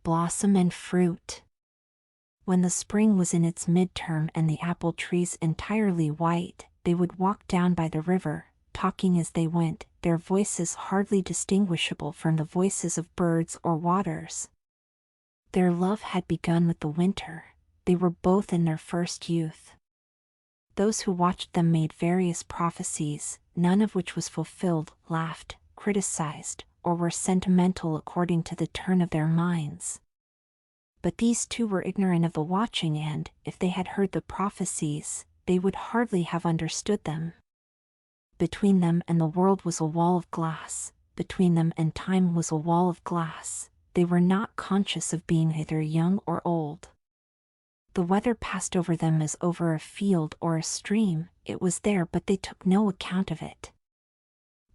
blossom and fruit. When the spring was in its midterm and the apple trees entirely white, they would walk down by the river, talking as they went, their voices hardly distinguishable from the voices of birds or waters. Their love had begun with the winter. They were both in their first youth. Those who watched them made various prophecies, none of which was fulfilled, laughed, criticized, or were sentimental according to the turn of their minds. But these two were ignorant of the watching, and, if they had heard the prophecies, they would hardly have understood them. Between them and the world was a wall of glass, between them and time was a wall of glass. They were not conscious of being either young or old. The weather passed over them as over a field or a stream. It was there, but they took no account of it.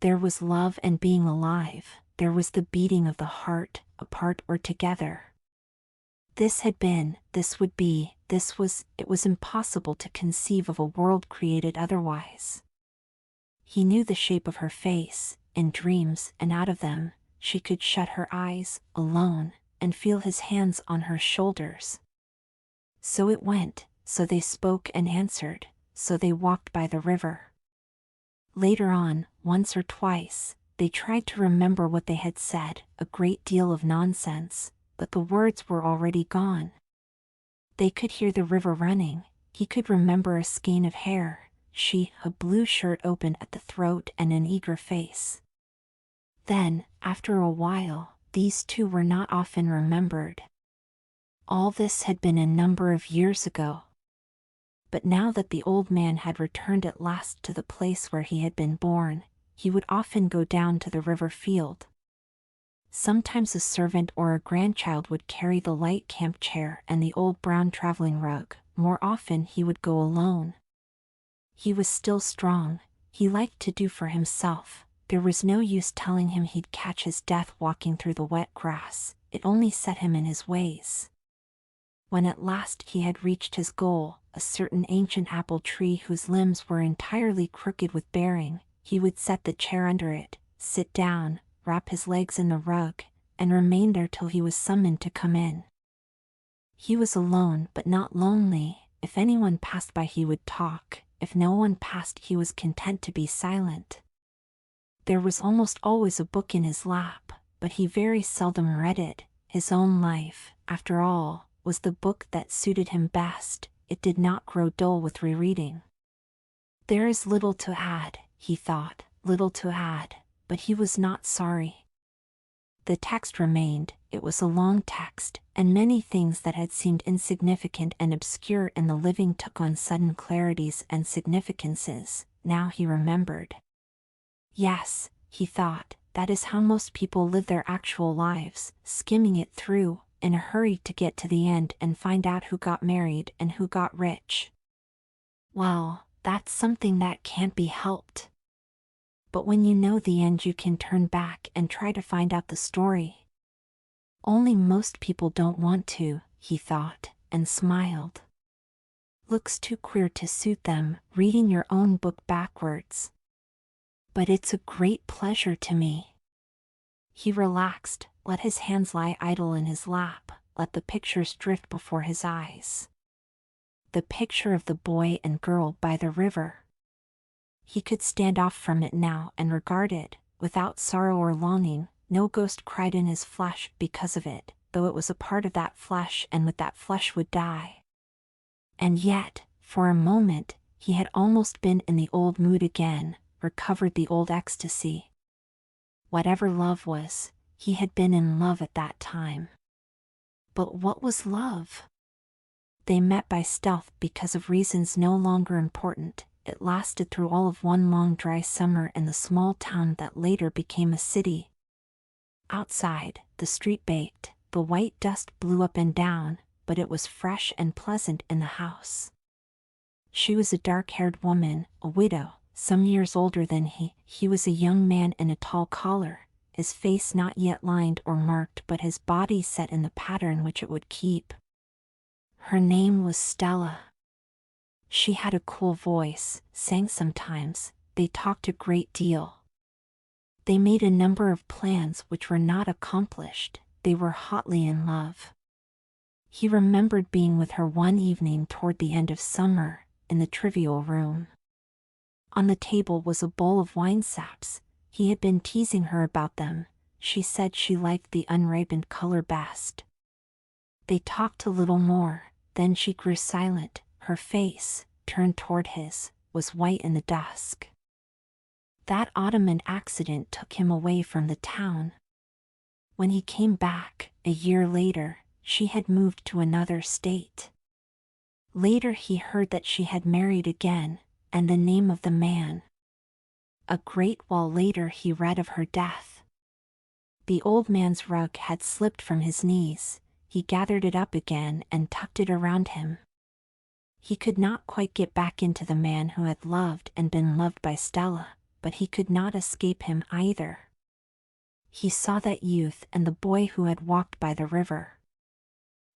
There was love and being alive, there was the beating of the heart, apart or together. This had been, this would be, this was, it was impossible to conceive of a world created otherwise. He knew the shape of her face, in dreams, and out of them, she could shut her eyes, alone, and feel his hands on her shoulders. So it went, so they spoke and answered, so they walked by the river. Later on, once or twice, they tried to remember what they had said, a great deal of nonsense, but the words were already gone. They could hear the river running, he could remember a skein of hair, she, a blue shirt open at the throat and an eager face. Then, after a while, these two were not often remembered. All this had been a number of years ago. But now that the old man had returned at last to the place where he had been born, he would often go down to the river field. Sometimes a servant or a grandchild would carry the light camp chair and the old brown traveling rug. More often he would go alone. He was still strong, he liked to do for himself. There was no use telling him he'd catch his death walking through the wet grass, it only set him in his ways. When at last he had reached his goal, a certain ancient apple tree whose limbs were entirely crooked with bearing, he would set the chair under it, sit down, wrap his legs in the rug, and remain there till he was summoned to come in. He was alone but not lonely. If anyone passed by he would talk, if no one passed he was content to be silent. There was almost always a book in his lap, but he very seldom read it. His own life, after all, was the book that suited him best. It did not grow dull with rereading. There is little to add, he thought, little to add, but he was not sorry. The text remained, it was a long text, and many things that had seemed insignificant and obscure in the living took on sudden clarities and significances. Now he remembered. Yes, he thought, that is how most people live their actual lives, skimming it through, in a hurry to get to the end and find out who got married and who got rich. Well, that's something that can't be helped. But when you know the end you can turn back and try to find out the story. Only most people don't want to, he thought, and smiled. Looks too queer to suit them, reading your own book backwards. But it's a great pleasure to me. He relaxed, let his hands lie idle in his lap, let the pictures drift before his eyes. The picture of the boy and girl by the river. He could stand off from it now and regard it, without sorrow or longing. No ghost cried in his flesh because of it, though it was a part of that flesh and with that flesh would die. And yet, for a moment, he had almost been in the old mood again, recovered the old ecstasy. Whatever love was, he had been in love at that time. But what was love? They met by stealth because of reasons no longer important. It lasted through all of one long dry summer in the small town that later became a city. Outside, the street baked, the white dust blew up and down, but it was fresh and pleasant in the house. She was a dark-haired woman, a widow, some years older than he. He was a young man in a tall collar, his face not yet lined or marked but his body set in the pattern which it would keep. Her name was Stella. She had a cool voice, sang sometimes, they talked a great deal. They made a number of plans which were not accomplished, they were hotly in love. He remembered being with her one evening toward the end of summer, in the trivial room. On the table was a bowl of winesaps. He had been teasing her about them. She said she liked the unripened color best. They talked a little more, then she grew silent. Her face, turned toward his, was white in the dusk. That autumn an accident took him away from the town. When he came back, a year later, she had moved to another state. Later he heard that she had married again, and the name of the man. A great while later he read of her death. The old man's rug had slipped from his knees. He gathered it up again and tucked it around him. He could not quite get back into the man who had loved and been loved by Stella, but he could not escape him either. He saw that youth and the boy who had walked by the river.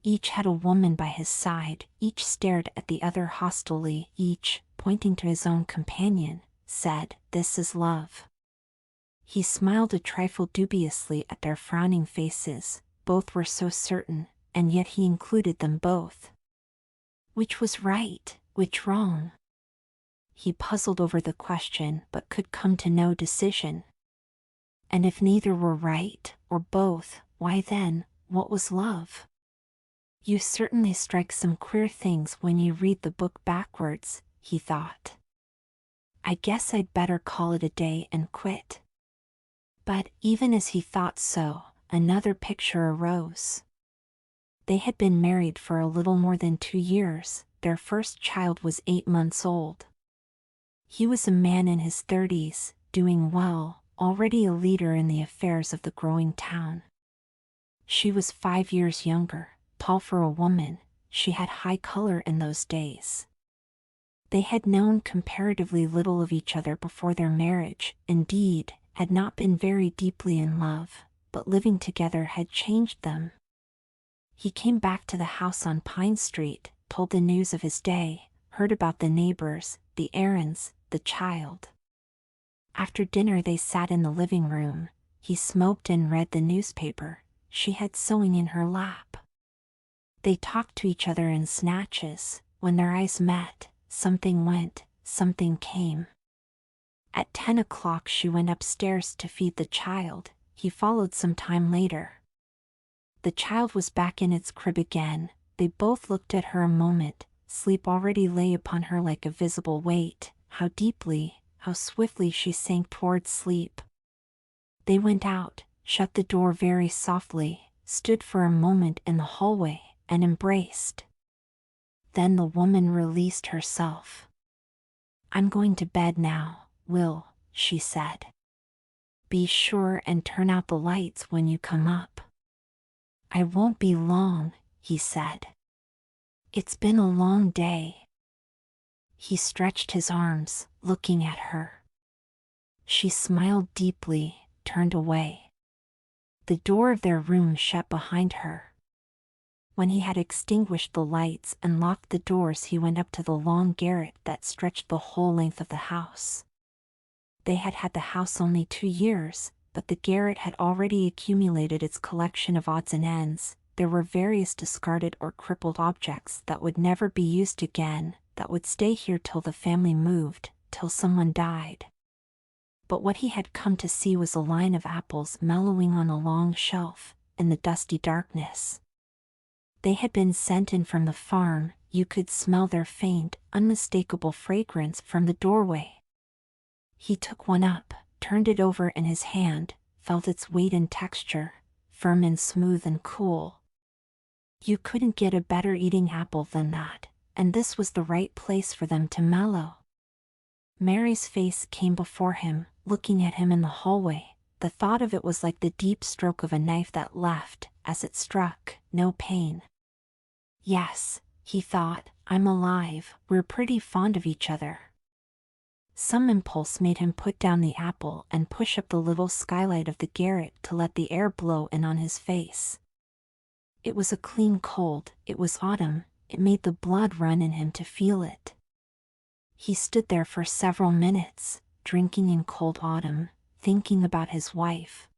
Each had a woman by his side, each stared at the other hostilely, each, pointing to his own companion, said, "This is love." He smiled a trifle dubiously at their frowning faces. Both were so certain, and yet he included them both. Which was right, which wrong? He puzzled over the question but could come to no decision. And if neither were right, or both, why then, what was love? You certainly strike some queer things when you read the book backwards, he thought. I guess I'd better call it a day and quit. But even as he thought so, another picture arose. They had been married for a little more than 2 years. Their first child was 8 months old. He was a man in his 30s, doing well, already a leader in the affairs of the growing town. She was 5 years younger, tall for a woman. She had high color in those days. They had known comparatively little of each other before their marriage, indeed, had not been very deeply in love, but living together had changed them. He came back to the house on Pine Street, told the news of his day, heard about the neighbors, the errands, the child. After dinner they sat in the living room. He smoked and read the newspaper. She had sewing in her lap. They talked to each other in snatches. When their eyes met, something went, something came. At 10 o'clock she went upstairs to feed the child. He followed some time later. The child was back in its crib again. They both looked at her a moment. Sleep already lay upon her like a visible weight. How deeply, how swiftly she sank towards sleep. They went out, shut the door very softly, stood for a moment in the hallway, and embraced. Then the woman released herself. "I'm going to bed now, Will," she said. "Be sure and turn out the lights when you come up." "I won't be long," he said. "It's been a long day." He stretched his arms, looking at her. She smiled deeply, turned away. The door of their room shut behind her. When he had extinguished the lights and locked the doors, he went up to the long garret that stretched the whole length of the house. They had had the house only 2 years, but the garret had already accumulated its collection of odds and ends. There were various discarded or crippled objects that would never be used again, that would stay here till the family moved, till someone died. But what he had come to see was a line of apples mellowing on a long shelf, in the dusty darkness. They had been sent in from the farm. You could smell their faint, unmistakable fragrance from the doorway. He took one up, turned it over in his hand, felt its weight and texture, firm and smooth and cool. You couldn't get a better eating apple than that, and this was the right place for them to mellow. Mary's face came before him, looking at him in the hallway. The thought of it was like the deep stroke of a knife that left, as it struck, no pain. Yes, he thought, I'm alive, we're pretty fond of each other. Some impulse made him put down the apple and push up the little skylight of the garret to let the air blow in on his face. It was a clean cold, it was autumn, it made the blood run in him to feel it. He stood there for several minutes, drinking in cold autumn, thinking about his wife.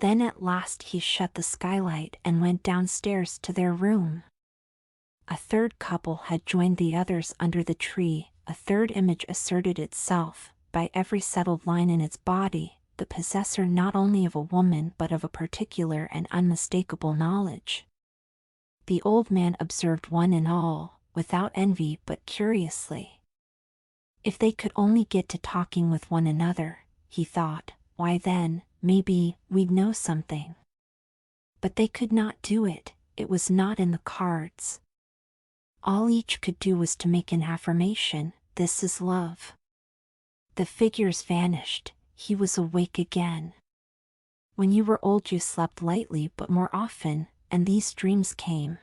Then at last he shut the skylight and went downstairs to their room. A third couple had joined the others under the tree, a third image asserted itself, by every settled line in its body, the possessor not only of a woman but of a particular and unmistakable knowledge. The old man observed one and all, without envy but curiously. If they could only get to talking with one another, he thought, why then, maybe, we'd know something. But they could not do it, it was not in the cards. All each could do was to make an affirmation, this is love. The figures vanished, he was awake again. When you were old you slept lightly but more often, and these dreams came.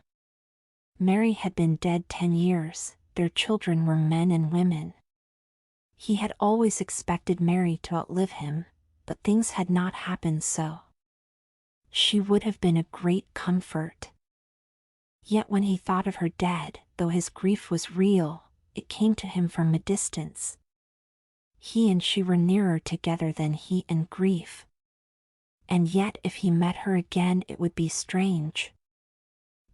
Mary had been dead 10 years, their children were men and women. He had always expected Mary to outlive him, but things had not happened so. She would have been a great comfort. Yet when he thought of her dead, though his grief was real, it came to him from a distance. He and she were nearer together than he and grief. And yet if he met her again it would be strange.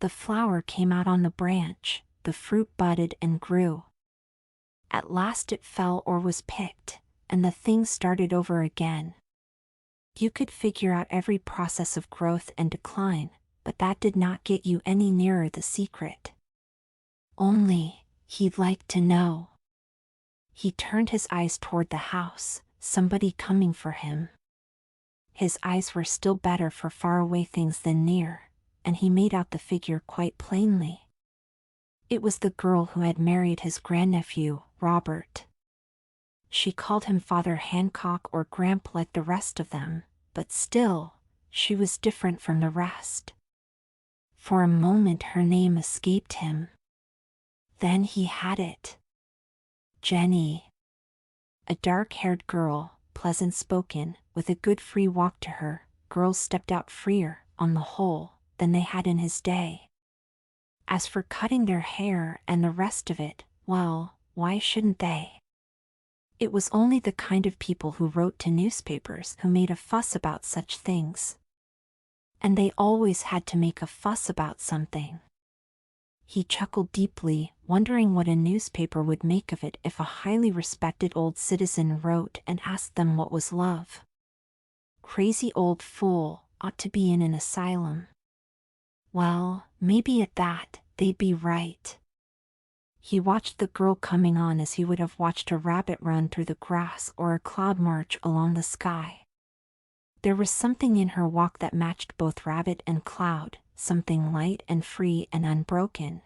The flower came out on the branch, the fruit budded and grew. At last it fell or was picked, and the thing started over again. You could figure out every process of growth and decline, but that did not get you any nearer the secret. Only, he'd like to know. He turned his eyes toward the house, somebody coming for him. His eyes were still better for faraway things than near, and he made out the figure quite plainly. It was the girl who had married his grandnephew, Robert. She called him Father Hancock or Gramp like the rest of them, but still, she was different from the rest. For a moment her name escaped him. Then he had it. Jenny. A dark-haired girl, pleasant-spoken, with a good free walk to her, girls stepped out freer, on the whole, than they had in his day. As for cutting their hair and the rest of it, well, why shouldn't they? It was only the kind of people who wrote to newspapers who made a fuss about such things. And they always had to make a fuss about something. He chuckled deeply, wondering what a newspaper would make of it if a highly respected old citizen wrote and asked them what was love. Crazy old fool, ought to be in an asylum. Well, maybe at that, they'd be right. He watched the girl coming on as he would have watched a rabbit run through the grass or a cloud march along the sky. There was something in her walk that matched both rabbit and cloud, something light and free and unbroken.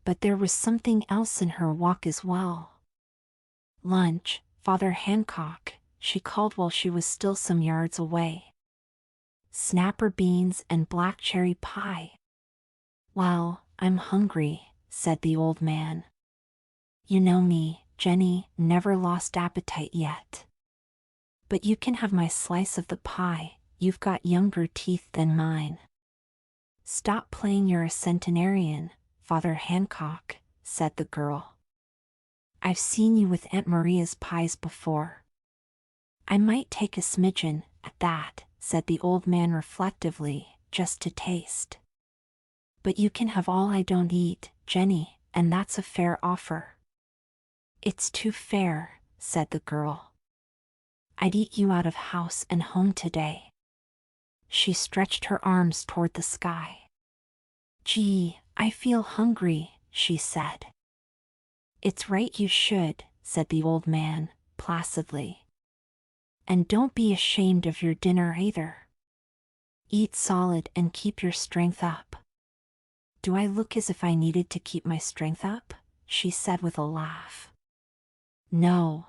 But there was something else in her walk as well. Lunch, Father Hancock, she called while she was still some yards away. Snapper beans and black cherry pie. Well, I'm hungry, said the old man. You know me, Jenny, never lost appetite yet. But you can have my slice of the pie, you've got younger teeth than mine. Stop playing you're a centenarian, Father Hancock, said the girl. I've seen you with Aunt Maria's pies before. I might take a smidgen, at that, said the old man reflectively, just to taste. But you can have all I don't eat, Jenny, and that's a fair offer. It's too fair, said the girl. I'd eat you out of house and home today. She stretched her arms toward the sky. Gee, I feel hungry, she said. It's right you should, said the old man, placidly. And don't be ashamed of your dinner either. Eat solid and keep your strength up. Do I look as if I needed to keep my strength up? She said with a laugh. No.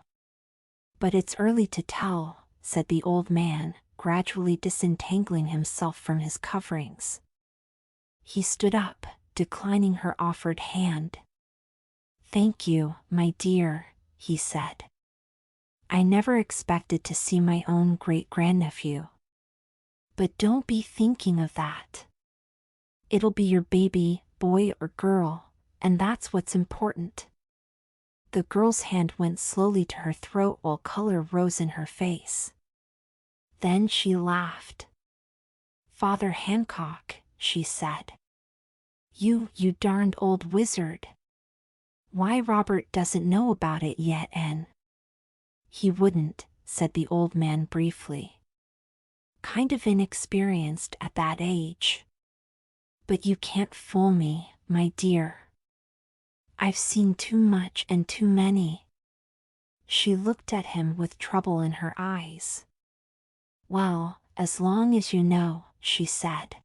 But it's early to tell, said the old man, gradually disentangling himself from his coverings. He stood up, declining her offered hand. Thank you, my dear, he said. I never expected to see my own great-grandnephew. But don't be thinking of that. It'll be your baby, boy or girl, and that's what's important. The girl's hand went slowly to her throat while color rose in her face. Then she laughed. "Father Hancock," she said. You darned old wizard. Why Robert doesn't know about it yet and—" "He wouldn't," said the old man briefly. "Kind of inexperienced at that age. But you can't fool me, my dear. I've seen too much and too many." She looked at him with trouble in her eyes. "Well, as long as you know," she said.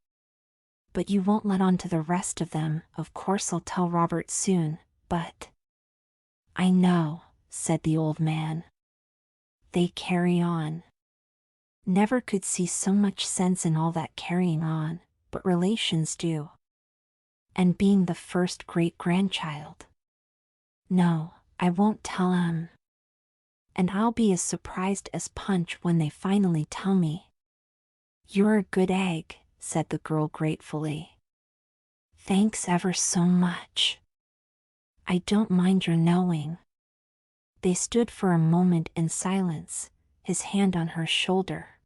"But you won't let on to the rest of them. Of course I'll tell Robert soon, but—" "I know," said the old man. "They carry on." Never could see so much sense in all that carrying on, but relations do. And being the first great-grandchild. "No, I won't tell 'em. And I'll be as surprised as Punch when they finally tell me." "You're a good egg," said the girl gratefully. "Thanks ever so much. I don't mind your knowing." They stood for a moment in silence, his hand on her shoulder.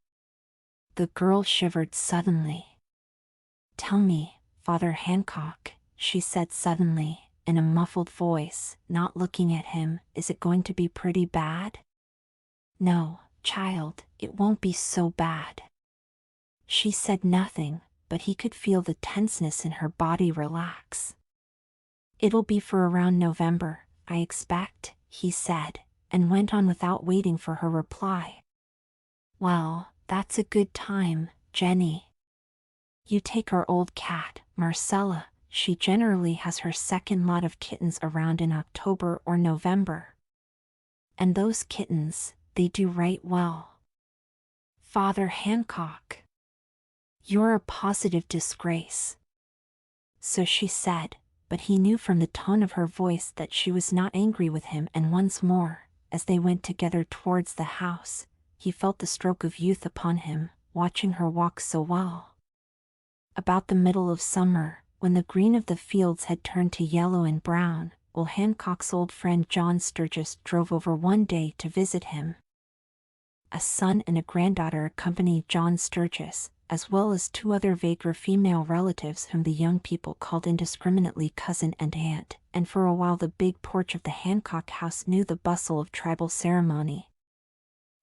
The girl shivered suddenly. "Tell me, Father Hancock," she said suddenly, in a muffled voice, not looking at him, "is it going to be pretty bad?" "No, child, it won't be so bad." She said nothing, but he could feel the tenseness in her body relax. "It'll be for around November, I expect," he said, and went on without waiting for her reply. "Well, that's a good time, Jenny. You take our old cat, Marcella. She generally has her second lot of kittens around in October or November. And those kittens, they do right well." "Father Hancock, you're a positive disgrace." So she said, but he knew from the tone of her voice that she was not angry with him, and once more, as they went together towards the house, he felt the stroke of youth upon him, watching her walk so well. About the middle of summer, when the green of the fields had turned to yellow and brown, Will Hancock's old friend John Sturgis drove over one day to visit him. A son and a granddaughter accompanied John Sturgis, as well as two other vaguer female relatives whom the young people called indiscriminately cousin and aunt, and for a while the big porch of the Hancock house knew the bustle of tribal ceremony.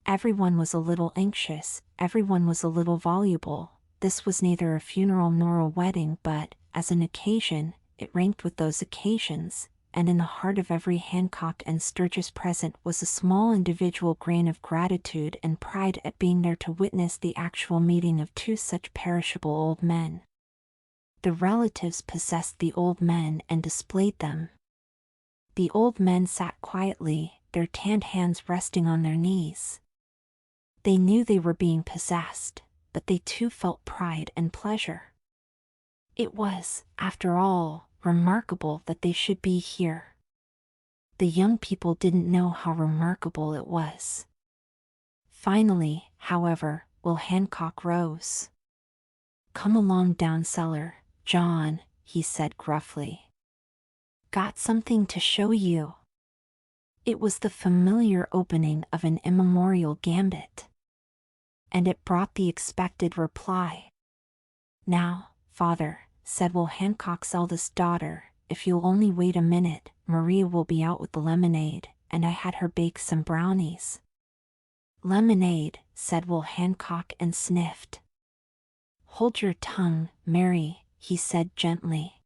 Everyone was a little anxious, everyone was a little voluble. This was neither a funeral nor a wedding, but, as an occasion, it ranked with those occasions, and in the heart of every Hancock and Sturgis present was a small individual grain of gratitude and pride at being there to witness the actual meeting of two such perishable old men. The relatives possessed the old men and displayed them. The old men sat quietly, their tanned hands resting on their knees. They knew they were being possessed, but they too felt pride and pleasure. It was, after all, remarkable that they should be here. The young people didn't know how remarkable it was. Finally, however, Will Hancock rose. "Come along down cellar, John," he said gruffly. "Got something to show you." It was the familiar opening of an immemorial gambit. And it brought the expected reply. "Now, Father," said Will Hancock's eldest daughter, "if you'll only wait a minute, Maria will be out with the lemonade, and I had her bake some brownies." "Lemonade," said Will Hancock and sniffed. "Hold your tongue, Mary," he said gently.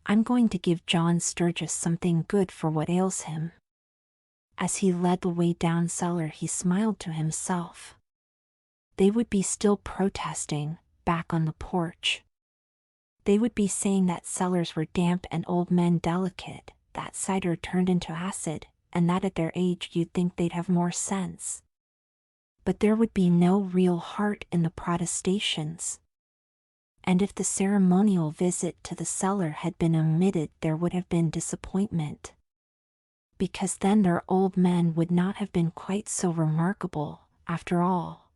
"I'm going to give John Sturgis something good for what ails him." As he led the way down cellar, he smiled to himself. They would be still protesting, back on the porch. They would be saying that cellars were damp and old men delicate, that cider turned into acid, and that at their age you'd think they'd have more sense. But there would be no real heart in the protestations. And if the ceremonial visit to the cellar had been omitted, there would have been disappointment. Because then their old men would not have been quite so remarkable, after all.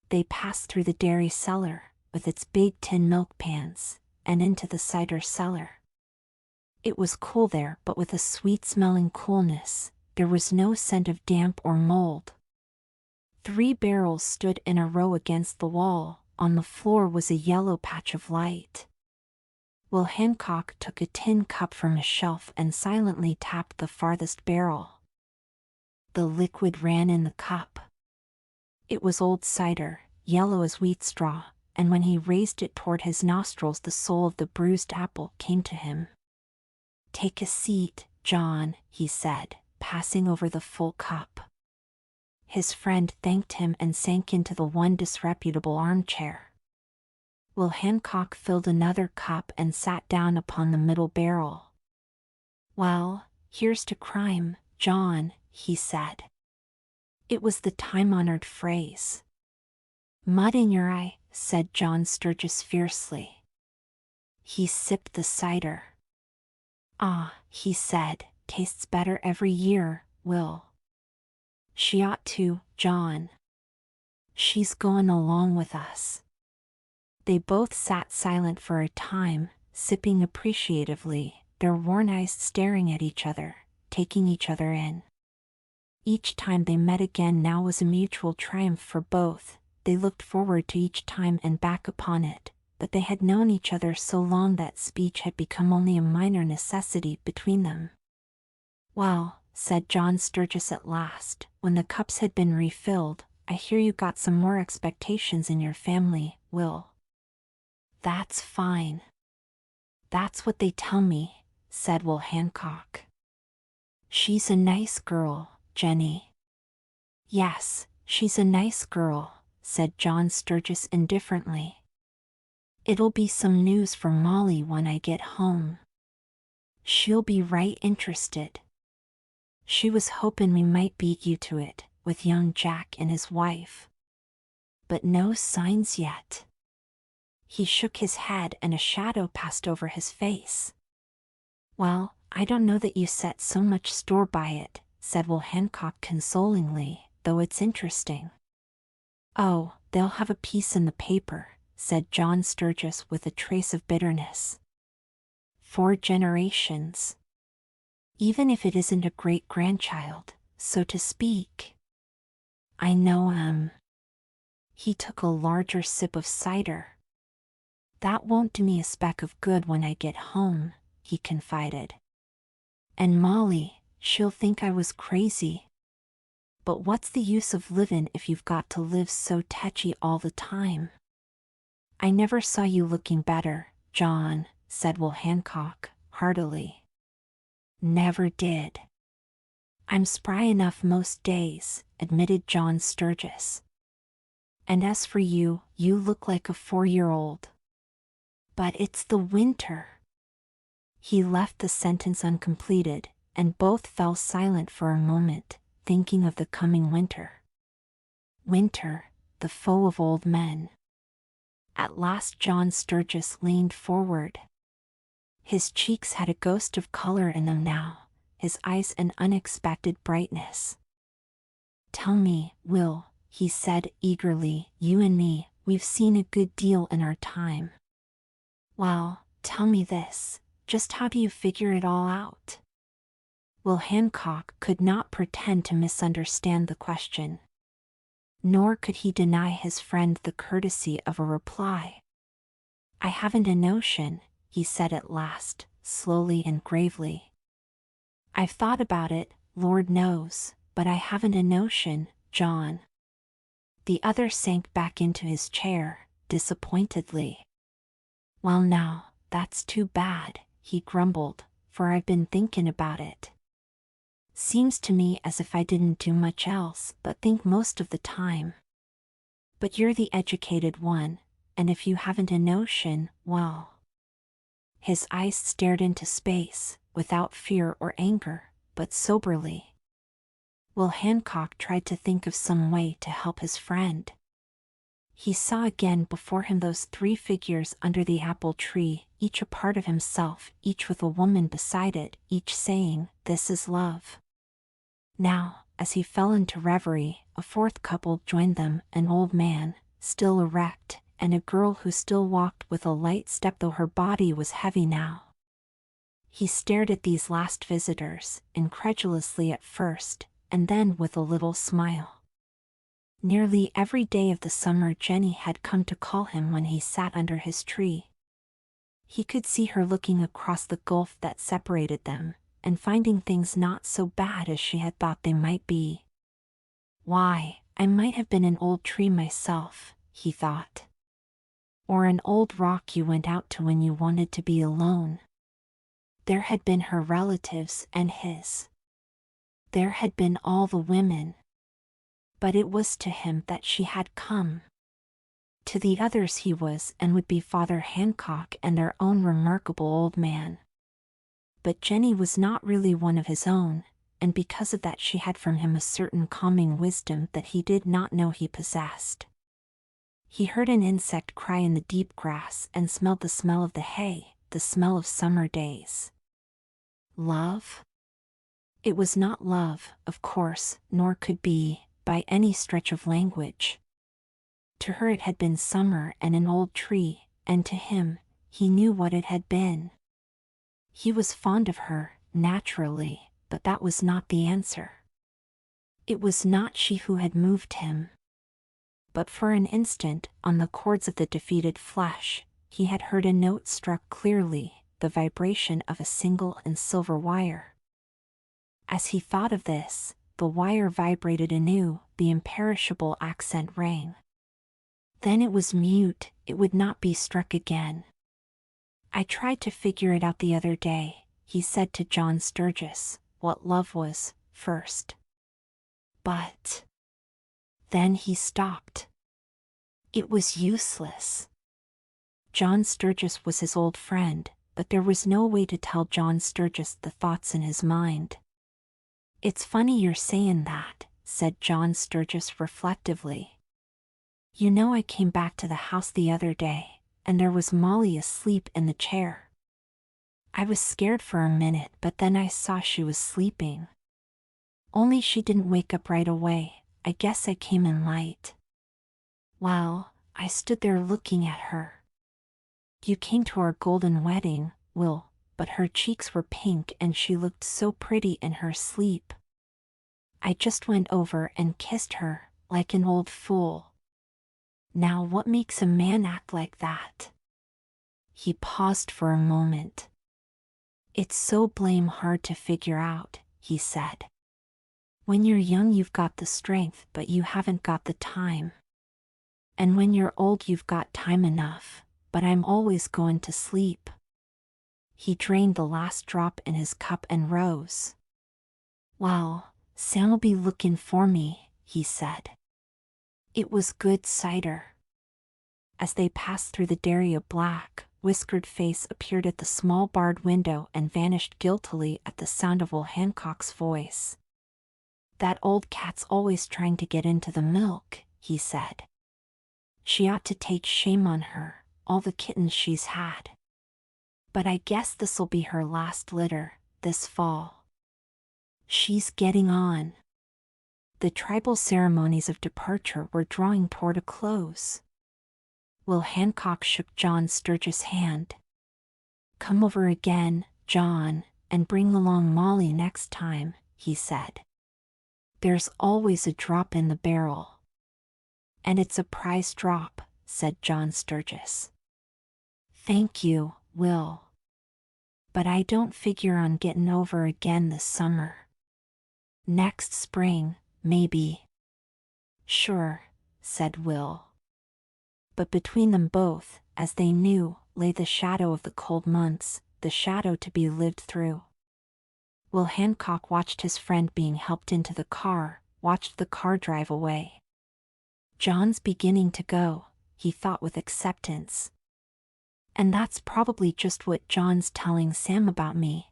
They passed through the dairy cellar, with its big tin milk pans, and into the cider cellar. It was cool there, but with a sweet-smelling coolness. There was no scent of damp or mold. 3 barrels stood in a row against the wall, On the floor was a yellow patch of light. Will Hancock took a tin cup from a shelf and silently tapped the farthest barrel. The liquid ran in the cup. It was old cider, yellow as wheat straw, and when he raised it toward his nostrils the soul of the bruised apple came to him. "Take a seat, John," he said, passing over the full cup. His friend thanked him and sank into the one disreputable armchair. Will Hancock filled another cup and sat down upon the middle barrel. "Well, here's to crime, John," he said. It was the time-honored phrase. "Mud in your eye," said John Sturgis fiercely. He sipped the cider. "Ah," he said, "tastes better every year, Will." "She ought to, John. She's goin' along with us." They both sat silent for a time, sipping appreciatively, their worn eyes staring at each other, taking each other in. Each time they met again now was a mutual triumph for both. They looked forward to each time and back upon it, but they had known each other so long that speech had become only a minor necessity between them. "Well," said John Sturgis at last, when the cups had been refilled, "I hear you got some more expectations in your family, Will." "That's fine. That's what they tell me," said Will Hancock. "She's a nice girl, Jenny." "Yes, she's a nice girl," said John Sturgis indifferently. "It'll be some news for Molly when I get home. She'll be right interested. She was hopin' we might beat you to it, with young Jack and his wife. But no signs yet." He shook his head and a shadow passed over his face. "Well, I don't know that you set so much store by it," said Will Hancock consolingly, "though it's interesting." "Oh, they'll have a piece in the paper," said John Sturgis with a trace of bitterness. "4 generations. Even if it isn't a great-grandchild, so to speak." "I know. He took a larger sip of cider. "That won't do me a speck of good when I get home," he confided. "And Molly, she'll think I was crazy. But what's the use of livin' if you've got to live so tetchy all the time?" "I never saw you looking better, John," said Will Hancock, heartily. "Never did." "I'm spry enough most days," admitted John Sturgis. "And as for you, you look like a 4-year-old. But it's the winter." He left the sentence uncompleted, and both fell silent for a moment, thinking of the coming winter. Winter, the foe of old men. At last John Sturgis leaned forward. His cheeks had a ghost of color in them now, his eyes an unexpected brightness. "Tell me, Will," he said eagerly, "you and me, we've seen a good deal in our time. Well, tell me this, just how do you figure it all out?" Will Hancock could not pretend to misunderstand the question. Nor could he deny his friend the courtesy of a reply. "I haven't a notion," he said at last, slowly and gravely. "I've thought about it, Lord knows, but I haven't a notion, John." The other sank back into his chair, disappointedly. "Well now, that's too bad," he grumbled, "for I've been thinkin' about it. Seems to me as if I didn't do much else but think most of the time. But you're the educated one, and if you haven't a notion, well." His eyes stared into space, without fear or anger, but soberly. Will Hancock tried to think of some way to help his friend. He saw again before him those 3 figures under the apple tree, each a part of himself, each with a woman beside it, each saying, "This is love." Now, as he fell into reverie, a 4th couple joined them, an old man, still erect, and a girl who still walked with a light step though her body was heavy now. He stared at these last visitors, incredulously at first, and then with a little smile. Nearly every day of the summer Jenny had come to call him when he sat under his tree. He could see her looking across the gulf that separated them, and finding things not so bad as she had thought they might be. Why, I might have been an old tree myself, he thought. Or an old rock you went out to when you wanted to be alone. There had been her relatives and his. There had been all the women. But it was to him that she had come. To the others he was and would be Father Hancock and their own remarkable old man. But Jenny was not really one of his own, and because of that she had from him a certain calming wisdom that he did not know he possessed. He heard an insect cry in the deep grass and smelled the smell of the hay, the smell of summer days. Love? It was not love, of course, nor could be, by any stretch of language. To her it had been summer and an old tree, and to him, he knew what it had been. He was fond of her, naturally, but that was not the answer. It was not she who had moved him. But for an instant, on the chords of the defeated flesh, he had heard a note struck clearly, the vibration of a single and silver wire. As he thought of this, the wire vibrated anew, the imperishable accent rang. Then it was mute, it would not be struck again. I tried to figure it out the other day, he said to John Sturgis, what love was, first. But then he stopped. It was useless. John Sturgis was his old friend, but there was no way to tell John Sturgis the thoughts in his mind. It's funny you're saying that, said John Sturgis reflectively. You know, I came back to the house the other day, and there was Molly asleep in the chair. I was scared for a minute, but then I saw she was sleeping. Only she didn't wake up right away. I guess I came in light. Well, I stood there looking at her. You came to our golden wedding, Will, but her cheeks were pink and she looked so pretty in her sleep. I just went over and kissed her, like an old fool. Now what makes a man act like that? He paused for a moment. It's so blame hard to figure out, he said. When you're young you've got the strength, but you haven't got the time. And when you're old you've got time enough, but I'm always going to sleep. He drained the last drop in his cup and rose. Well, Sam'll be looking for me, he said. It was good cider. As they passed through the dairy a black, whiskered face appeared at the small barred window and vanished guiltily at the sound of old Hancock's voice. That old cat's always trying to get into the milk, he said. She ought to take shame on her, all the kittens she's had. But I guess this'll be her last litter, this fall. She's getting on. The tribal ceremonies of departure were drawing toward a close. Will Hancock shook John Sturgis' hand. Come over again, John, and bring along Molly next time, he said. There's always a drop in the barrel. And it's a prize drop, said John Sturgis. Thank you, Will. But I don't figure on getting over again this summer. Next spring, maybe. Sure, said Will. But between them both, as they knew, lay the shadow of the cold months, the shadow to be lived through. Will Hancock watched his friend being helped into the car, watched the car drive away. John's beginning to go, he thought with acceptance. And that's probably just what John's telling Sam about me.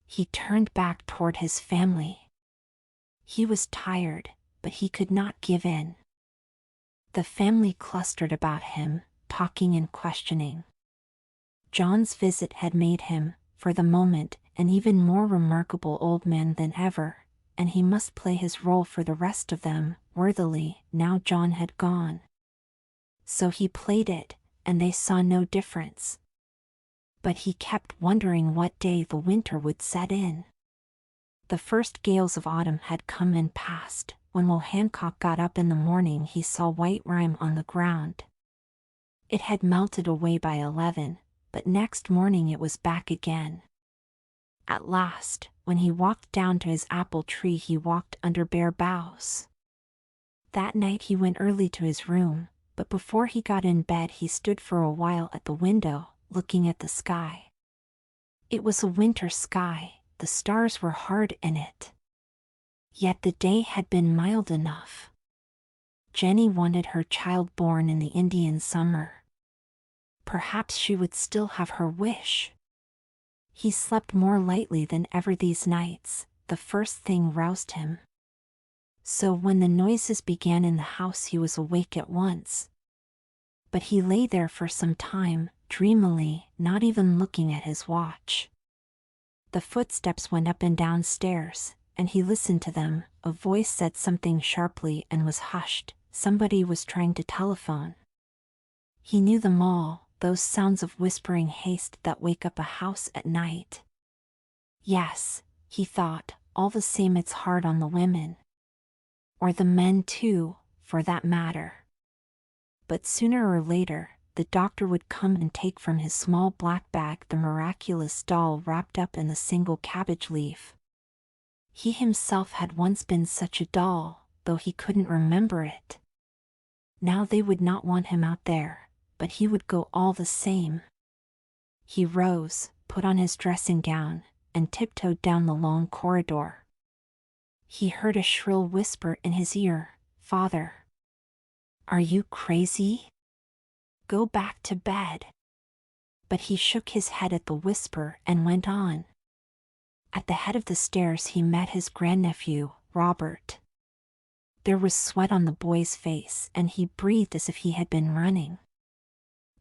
He turned back toward his family. He was tired, but he could not give in. The family clustered about him, talking and questioning. John's visit had made him, for the moment, an even more remarkable old man than ever, and he must play his role for the rest of them, worthily, now John had gone. So he played it, and they saw no difference. But he kept wondering what day the winter would set in. The first gales of autumn had come and passed, when Will Hancock got up in the morning he saw white rime on the ground. It had melted away by 11, but next morning it was back again. At last, when he walked down to his apple tree he walked under bare boughs. That night he went early to his room, but before he got in bed he stood for a while at the window, looking at the sky. It was a winter sky, the stars were hard in it. Yet the day had been mild enough. Jenny wanted her child born in the Indian summer. Perhaps she would still have her wish. He slept more lightly than ever these nights. The first thing roused him. So when the noises began in the house he was awake at once. But he lay there for some time, dreamily, not even looking at his watch. The footsteps went up and down stairs, and he listened to them. A voice said something sharply and was hushed. Somebody was trying to telephone. He knew them all, those sounds of whispering haste that wake up a house at night. Yes, he thought, all the same it's hard on the women. Or the men too, for that matter. But sooner or later, the doctor would come and take from his small black bag the miraculous doll wrapped up in a single cabbage leaf. He himself had once been such a doll, though he couldn't remember it. Now they would not want him out there, but he would go all the same. He rose, put on his dressing gown, and tiptoed down the long corridor. He heard a shrill whisper in his ear, "Father, are you crazy? Go back to bed." But he shook his head at the whisper and went on. At the head of the stairs he met his grandnephew, Robert. There was sweat on the boy's face and he breathed as if he had been running.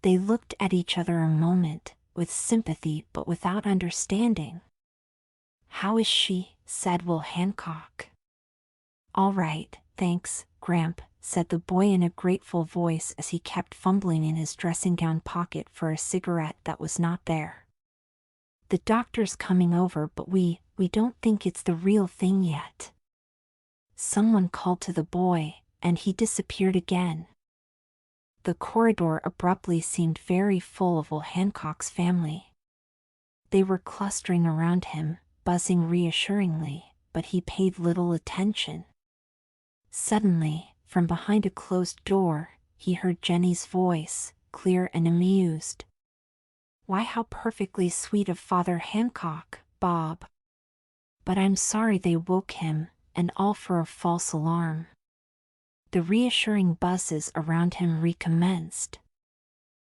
They looked at each other a moment, with sympathy but without understanding. "How is she?" said Will Hancock. "All right, thanks, Gramp," said the boy in a grateful voice as he kept fumbling in his dressing-gown pocket for a cigarette that was not there. "The doctor's coming over but we don't think it's the real thing yet." Someone called to the boy, and he disappeared again. The corridor abruptly seemed very full of Will Hancock's family. They were clustering around him, buzzing reassuringly, but he paid little attention. Suddenly, from behind a closed door, he heard Jenny's voice, clear and amused. "Why, how perfectly sweet of Father Hancock, Bob. But I'm sorry they woke him, and all for a false alarm." The reassuring buzzes around him recommenced.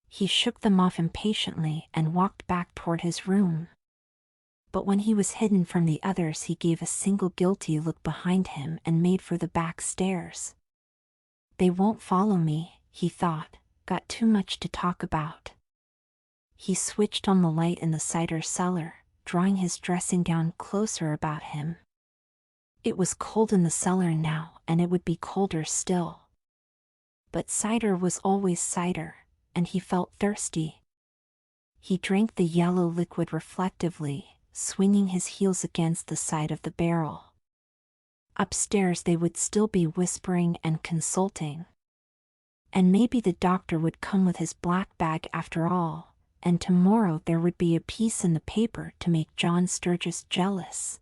He shook them off impatiently and walked back toward his room. But when he was hidden from the others he gave a single guilty look behind him and made for the back stairs. "They won't follow me," he thought, "got too much to talk about." He switched on the light in the cider cellar, drawing his dressing gown closer about him. It was cold in the cellar now, and it would be colder still. But cider was always cider, and he felt thirsty. He drank the yellow liquid reflectively, swinging his heels against the side of the barrel. Upstairs they would still be whispering and consulting. And maybe the doctor would come with his black bag after all, and tomorrow there would be a piece in the paper to make John Sturgis jealous.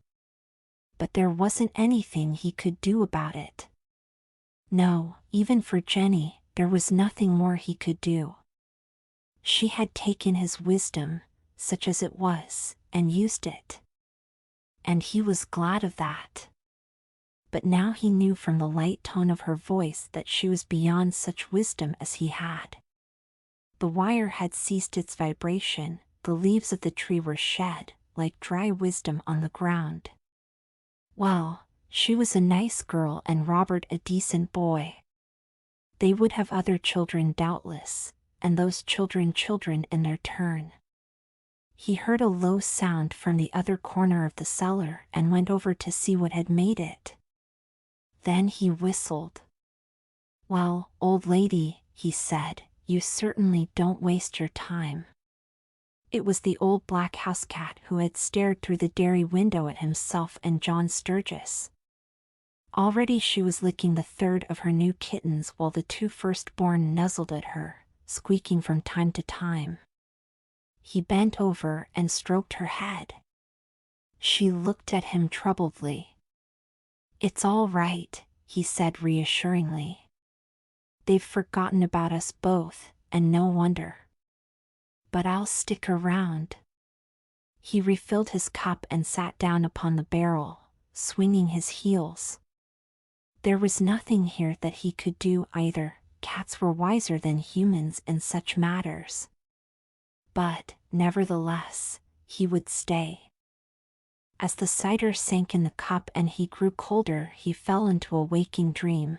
But there wasn't anything he could do about it. No, even for Jenny, there was nothing more he could do. She had taken his wisdom, such as it was, and used it. And he was glad of that. But now he knew from the light tone of her voice that she was beyond such wisdom as he had. The wire had ceased its vibration, the leaves of the tree were shed, like dry wisdom on the ground. Well, she was a nice girl and Robert a decent boy. They would have other children doubtless, and those children in their turn. He heard a low sound from the other corner of the cellar and went over to see what had made it. Then he whistled. "Well, old lady," he said, "you certainly don't waste your time." It was the old black house cat who had stared through the dairy window at himself and John Sturgis. Already she was licking the third of her new kittens while the two firstborn nuzzled at her, squeaking from time to time. He bent over and stroked her head. She looked at him troubledly. "It's all right," he said reassuringly. "They've forgotten about us both, and no wonder. But I'll stick around." He refilled his cup and sat down upon the barrel, swinging his heels. There was nothing here that he could do either. Cats were wiser than humans in such matters. But, nevertheless, he would stay. As the cider sank in the cup and he grew colder, he fell into a waking dream.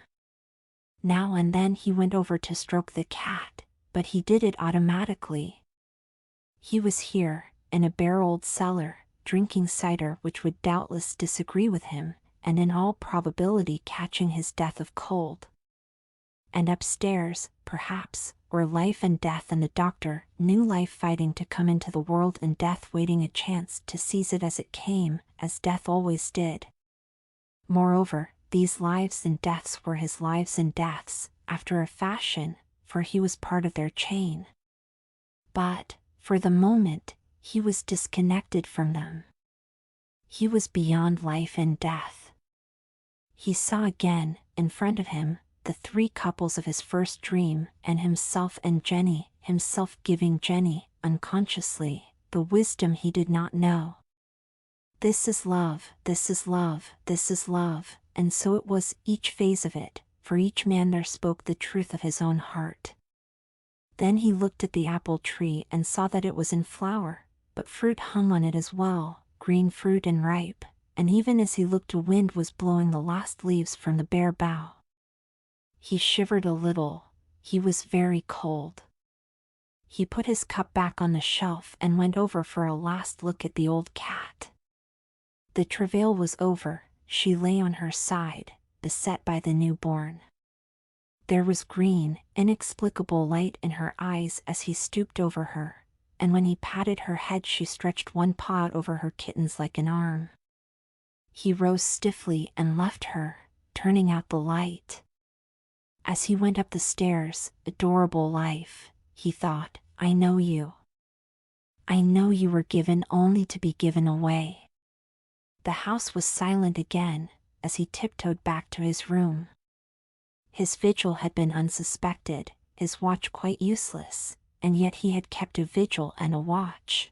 Now and then he went over to stroke the cat, but he did it automatically. He was here, in a bare old cellar, drinking cider which would doubtless disagree with him, and in all probability catching his death of cold. And upstairs, perhaps, were life and death and the doctor, new life fighting to come into the world and death waiting a chance to seize it as it came, as death always did. Moreover, these lives and deaths were his lives and deaths, after a fashion, for he was part of their chain. But, for the moment, he was disconnected from them. He was beyond life and death. He saw again, in front of him, the three couples of his first dream, and himself and Jenny, himself giving Jenny, unconsciously, the wisdom he did not know. This is love, this is love, this is love, and so it was each phase of it, for each man there spoke the truth of his own heart. Then he looked at the apple tree and saw that it was in flower, but fruit hung on it as well, green fruit and ripe, and even as he looked a wind was blowing the last leaves from the bare bough. He shivered a little. He was very cold. He put his cup back on the shelf and went over for a last look at the old cat. The travail was over. She lay on her side, beset by the newborn. There was green, inexplicable light in her eyes as he stooped over her, and when he patted her head she stretched one paw out over her kittens like an arm. He rose stiffly and left her, turning out the light. As he went up the stairs, adorable life, he thought, I know you. I know you were given only to be given away. The house was silent again, as he tiptoed back to his room. His vigil had been unsuspected, his watch quite useless, and yet he had kept a vigil and a watch.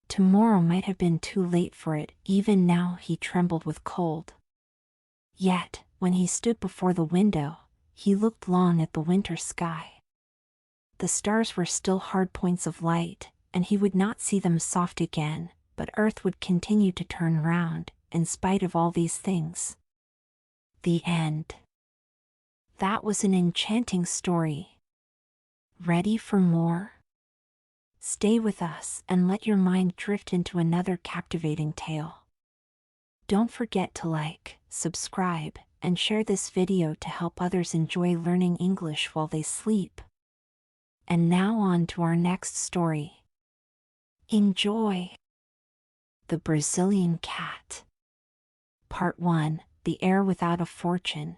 Tomorrow might have been too late for it, even now he trembled with cold. Yet, when he stood before the window, he looked long at the winter sky. The stars were still hard points of light, and he would not see them soft again, but earth would continue to turn round, in spite of all these things. The end. That was an enchanting story. Ready for more? Stay with us and let your mind drift into another captivating tale. Don't forget to like, subscribe, and share this video to help others enjoy learning English while they sleep. And now on to our next story. Enjoy! The Brazilian Cat. Part 1, The Heir Without a Fortune.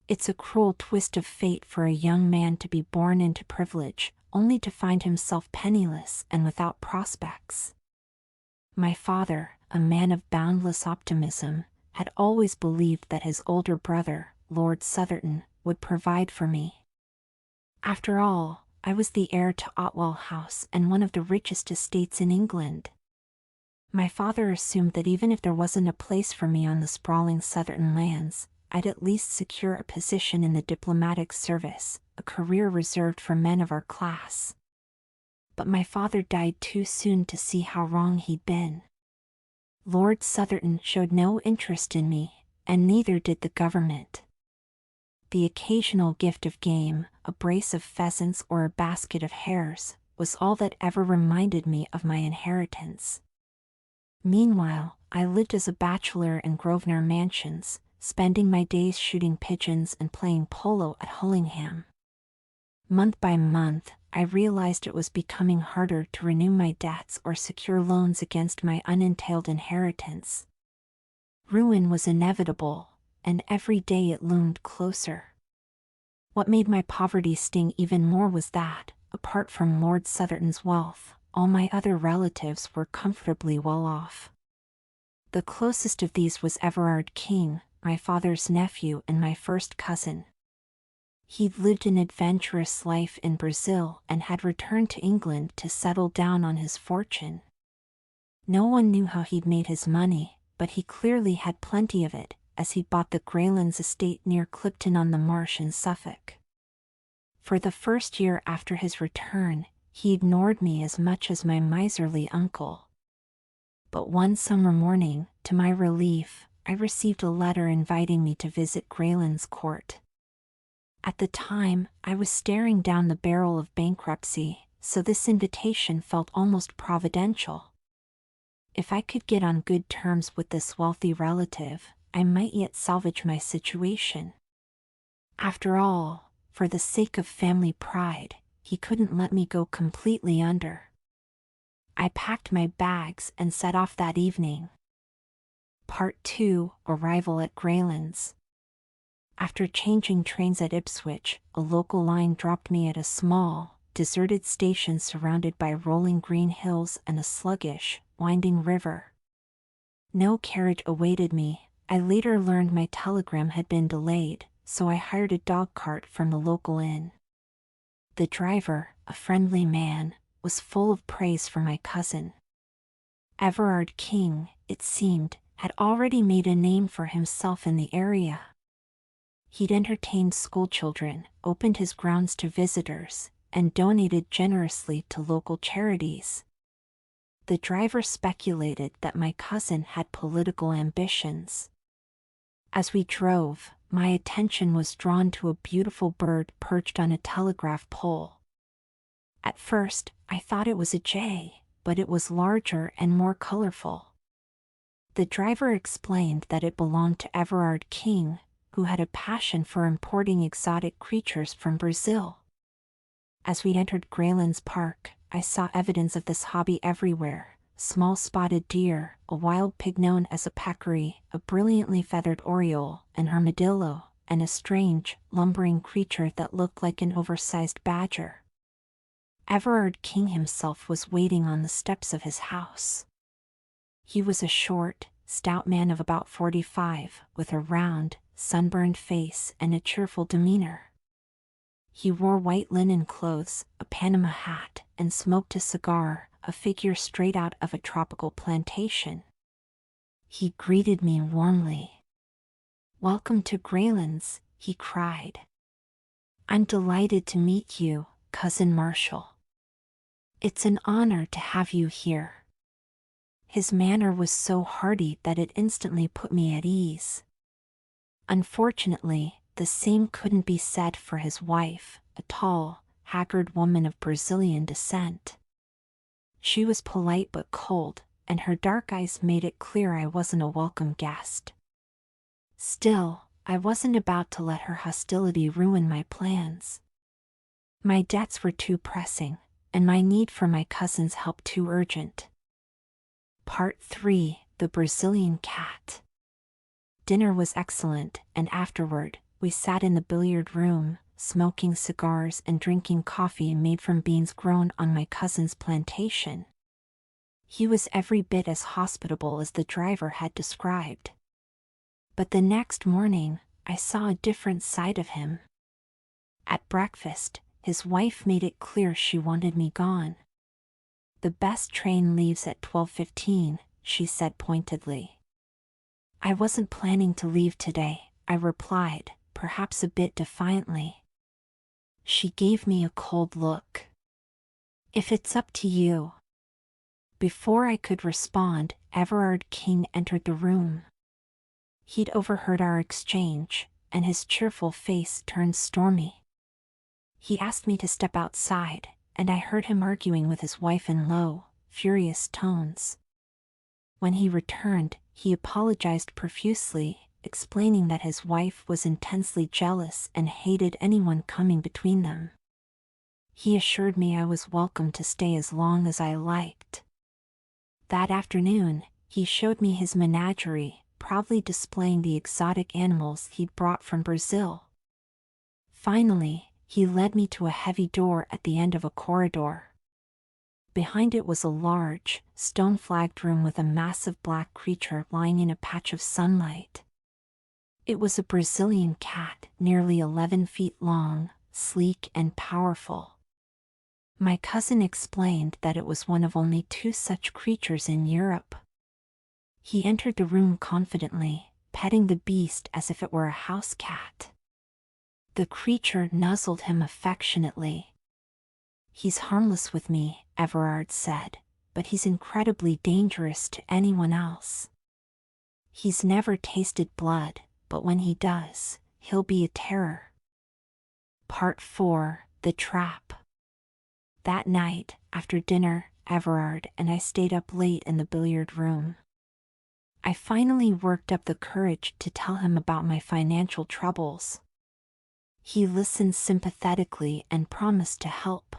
It's a cruel twist of fate for a young man to be born into privilege, only to find himself penniless and without prospects. My father, a man of boundless optimism, had always believed that his older brother, Lord Southerton, would provide for me. After all, I was the heir to Otwell House and one of the richest estates in England. My father assumed that even if there wasn't a place for me on the sprawling Southerton lands, I'd at least secure a position in the diplomatic service, a career reserved for men of our class. But my father died too soon to see how wrong he'd been. Lord Southerton showed no interest in me, and neither did the government. The occasional gift of game, a brace of pheasants or a basket of hares, was all that ever reminded me of my inheritance. Meanwhile, I lived as a bachelor in Grosvenor Mansions, spending my days shooting pigeons and playing polo at Hullingham. Month by month, I realized it was becoming harder to renew my debts or secure loans against my unentailed inheritance. Ruin was inevitable, and every day it loomed closer. What made my poverty sting even more was that, apart from Lord Southerton's wealth, all my other relatives were comfortably well off. The closest of these was Everard King, my father's nephew and my first cousin. He'd lived an adventurous life in Brazil and had returned to England to settle down on his fortune. No one knew how he'd made his money, but he clearly had plenty of it, as he'd bought the Greylands estate near Clipton-on-the-Marsh in Suffolk. For the first year after his return, he ignored me as much as my miserly uncle. But one summer morning, to my relief, I received a letter inviting me to visit Greylands Court. At the time, I was staring down the barrel of bankruptcy, so this invitation felt almost providential. If I could get on good terms with this wealthy relative, I might yet salvage my situation. After all, for the sake of family pride, he couldn't let me go completely under. I packed my bags and set off that evening. Part 2: Arrival at Greylands. After changing trains at Ipswich, a local line dropped me at a small, deserted station surrounded by rolling green hills and a sluggish, winding river. No carriage awaited me. I later learned my telegram had been delayed, so I hired a dog cart from the local inn. The driver, a friendly man, was full of praise for my cousin. Everard King, it seemed, had already made a name for himself in the area. He'd entertained schoolchildren, opened his grounds to visitors, and donated generously to local charities. The driver speculated that my cousin had political ambitions. As we drove, my attention was drawn to a beautiful bird perched on a telegraph pole. At first, I thought it was a jay, but it was larger and more colorful. The driver explained that it belonged to Everard King, who had a passion for importing exotic creatures from Brazil. As we entered Greylands Park, I saw evidence of this hobby everywhere: small spotted deer, a wild pig known as a peccary, a brilliantly feathered oriole, an armadillo, and a strange, lumbering creature that looked like an oversized badger. Everard King himself was waiting on the steps of his house. He was a short, stout man of about 45, with a round, sunburned face and a cheerful demeanor. He wore white linen clothes, a Panama hat, and smoked a cigar, a figure straight out of a tropical plantation. He greeted me warmly. "Welcome to Greylands," he cried. "I'm delighted to meet you, Cousin Marshall. It's an honor to have you here." His manner was so hearty that it instantly put me at ease. Unfortunately, the same couldn't be said for his wife, a tall, haggard woman of Brazilian descent. She was polite but cold, and her dark eyes made it clear I wasn't a welcome guest. Still, I wasn't about to let her hostility ruin my plans. My debts were too pressing, and my need for my cousin's help too urgent. Part 3: The Brazilian Cat. Dinner was excellent, and afterward, we sat in the billiard room, smoking cigars and drinking coffee made from beans grown on my cousin's plantation. He was every bit as hospitable as the driver had described. But the next morning, I saw a different side of him. At breakfast, his wife made it clear she wanted me gone. "The best train leaves at 12:15, she said pointedly. "I wasn't planning to leave today," I replied, perhaps a bit defiantly. She gave me a cold look. "If it's up to you." Before I could respond, Everard King entered the room. He'd overheard our exchange, and his cheerful face turned stormy. He asked me to step outside, and I heard him arguing with his wife in low, furious tones. When he returned, he apologized profusely, explaining that his wife was intensely jealous and hated anyone coming between them. He assured me I was welcome to stay as long as I liked. That afternoon, he showed me his menagerie, proudly displaying the exotic animals he'd brought from Brazil. Finally, he led me to a heavy door at the end of a corridor. Behind it was a large, stone-flagged room with a massive black creature lying in a patch of sunlight. It was a Brazilian cat, nearly 11 feet long, sleek and powerful. My cousin explained that it was one of only 2 such creatures in Europe. He entered the room confidently, petting the beast as if it were a house cat. The creature nuzzled him affectionately. "He's harmless with me," Everard said, "but he's incredibly dangerous to anyone else. He's never tasted blood, but when he does, he'll be a terror." Part 4: The Trap. That night, after dinner, Everard and I stayed up late in the billiard room. I finally worked up the courage to tell him about my financial troubles. He listened sympathetically and promised to help.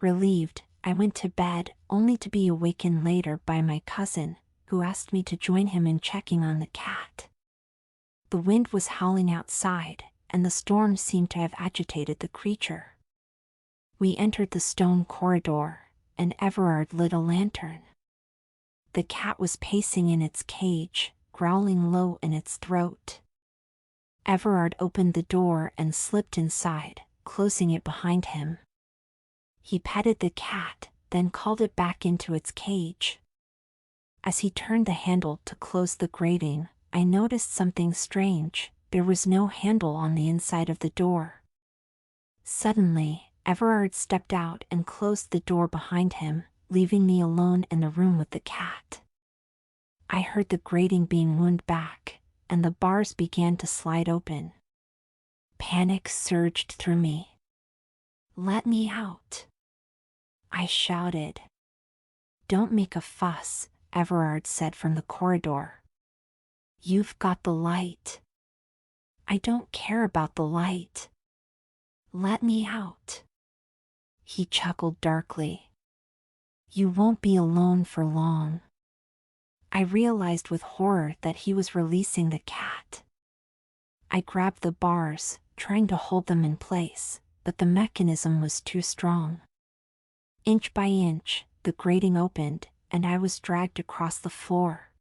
Relieved, I went to bed, only to be awakened later by my cousin, who asked me to join him in checking on the cat. The wind was howling outside, and the storm seemed to have agitated the creature. We entered the stone corridor, and Everard lit a lantern. The cat was pacing in its cage, growling low in its throat. Everard opened the door and slipped inside, closing it behind him. He petted the cat, then called it back into its cage. As he turned the handle to close the grating, I noticed something strange. There was no handle on the inside of the door. Suddenly, Everard stepped out and closed the door behind him, leaving me alone in the room with the cat. I heard the grating being wound back, and the bars began to slide open. Panic surged through me. "Let me out!" I shouted. "Don't make a fuss," Everard said from the corridor. "You've got the light." "I don't care about the light." "Let me out." He chuckled darkly. "You won't be alone for long." I realized with horror that he was releasing the cat. I grabbed the bars, trying to hold them in place, but the mechanism was too strong. Inch by inch, the grating opened, and I was dragged across the floor.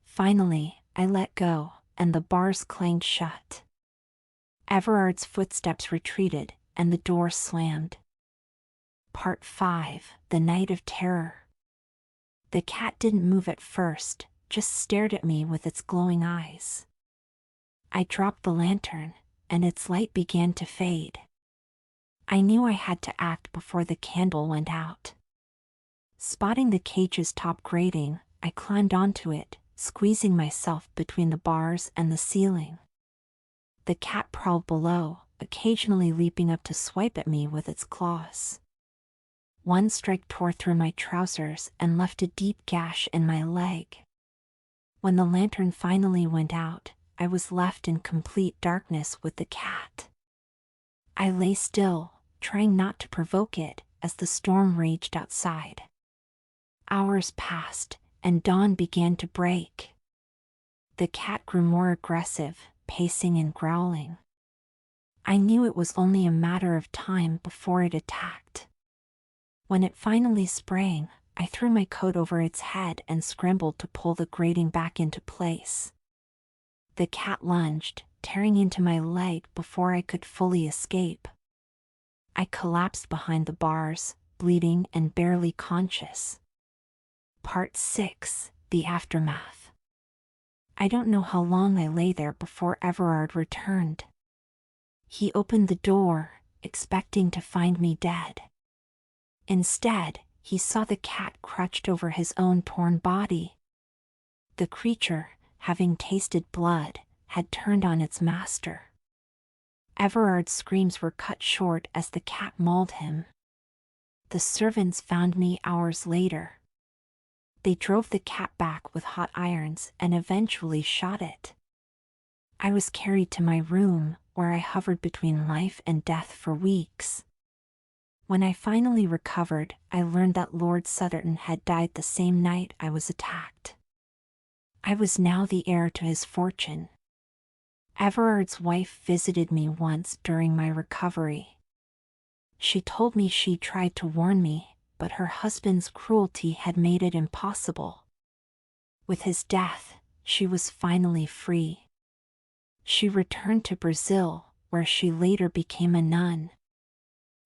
Finally, I let go, and the bars clanged shut. Everard's footsteps retreated, and the door slammed. Part 5: The Night of Terror. The cat didn't move at first, just stared at me with its glowing eyes. I dropped the lantern, and its light began to fade. I knew I had to act before the candle went out. Spotting the cage's top grating, I climbed onto it, squeezing myself between the bars and the ceiling. The cat prowled below, occasionally leaping up to swipe at me with its claws. One strike tore through my trousers and left a deep gash in my leg. When the lantern finally went out, I was left in complete darkness with the cat. I lay still, trying not to provoke it, as the storm raged outside. Hours passed, and dawn began to break. The cat grew more aggressive, pacing and growling. I knew it was only a matter of time before it attacked. When it finally sprang, I threw my coat over its head and scrambled to pull the grating back into place. The cat lunged, tearing into my leg before I could fully escape. I collapsed behind the bars, bleeding and barely conscious. Part 6: The Aftermath. I don't know how long I lay there before Everard returned. He opened the door, expecting to find me dead. Instead, he saw the cat crouched over his own torn body. The creature, having tasted blood, had turned on its master. Everard's screams were cut short as the cat mauled him. The servants found me hours later. They drove the cat back with hot irons and eventually shot it. I was carried to my room, where I hovered between life and death for weeks. When I finally recovered, I learned that Lord Sutherton had died the same night I was attacked. I was now the heir to his fortune. Everard's wife visited me once during my recovery. She told me she tried to warn me, but her husband's cruelty had made it impossible. With his death, she was finally free. She returned to Brazil, where she later became a nun.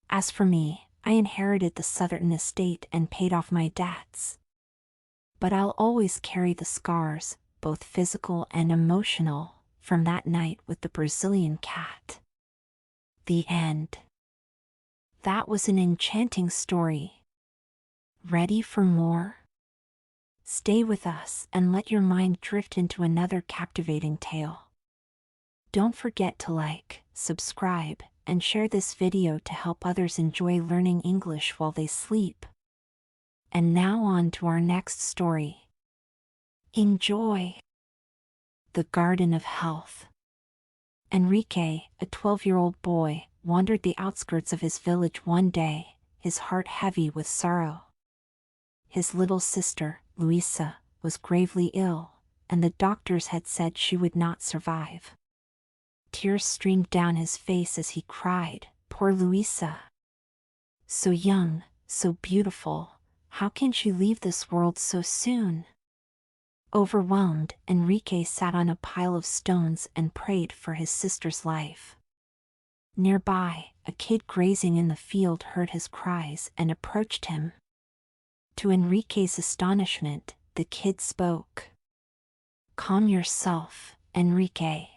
As for me, I inherited the southern estate and paid off my debts. But I'll always carry the scars, both physical and emotional, from that night with the Brazilian cat. The end. That was an enchanting story. Ready for more? Stay with us and let your mind drift into another captivating tale. Don't forget to like, subscribe, and share this video to help others enjoy learning English while they sleep. And now on to our next story. Enjoy! The Garden of Health. Enrique, a 12-year-old boy, wandered the outskirts of his village one day, his heart heavy with sorrow. His little sister, Luisa, was gravely ill, and the doctors had said she would not survive. Tears streamed down his face as he cried, "Poor Luisa! So young, so beautiful, how can she leave this world so soon?" Overwhelmed, Enrique sat on a pile of stones and prayed for his sister's life. Nearby, a kid grazing in the field heard his cries and approached him. To Enrique's astonishment, the kid spoke. "Calm yourself, Enrique.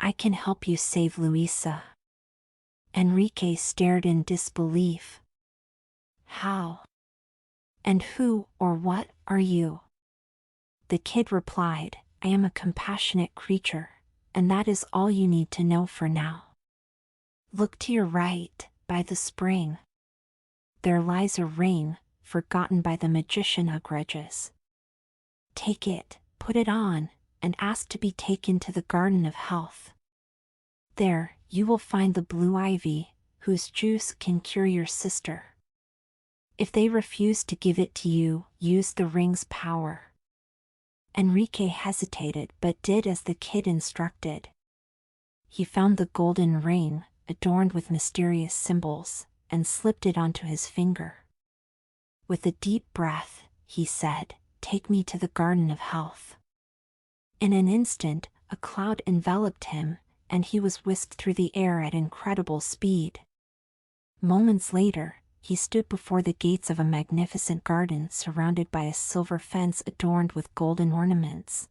I can help you save Luisa." Enrique stared in disbelief. "How? And who or what are you?" The kid replied, "I am a compassionate creature, and that is all you need to know for now. Look to your right, by the spring. There lies a ring, forgotten by the magician Agreges. Take it, put it on, and ask to be taken to the Garden of Health. There, you will find the blue ivy, whose juice can cure your sister. If they refuse to give it to you, use the ring's power." Enrique hesitated but did as the kid instructed. He found the golden ring, adorned with mysterious symbols, and slipped it onto his finger. With a deep breath, he said, "Take me to the Garden of Health." In an instant, a cloud enveloped him, and he was whisked through the air at incredible speed. Moments later, he stood before the gates of a magnificent garden surrounded by a silver fence adorned with golden ornaments.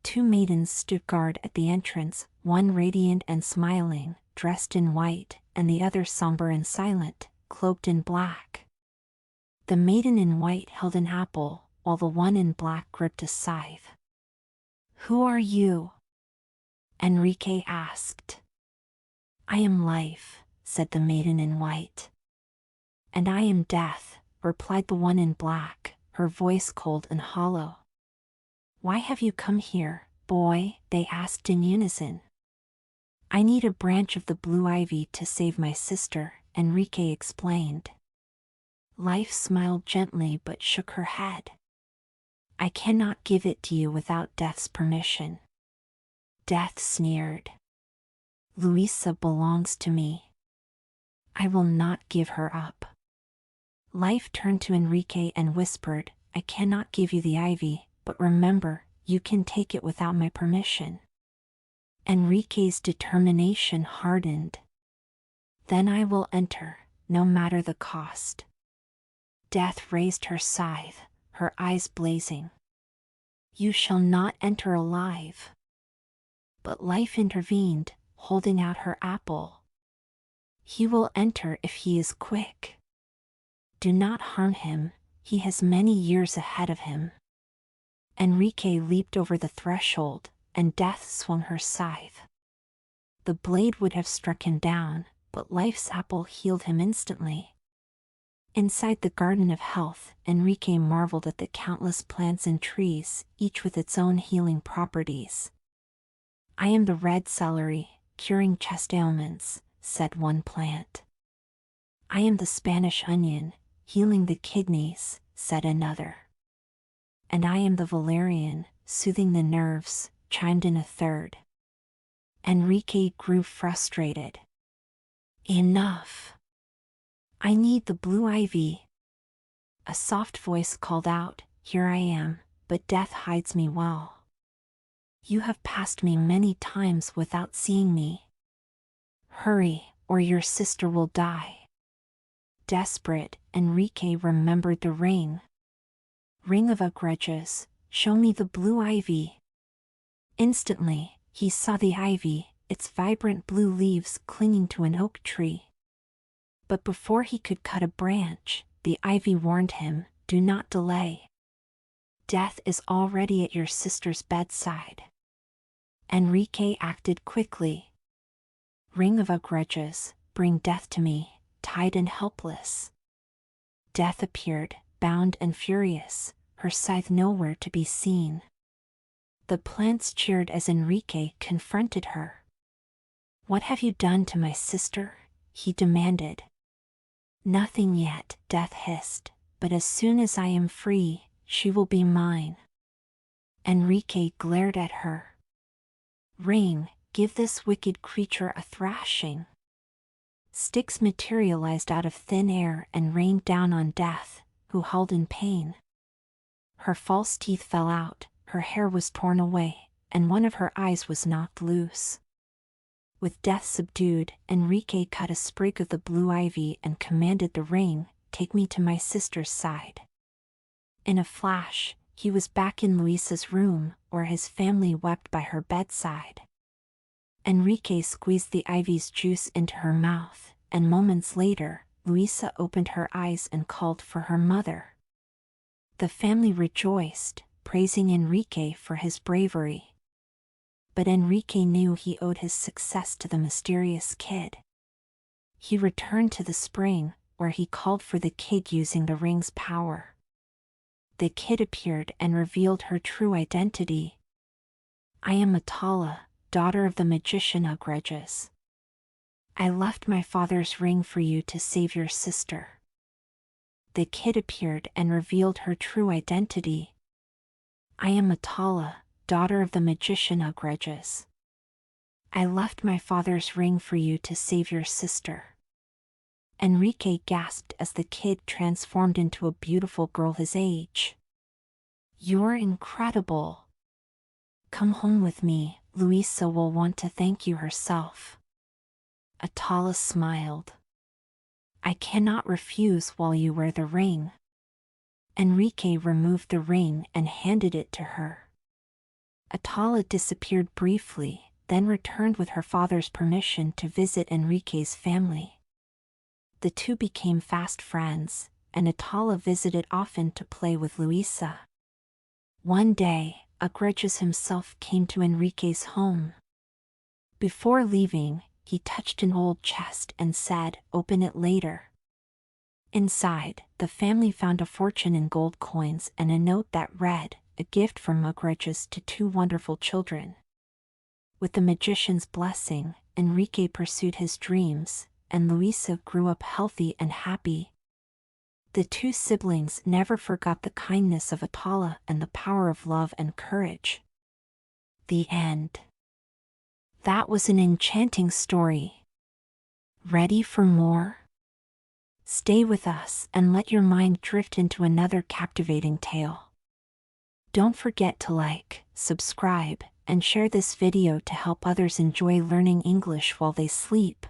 Two maidens stood guard at the entrance, one radiant and smiling, dressed in white, and the other somber and silent, cloaked in black. The maiden in white held an apple, while the one in black gripped a scythe. "Who are you?" Enrique asked. "I am Life," said the maiden in white. "And I am Death," replied the one in black, her voice cold and hollow. "Why have you come here, boy?" they asked in unison. "I need a branch of the blue ivy to save my sister," Enrique explained. Life smiled gently but shook her head. "I cannot give it to you without Death's permission." Death sneered. "Luisa belongs to me. I will not give her up." Life turned to Enrique and whispered, "I cannot give you the ivy, but remember, you can take it without my permission." Enrique's determination hardened. "Then I will enter, no matter the cost." Death raised her scythe, her eyes blazing. "You shall not enter alive." But Life intervened, holding out her apple. "He will enter if he is quick. Do not harm him, he has many years ahead of him." Enrique leaped over the threshold, and Death swung her scythe. The blade would have struck him down, but Life's apple healed him instantly. Inside the Garden of Health, Enrique marveled at the countless plants and trees, each with its own healing properties. "I am the red celery, curing chest ailments," said one plant. "I am the Spanish onion, healing the kidneys," said another. "And I am the valerian, soothing the nerves," chimed in a third. Enrique grew frustrated. "Enough! I need the blue ivy." A soft voice called out, "Here I am, but death hides me well. You have passed me many times without seeing me. Hurry, or your sister will die." Desperate, Enrique remembered the ring. "Ring of Icarus, show me the blue ivy." Instantly, he saw the ivy, its vibrant blue leaves clinging to an oak tree. But before he could cut a branch, the ivy warned him, "Do not delay. Death is already at your sister's bedside." Enrique acted quickly. "Ring of Icarus, bring death to me, tied and helpless." Death appeared, bound and furious, her scythe nowhere to be seen. The plants cheered as Enrique confronted her. "What have you done to my sister?" he demanded. "Nothing yet," Death hissed, "but as soon as I am free, she will be mine." Enrique glared at her. "Ring, give this wicked creature a thrashing." Sticks materialized out of thin air and rained down on Death, who howled in pain. Her false teeth fell out, her hair was torn away, and one of her eyes was knocked loose. With Death subdued, Enrique cut a sprig of the blue ivy and commanded the ring, "Take me to my sister's side." In a flash, he was back in Luisa's room, where his family wept by her bedside. Enrique squeezed the ivy's juice into her mouth, and moments later, Luisa opened her eyes and called for her mother. The family rejoiced, praising Enrique for his bravery. But Enrique knew he owed his success to the mysterious kid. He returned to the spring, where he called for the kid using the ring's power. The kid appeared and revealed her true identity. "I am Atala, daughter of the magician Icarus. I left my father's ring for you to save your sister." The kid appeared and revealed her true identity. "I am Atala, daughter of the magician Icarus. I left my father's ring for you to save your sister." Enrique gasped as the kid transformed into a beautiful girl his age. "You're incredible. Come home with me, Luisa will want to thank you herself." Atala smiled. "I cannot refuse while you wear the ring." Enrique removed the ring and handed it to her. Atala disappeared briefly, then returned with her father's permission to visit Enrique's family. The two became fast friends, and Atala visited often to play with Luisa. One day, Icarus himself came to Enrique's home. Before leaving, he touched an old chest and said, "Open it later." Inside, the family found a fortune in gold coins and a note that read, "A gift from Icarus to two wonderful children." With the magician's blessing, Enrique pursued his dreams, and Luisa grew up healthy and happy. The two siblings never forgot the kindness of Atala and the power of love and courage. The end. That was an enchanting story. Ready for more? Stay with us and let your mind drift into another captivating tale. Don't forget to like, subscribe, and share this video to help others enjoy learning English while they sleep.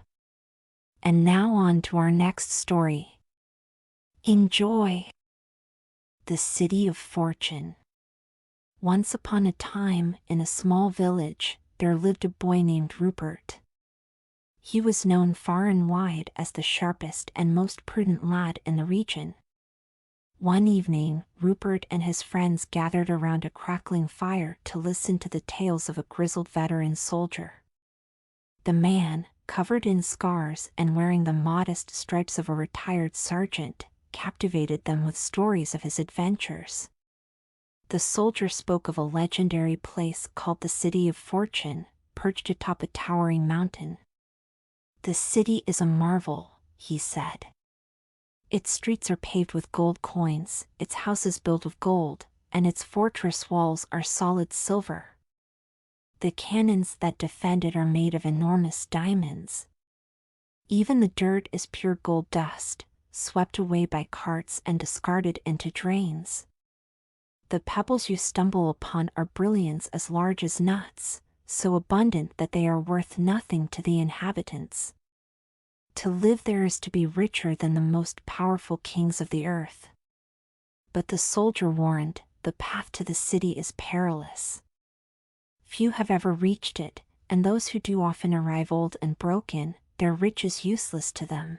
And now on to our next story. Enjoy! The City of Fortune. Once upon a time, in a small village, there lived a boy named Rupert. He was known far and wide as the sharpest and most prudent lad in the region. One evening, Rupert and his friends gathered around a crackling fire to listen to the tales of a grizzled veteran soldier. The man, covered in scars and wearing the modest stripes of a retired sergeant, captivated them with stories of his adventures. The soldier spoke of a legendary place called the City of Fortune, perched atop a towering mountain. "The city is a marvel," he said. "Its streets are paved with gold coins, its houses built of gold, and its fortress walls are solid silver. The cannons that defend it are made of enormous diamonds. Even the dirt is pure gold dust, swept away by carts and discarded into drains. The pebbles you stumble upon are brilliants as large as nuts, so abundant that they are worth nothing to the inhabitants. To live there is to be richer than the most powerful kings of the earth. But the soldier warned, the path to the city is perilous. Few have ever reached it, and those who do often arrive old and broken, their riches useless to them.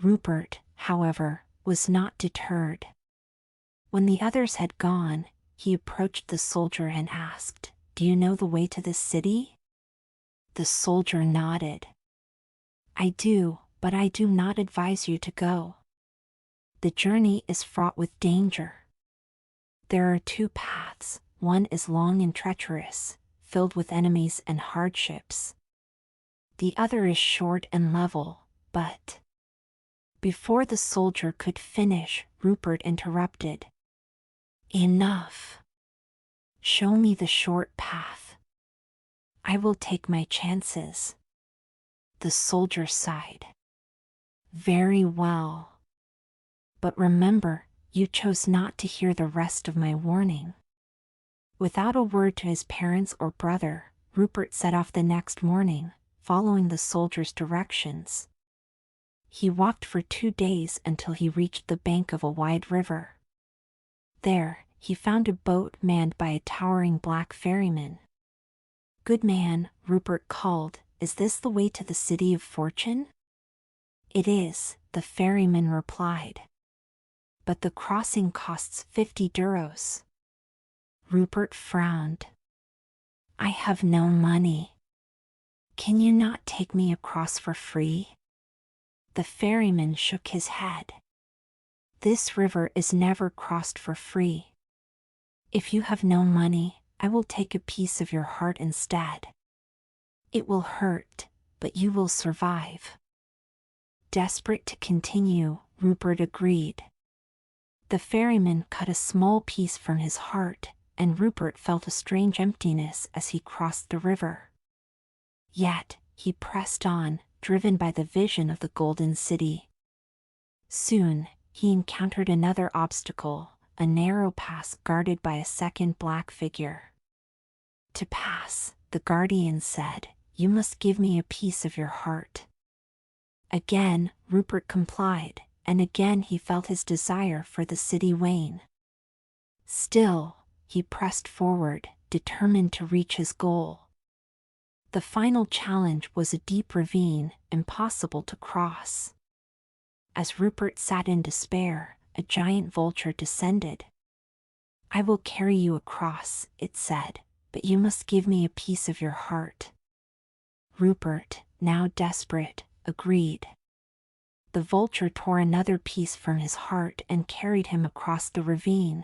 Rupert, however, was not deterred. When the others had gone, he approached the soldier and asked, "Do you know the way to this city?" The soldier nodded. "I do, but I do not advise you to go. The journey is fraught with danger. There are two paths, one is long and treacherous, filled with enemies and hardships. The other is short and level, but—" Before the soldier could finish, Rupert interrupted. "Enough. Show me the short path. I will take my chances." The soldier sighed. "Very well. But remember, you chose not to hear the rest of my warning." Without a word to his parents or brother, Rupert set off the next morning, following the soldier's directions. He walked for 2 days until he reached the bank of a wide river. There, he found a boat manned by a towering black ferryman. "Good man," Rupert called, "is this the way to the City of Fortune?" "It is," the ferryman replied. "But the crossing costs 50 duros. Rupert frowned. "I have no money. Can you not take me across for free?" The ferryman shook his head. "This river is never crossed for free. If you have no money, I will take a piece of your heart instead. It will hurt, but you will survive." Desperate to continue, Rupert agreed. The ferryman cut a small piece from his heart, and Rupert felt a strange emptiness as he crossed the river. Yet, he pressed on, driven by the vision of the Golden City. Soon, he encountered another obstacle, a narrow pass guarded by a second black figure. "To pass," the guardian said, "you must give me a piece of your heart." Again, Rupert complied, and again he felt his desire for the city wane. Still, he pressed forward, determined to reach his goal. The final challenge was a deep ravine, impossible to cross. As Rupert sat in despair, a giant vulture descended. "I will carry you across," it said, "but you must give me a piece of your heart." Rupert, now desperate, agreed. The vulture tore another piece from his heart and carried him across the ravine.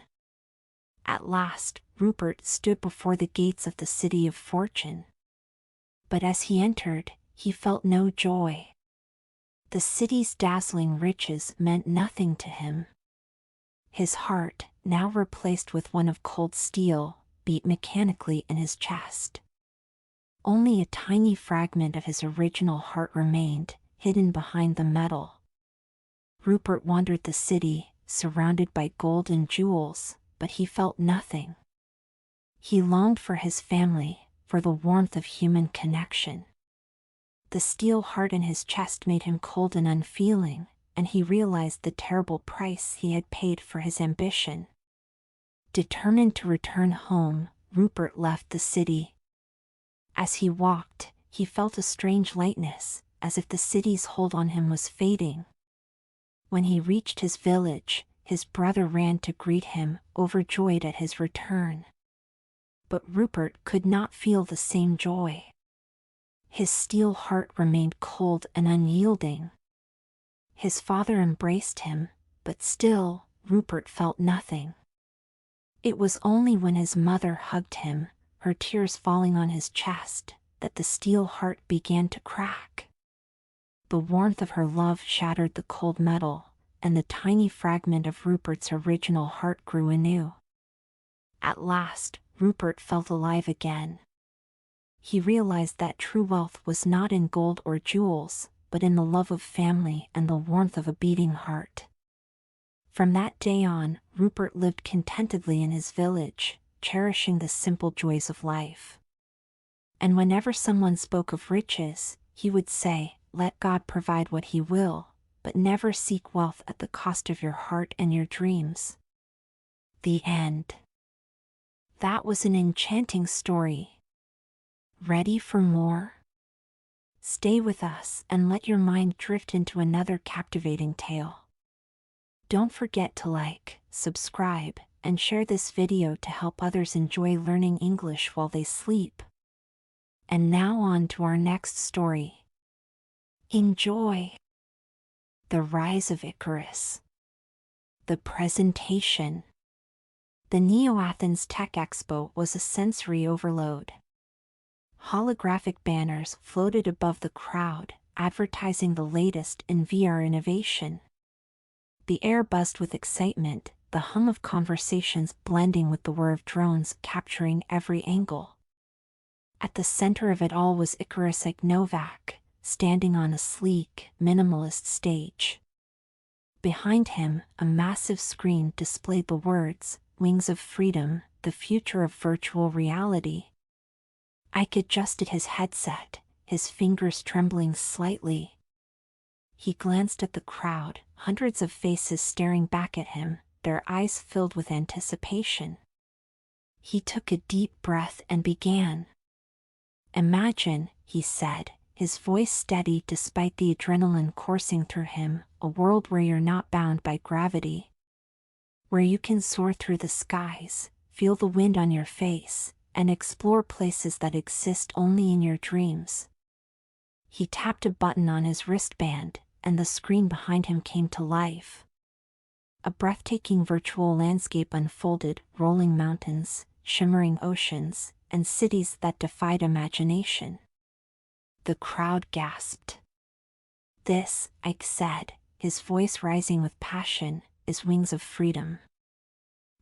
At last, Rupert stood before the gates of the City of Fortune. But as he entered, he felt no joy. The city's dazzling riches meant nothing to him. His heart, now replaced with one of cold steel, beat mechanically in his chest. Only a tiny fragment of his original heart remained, hidden behind the metal. Rupert wandered the city, surrounded by gold and jewels, but he felt nothing. He longed for his family, for the warmth of human connection. The steel heart in his chest made him cold and unfeeling, and he realized the terrible price he had paid for his ambition. Determined to return home, Rupert left the city. As he walked, he felt a strange lightness, as if the city's hold on him was fading. When he reached his village, his brother ran to greet him, overjoyed at his return. But Rupert could not feel the same joy. His steel heart remained cold and unyielding. His father embraced him, but still, Rupert felt nothing. It was only when his mother hugged him, her tears falling on his chest, that the steel heart began to crack. The warmth of her love shattered the cold metal, and the tiny fragment of Rupert's original heart grew anew. At last, Rupert felt alive again. He realized that true wealth was not in gold or jewels, but in the love of family and the warmth of a beating heart. From that day on, Rupert lived contentedly in his village, cherishing the simple joys of life. And whenever someone spoke of riches, he would say, "Let God provide what He will, but never seek wealth at the cost of your heart and your dreams." The end. That was an enchanting story. Ready for more? Stay with us and let your mind drift into another captivating tale. Don't forget to like, subscribe, and share this video to help others enjoy learning English while they sleep. And now on to our next story. Enjoy! The Rise of Icarus. The presentation. The Neo-Athens Tech Expo was a sensory overload. Holographic banners floated above the crowd, advertising the latest in VR innovation. The air buzzed with excitement, the hum of conversations blending with the whir of drones capturing every angle. At the center of it all was Icarus Novak, standing on a sleek, minimalist stage. Behind him, a massive screen displayed the words, "Wings of Freedom, the future of virtual reality." Ike adjusted his headset, his fingers trembling slightly. He glanced at the crowd, hundreds of faces staring back at him, their eyes filled with anticipation. He took a deep breath and began. "Imagine," he said, his voice steady despite the adrenaline coursing through him, "a world where you're not bound by gravity. Where you can soar through the skies, feel the wind on your face, and explore places that exist only in your dreams." He tapped a button on his wristband, and the screen behind him came to life. A breathtaking virtual landscape unfolded, rolling mountains, shimmering oceans, and cities that defied imagination. The crowd gasped. "This," Ike said, his voice rising with passion, "is Wings of Freedom.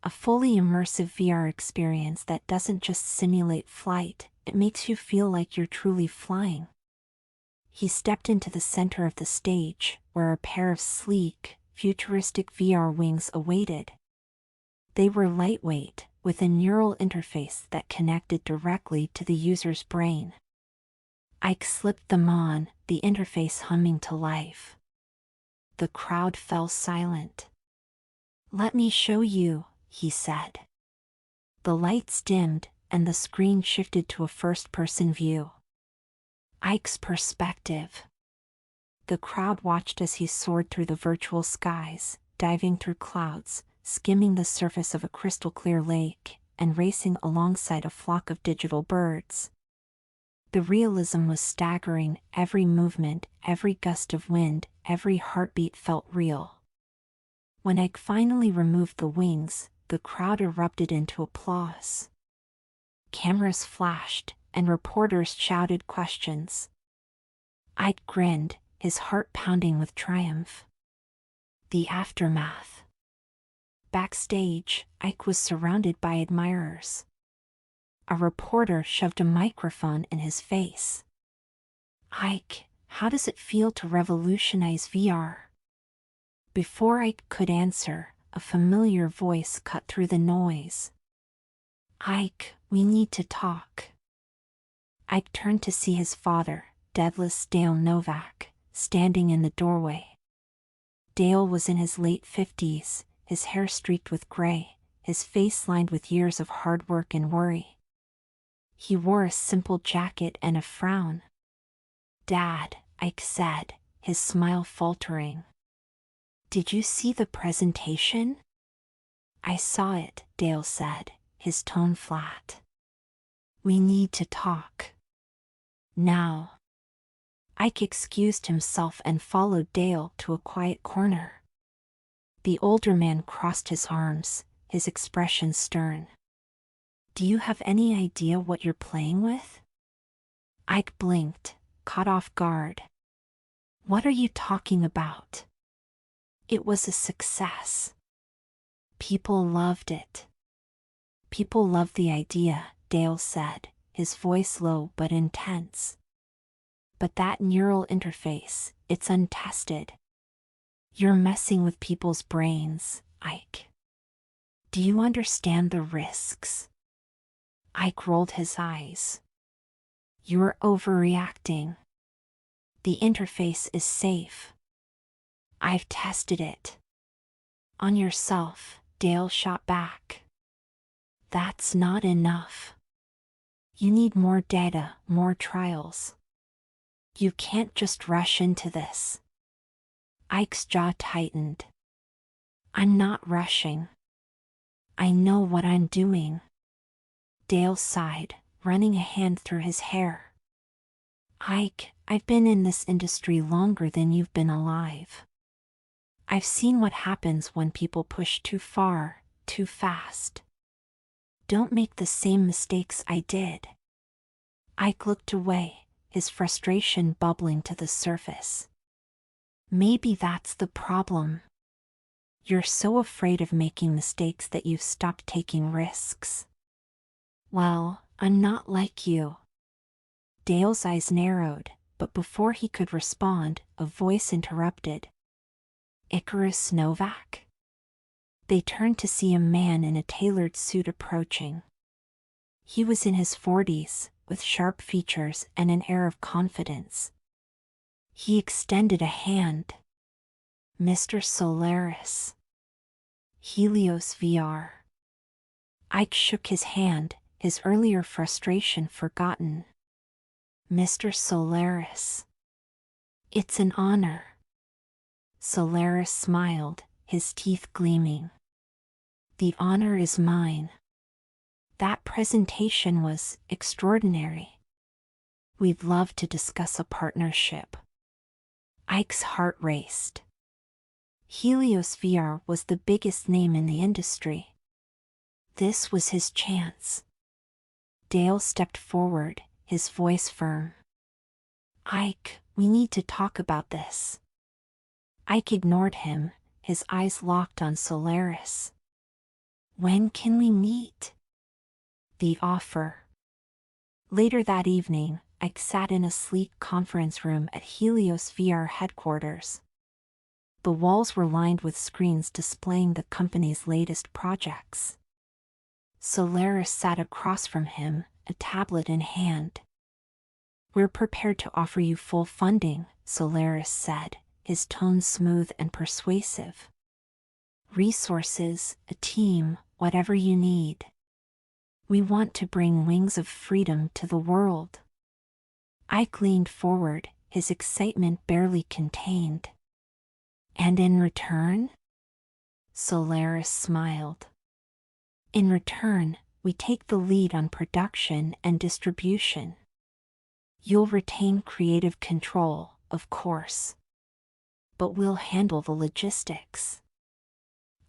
A fully immersive VR experience that doesn't just simulate flight, it makes you feel like you're truly flying." He stepped into the center of the stage, where a pair of sleek, futuristic VR wings awaited. They were lightweight, with a neural interface that connected directly to the user's brain. Ike slipped them on, the interface humming to life. The crowd fell silent. "Let me show you," he said. The lights dimmed, and the screen shifted to a first-person view. Ike's perspective. The crowd watched as he soared through the virtual skies, diving through clouds, skimming the surface of a crystal-clear lake, and racing alongside a flock of digital birds. The realism was staggering, every movement, every gust of wind, every heartbeat felt real. When Ike finally removed the wings, the crowd erupted into applause. Cameras flashed, and reporters shouted questions. Ike grinned, his heart pounding with triumph. The aftermath. Backstage, Ike was surrounded by admirers. A reporter shoved a microphone in his face. "Ike, how does it feel to revolutionize VR?" Before Ike could answer, a familiar voice cut through the noise. "Ike, we need to talk." Ike turned to see his father, Deadless Dale Novak, standing in the doorway. Dale was in his late 50s, his hair streaked with gray, his face lined with years of hard work and worry. He wore a simple jacket and a frown. "Dad," Ike said, his smile faltering. "Did you see the presentation?" "I saw it," Dale said, his tone flat. "We need to talk. Now." Ike excused himself and followed Dale to a quiet corner. The older man crossed his arms, his expression stern. "Do you have any idea what you're playing with?" Ike blinked, caught off guard. "What are you talking about?" "It was a success. People loved it. People love the idea, Dale said, his voice low but intense. But that neural interface, it's untested. You're messing with people's brains, Ike. Do you understand the risks? Ike rolled his eyes. You're overreacting. The interface is safe. I've tested it. On yourself, Dale shot back. That's not enough. You need more data, more trials. You can't just rush into this. Ike's jaw tightened. I'm not rushing. I know what I'm doing. Dale sighed, running a hand through his hair. Ike, I've been in this industry longer than you've been alive. I've seen what happens when people push too far, too fast. Don't make the same mistakes I did. Ike looked away, his frustration bubbling to the surface. Maybe that's the problem. You're so afraid of making mistakes that you've stopped taking risks. Well, I'm not like you. Dale's eyes narrowed, but before he could respond, a voice interrupted. Icarus Novak? They turned to see a man in a tailored suit approaching. He was in his 40s, with sharp features and an air of confidence. He extended a hand. Mr. Solaris. Helios VR. Ike shook his hand, his earlier frustration forgotten. Mr. Solaris. It's an honor. Solaris smiled, his teeth gleaming. The honor is mine. That presentation was extraordinary. We'd love to discuss a partnership. Ike's heart raced. Helios VR was the biggest name in the industry. This was his chance. Dale stepped forward, his voice firm. Ike, we need to talk about this. Ike ignored him, his eyes locked on Solaris. When can we meet? The offer. Later that evening, Ike sat in a sleek conference room at Helios VR headquarters. The walls were lined with screens displaying the company's latest projects. Solaris sat across from him, a tablet in hand. We're prepared to offer you full funding, Solaris said, his tone smooth and persuasive. Resources, a team, whatever you need. We want to bring wings of freedom to the world. Ike leaned forward, his excitement barely contained. And in return? Solaris smiled. In return, we take the lead on production and distribution. You'll retain creative control, of course. But we'll handle the logistics.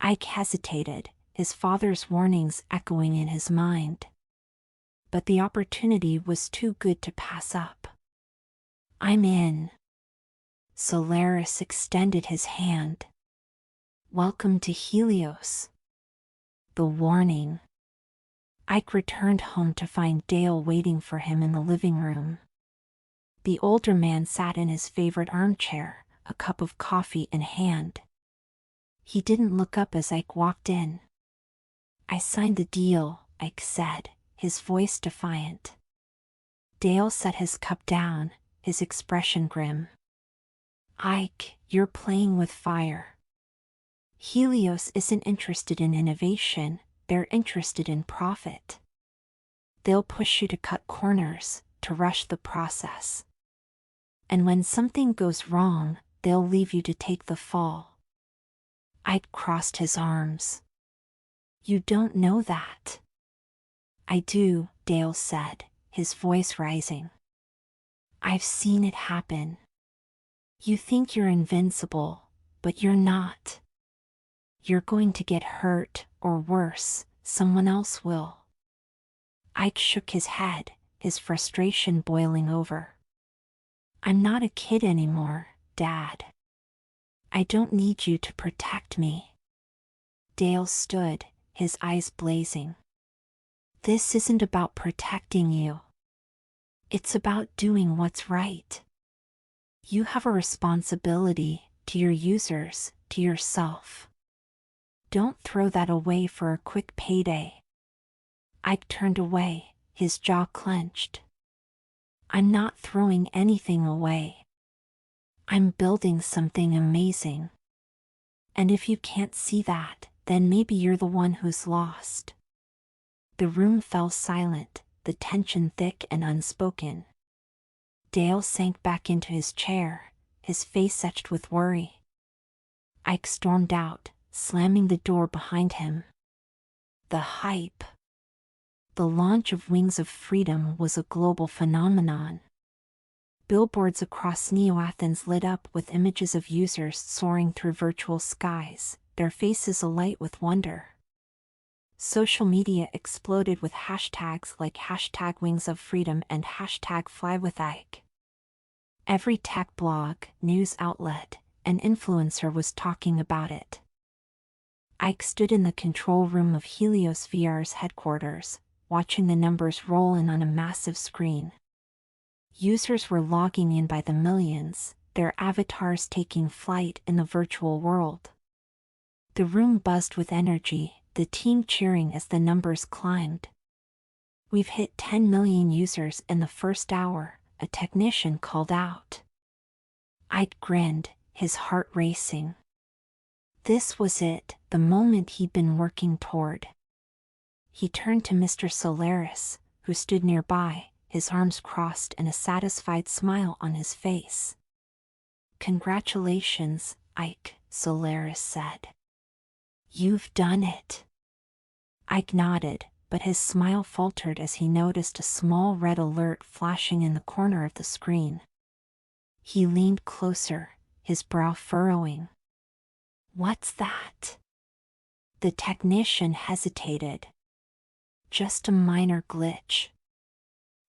Ike hesitated, his father's warnings echoing in his mind. But the opportunity was too good to pass up. I'm in. Solaris extended his hand. Welcome to Helios. The warning. Ike returned home to find Dale waiting for him in the living room. The older man sat in his favorite armchair, a cup of coffee in hand. He didn't look up as Ike walked in. I signed the deal, Ike said, his voice defiant. Dale set his cup down, his expression grim. Ike, you're playing with fire. Helios isn't interested in innovation, they're interested in profit. They'll push you to cut corners, to rush the process. And when something goes wrong, they'll leave you to take the fall. Ike crossed his arms. You don't know that. I do, Dale said, his voice rising. I've seen it happen. You think you're invincible, but you're not. You're going to get hurt, or worse, someone else will. Ike shook his head, his frustration boiling over. I'm not a kid anymore, Dad. I don't need you to protect me. Dale stood, his eyes blazing. This isn't about protecting you. It's about doing what's right. You have a responsibility to your users, to yourself. Don't throw that away for a quick payday. Ike turned away, his jaw clenched. I'm not throwing anything away. I'm building something amazing. And if you can't see that, then maybe you're the one who's lost. The room fell silent, the tension thick and unspoken. Dale sank back into his chair, his face etched with worry. Ike stormed out, slamming the door behind him. The hype. The launch of Wings of Freedom was a global phenomenon. Billboards across Neo-Athens lit up with images of users soaring through virtual skies, their faces alight with wonder. Social media exploded with hashtags like #WingsOfFreedom and #FlyWithIke. Every tech blog, news outlet, and influencer was talking about it. Ike stood in the control room of Helios VR's headquarters, watching the numbers roll in on a massive screen. Users were logging in by the millions, their avatars taking flight in the virtual world. The room buzzed with energy, the team cheering as the numbers climbed. We've hit 10 million users in the first hour, a technician called out. Ike grinned, his heart racing. This was it, the moment he'd been working toward. He turned to Mr. Solaris, who stood nearby, his arms crossed and a satisfied smile on his face. "Congratulations, Ike," Solaris said. "You've done it." Ike nodded, but his smile faltered as he noticed a small red alert flashing in the corner of the screen. He leaned closer, his brow furrowing. "What's that?" The technician hesitated. "Just a minor glitch.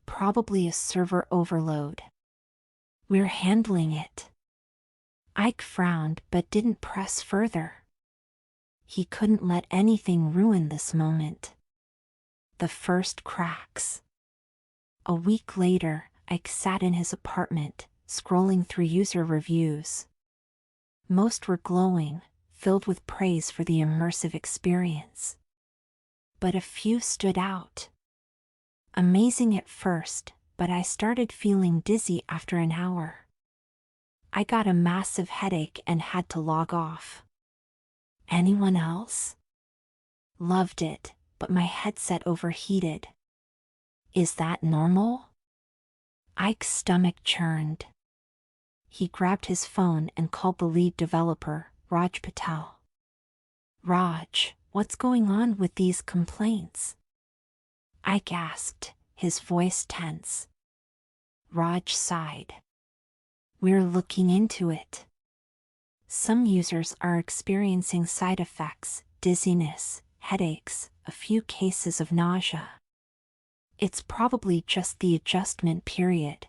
Probably a server overload. We're handling it." Ike frowned but didn't press further. He couldn't let anything ruin this moment. The first cracks. A week later, Ike sat in his apartment, scrolling through user reviews. Most were glowing, filled with praise for the immersive experience. But a few stood out. "Amazing at first, but I started feeling dizzy after an hour. I got a massive headache and had to log off." "Anyone else?" "Loved it, but my headset overheated." "Is that normal?" Ike's stomach churned. He grabbed his phone and called the lead developer, Raj Patel. "Raj, what's going on with these complaints?" Ike asked, his voice tense. Raj sighed. "We're looking into it. Some users are experiencing side effects, dizziness, headaches, a few cases of nausea. It's probably just the adjustment period.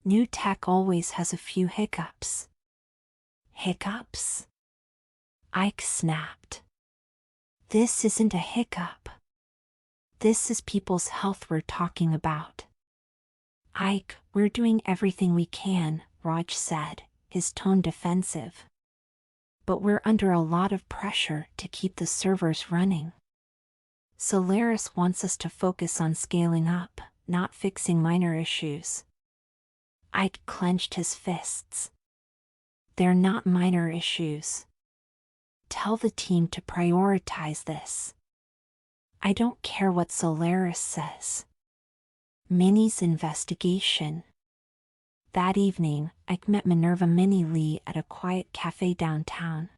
New tech always has a few hiccups." "Hiccups?" Ike snapped. "This isn't a hiccup. This is people's health we're talking about." "Ike, we're doing everything we can," Raj said, his tone defensive. "But we're under a lot of pressure to keep the servers running. Solaris wants us to focus on scaling up, not fixing minor issues." Ike clenched his fists. "They're not minor issues. Tell the team to prioritize this. I don't care what Solaris says." Minnie's investigation. That evening, Ike met Minerva Minnie Lee at a quiet cafe downtown.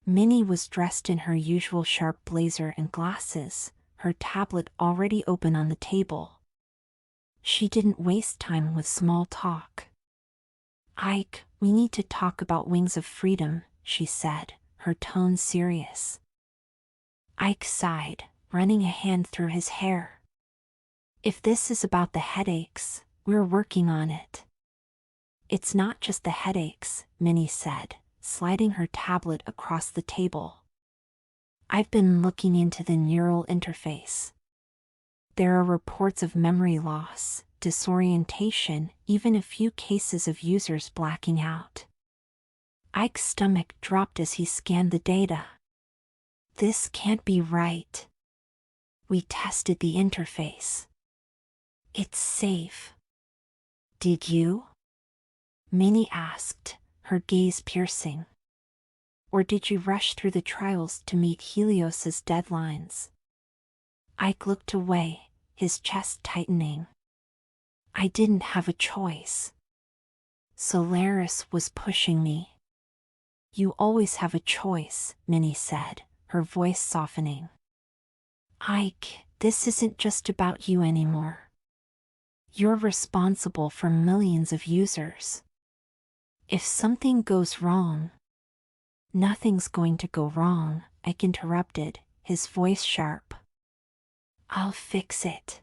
Minnie was dressed in her usual sharp blazer and glasses, her tablet already open on the table. She didn't waste time with small talk. "Ike, we need to talk about Wings of Freedom," she said, her tone serious. Ike sighed, running a hand through his hair. "If this is about the headaches, we're working on it." "It's not just the headaches," Minnie said, sliding her tablet across the table. "I've been looking into the neural interface. There are reports of memory loss, disorientation, even a few cases of users blacking out. Ike's stomach dropped as he scanned the data. This can't be right. We tested the interface. It's safe. Did you? Minnie asked, her gaze piercing. Or did you rush through the trials to meet Helios's deadlines? Ike looked away, his chest tightening. I didn't have a choice. Solaris was pushing me. You always have a choice, Minnie said, her voice softening. Ike, this isn't just about you anymore. You're responsible for millions of users. If something goes wrong... Nothing's going to go wrong, Ike interrupted, his voice sharp. I'll fix it.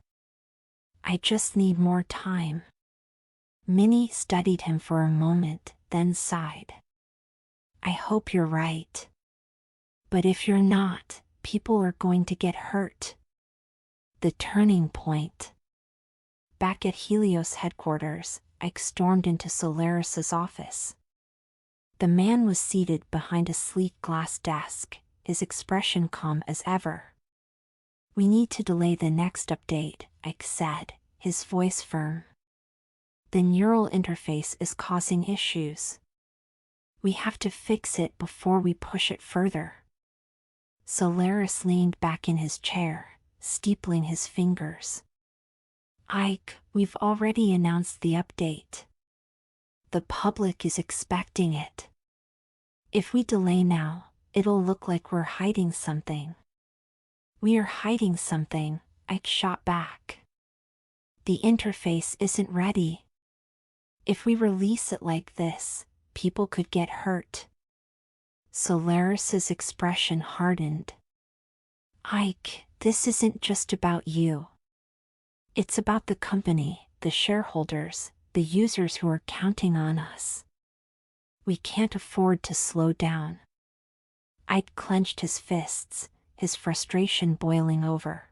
I just need more time. Minnie studied him for a moment, then sighed. I hope you're right. But if you're not, people are going to get hurt. The turning point. Back at Helios headquarters, Ike stormed into Solaris's office. The man was seated behind a sleek glass desk, his expression calm as ever. We need to delay the next update, Ike said, his voice firm. The neural interface is causing issues. We have to fix it before we push it further. Solaris leaned back in his chair, steepling his fingers. Ike, we've already announced the update. The public is expecting it. If we delay now, it'll look like we're hiding something. We are hiding something, Ike shot back. The interface isn't ready. If we release it like this, people could get hurt. Solaris's expression hardened. Ike, this isn't just about you. It's about the company, the shareholders, the users who are counting on us. We can't afford to slow down. Ike clenched his fists, his frustration boiling over.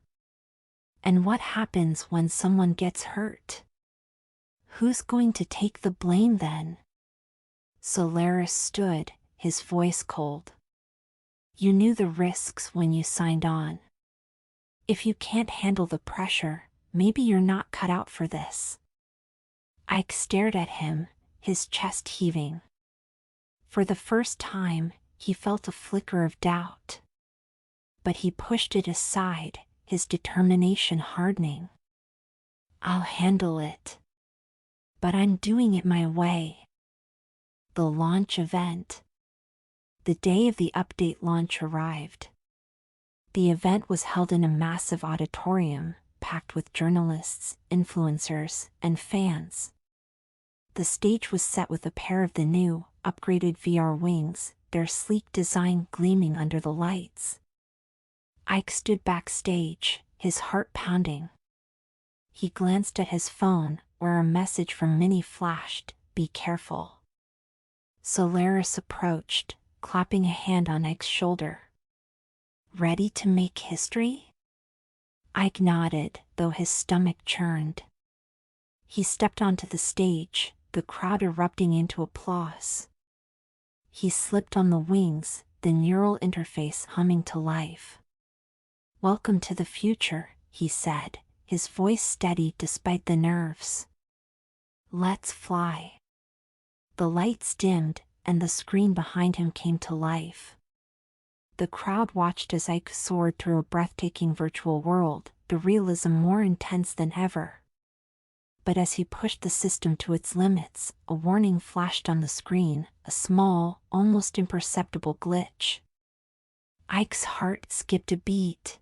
And what happens when someone gets hurt? Who's going to take the blame then? Solaris stood, his voice cold. You knew the risks when you signed on. If you can't handle the pressure, maybe you're not cut out for this. Ike stared at him, his chest heaving. For the first time, he felt a flicker of doubt. But he pushed it aside, his determination hardening. I'll handle it. But I'm doing it my way. The launch event. The day of the update launch arrived. The event was held in a massive auditorium, packed with journalists, influencers, and fans. The stage was set with a pair of the new, upgraded VR wings, their sleek design gleaming under the lights. Ike stood backstage, his heart pounding. He glanced at his phone, where a message from Minnie flashed, "Be careful." Solaris approached, clapping a hand on Ike's shoulder. Ready to make history? Ike nodded, though his stomach churned. He stepped onto the stage, the crowd erupting into applause. He slipped on the wings, the neural interface humming to life. Welcome to the future, he said, his voice steady despite the nerves. Let's fly. The lights dimmed, and the screen behind him came to life. The crowd watched as Ike soared through a breathtaking virtual world, the realism more intense than ever. But as he pushed the system to its limits, a warning flashed on the screen, a small, almost imperceptible glitch. Ike's heart skipped a beat.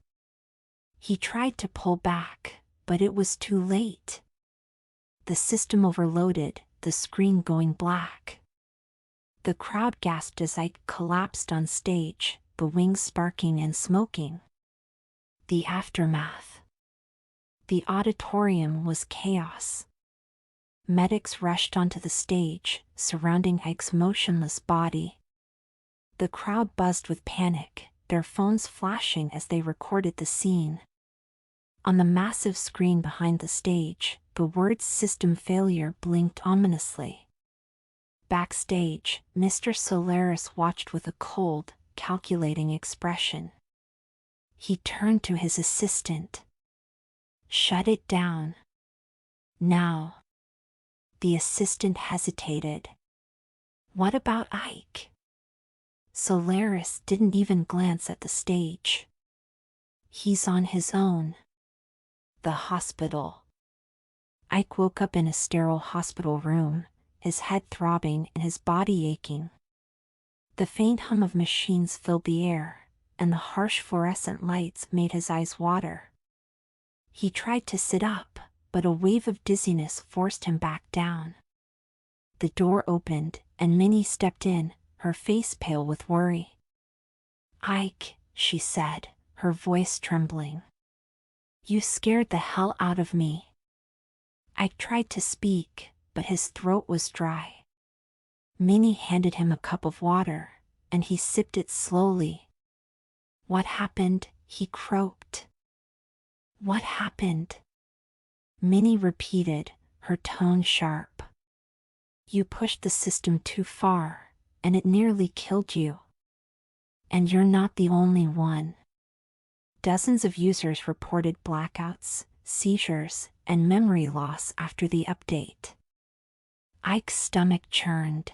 He tried to pull back, but it was too late. The system overloaded, the screen going black. The crowd gasped as Ike collapsed on stage, the wings sparking and smoking. The aftermath. The auditorium was chaos. Medics rushed onto the stage, surrounding Ike's motionless body. The crowd buzzed with panic, their phones flashing as they recorded the scene. On the massive screen behind the stage, the words "system failure" blinked ominously. Backstage, Mr. Solaris watched with a cold, calculating expression. He turned to his assistant. "Shut it down. Now." The assistant hesitated. "What about Ike?" Solaris didn't even glance at the stage. "He's on his own." The hospital. Ike woke up in a sterile hospital room, his head throbbing and his body aching. The faint hum of machines filled the air, and the harsh fluorescent lights made his eyes water. He tried to sit up, but a wave of dizziness forced him back down. The door opened, and Minnie stepped in, her face pale with worry. "Ike," she said, her voice trembling. "You scared the hell out of me." Ike tried to speak, but his throat was dry. Minnie handed him a cup of water, and he sipped it slowly. "What happened?" he croaked. "What happened?" Minnie repeated, her tone sharp. "You pushed the system too far, and it nearly killed you. And you're not the only one." Dozens of users reported blackouts, seizures, and memory loss after the update. Ike's stomach churned.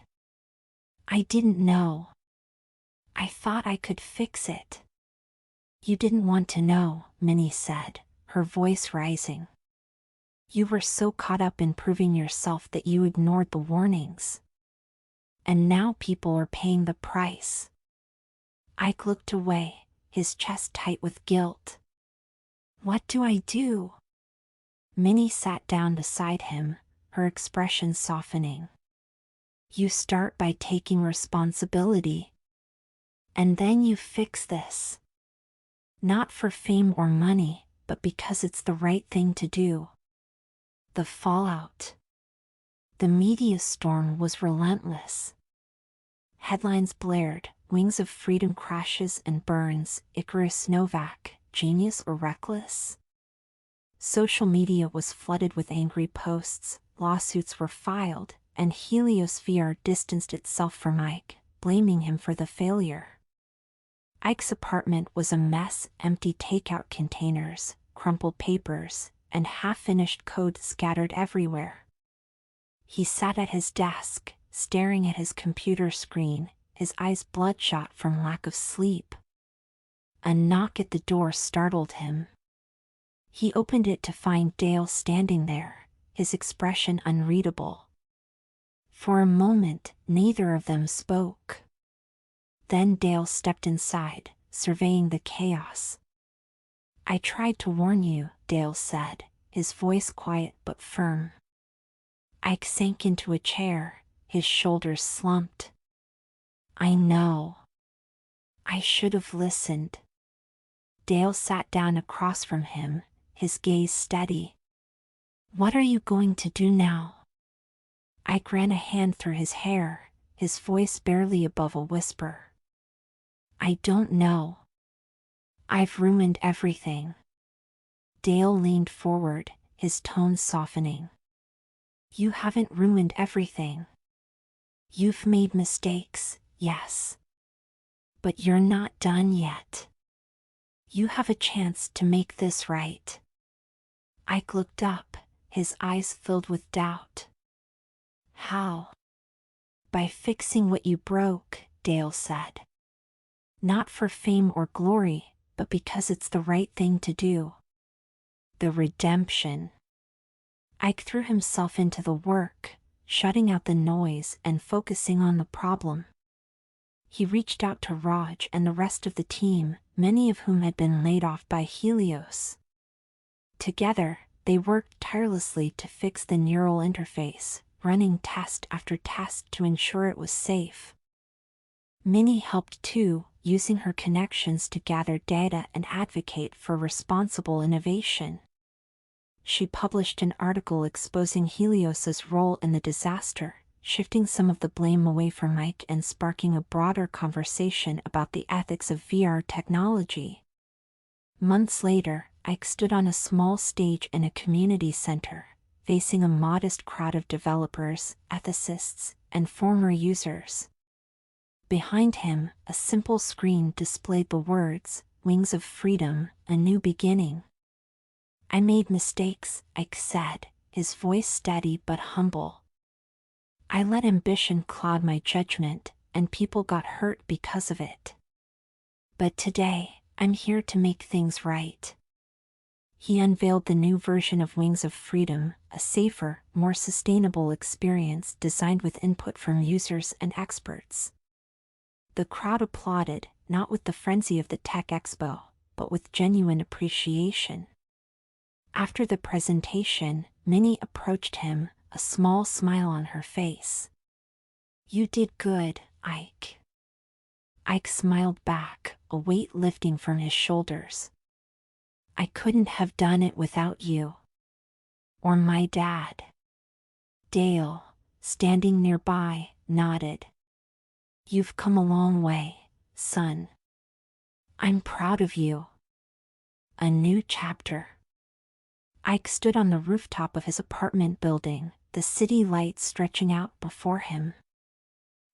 "I didn't know. I thought I could fix it." "You didn't want to know," Minnie said, her voice rising. "You were so caught up in proving yourself that you ignored the warnings. And now people are paying the price." Ike looked away, his chest tight with guilt. "What do I do?" Minnie sat down beside him, her expression softening. "You start by taking responsibility. And then you fix this. Not for fame or money, but because it's the right thing to do." The fallout. The media storm was relentless. Headlines blared: "Wings of Freedom crashes and burns, Icarus Novak, genius or reckless?" Social media was flooded with angry posts, lawsuits were filed, and Helios VR distanced itself from Ike, blaming him for the failure. Ike's apartment was a mess: empty takeout containers, crumpled papers, and half-finished code scattered everywhere. He sat at his desk, staring at his computer screen, his eyes bloodshot from lack of sleep. A knock at the door startled him. He opened it to find Dale standing there, his expression unreadable. For a moment, neither of them spoke. Then Dale stepped inside, surveying the chaos. "I tried to warn you," Dale said, his voice quiet but firm. Ike sank into a chair, his shoulders slumped. "I know. I should have listened." Dale sat down across from him, his gaze steady. "What are you going to do now?" Ike ran a hand through his hair, his voice barely above a whisper. "I don't know. I've ruined everything." Dale leaned forward, his tone softening. "You haven't ruined everything. You've made mistakes, yes. But you're not done yet. You have a chance to make this right." Ike looked up, his eyes filled with doubt. "How?" "By fixing what you broke," Dale said. "Not for fame or glory, but because it's the right thing to do. The redemption." Ike threw himself into the work, shutting out the noise and focusing on the problem. He reached out to Raj and the rest of the team, many of whom had been laid off by Helios. Together, they worked tirelessly to fix the neural interface, running test after test to ensure it was safe. Minnie helped too, using her connections to gather data and advocate for responsible innovation. She published an article exposing Helios's role in the disaster, shifting some of the blame away from Mike and sparking a broader conversation about the ethics of VR technology. Months later, Ike stood on a small stage in a community center, facing a modest crowd of developers, ethicists, and former users. Behind him, a simple screen displayed the words, "Wings of Freedom, a New Beginning." "I made mistakes," Ike said, his voice steady but humble. "I let ambition cloud my judgment, and people got hurt because of it. But today, I'm here to make things right." He unveiled the new version of Wings of Freedom, a safer, more sustainable experience designed with input from users and experts. The crowd applauded, not with the frenzy of the tech expo, but with genuine appreciation. After the presentation, Minnie approached him, a small smile on her face. "You did good, Ike." Ike smiled back, a weight lifting from his shoulders. "I couldn't have done it without you. Or my dad." Dale, standing nearby, nodded. "You've come a long way, son. I'm proud of you." A new chapter. Ike stood on the rooftop of his apartment building, the city lights stretching out before him.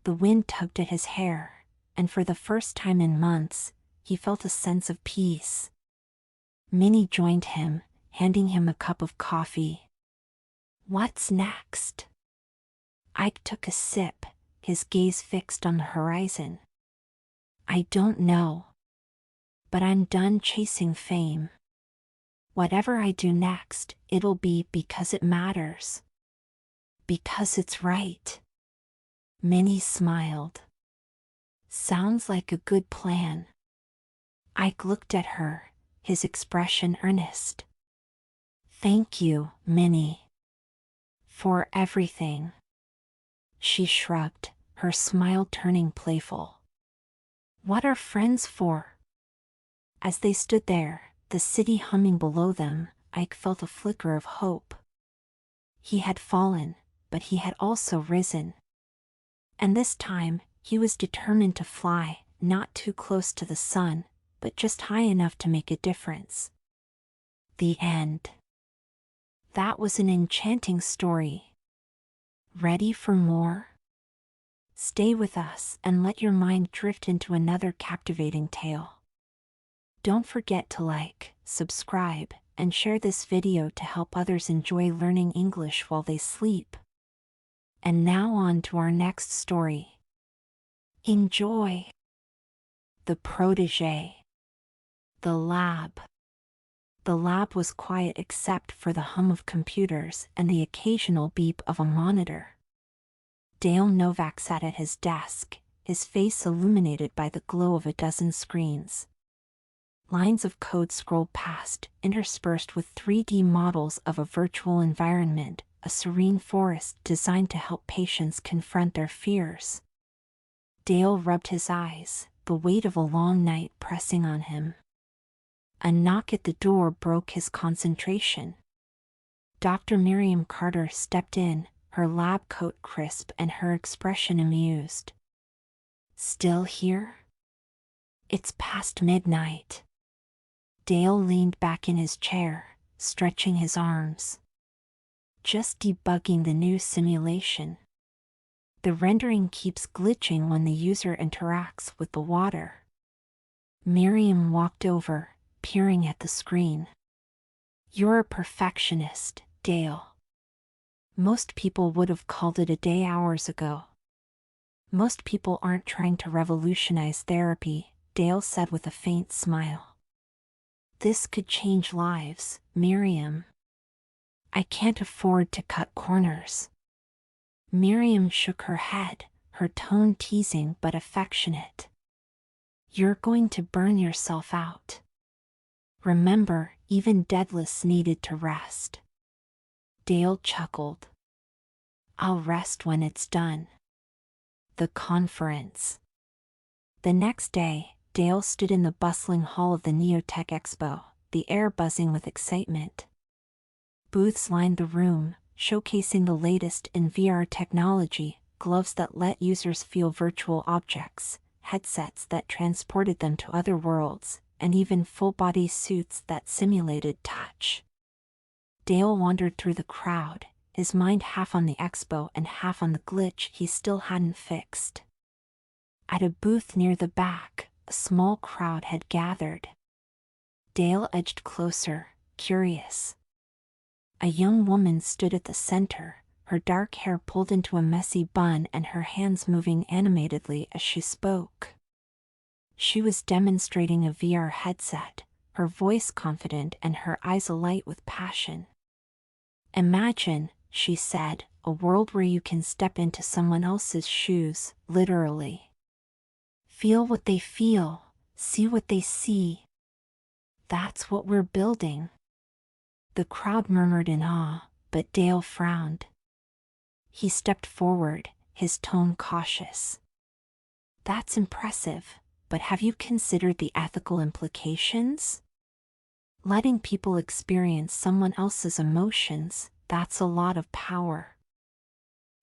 The wind tugged at his hair, and for the first time in months, he felt a sense of peace. Minnie joined him, handing him a cup of coffee. "What's next?" Ike took a sip, his gaze fixed on the horizon. "I don't know. But I'm done chasing fame. Whatever I do next, it'll be because it matters. Because it's right." Minnie smiled. "Sounds like a good plan." Ike looked at her, his expression earnest. "Thank you, Minnie. For everything." She shrugged, her smile turning playful. "What are friends for?" As they stood there, the city humming below them, Ike felt a flicker of hope. He had fallen, but he had also risen. And this time, he was determined to fly, not too close to the sun, but just high enough to make a difference. The end. That was an enchanting story. Ready for more? Stay with us and let your mind drift into another captivating tale. Don't forget to like, subscribe, and share this video to help others enjoy learning English while they sleep. And now on to our next story. Enjoy! The Protégé. The lab. The lab was quiet except for the hum of computers and the occasional beep of a monitor. Dale Novak sat at his desk, his face illuminated by the glow of a dozen screens. Lines of code scrolled past, interspersed with 3D models of a virtual environment, a serene forest designed to help patients confront their fears. Dale rubbed his eyes, the weight of a long night pressing on him. A knock at the door broke his concentration. Dr. Miriam Carter stepped in, her lab coat crisp and her expression amused. "Still here?" "It's past midnight." Dale leaned back in his chair, stretching his arms. "Just debugging the new simulation. The rendering keeps glitching when the user interacts with the water." Miriam walked over, peering at the screen. "You're a perfectionist, Dale. Most people would have called it a day hours ago." "Most people aren't trying to revolutionize therapy," Dale said with a faint smile. "This could change lives, Miriam." "I can't afford to cut corners." Miriam shook her head, her tone teasing but affectionate. "You're going to burn yourself out. Remember, even Daedalus needed to rest." Dale chuckled. "I'll rest when it's done." The conference. The next day, Dale stood in the bustling hall of the Neotech Expo, the air buzzing with excitement. Booths lined the room, showcasing the latest in VR technology, gloves that let users feel virtual objects, headsets that transported them to other worlds, and even full-body suits that simulated touch. Dale wandered through the crowd, his mind half on the expo and half on the glitch he still hadn't fixed. At a booth near the back, a small crowd had gathered. Dale edged closer, curious. A young woman stood at the center, her dark hair pulled into a messy bun and her hands moving animatedly as she spoke. She was demonstrating a VR headset, her voice confident and her eyes alight with passion. "Imagine," she said, "a world where you can step into someone else's shoes, literally. Feel what they feel, see what they see. That's what we're building." The crowd murmured in awe, but Dale frowned. He stepped forward, his tone cautious. "That's impressive, but have you considered the ethical implications? Letting people experience someone else's emotions, that's a lot of power."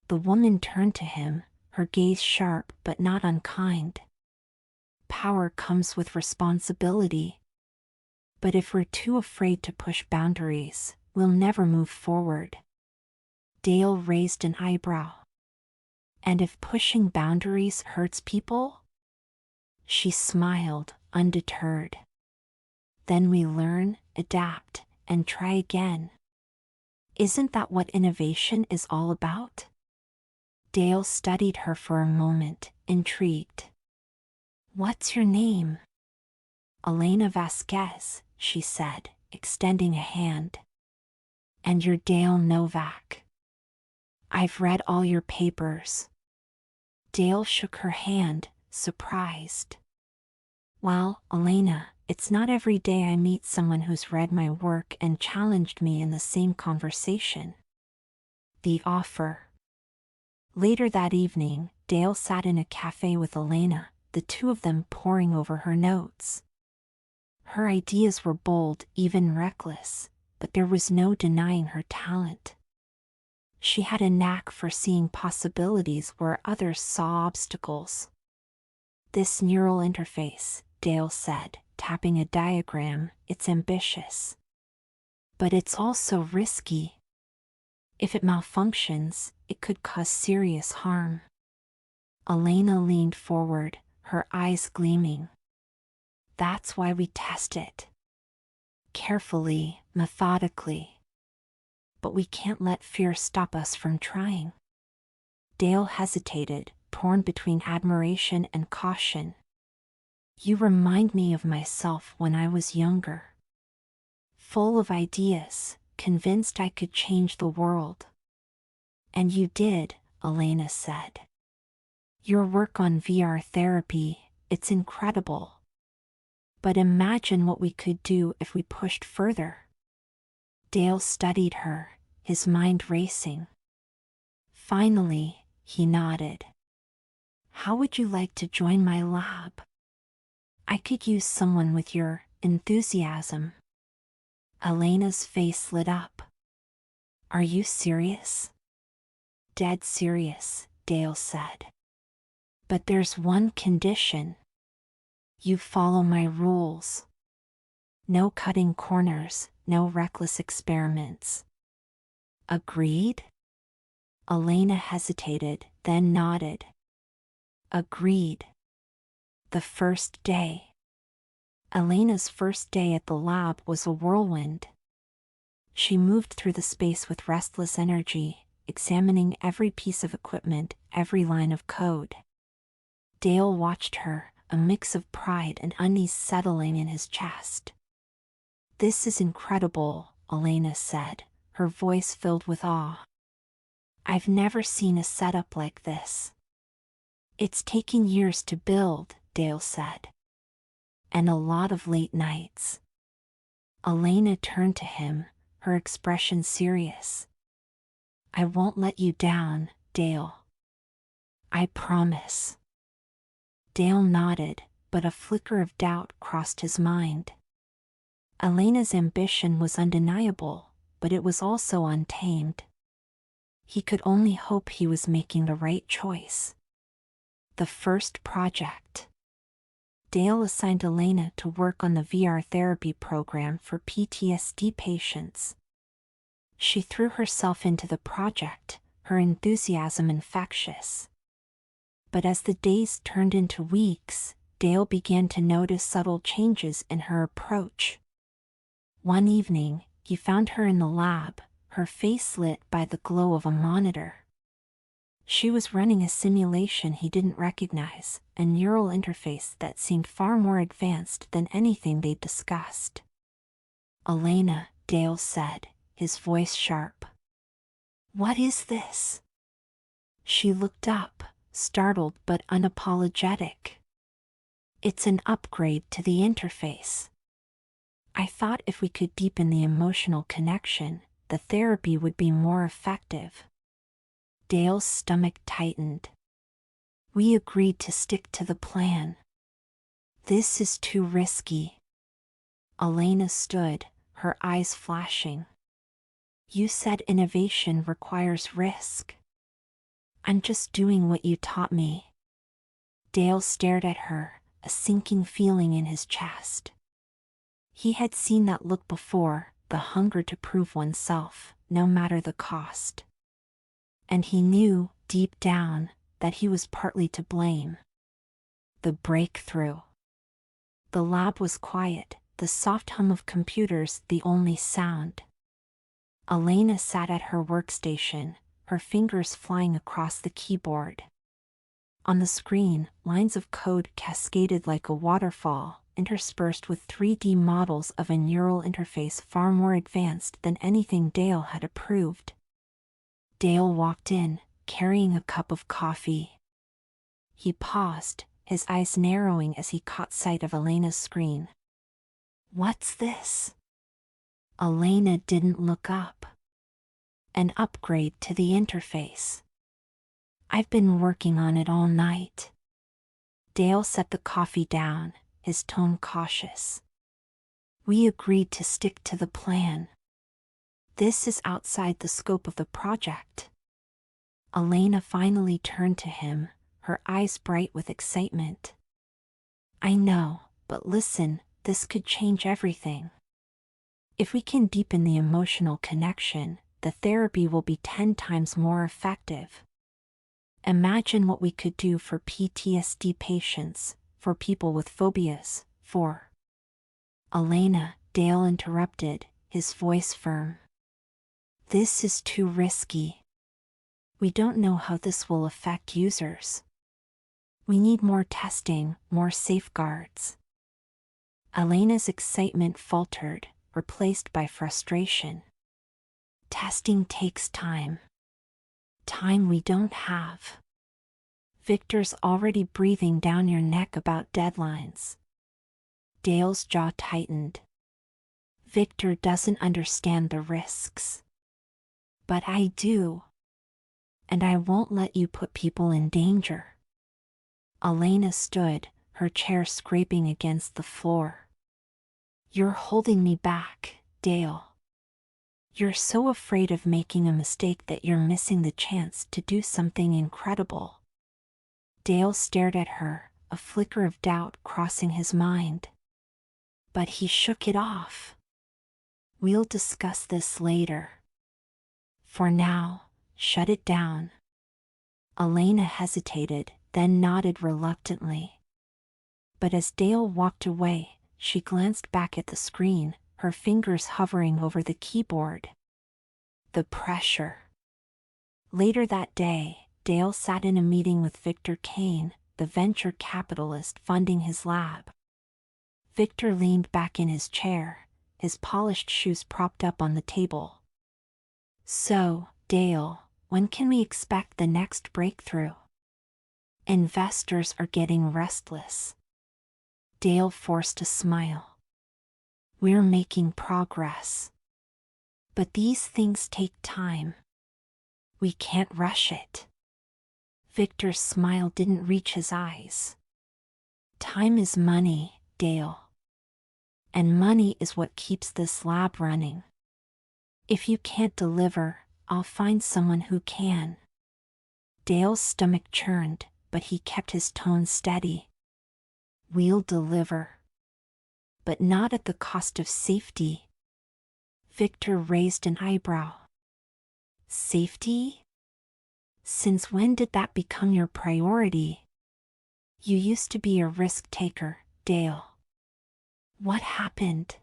The woman turned to him, her gaze sharp but not unkind. "Power comes with responsibility. But if we're too afraid to push boundaries, we'll never move forward." Dale raised an eyebrow. "And if pushing boundaries hurts people?" She smiled, undeterred. "Then we learn, adapt, and try again. Isn't that what innovation is all about?" Dale studied her for a moment, intrigued. "What's your name?" "Elena Vasquez," she said, extending a hand. "And you're Dale Novak. I've read all your papers." Dale shook her hand, surprised. "Well, Elena, it's not every day I meet someone who's read my work and challenged me in the same conversation." The offer. Later that evening, Dale sat in a cafe with Elena, the two of them poring over her notes. Her ideas were bold, even reckless, but there was no denying her talent. She had a knack for seeing possibilities where others saw obstacles. "This neural interface," Dale said, tapping a diagram, "it's ambitious. But it's also risky. If it malfunctions, it could cause serious harm." Elena leaned forward, her eyes gleaming. "That's why we test it. Carefully, methodically. But we can't let fear stop us from trying." Dale hesitated, torn between admiration and caution. "You remind me of myself when I was younger. Full of ideas, convinced I could change the world." "And you did," Elena said. "Your work on VR therapy, it's incredible. But imagine what we could do if we pushed further." Dale studied her, his mind racing. Finally, he nodded. "How would you like to join my lab? I could use someone with your enthusiasm." Elena's face lit up. "Are you serious?" "Dead serious," Dale said. "But there's one condition. You follow my rules. No cutting corners, no reckless experiments." "Agreed?" Elena hesitated, then nodded. "Agreed." The first day. Elena's first day at the lab was a whirlwind. She moved through the space with restless energy, examining every piece of equipment, every line of code. Dale watched her, a mix of pride and unease settling in his chest. "This is incredible," Elena said, her voice filled with awe. "I've never seen a setup like this." "It's taken years to build," Dale said. "And a lot of late nights." Elena turned to him, her expression serious. "I won't let you down, Dale. I promise." Dale nodded, but a flicker of doubt crossed his mind. Elena's ambition was undeniable, but it was also untamed. He could only hope he was making the right choice. The first project. Dale assigned Elena to work on the VR therapy program for PTSD patients. She threw herself into the project, her enthusiasm infectious. But as the days turned into weeks, Dale began to notice subtle changes in her approach. One evening, he found her in the lab, her face lit by the glow of a monitor. She was running a simulation he didn't recognize, a neural interface that seemed far more advanced than anything they'd discussed. "Elena," Dale said, his voice sharp. "What is this?" She looked up, startled but unapologetic. "It's an upgrade to the interface. I thought if we could deepen the emotional connection, the therapy would be more effective." Dale's stomach tightened. "We agreed to stick to the plan. This is too risky." Elena stood, her eyes flashing. "You said innovation requires risk. I'm just doing what you taught me." Dale stared at her, a sinking feeling in his chest. He had seen that look before, the hunger to prove oneself, no matter the cost. And he knew, deep down, that he was partly to blame. The breakthrough. The lab was quiet, the soft hum of computers the only sound. Elena sat at her workstation, her fingers flying across the keyboard. On the screen, lines of code cascaded like a waterfall, interspersed with 3D models of a neural interface far more advanced than anything Dale had approved. Dale walked in, carrying a cup of coffee. He paused, his eyes narrowing as he caught sight of Elena's screen. "What's this?" Elena didn't look up. "An upgrade to the interface. I've been working on it all night." Dale set the coffee down, his tone cautious. "We agreed to stick to the plan. This is outside the scope of the project." Elena finally turned to him, her eyes bright with excitement. "I know, but listen, this could change everything. If we can deepen the emotional connection, the therapy will be 10 times more effective. Imagine what we could do for PTSD patients, for people with phobias, for—" "Elena," Dale interrupted, his voice firm. "This is too risky. We don't know how this will affect users. We need more testing, more safeguards." Elena's excitement faltered, replaced by frustration. "Testing takes time. Time we don't have. Victor's already breathing down your neck about deadlines." Dale's jaw tightened. "Victor doesn't understand the risks. But I do. And I won't let you put people in danger." Elena stood, her chair scraping against the floor. "You're holding me back, Dale. You're so afraid of making a mistake that you're missing the chance to do something incredible." Dale stared at her, a flicker of doubt crossing his mind. But he shook it off. "We'll discuss this later. For now, shut it down." Elena hesitated, then nodded reluctantly. But as Dale walked away, she glanced back at the screen, her fingers hovering over the keyboard. The pressure. Later that day, Dale sat in a meeting with Victor Kane, the venture capitalist funding his lab. Victor leaned back in his chair, his polished shoes propped up on the table. "So, Dale, when can we expect the next breakthrough? Investors are getting restless." Dale forced a smile. "We're making progress. But these things take time. We can't rush it." Victor's smile didn't reach his eyes. "Time is money, Dale. And money is what keeps this lab running. If you can't deliver, I'll find someone who can." Dale's stomach churned, but he kept his tone steady. We'll deliver. But not at the cost of safety. Victor raised an eyebrow. Safety? Since when did that become your priority? You used to be a risk-taker, Dale. What happened?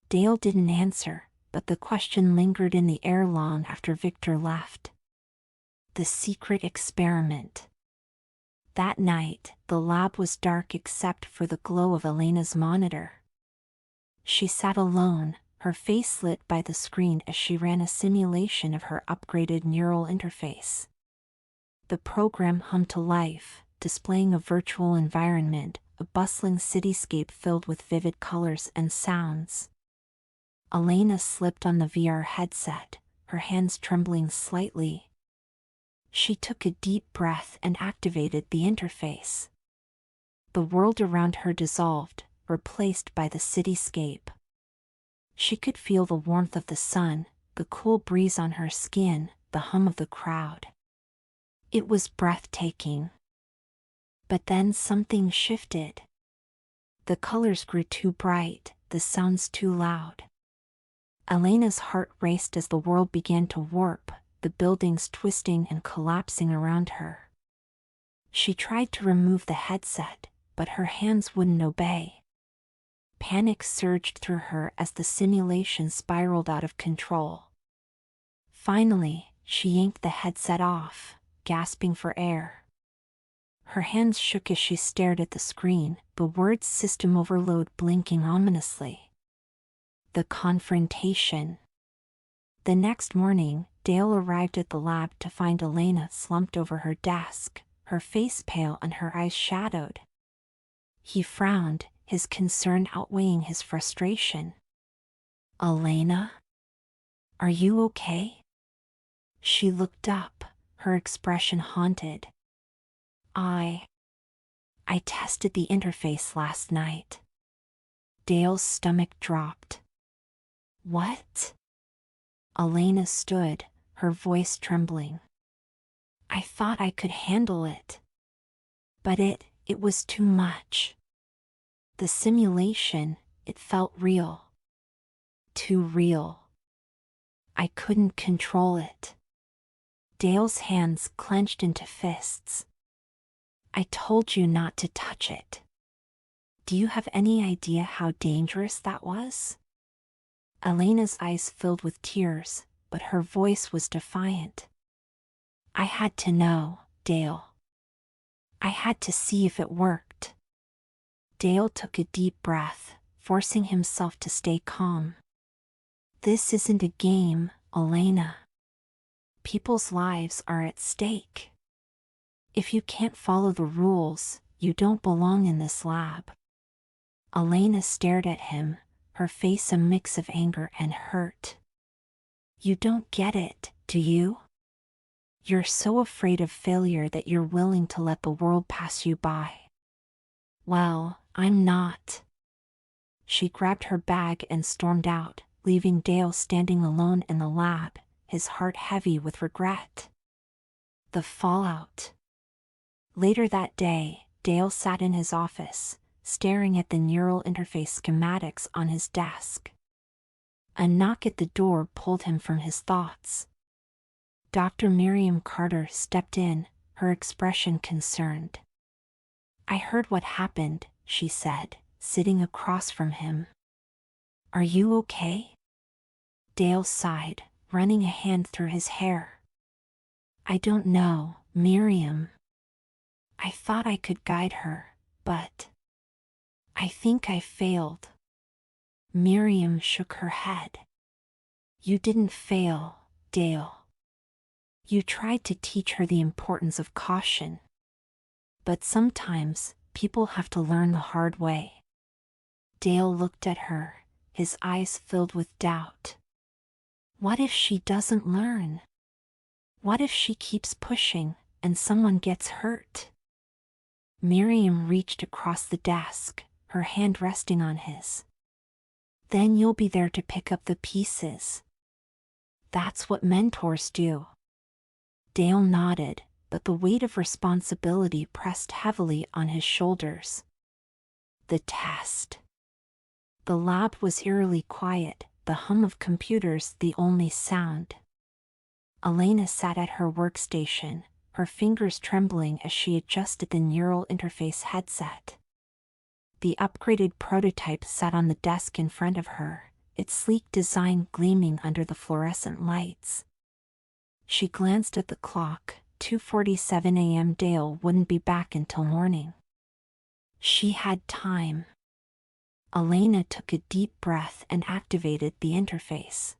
Dale didn't answer, but the question lingered in the air long after Victor left. The secret experiment. That night, the lab was dark except for the glow of Elena's monitor. She sat alone, her face lit by the screen as she ran a simulation of her upgraded neural interface. The program hummed to life, displaying a virtual environment, a bustling cityscape filled with vivid colors and sounds. Elena slipped on the VR headset, her hands trembling slightly. She took a deep breath and activated the interface. The world around her dissolved, replaced by the cityscape. She could feel the warmth of the sun, the cool breeze on her skin, the hum of the crowd. It was breathtaking. But then something shifted. The colors grew too bright, the sounds too loud. Elena's heart raced as the world began to warp, the buildings twisting and collapsing around her. She tried to remove the headset, but her hands wouldn't obey. Panic surged through her as the simulation spiraled out of control. Finally, she yanked the headset off, gasping for air. Her hands shook as she stared at the screen, the words "system overload" blinking ominously. The confrontation. The next morning, Dale arrived at the lab to find Elena slumped over her desk, her face pale and her eyes shadowed. He frowned, his concern outweighing his frustration. "Elena? Are you okay?" She looked up, her expression haunted. I tested the interface last night." Dale's stomach dropped. "What?" Elena stood, her voice trembling. "I thought I could handle it. But it was too much. The simulation, it felt real. Too real. I couldn't control it." Dale's hands clenched into fists. "I told you not to touch it. Do you have any idea how dangerous that was?" Elena's eyes filled with tears, but her voice was defiant. "I had to know, Dale. I had to see if it worked." Dale took a deep breath, forcing himself to stay calm. "This isn't a game, Elena. People's lives are at stake. If you can't follow the rules, you don't belong in this lab." Elena stared at him, her face a mix of anger and hurt. "You don't get it, do you? You're so afraid of failure that you're willing to let the world pass you by. Well, I'm not." She grabbed her bag and stormed out, leaving Dale standing alone in the lab, his heart heavy with regret. The fallout. Later that day, Dale sat in his office, staring at the neural interface schematics on his desk. A knock at the door pulled him from his thoughts. Dr. Miriam Carter stepped in, her expression concerned. "I heard what happened," she said, sitting across from him. "Are you okay?" Dale sighed, running a hand through his hair. "I don't know, Miriam. I thought I could guide her, but I think I failed." Miriam shook her head. "You didn't fail, Dale. You tried to teach her the importance of caution. But sometimes, people have to learn the hard way." Dale looked at her, his eyes filled with doubt. What if she doesn't learn? What if she keeps pushing, and someone gets hurt? Miriam reached across the desk, her hand resting on his. "Then you'll be there to pick up the pieces. That's what mentors do." Dale nodded, but the weight of responsibility pressed heavily on his shoulders. The test. The lab was eerily quiet, the hum of computers the only sound. Elena sat at her workstation, her fingers trembling as she adjusted the neural interface headset. The upgraded prototype sat on the desk in front of her, its sleek design gleaming under the fluorescent lights. She glanced at the clock. 2:47 a.m. Dale wouldn't be back until morning. She had time. Elena took a deep breath and activated the interface.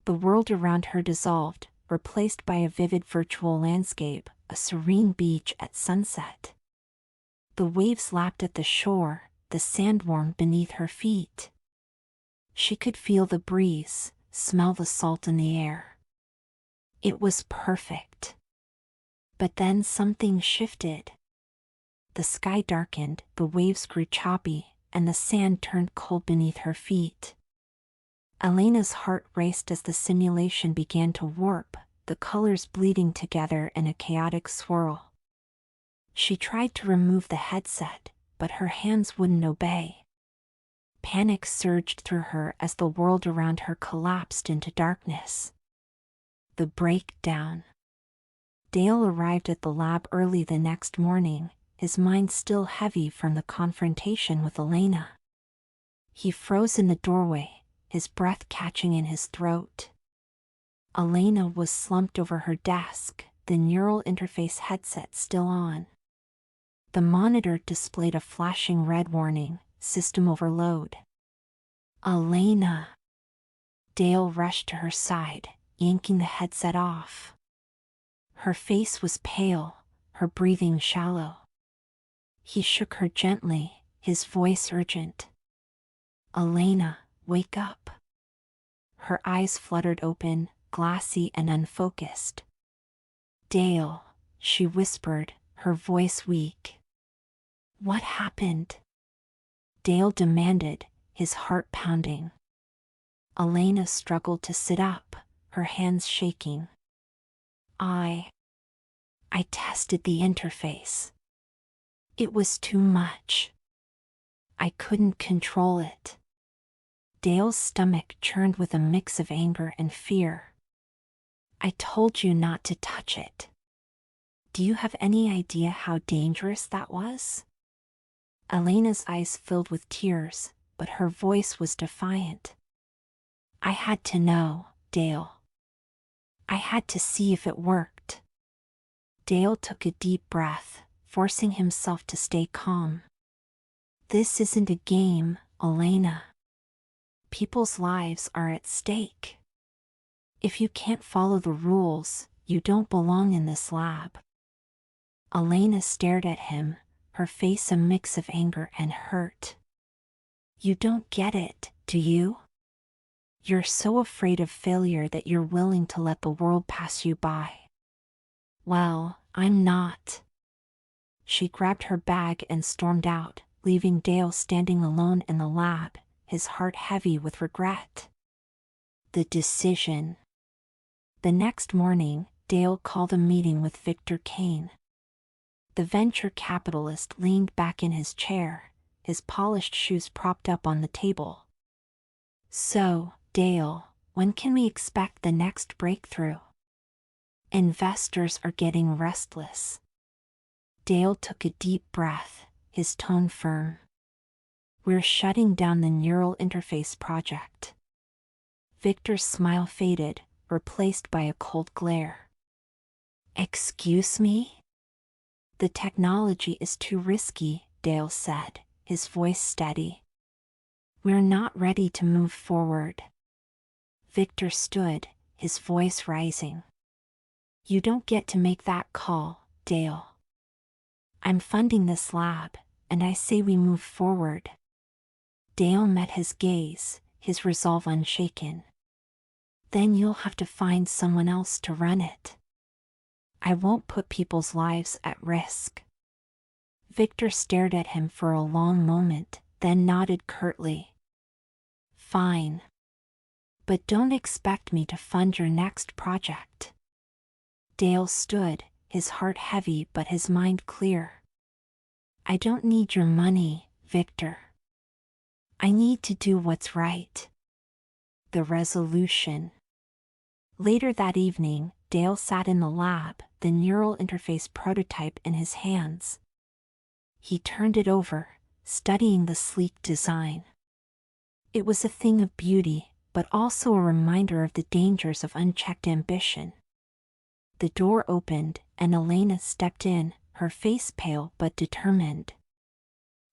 The world around her dissolved, replaced by a vivid virtual landscape, a serene beach at sunset. The waves lapped at the shore, the sand warm beneath her feet. She could feel the breeze, smell the salt in the air. It was perfect. But then something shifted. The sky darkened, the waves grew choppy, and the sand turned cold beneath her feet. Elena's heart raced as the simulation began to warp, the colors bleeding together in a chaotic swirl. She tried to remove the headset, but her hands wouldn't obey. Panic surged through her as the world around her collapsed into darkness. The breakdown. Dale arrived at the lab early the next morning, his mind still heavy from the confrontation with Elena. He froze in the doorway, his breath catching in his throat. Elena was slumped over her desk, the neural interface headset still on. The monitor displayed a flashing red warning, system overload. Elena! Dale rushed to her side, yanking the headset off. Her face was pale, her breathing shallow. He shook her gently, his voice urgent. Elena, wake up. Her eyes fluttered open, glassy and unfocused. Dale, she whispered, her voice weak. What happened? Dale demanded, his heart pounding. Elena struggled to sit up, her hands shaking. I tested the interface. It was too much. I couldn't control it. Dale's stomach churned with a mix of anger and fear. I told you not to touch it. Do you have any idea how dangerous that was? Elena's eyes filled with tears, but her voice was defiant. I had to know, Dale. I had to see if it worked. Dale took a deep breath, forcing himself to stay calm. This isn't a game, Elena. People's lives are at stake. If you can't follow the rules, you don't belong in this lab. Elena stared at him, her face a mix of anger and hurt. You don't get it, do you? You're so afraid of failure that you're willing to let the world pass you by. Well, I'm not. She grabbed her bag and stormed out, leaving Dale standing alone in the lab, his heart heavy with regret. The decision. The next morning, Dale called a meeting with Victor Kane. The venture capitalist leaned back in his chair, his polished shoes propped up on the table. So, Dale, when can we expect the next breakthrough? Investors are getting restless. Dale took a deep breath, his tone firm. We're shutting down the neural interface project. Victor's smile faded, replaced by a cold glare. Excuse me? The technology is too risky, Dale said, his voice steady. We're not ready to move forward. Victor stood, his voice rising. You don't get to make that call, Dale. I'm funding this lab, and I say we move forward. Dale met his gaze, his resolve unshaken. Then you'll have to find someone else to run it. I won't put people's lives at risk. Victor stared at him for a long moment, then nodded curtly. Fine. But don't expect me to fund your next project. Dale stood, his heart heavy but his mind clear. I don't need your money, Victor. I need to do what's right. The resolution. Later that evening, Dale sat in the lab, the neural interface prototype in his hands. He turned it over, studying the sleek design. It was a thing of beauty, but also a reminder of the dangers of unchecked ambition. The door opened, and Elena stepped in, her face pale but determined.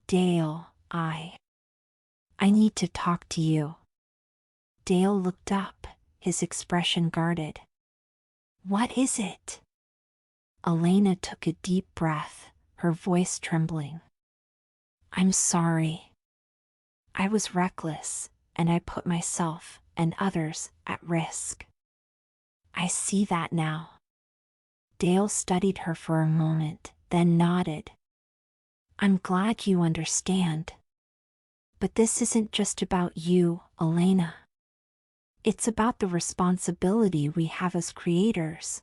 Dale, I need to talk to you. Dale looked up, his expression guarded. What is it? Elena took a deep breath, her voice trembling. I'm sorry. I was reckless, and I put myself and others at risk. I see that now. Dale studied her for a moment, then nodded. I'm glad you understand. But this isn't just about you, Elena. It's about the responsibility we have as creators.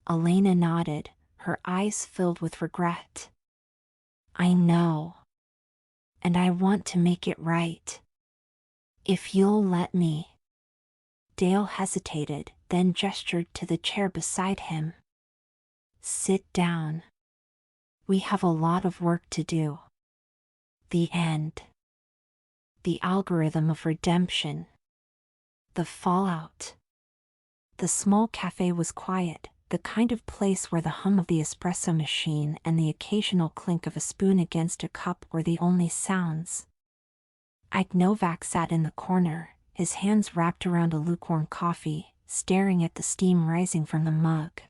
Elena nodded, her eyes filled with regret. I know. And I want to make it right. If you'll let me. Dale hesitated, then gestured to the chair beside him. Sit down. We have a lot of work to do. The end. The algorithm of redemption. The fallout. The small cafe was quiet, the kind of place where the hum of the espresso machine and the occasional clink of a spoon against a cup were the only sounds. Ike Novak sat in the corner, his hands wrapped around a lukewarm coffee, staring at the steam rising from the mug.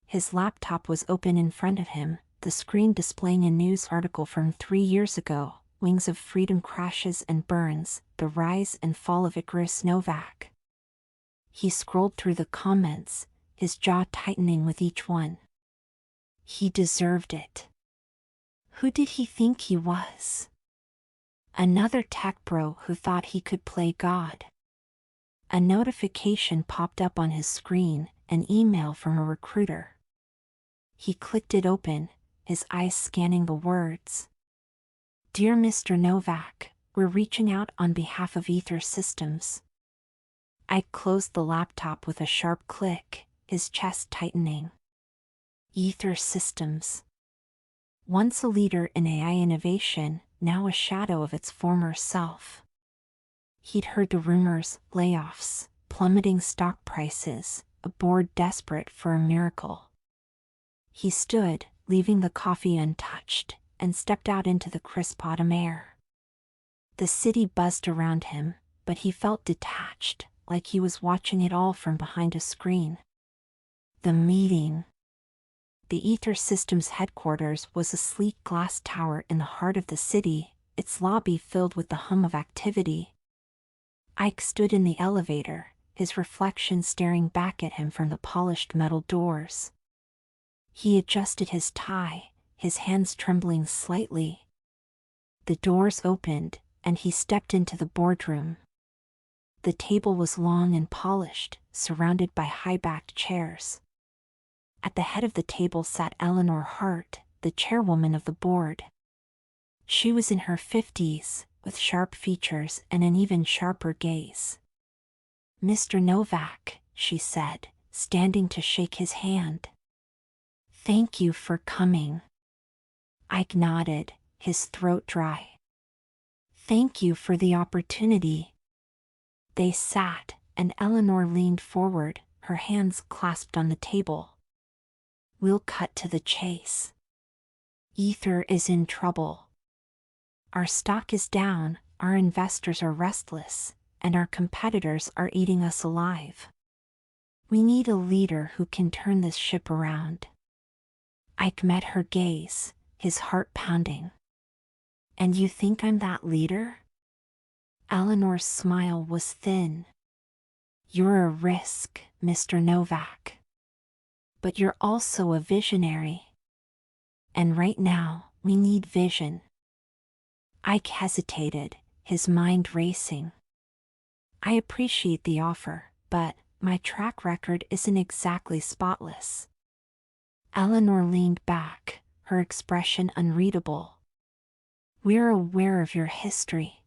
His laptop was open in front of him, the screen displaying a news article from 3 years ago, Wings of Freedom crashes and burns, the rise and fall of Icarus Novak. He scrolled through the comments, his jaw tightening with each one. He deserved it. Who did he think he was? Another tech bro who thought he could play God. A notification popped up on his screen, an email from a recruiter. He clicked it open, his eyes scanning the words. Dear Mr. Novak, we're reaching out on behalf of Ether Systems. I closed the laptop with a sharp click, his chest tightening. Ether Systems. Once a leader in AI innovation, now a shadow of its former self. He'd heard the rumors, layoffs, plummeting stock prices, a board desperate for a miracle. He stood, leaving the coffee untouched, and stepped out into the crisp autumn air. The city buzzed around him, but he felt detached, like he was watching it all from behind a screen. The meeting. The Ether Systems headquarters was a sleek glass tower in the heart of the city, its lobby filled with the hum of activity. Ike stood in the elevator, his reflection staring back at him from the polished metal doors. He adjusted his tie, his hands trembling slightly. The doors opened, and he stepped into the boardroom. The table was long and polished, surrounded by high-backed chairs. At the head of the table sat Eleanor Hart, the chairwoman of the board. She was in her 50s, with sharp features and an even sharper gaze. Mr. Novak, she said, standing to shake his hand. Thank you for coming. Ike nodded, his throat dry. Thank you for the opportunity. They sat, and Eleanor leaned forward, her hands clasped on the table. We'll cut to the chase. Ether is in trouble. Our stock is down, our investors are restless, and our competitors are eating us alive. We need a leader who can turn this ship around. Ike met her gaze, his heart pounding. And you think I'm that leader? Eleanor's smile was thin. You're a risk, Mr. Novak. But you're also a visionary. And right now, we need vision. Ike hesitated, his mind racing. I appreciate the offer, but my track record isn't exactly spotless. Eleanor leaned back, her expression unreadable. We're aware of your history,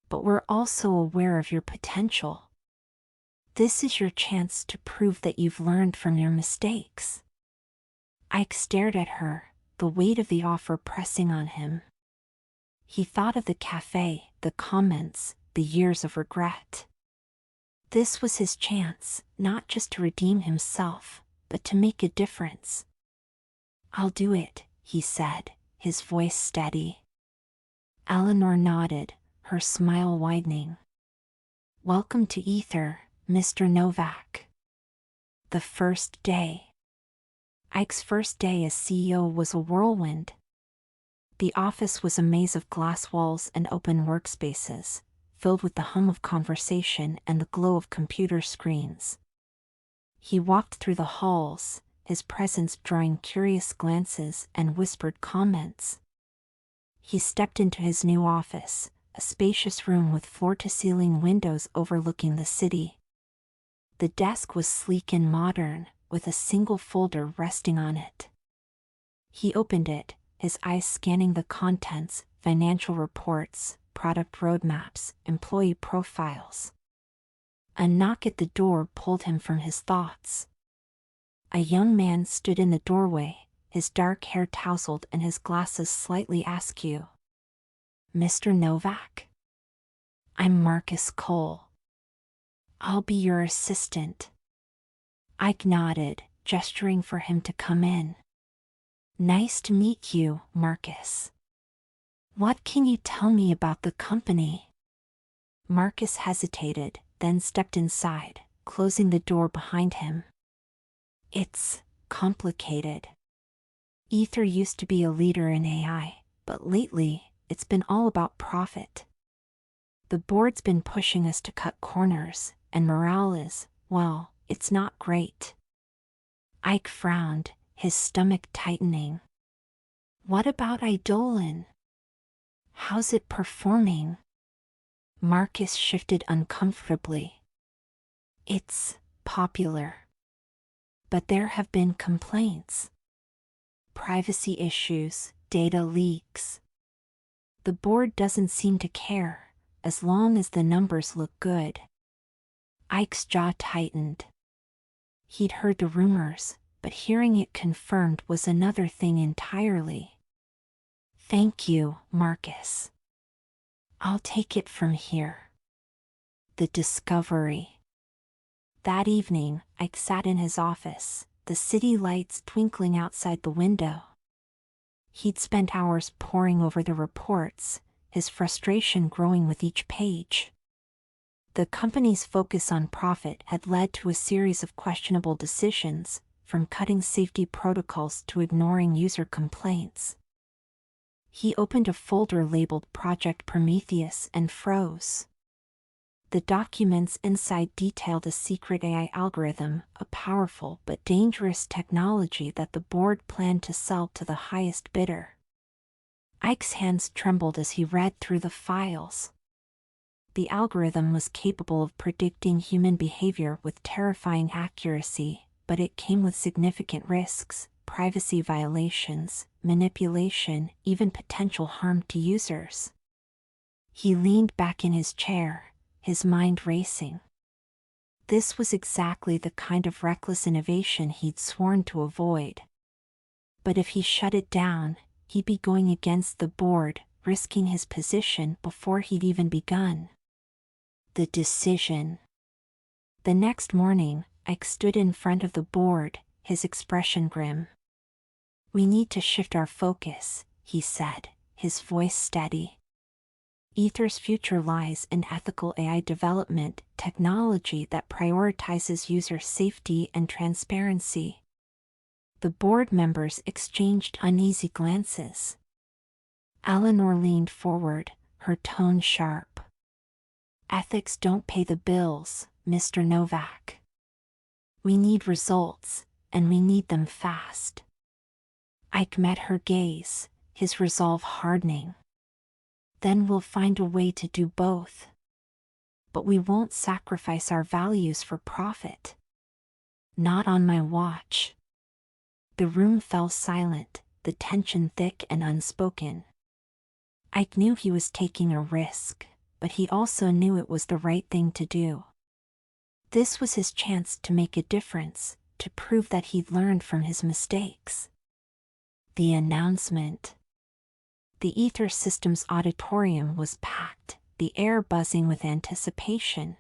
but we're also aware of your potential. This is your chance to prove that you've learned from your mistakes. Ike stared at her, the weight of the offer pressing on him. He thought of the cafe, the comments, the years of regret. This was his chance, not just to redeem himself, but to make a difference. "I'll do it," he said, his voice steady. Eleanor nodded, her smile widening. "Welcome to Ether, Mr. Novak." The first day. Ike's first day as CEO was a whirlwind. The office was a maze of glass walls and open workspaces, filled with the hum of conversation and the glow of computer screens. He walked through the halls, his presence drawing curious glances and whispered comments. He stepped into his new office, a spacious room with floor-to-ceiling windows overlooking the city. The desk was sleek and modern, with a single folder resting on it. He opened it, his eyes scanning the contents, financial reports, product roadmaps, employee profiles. A knock at the door pulled him from his thoughts. A young man stood in the doorway, his dark hair tousled and his glasses slightly askew. "Mr. Novak?" "I'm Marcus Cole. I'll be your assistant." Ike nodded, gesturing for him to come in. "Nice to meet you, Marcus. What can you tell me about the company?" Marcus hesitated, then stepped inside, closing the door behind him. "It's complicated. Ether used to be a leader in AI, but lately, it's been all about profit. The board's been pushing us to cut corners, and morale is, well, it's not great." Ike frowned, his stomach tightening. "What about Eidolon? How's it performing?" Marcus shifted uncomfortably. "It's popular. But there have been complaints. Privacy issues, data leaks. The board doesn't seem to care, as long as the numbers look good." Ike's jaw tightened. He'd heard the rumors, but hearing it confirmed was another thing entirely. "Thank you, Marcus. I'll take it from here." The discovery. That evening, Ike sat in his office, the city lights twinkling outside the window. He'd spent hours poring over the reports, his frustration growing with each page. The company's focus on profit had led to a series of questionable decisions, from cutting safety protocols to ignoring user complaints. He opened a folder labeled Project Prometheus and froze. The documents inside detailed a secret AI algorithm, a powerful but dangerous technology that the board planned to sell to the highest bidder. Ike's hands trembled as he read through the files. The algorithm was capable of predicting human behavior with terrifying accuracy, but it came with significant risks, privacy violations, manipulation, even potential harm to users. He leaned back in his chair, his mind racing. This was exactly the kind of reckless innovation he'd sworn to avoid. But if he shut it down, he'd be going against the board, risking his position before he'd even begun. The decision. The next morning, Ike stood in front of the board, his expression grim. "We need to shift our focus," he said, his voice steady. Ether's future lies in ethical AI development, technology that prioritizes user safety and transparency. The board members exchanged uneasy glances. Eleanor leaned forward, her tone sharp. "Ethics don't pay the bills, Mr. Novak. We need results, and we need them fast." Ike met her gaze, his resolve hardening. "Then we'll find a way to do both. But we won't sacrifice our values for profit. Not on my watch." The room fell silent, the tension thick and unspoken. Ike knew he was taking a risk, but he also knew it was the right thing to do. This was his chance to make a difference, to prove that he'd learned from his mistakes. The announcement. The Ether Systems auditorium was packed, the air buzzing with anticipation.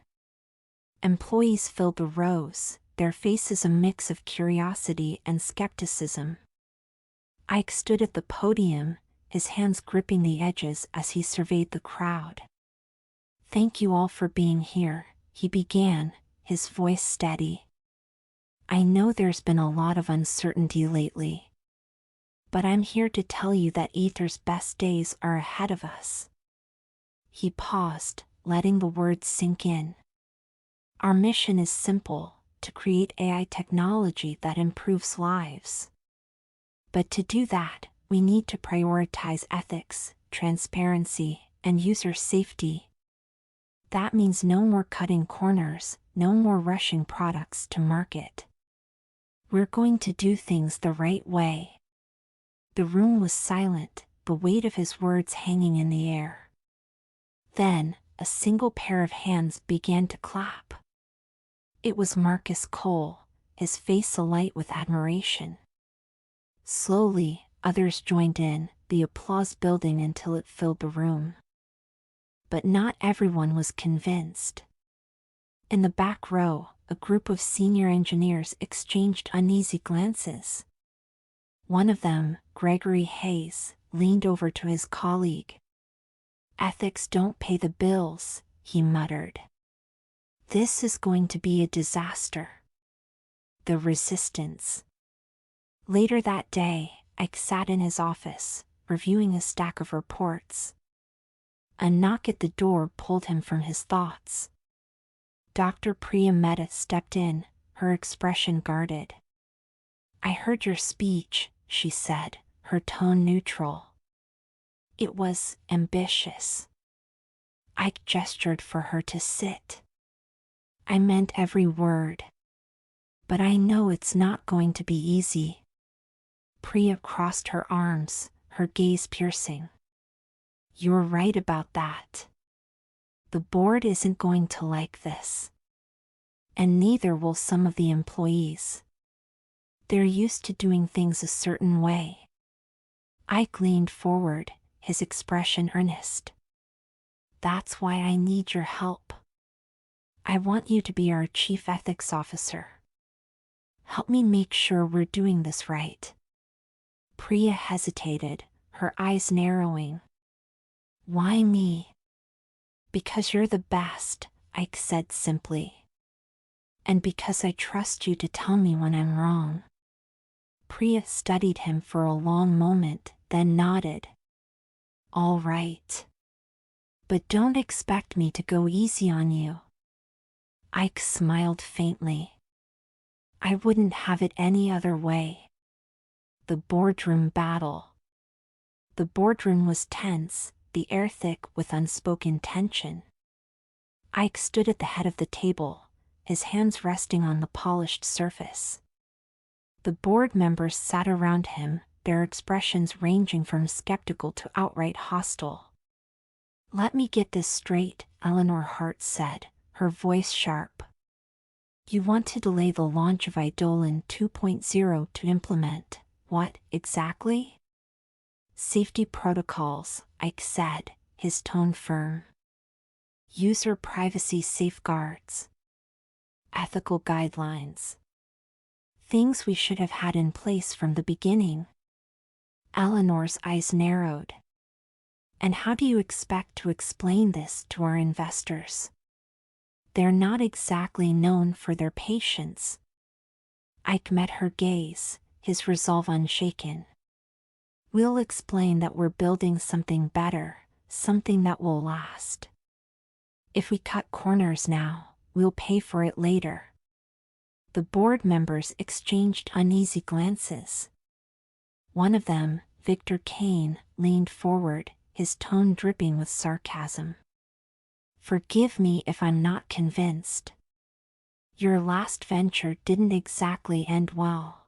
Employees filled the rows, their faces a mix of curiosity and skepticism. Ike stood at the podium, his hands gripping the edges as he surveyed the crowd. "Thank you all for being here," he began, his voice steady. "I know there's been a lot of uncertainty lately. But I'm here to tell you that Ether's best days are ahead of us." He paused, letting the words sink in. "Our mission is simple, to create AI technology that improves lives. But to do that, we need to prioritize ethics, transparency, and user safety. That means no more cutting corners, no more rushing products to market. We're going to do things the right way." The room was silent, the weight of his words hanging in the air. Then, a single pair of hands began to clap. It was Marcus Cole, his face alight with admiration. Slowly, others joined in, the applause building until it filled the room. But not everyone was convinced. In the back row, a group of senior engineers exchanged uneasy glances. One of them, Gregory Hayes, leaned over to his colleague. "Ethics don't pay the bills," he muttered. "This is going to be a disaster." The resistance. Later that day, Ike sat in his office, reviewing a stack of reports. A knock at the door pulled him from his thoughts. Dr. Priya Mehta stepped in, her expression guarded. "I heard your speech," she said, her tone neutral. It was ambitious. Ike gestured for her to sit. "I meant every word. But I know it's not going to be easy." Priya crossed her arms, her gaze piercing. "You're right about that. The board isn't going to like this. And neither will some of the employees. They're used to doing things a certain way." Ike leaned forward, his expression earnest. "That's why I need your help. I want you to be our chief ethics officer. Help me make sure we're doing this right." Priya hesitated, her eyes narrowing. "Why me?" "Because you're the best," Ike said simply. "And because I trust you to tell me when I'm wrong." Priya studied him for a long moment, then nodded. "All right. But don't expect me to go easy on you." Ike smiled faintly. "I wouldn't have it any other way." The boardroom battle. The boardroom was tense, the air thick with unspoken tension. Ike stood at the head of the table, his hands resting on the polished surface. The board members sat around him, their expressions ranging from skeptical to outright hostile. "Let me get this straight," Eleanor Hart said, her voice sharp. "You want to delay the launch of Eidolon 2.0 to implement, what, exactly?" "Safety protocols," Ike said, his tone firm. "User privacy safeguards. Ethical guidelines. Things we should have had in place from the beginning." Eleanor's eyes narrowed. "And how do you expect to explain this to our investors? They're not exactly known for their patience." Ike met her gaze, his resolve unshaken. "We'll explain that we're building something better, something that will last. If we cut corners now, we'll pay for it later." The board members exchanged uneasy glances. One of them, Victor Kane, leaned forward, his tone dripping with sarcasm. "Forgive me if I'm not convinced. Your last venture didn't exactly end well."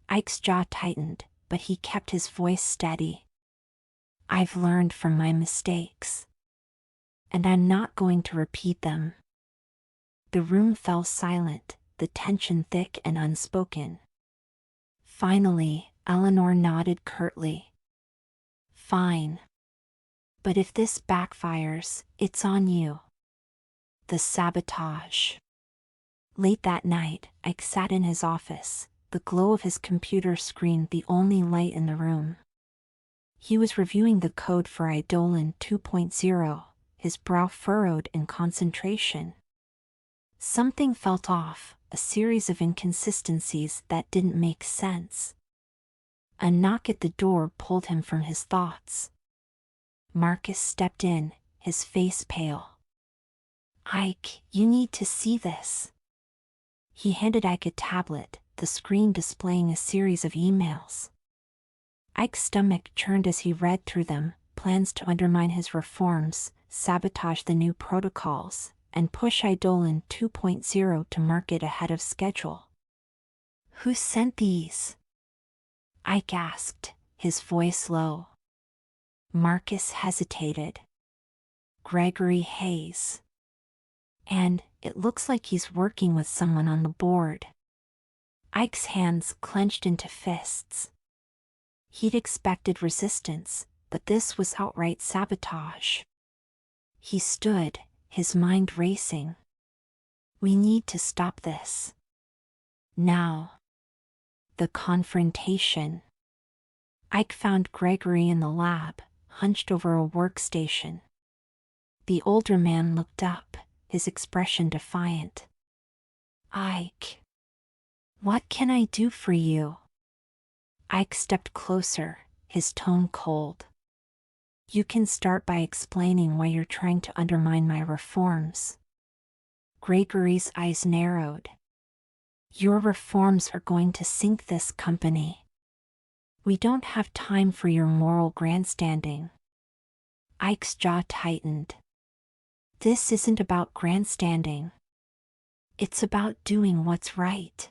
Ike's jaw tightened, but he kept his voice steady. I've learned from my mistakes, and I'm not going to repeat them. The room fell silent, the tension thick and unspoken. Finally, Eleanor nodded curtly. Fine. But if this backfires, it's on you. The sabotage. Late that night, Ike sat in his office, the glow of his computer screen the only light in the room. He was reviewing the code for Eidolon 2.0, his brow furrowed in concentration. Something felt off, a series of inconsistencies that didn't make sense. A knock at the door pulled him from his thoughts. Marcus stepped in, his face pale. Ike, you need to see this. He handed Ike a tablet, the screen displaying a series of emails. Ike's stomach churned as he read through them, plans to undermine his reforms, sabotage the new protocols, and push Eidolon 2.0 to market ahead of schedule. Who sent these? Ike asked, his voice low. Marcus hesitated. Gregory Hayes. And it looks like he's working with someone on the board. Ike's hands clenched into fists. He'd expected resistance, but this was outright sabotage. He stood, his mind racing. We need to stop this. Now. The confrontation. Ike found Gregory in the lab, hunched over a workstation. The older man looked up, his expression defiant. Ike. What can I do for you? Ike stepped closer, his tone cold. You can start by explaining why you're trying to undermine my reforms. Gregory's eyes narrowed. Your reforms are going to sink this company. We don't have time for your moral grandstanding. Ike's jaw tightened. This isn't about grandstanding. It's about doing what's right.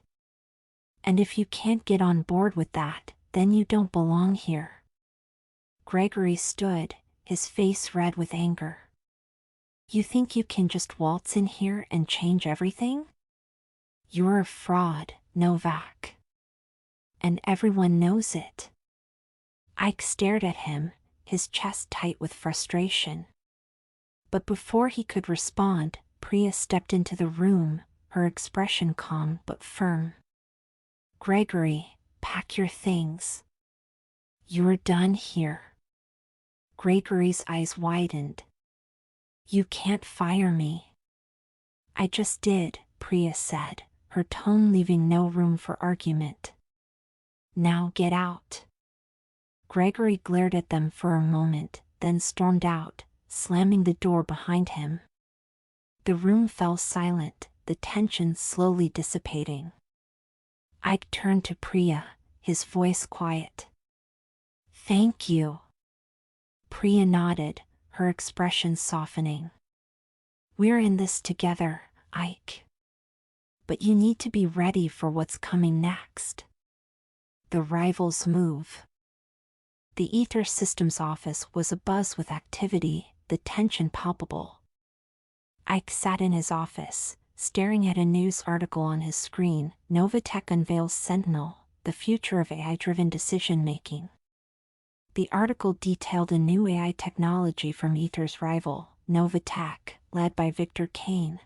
And if you can't get on board with that, then you don't belong here. Gregory stood, his face red with anger. You think you can just waltz in here and change everything? You're a fraud, Novak. And everyone knows it. Ike stared at him, his chest tight with frustration. But before he could respond, Priya stepped into the room, her expression calm but firm. Gregory, pack your things. You're done here. Gregory's eyes widened. You can't fire me. I just did, Priya said, her tone leaving no room for argument. Now get out. Gregory glared at them for a moment, then stormed out, slamming the door behind him. The room fell silent, the tension slowly dissipating. Ike turned to Priya, his voice quiet. Thank you. Priya nodded, her expression softening. We're in this together, Ike. But you need to be ready for what's coming next. The rivals move. The Ether Systems office was abuzz with activity, the tension palpable. Ike sat in his office, staring at a news article on his screen. Novatech unveils Sentinel, the future of AI-driven decision-making. The article detailed a new AI technology from Ether's rival, Novatech, led by Victor Kane.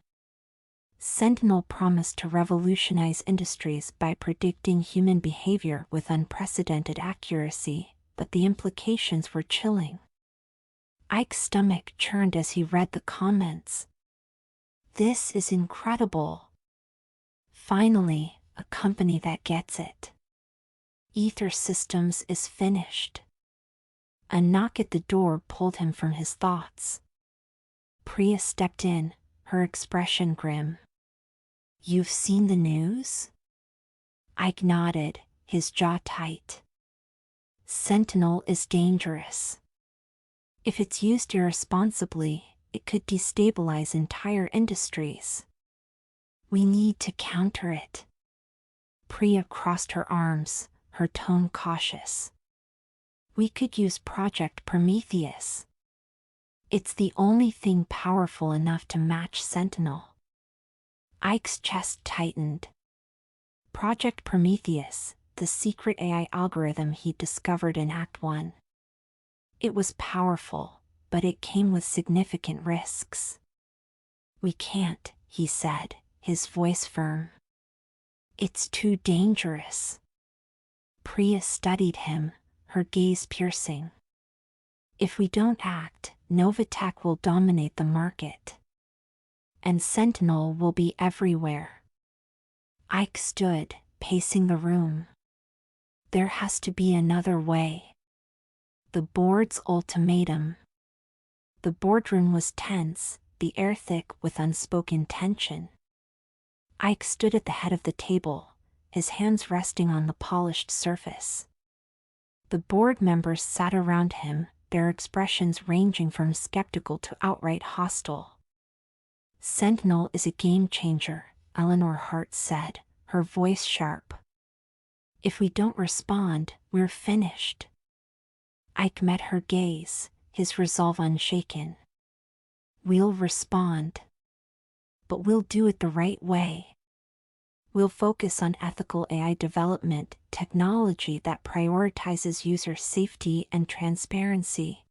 Sentinel promised to revolutionize industries by predicting human behavior with unprecedented accuracy, but the implications were chilling. Ike's stomach churned as he read the comments. This is incredible. Finally, a company that gets it. Ether Systems is finished. A knock at the door pulled him from his thoughts. Priya stepped in, her expression grim. You've seen the news? Ike nodded, his jaw tight. Sentinel is dangerous. If it's used irresponsibly, it could destabilize entire industries. We need to counter it. Priya crossed her arms, her tone cautious. We could use Project Prometheus. It's the only thing powerful enough to match Sentinel. Ike's chest tightened. Project Prometheus, the secret AI algorithm he discovered in Act 1. It was powerful, but it came with significant risks. We can't, he said, his voice firm. It's too dangerous. Priya studied him, her gaze piercing. If we don't act, Novatech will dominate the market. And Sentinel will be everywhere. Ike stood, pacing the room. There has to be another way. The board's ultimatum. The boardroom was tense, the air thick with unspoken tension. Ike stood at the head of the table, his hands resting on the polished surface. The board members sat around him, their expressions ranging from skeptical to outright hostile. Sentinel is a game changer, Eleanor Hart said, her voice sharp. If we don't respond, we're finished. Ike met her gaze, his resolve unshaken. We'll respond. But we'll do it the right way. We'll focus on ethical AI development, technology that prioritizes user safety and transparency.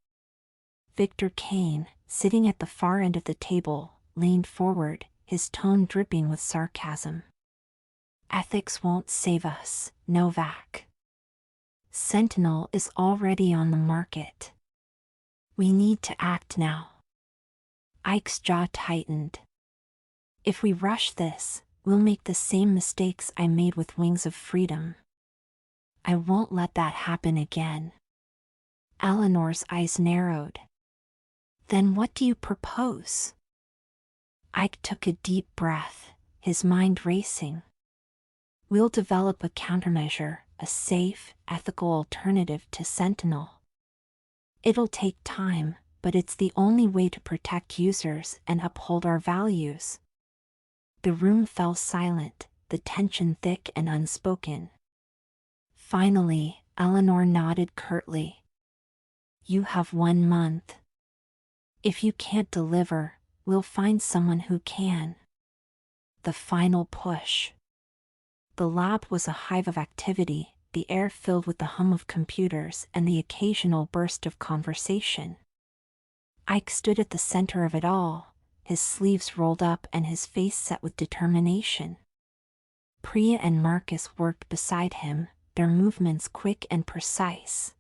Victor Kane, sitting at the far end of the table, leaned forward, his tone dripping with sarcasm. Ethics won't save us, Novak. Sentinel is already on the market. We need to act now. Ike's jaw tightened. If we rush this, we'll make the same mistakes I made with Wings of Freedom. I won't let that happen again. Eleanor's eyes narrowed. Then what do you propose? Ike took a deep breath, his mind racing. We'll develop a countermeasure, a safe, ethical alternative to Sentinel. It'll take time, but it's the only way to protect users and uphold our values. The room fell silent, the tension thick and unspoken. Finally, Eleanor nodded curtly. You have 1 month. If you can't deliver, we'll find someone who can. The final push. The lab was a hive of activity, the air filled with the hum of computers and the occasional burst of conversation. Ike stood at the center of it all, his sleeves rolled up and his face set with determination. Priya and Marcus worked beside him, their movements quick and precise.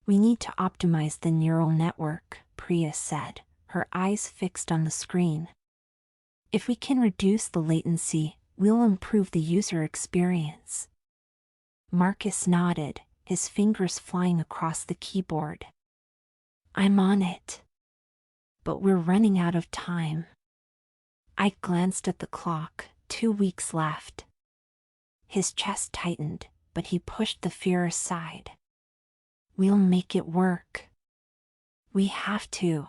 We need to optimize the neural network, Priya said, her eyes fixed on the screen. If we can reduce the latency, we'll improve the user experience. Marcus nodded, his fingers flying across the keyboard. I'm on it. But we're running out of time. I glanced at the clock, 2 weeks left. His chest tightened, but he pushed the fear aside. We'll make it work. We have to.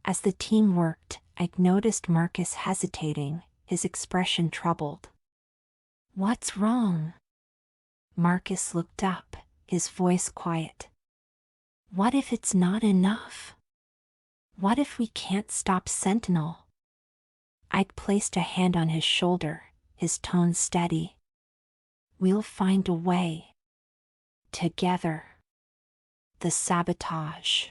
As the team worked, I noticed Marcus hesitating, his expression troubled. What's wrong? Marcus looked up, his voice quiet. What if it's not enough? What if we can't stop Sentinel? Ike placed a hand on his shoulder, his tone steady. We'll find a way. Together. The sabotage.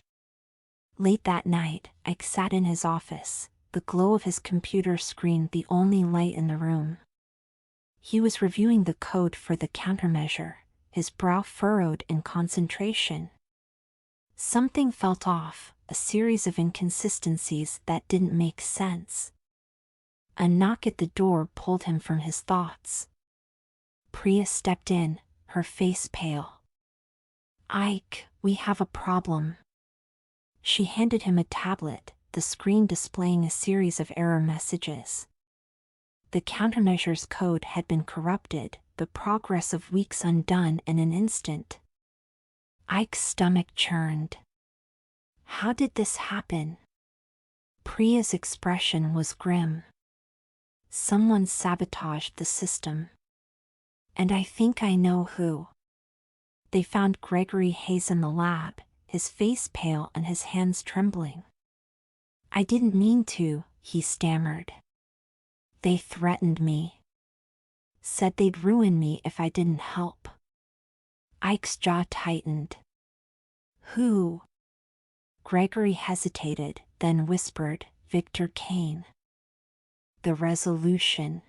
Late that night, Ike sat in his office, the glow of his computer screen the only light in the room. He was reviewing the code for the countermeasure, his brow furrowed in concentration. Something felt off, a series of inconsistencies that didn't make sense. A knock at the door pulled him from his thoughts. Priya stepped in, her face pale. Ike, we have a problem. She handed him a tablet, the screen displaying a series of error messages. The countermeasure's code had been corrupted, the progress of weeks undone in an instant. Ike's stomach churned. How did this happen? Priya's expression was grim. Someone sabotaged the system. And I think I know who. They found Gregory Hayes in the lab, his face pale and his hands trembling. "I didn't mean to," he stammered. "They threatened me. Said they'd ruin me if I didn't help." Ike's jaw tightened. "Who?" Gregory hesitated, then whispered, "Victor Kane." The resolution.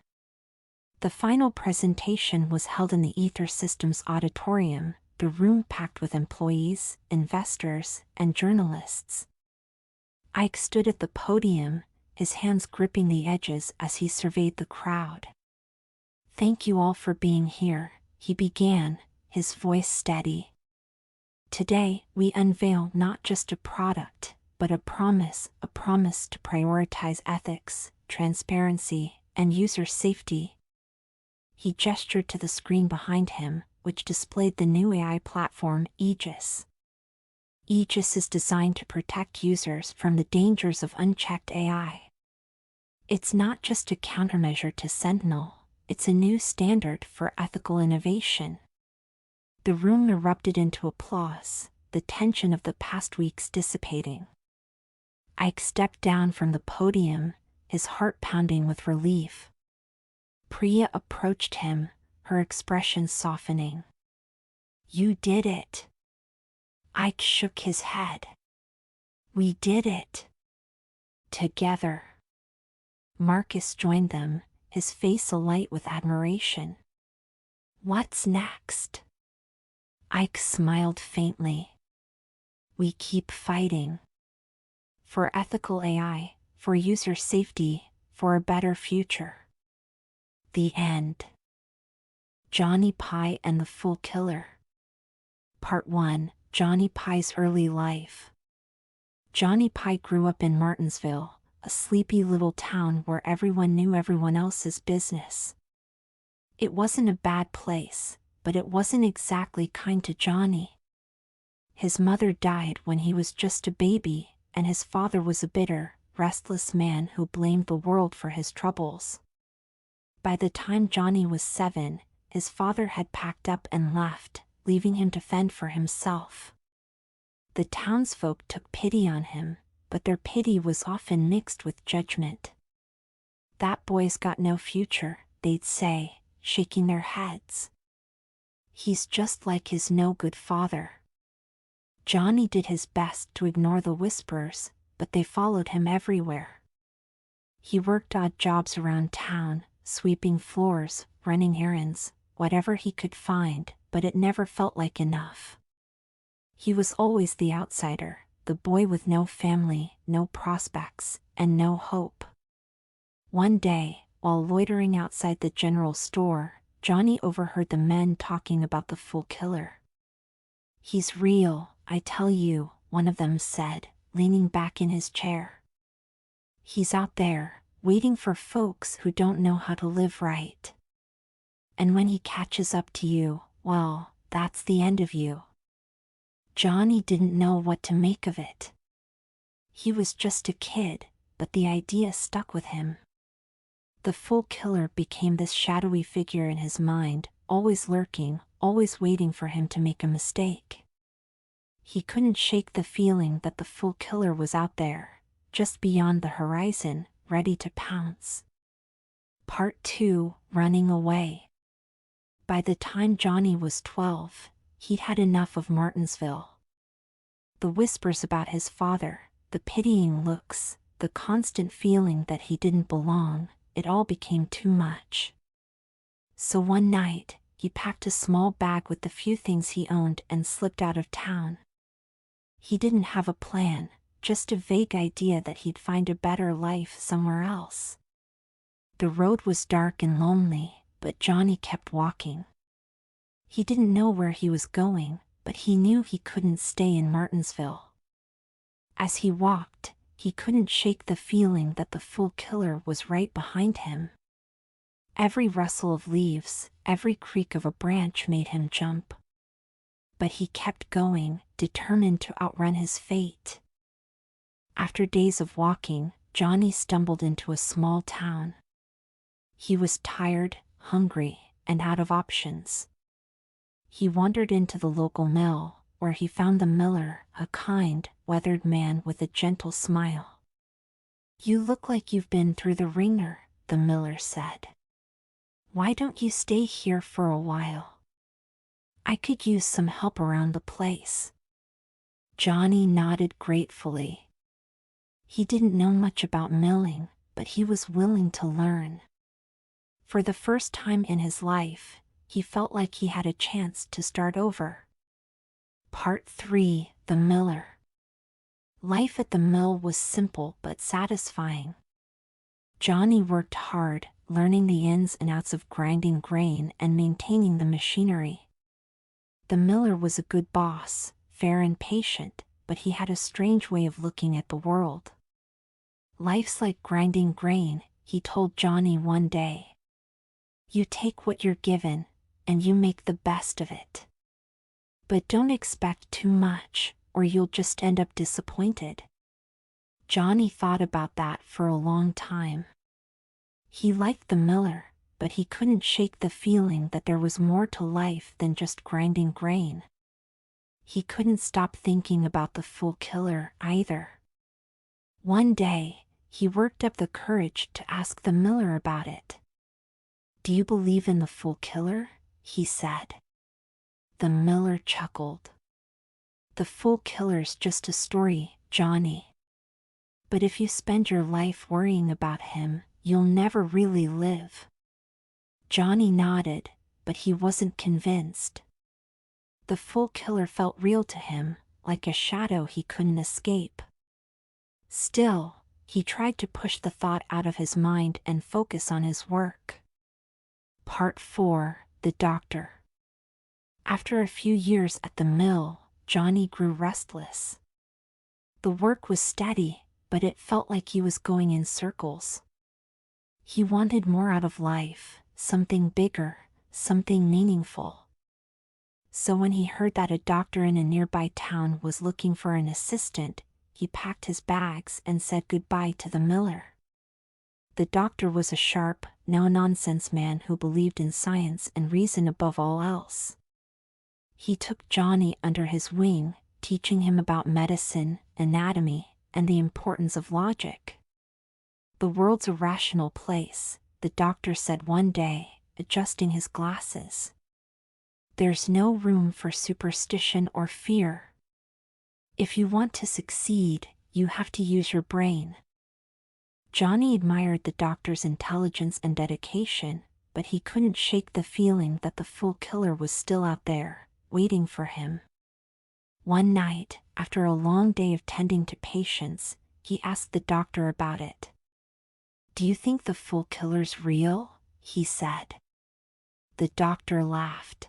The final presentation was held in the Ether Systems auditorium, the room packed with employees, investors, and journalists. Ike stood at the podium, his hands gripping the edges as he surveyed the crowd. "Thank you all for being here," he began, his voice steady. "Today, we unveil not just a product, but a promise to prioritize ethics, transparency, and user safety." He gestured to the screen behind him, which displayed the new AI platform, Aegis. Aegis is designed to protect users from the dangers of unchecked AI. It's not just a countermeasure to Sentinel, it's a new standard for ethical innovation. The room erupted into applause, the tension of the past weeks dissipating. Ike stepped down from the podium, his heart pounding with relief. Priya approached him, her expression softening. "You did it." Ike shook his head. "We did it. Together." Marcus joined them, his face alight with admiration. "What's next?" Ike smiled faintly. "We keep fighting. For ethical AI, for user safety, for a better future." The end. Johnny Pie and the Fool Killer. Part 1. Johnny Pie's early life. Johnny Pie grew up in Martinsville, a sleepy little town where everyone knew everyone else's business. It wasn't a bad place, but it wasn't exactly kind to Johnny. His mother died when he was just a baby, and his father was a bitter, restless man who blamed the world for his troubles. By the time Johnny was 7, his father had packed up and left, leaving him to fend for himself. The townsfolk took pity on him, but their pity was often mixed with judgment. "That boy's got no future," they'd say, shaking their heads. "He's just like his no-good father." Johnny did his best to ignore the whispers, but they followed him everywhere. He worked odd jobs around town, sweeping floors, running errands, whatever he could find, but it never felt like enough. He was always the outsider, the boy with no family, no prospects, and no hope. One day, while loitering outside the general store, Johnny overheard the men talking about the Fool Killer. "He's real, I tell you," one of them said, leaning back in his chair. "He's out there, waiting for folks who don't know how to live right. And when he catches up to you, well, that's the end of you." Johnny didn't know what to make of it. He was just a kid, but the idea stuck with him. The Fool Killer became this shadowy figure in his mind, always lurking, always waiting for him to make a mistake. He couldn't shake the feeling that the Fool Killer was out there, just beyond the horizon, ready to pounce. Part 2. Running Away. By the time Johnny was 12, he'd had enough of Martinsville. The whispers about his father, the pitying looks, the constant feeling that he didn't belong, it all became too much. So one night, he packed a small bag with the few things he owned and slipped out of town. He didn't have a plan, just a vague idea that he'd find a better life somewhere else. The road was dark and lonely, but Johnny kept walking. He didn't know where he was going, but he knew he couldn't stay in Martinsville. As he walked, he couldn't shake the feeling that the Fool Killer was right behind him. Every rustle of leaves, every creak of a branch made him jump. But he kept going, determined to outrun his fate. After days of walking, Johnny stumbled into a small town. He was tired, hungry, and out of options. he wandered into the local mill, where he found the miller, a kind, weathered man with a gentle smile. "You look like you've been through the ringer," the miller said. "Why don't you stay here for a while? I could use some help around the place." Johnny nodded gratefully. He didn't know much about milling, but he was willing to learn. For the first time in his life, he felt like he had a chance to start over. Part 3: The Miller. Life at the mill was simple but satisfying. Johnny worked hard, learning the ins and outs of grinding grain and maintaining the machinery. The miller was a good boss, fair and patient, but he had a strange way of looking at the world. "Life's like grinding grain," he told Johnny one day. "You take what you're given, and you make the best of it. But don't expect too much, or you'll just end up disappointed." Johnny thought about that for a long time. He liked the miller, but he couldn't shake the feeling that there was more to life than just grinding grain. He couldn't stop thinking about the fool killer either. One day, he worked up the courage to ask the miller about it. "Do you believe in the fool killer?" he said. The miller chuckled. "The fool killer's just a story, Johnny. But if you spend your life worrying about him, you'll never really live." Johnny nodded, but he wasn't convinced. The fool killer felt real to him, like a shadow he couldn't escape. Still, he tried to push the thought out of his mind and focus on his work. Part 4: The Doctor. After a few years at the mill, Johnny grew restless. The work was steady, but it felt like he was going in circles. He wanted more out of life, something bigger, something meaningful. So when he heard that a doctor in a nearby town was looking for an assistant, he packed his bags and said goodbye to the miller. The doctor was a sharp, no-nonsense man who believed in science and reason above all else. He took Johnny under his wing, teaching him about medicine, anatomy, and the importance of logic. "The world's a rational place," the doctor said one day, adjusting his glasses. "There's no room for superstition or fear. If you want to succeed, you have to use your brain." Johnny admired the doctor's intelligence and dedication, but he couldn't shake the feeling that the fool killer was still out there, waiting for him. One night, after a long day of tending to patients, he asked the doctor about it. "Do you think the fool killer's real?" he said. The doctor laughed.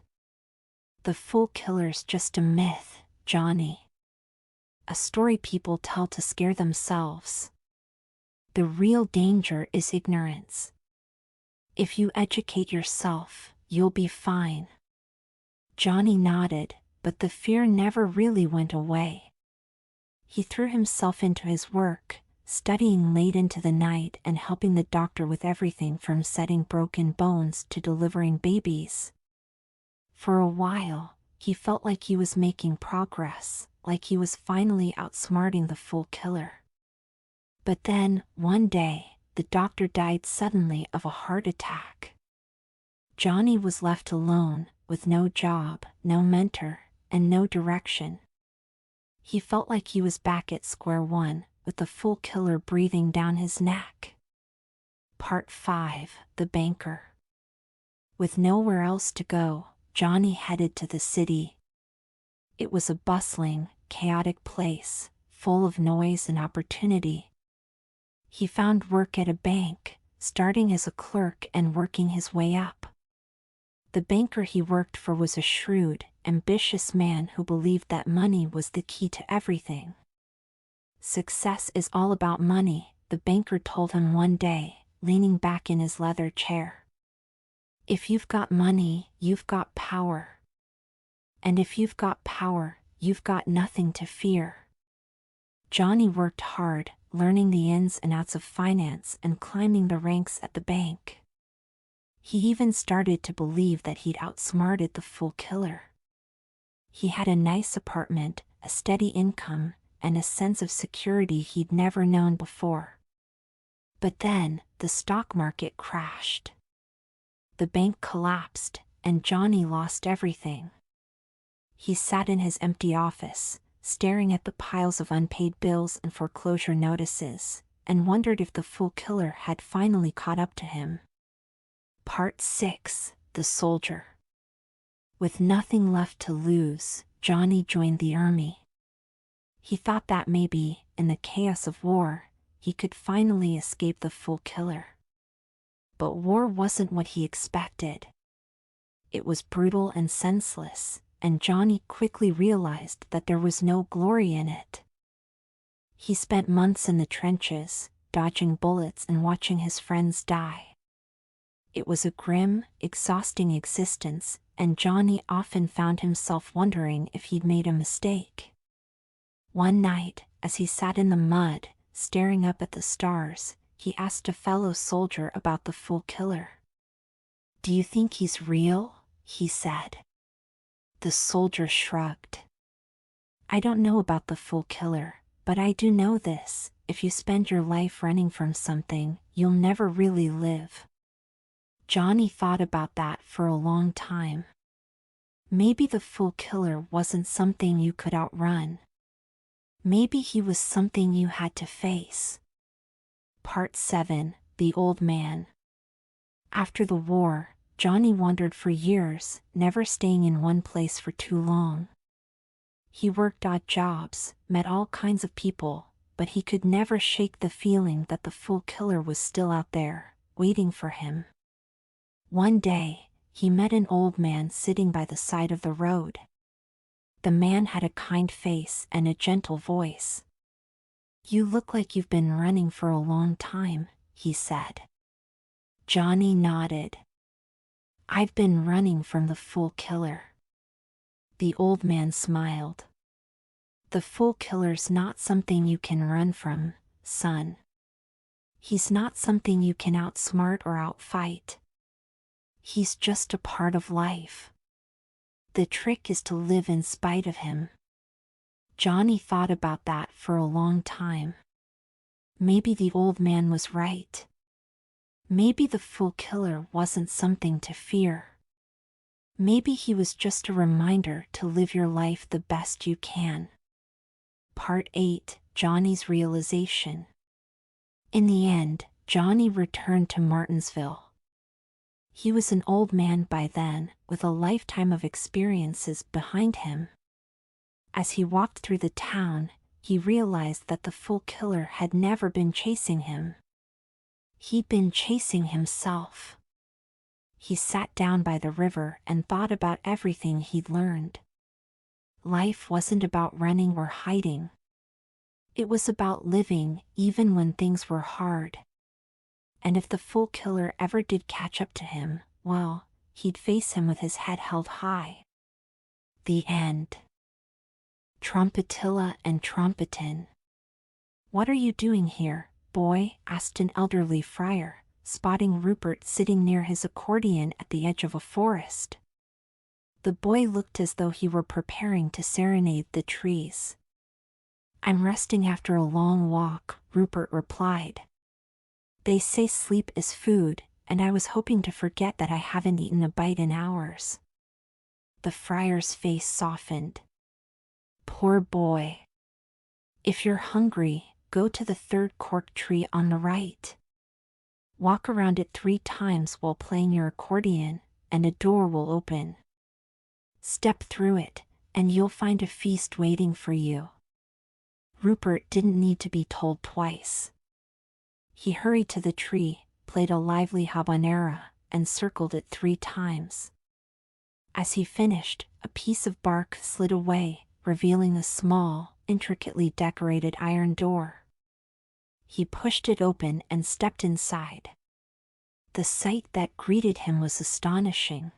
"The fool killer's just a myth, Johnny. A story people tell to scare themselves. The real danger is ignorance. If you educate yourself, you'll be fine." Johnny nodded, but the fear never really went away. He threw himself into his work, studying late into the night and helping the doctor with everything from setting broken bones to delivering babies. For a while, he felt like he was making progress, like he was finally outsmarting the fool killer. But then, one day, the doctor died suddenly of a heart attack. Johnny was left alone, with no job, no mentor, and no direction. He felt like he was back at square one, with the fool killer breathing down his neck. Part 5: The Banker. With nowhere else to go, Johnny headed to the city. It was a bustling, chaotic place, full of noise and opportunity. He found work at a bank, starting as a clerk and working his way up. The banker he worked for was a shrewd, ambitious man who believed that money was the key to everything. "Success is all about money," the banker told him one day, leaning back in his leather chair. "If you've got money, you've got power. And if you've got power, you've got nothing to fear." Johnny worked hard, learning the ins and outs of finance and climbing the ranks at the bank. He even started to believe that he'd outsmarted the fool killer. He had a nice apartment, a steady income, and a sense of security he'd never known before. But then, the stock market crashed. The bank collapsed, and Johnny lost everything. He sat in his empty office, staring at the piles of unpaid bills and foreclosure notices, and wondered if the fool killer had finally caught up to him. Part 6: The Soldier. With nothing left to lose, Johnny joined the army. He thought that maybe, in the chaos of war, he could finally escape the fool killer. But war wasn't what he expected. It was brutal and senseless, and Johnny quickly realized that there was no glory in it. He spent months in the trenches, dodging bullets and watching his friends die. It was a grim, exhausting existence, and Johnny often found himself wondering if he'd made a mistake. One night, as he sat in the mud, staring up at the stars, he asked a fellow soldier about the fool killer. "Do you think he's real?" he said. The soldier shrugged. "I don't know about the fool killer, but I do know this: if you spend your life running from something, you'll never really live." Johnny thought about that for a long time. Maybe the fool killer wasn't something you could outrun. Maybe he was something you had to face. Part 7: The Old Man. After the war, Johnny wandered for years, never staying in one place for too long. He worked odd jobs, met all kinds of people, but he could never shake the feeling that the fool killer was still out there, waiting for him. One day, he met an old man sitting by the side of the road. The man had a kind face and a gentle voice. "You look like you've been running for a long time," he said. Johnny nodded. "I've been running from the fool killer." The old man smiled. "The fool killer's not something you can run from, son. He's not something you can outsmart or outfight. He's just a part of life. The trick is to live in spite of him." Johnny thought about that for a long time. Maybe the old man was right. Maybe the fool killer wasn't something to fear. Maybe he was just a reminder to live your life the best you can. Part 8: Johnny's Realization. In the end, Johnny returned to Martinsville. He was an old man by then, with a lifetime of experiences behind him. As he walked through the town, he realized that the fool killer had never been chasing him. He'd been chasing himself. He sat down by the river and thought about everything he'd learned. Life wasn't about running or hiding. It was about living, even when things were hard. And if the fool killer ever did catch up to him, well, he'd face him with his head held high. The end. Trompetilla and Trompetin. "What are you doing here, boy?" asked an elderly friar, spotting Rupert sitting near his accordion at the edge of a forest. The boy looked as though he were preparing to serenade the trees. "I'm resting after a long walk," Rupert replied. "They say sleep is food, and I was hoping to forget that I haven't eaten a bite in hours." The friar's face softened. "Poor boy. If you're hungry, go to the third cork tree on the right. Walk around it 3 times while playing your accordion, and a door will open. Step through it, and you'll find a feast waiting for you." Rupert didn't need to be told twice. He hurried to the tree, played a lively habanera, and circled it 3 times. As he finished, a piece of bark slid away, revealing a small, intricately decorated iron door. He pushed it open and stepped inside. The sight that greeted him was astonishing.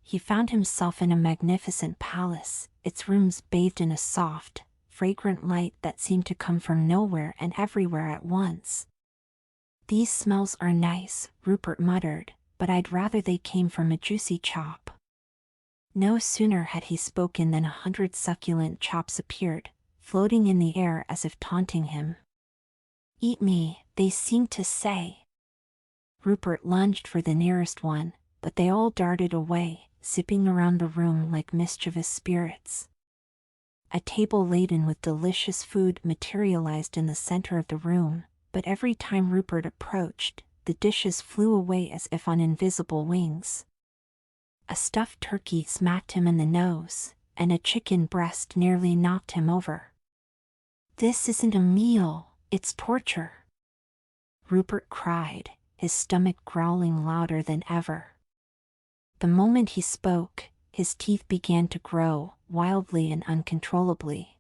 He found himself in a magnificent palace, its rooms bathed in a soft, fragrant light that seemed to come from nowhere and everywhere at once. "These smells are nice," Rupert muttered, "but I'd rather they came from a juicy chop." No sooner had he spoken than 100 succulent chops appeared, floating in the air as if taunting him. "Eat me," they seemed to say. Rupert lunged for the nearest one, but they all darted away, zipping around the room like mischievous spirits. A table laden with delicious food materialized in the center of the room, but every time Rupert approached, the dishes flew away as if on invisible wings. A stuffed turkey smacked him in the nose, and a chicken breast nearly knocked him over. "This isn't a meal, it's torture," Rupert cried, his stomach growling louder than ever. The moment he spoke, his teeth began to grow, wildly and uncontrollably.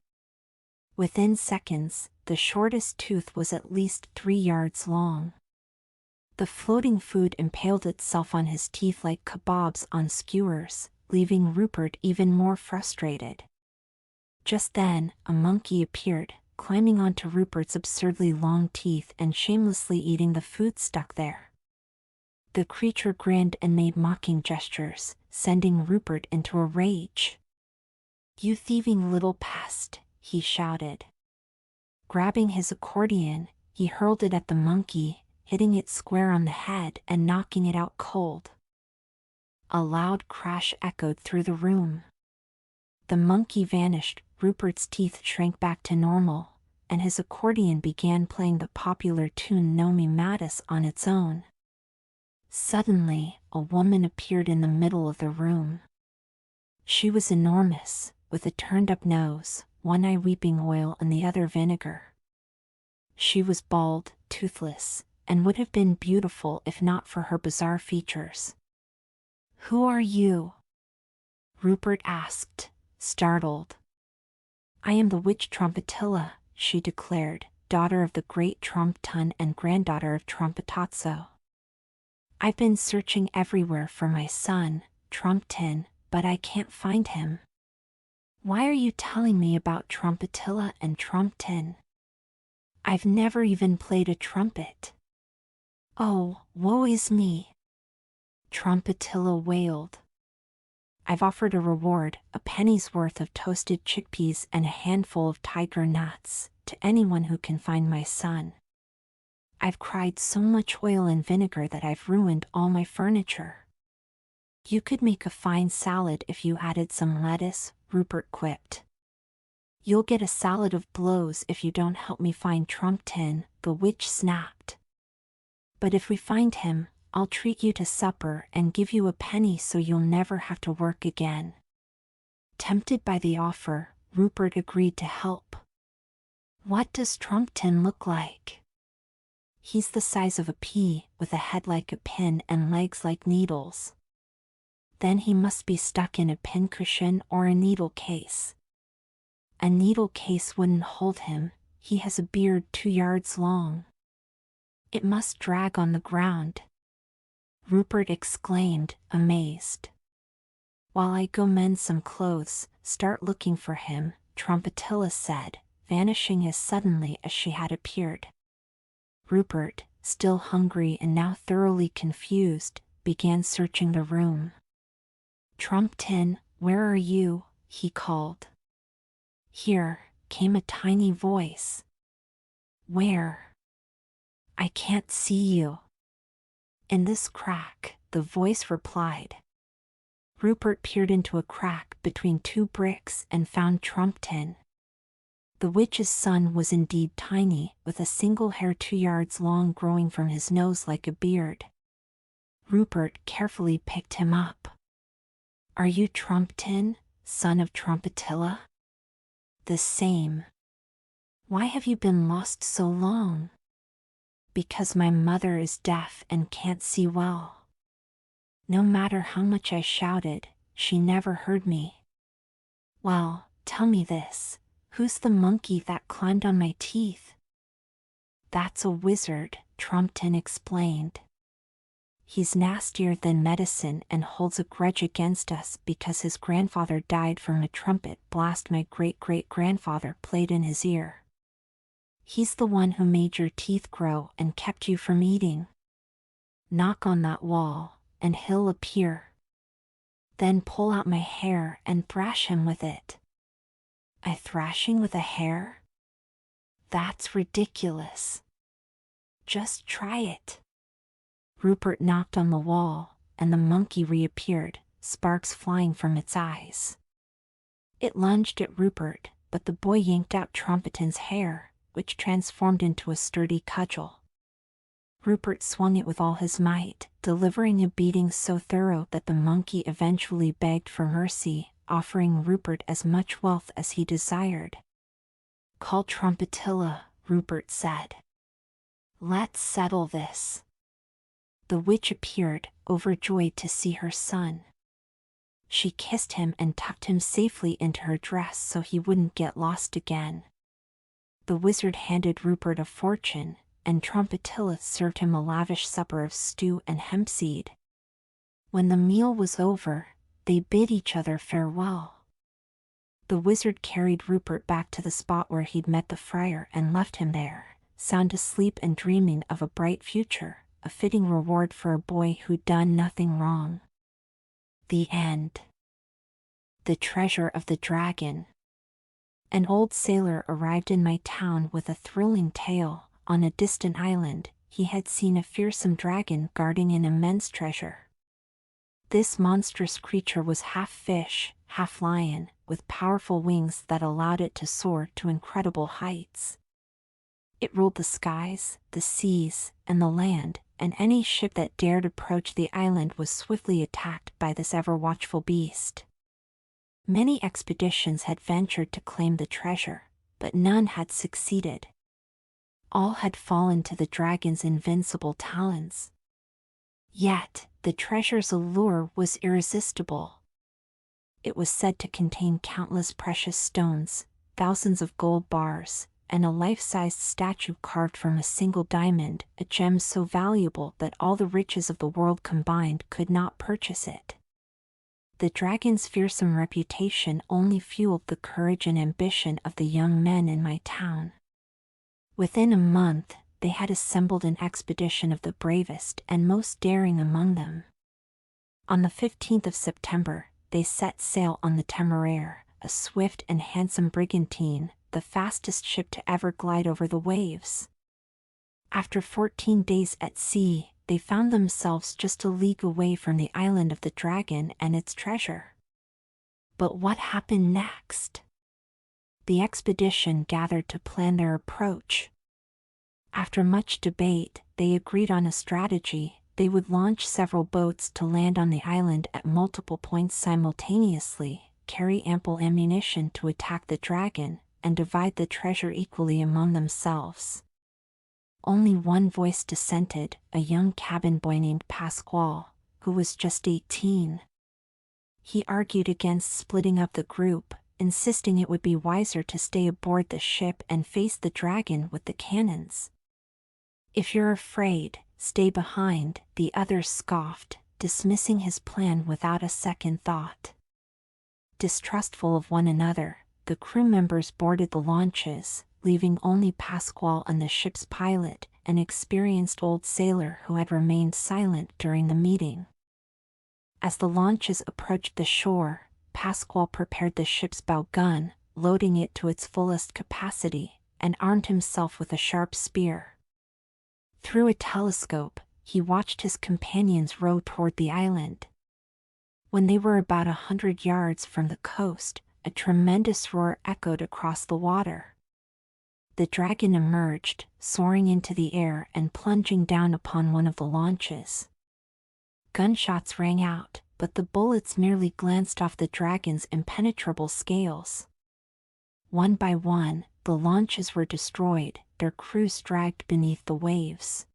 Within seconds, the shortest tooth was at least 3 yards long. The floating food impaled itself on his teeth like kebabs on skewers, leaving Rupert even more frustrated. Just then, a monkey appeared, climbing onto Rupert's absurdly long teeth and shamelessly eating the food stuck there. The creature grinned and made mocking gestures, sending Rupert into a rage. "You thieving little pest," he shouted. Grabbing his accordion, he hurled it at the monkey, hitting it square on the head and knocking it out cold. A loud crash echoed through the room. The monkey vanished, Rupert's teeth shrank back to normal, and his accordion began playing the popular tune Nomi Mattis on its own. Suddenly, a woman appeared in the middle of the room. She was enormous, with a turned-up nose, one eye weeping oil and the other vinegar. She was bald, toothless, and would have been beautiful if not for her bizarre features. "Who are you?" Rupert asked, startled. "I am the witch Trompetilla," she declared, daughter of the great Trompetin and granddaughter of Trompetazzo. "I've been searching everywhere for my son, Trompetin, but I can't find him." "Why are you telling me about Trompetilla and Trompetin? I've never even played a trumpet." "Oh, woe is me," Trompetilla wailed. "I've offered a reward, a penny's worth of toasted chickpeas and a handful of tiger nuts, to anyone who can find my son. I've cried so much oil and vinegar that I've ruined all my furniture." "You could make a fine salad if you added some lettuce," Rupert quipped. "You'll get a salad of blows if you don't help me find Trompetin," the witch snapped. "But if we find him, I'll treat you to supper and give you a penny so you'll never have to work again." Tempted by the offer, Rupert agreed to help. "What does Trompetin look like?" "He's the size of a pea, with a head like a pin and legs like needles." "Then he must be stuck in a pincushion or a needle case." "A needle case wouldn't hold him, he has a beard 2 yards long." "It must drag on the ground," Rupert exclaimed, amazed. "While I go mend some clothes, start looking for him," Trompetilla said, vanishing as suddenly as she had appeared. Rupert, still hungry and now thoroughly confused, began searching the room. "Trompetin, where are you?" he called. "Here," came a tiny voice. "Where?" "I can't see you." In this crack, the voice replied. Rupert peered into a crack between 2 bricks and found Trompetin. The witch's son was indeed tiny, with a single hair 2 yards long growing from his nose like a beard. Rupert carefully picked him up. "Are you Trompetin, son of Trompetilla?" "The same." "Why have you been lost so long?" "Because my mother is deaf and can't see well. No matter how much I shouted, she never heard me." "Well, tell me this, who's the monkey that climbed on my teeth?" "That's a wizard," Trompetin explained. "He's nastier than medicine and holds a grudge against us because his grandfather died from a trumpet blast my great-great-grandfather played in his ear. He's the one who made your teeth grow and kept you from eating. Knock on that wall, and he'll appear." Then pull out my hair and thrash him with it. I thrashing with a hair? That's ridiculous. Just try it. Rupert knocked on the wall, and the monkey reappeared, sparks flying from its eyes. It lunged at Rupert, but the boy yanked out Trompetin's hair, which transformed into a sturdy cudgel. Rupert swung it with all his might, delivering a beating so thorough that the monkey eventually begged for mercy, offering Rupert as much wealth as he desired. "Call Trompetilla," Rupert said. "Let's settle this." The witch appeared, overjoyed to see her son. She kissed him and tucked him safely into her dress so he wouldn't get lost again. The wizard handed Rupert a fortune, and Trompetilla served him a lavish supper of stew and hempseed. When the meal was over, they bid each other farewell. The wizard carried Rupert back to the spot where he'd met the friar and left him there, sound asleep and dreaming of a bright future, a fitting reward for a boy who'd done nothing wrong. The end. The Treasure of the Dragon. An old sailor arrived in my town with a thrilling tale. On a distant island, he had seen a fearsome dragon guarding an immense treasure. This monstrous creature was half fish, half lion, with powerful wings that allowed it to soar to incredible heights. It ruled the skies, the seas, and the land, and any ship that dared approach the island was swiftly attacked by this ever-watchful beast. Many expeditions had ventured to claim the treasure, but none had succeeded. All had fallen to the dragon's invincible talons. Yet, the treasure's allure was irresistible. It was said to contain countless precious stones, thousands of gold bars, and a life-sized statue carved from a single diamond, a gem so valuable that all the riches of the world combined could not purchase it. The dragon's fearsome reputation only fueled the courage and ambition of the young men in my town. Within a month, they had assembled an expedition of the bravest and most daring among them. On the 15th of September, they set sail on the Temeraire, a swift and handsome brigantine, the fastest ship to ever glide over the waves. After 14 days at sea, they found themselves just a league away from the island of the dragon and its treasure. But what happened next? The expedition gathered to plan their approach. After much debate, they agreed on a strategy. They would launch several boats to land on the island at multiple points simultaneously, carry ample ammunition to attack the dragon, and divide the treasure equally among themselves. Only one voice dissented, a young cabin boy named Pasquale, who was just 18. He argued against splitting up the group, insisting it would be wiser to stay aboard the ship and face the dragon with the cannons. "If you're afraid, stay behind," the others scoffed, dismissing his plan without a second thought. Distrustful of one another, the crew members boarded the launches, leaving only Pasquale and the ship's pilot, an experienced old sailor who had remained silent during the meeting. As the launches approached the shore, Pasquale prepared the ship's bow gun, loading it to its fullest capacity, and armed himself with a sharp spear. Through a telescope, he watched his companions row toward the island. When they were about 100 yards from the coast, a tremendous roar echoed across the water. The dragon emerged, soaring into the air and plunging down upon one of the launches. Gunshots rang out, but the bullets merely glanced off the dragon's impenetrable scales. One by one, the launches were destroyed, their crews dragged beneath the waves.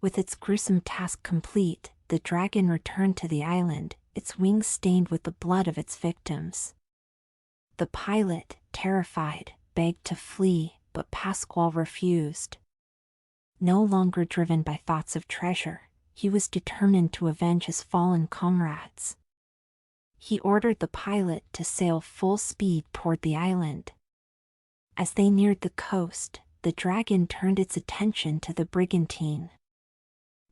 With its gruesome task complete, the dragon returned to the island, its wings stained with the blood of its victims. The pilot, terrified, begged to flee, but Pasquale refused. No longer driven by thoughts of treasure, he was determined to avenge his fallen comrades. He ordered the pilot to sail full speed toward the island. As they neared the coast, the dragon turned its attention to the brigantine.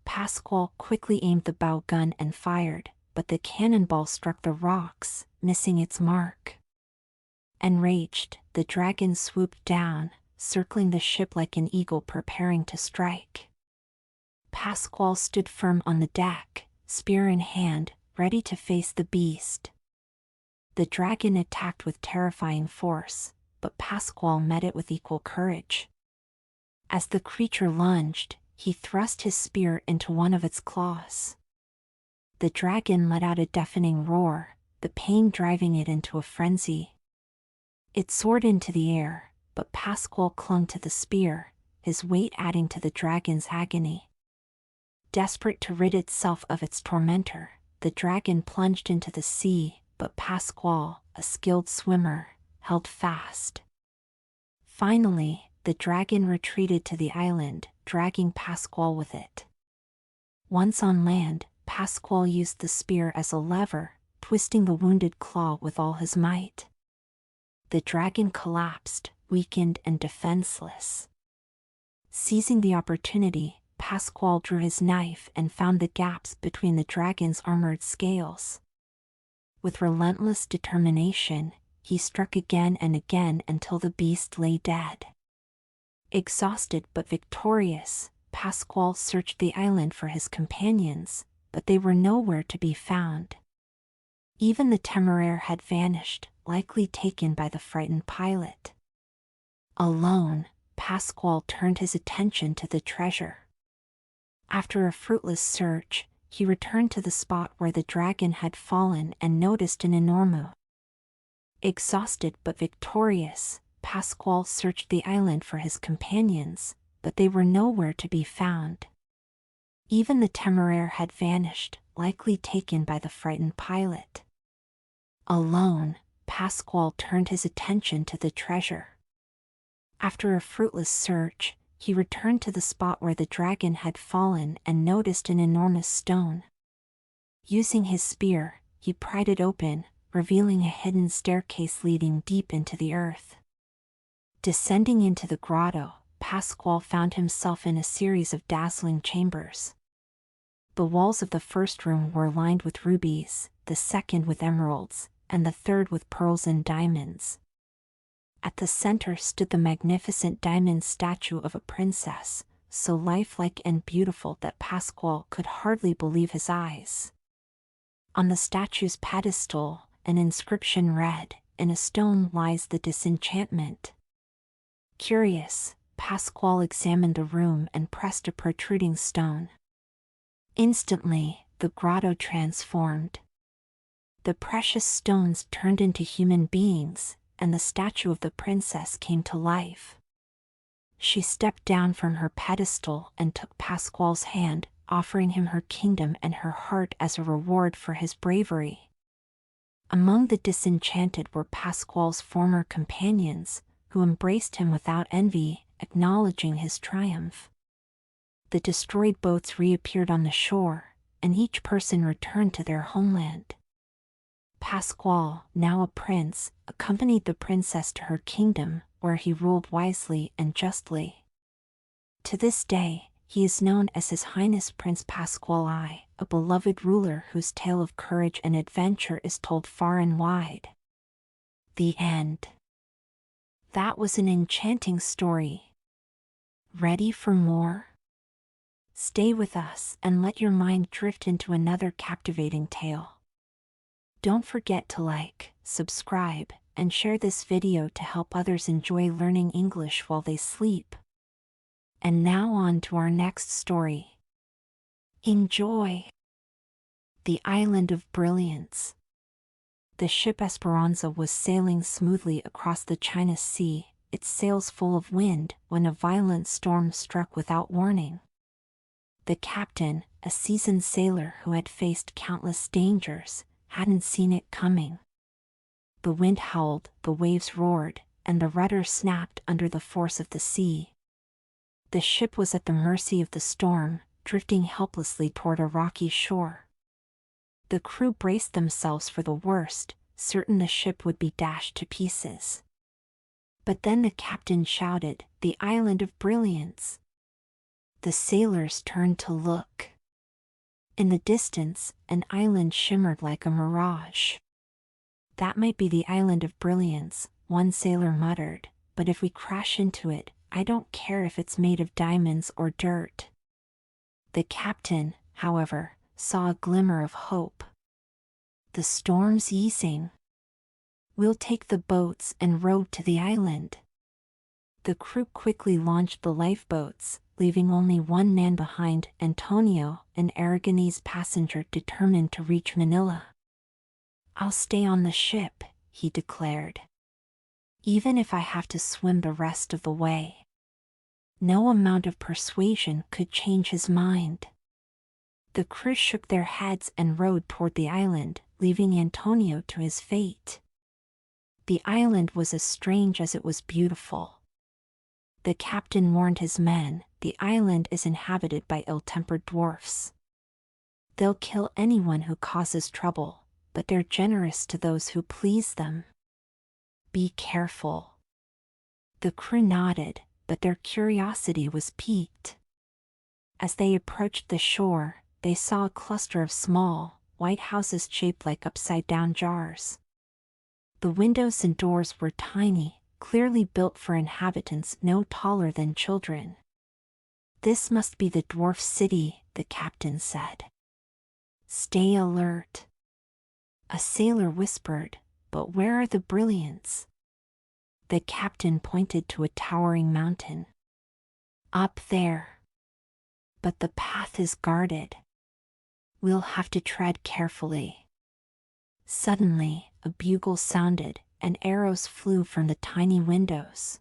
Pasquale quickly aimed the bow gun and fired, but the cannonball struck the rocks, missing its mark. Enraged, the dragon swooped down, circling the ship like an eagle preparing to strike. Pasquale stood firm on the deck, spear in hand, ready to face the beast. The dragon attacked with terrifying force, but Pasquale met it with equal courage. As the creature lunged, he thrust his spear into one of its claws. The dragon let out a deafening roar, the pain driving it into a frenzy. It soared into the air, but Pasquale clung to the spear, his weight adding to the dragon's agony. Desperate to rid itself of its tormentor, the dragon plunged into the sea, but Pasquale, a skilled swimmer, held fast. Finally, the dragon retreated to the island, dragging Pasquale with it. Once on land, Pasquale used the spear as a lever, twisting the wounded claw with all his might. The dragon collapsed, weakened and defenseless. Seizing the opportunity, Pasquale drew his knife and found the gaps between the dragon's armored scales. With relentless determination, he struck again and again until the beast lay dead. Exhausted but victorious, Pasquale searched the island for his companions, but they were nowhere to be found. Even the Temeraire had vanished, likely taken by the frightened pilot. Alone, Pasquale turned his attention to the treasure. After a fruitless search, he returned to the spot where the dragon had fallen and noticed an enormous. Exhausted but victorious, Pasquale searched the island for his companions, but they were nowhere to be found. Even the Temeraire had vanished, likely taken by the frightened pilot. Alone, Pasquale turned his attention to the treasure. After a fruitless search, he returned to the spot where the dragon had fallen and noticed an enormous stone. Using his spear, he pried it open, revealing a hidden staircase leading deep into the earth. Descending into the grotto, Pasquale found himself in a series of dazzling chambers. The walls of the first room were lined with rubies, the second with emeralds, and the third with pearls and diamonds. At the center stood the magnificent diamond statue of a princess, so lifelike and beautiful that Pasquale could hardly believe his eyes. On the statue's pedestal, an inscription read, "In a stone lies the disenchantment." Curious, Pasquale examined the room and pressed a protruding stone. Instantly, the grotto transformed. The precious stones turned into human beings, and the statue of the princess came to life. She stepped down from her pedestal and took Pasquale's hand, offering him her kingdom and her heart as a reward for his bravery. Among the disenchanted were Pasquale's former companions, who embraced him without envy, acknowledging his triumph. The destroyed boats reappeared on the shore, and each person returned to their homeland. Pasquale, now a prince, accompanied the princess to her kingdom, where he ruled wisely and justly. To this day, he is known as His Highness Prince Pasquale I, a beloved ruler whose tale of courage and adventure is told far and wide. The end. That was an enchanting story. Ready for more? Stay with us and let your mind drift into another captivating tale. Don't forget to like, subscribe, and share this video to help others enjoy learning English while they sleep. And now on to our next story. Enjoy! The Island of Brilliance. The ship Esperanza was sailing smoothly across the China Sea, its sails full of wind, when a violent storm struck without warning. The captain, a seasoned sailor who had faced countless dangers, hadn't seen it coming. The wind howled, the waves roared, and the rudder snapped under the force of the sea. The ship was at the mercy of the storm, drifting helplessly toward a rocky shore. The crew braced themselves for the worst, certain the ship would be dashed to pieces. But then the captain shouted, "The Island of Brilliance!" The sailors turned to look. In the distance, an island shimmered like a mirage. "That might be the Island of Brilliance," one sailor muttered, "but if we crash into it, I don't care if it's made of diamonds or dirt." The captain, however, saw a glimmer of hope. "The storm's easing. We'll take the boats and row to the island." The crew quickly launched the lifeboats, leaving only one man behind, Antonio, an Aragonese passenger determined to reach Manila. "I'll stay on the ship," he declared, "even if I have to swim the rest of the way." No amount of persuasion could change his mind. The crew shook their heads and rowed toward the island, leaving Antonio to his fate. The island was as strange as it was beautiful. The captain warned his men, "The island is inhabited by ill-tempered dwarfs. They'll kill anyone who causes trouble, but they're generous to those who please them. Be careful." The crew nodded, but their curiosity was piqued. As they approached the shore, they saw a cluster of small, white houses shaped like upside-down jars. The windows and doors were tiny, clearly built for inhabitants no taller than children. "This must be the dwarf city," the captain said. "Stay alert." A sailor whispered, "But where are the Brilliants?" The captain pointed to a towering mountain. "Up there. But the path is guarded. We'll have to tread carefully." Suddenly, a bugle sounded, and arrows flew from the tiny windows.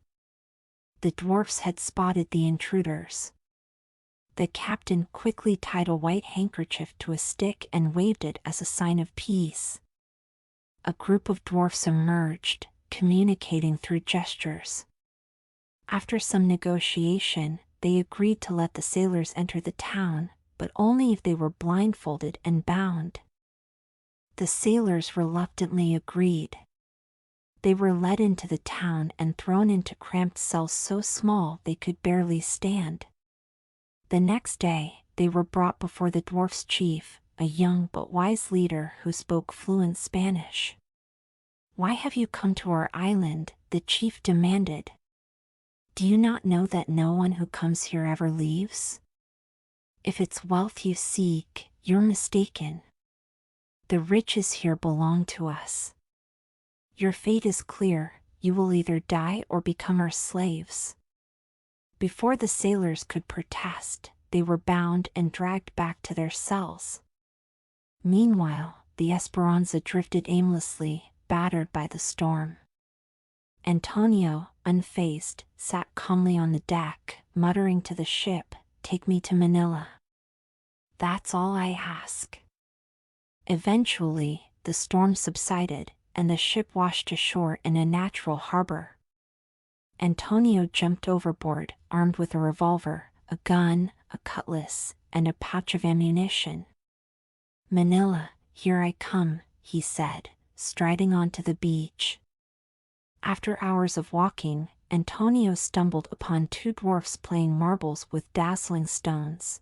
The dwarfs had spotted the intruders. The captain quickly tied a white handkerchief to a stick and waved it as a sign of peace. A group of dwarfs emerged, communicating through gestures. After some negotiation, they agreed to let the sailors enter the town, but only if they were blindfolded and bound. The sailors reluctantly agreed. They were led into the town and thrown into cramped cells so small they could barely stand. The next day, they were brought before the dwarf's chief, a young but wise leader who spoke fluent Spanish. "Why have you come to our island?" the chief demanded. "Do you not know that no one who comes here ever leaves? If it's wealth you seek, you're mistaken. The riches here belong to us. Your fate is clear, you will either die or become our slaves." Before the sailors could protest, they were bound and dragged back to their cells. Meanwhile, the Esperanza drifted aimlessly, battered by the storm. Antonio, unfazed, sat calmly on the deck, muttering to the ship, "Take me to Manila. That's all I ask." Eventually, the storm subsided, and the ship washed ashore in a natural harbor. Antonio jumped overboard, armed with a revolver, a gun, a cutlass, and a pouch of ammunition. "Manila, here I come," he said, striding onto the beach. After hours of walking, Antonio stumbled upon two dwarfs playing marbles with dazzling stones.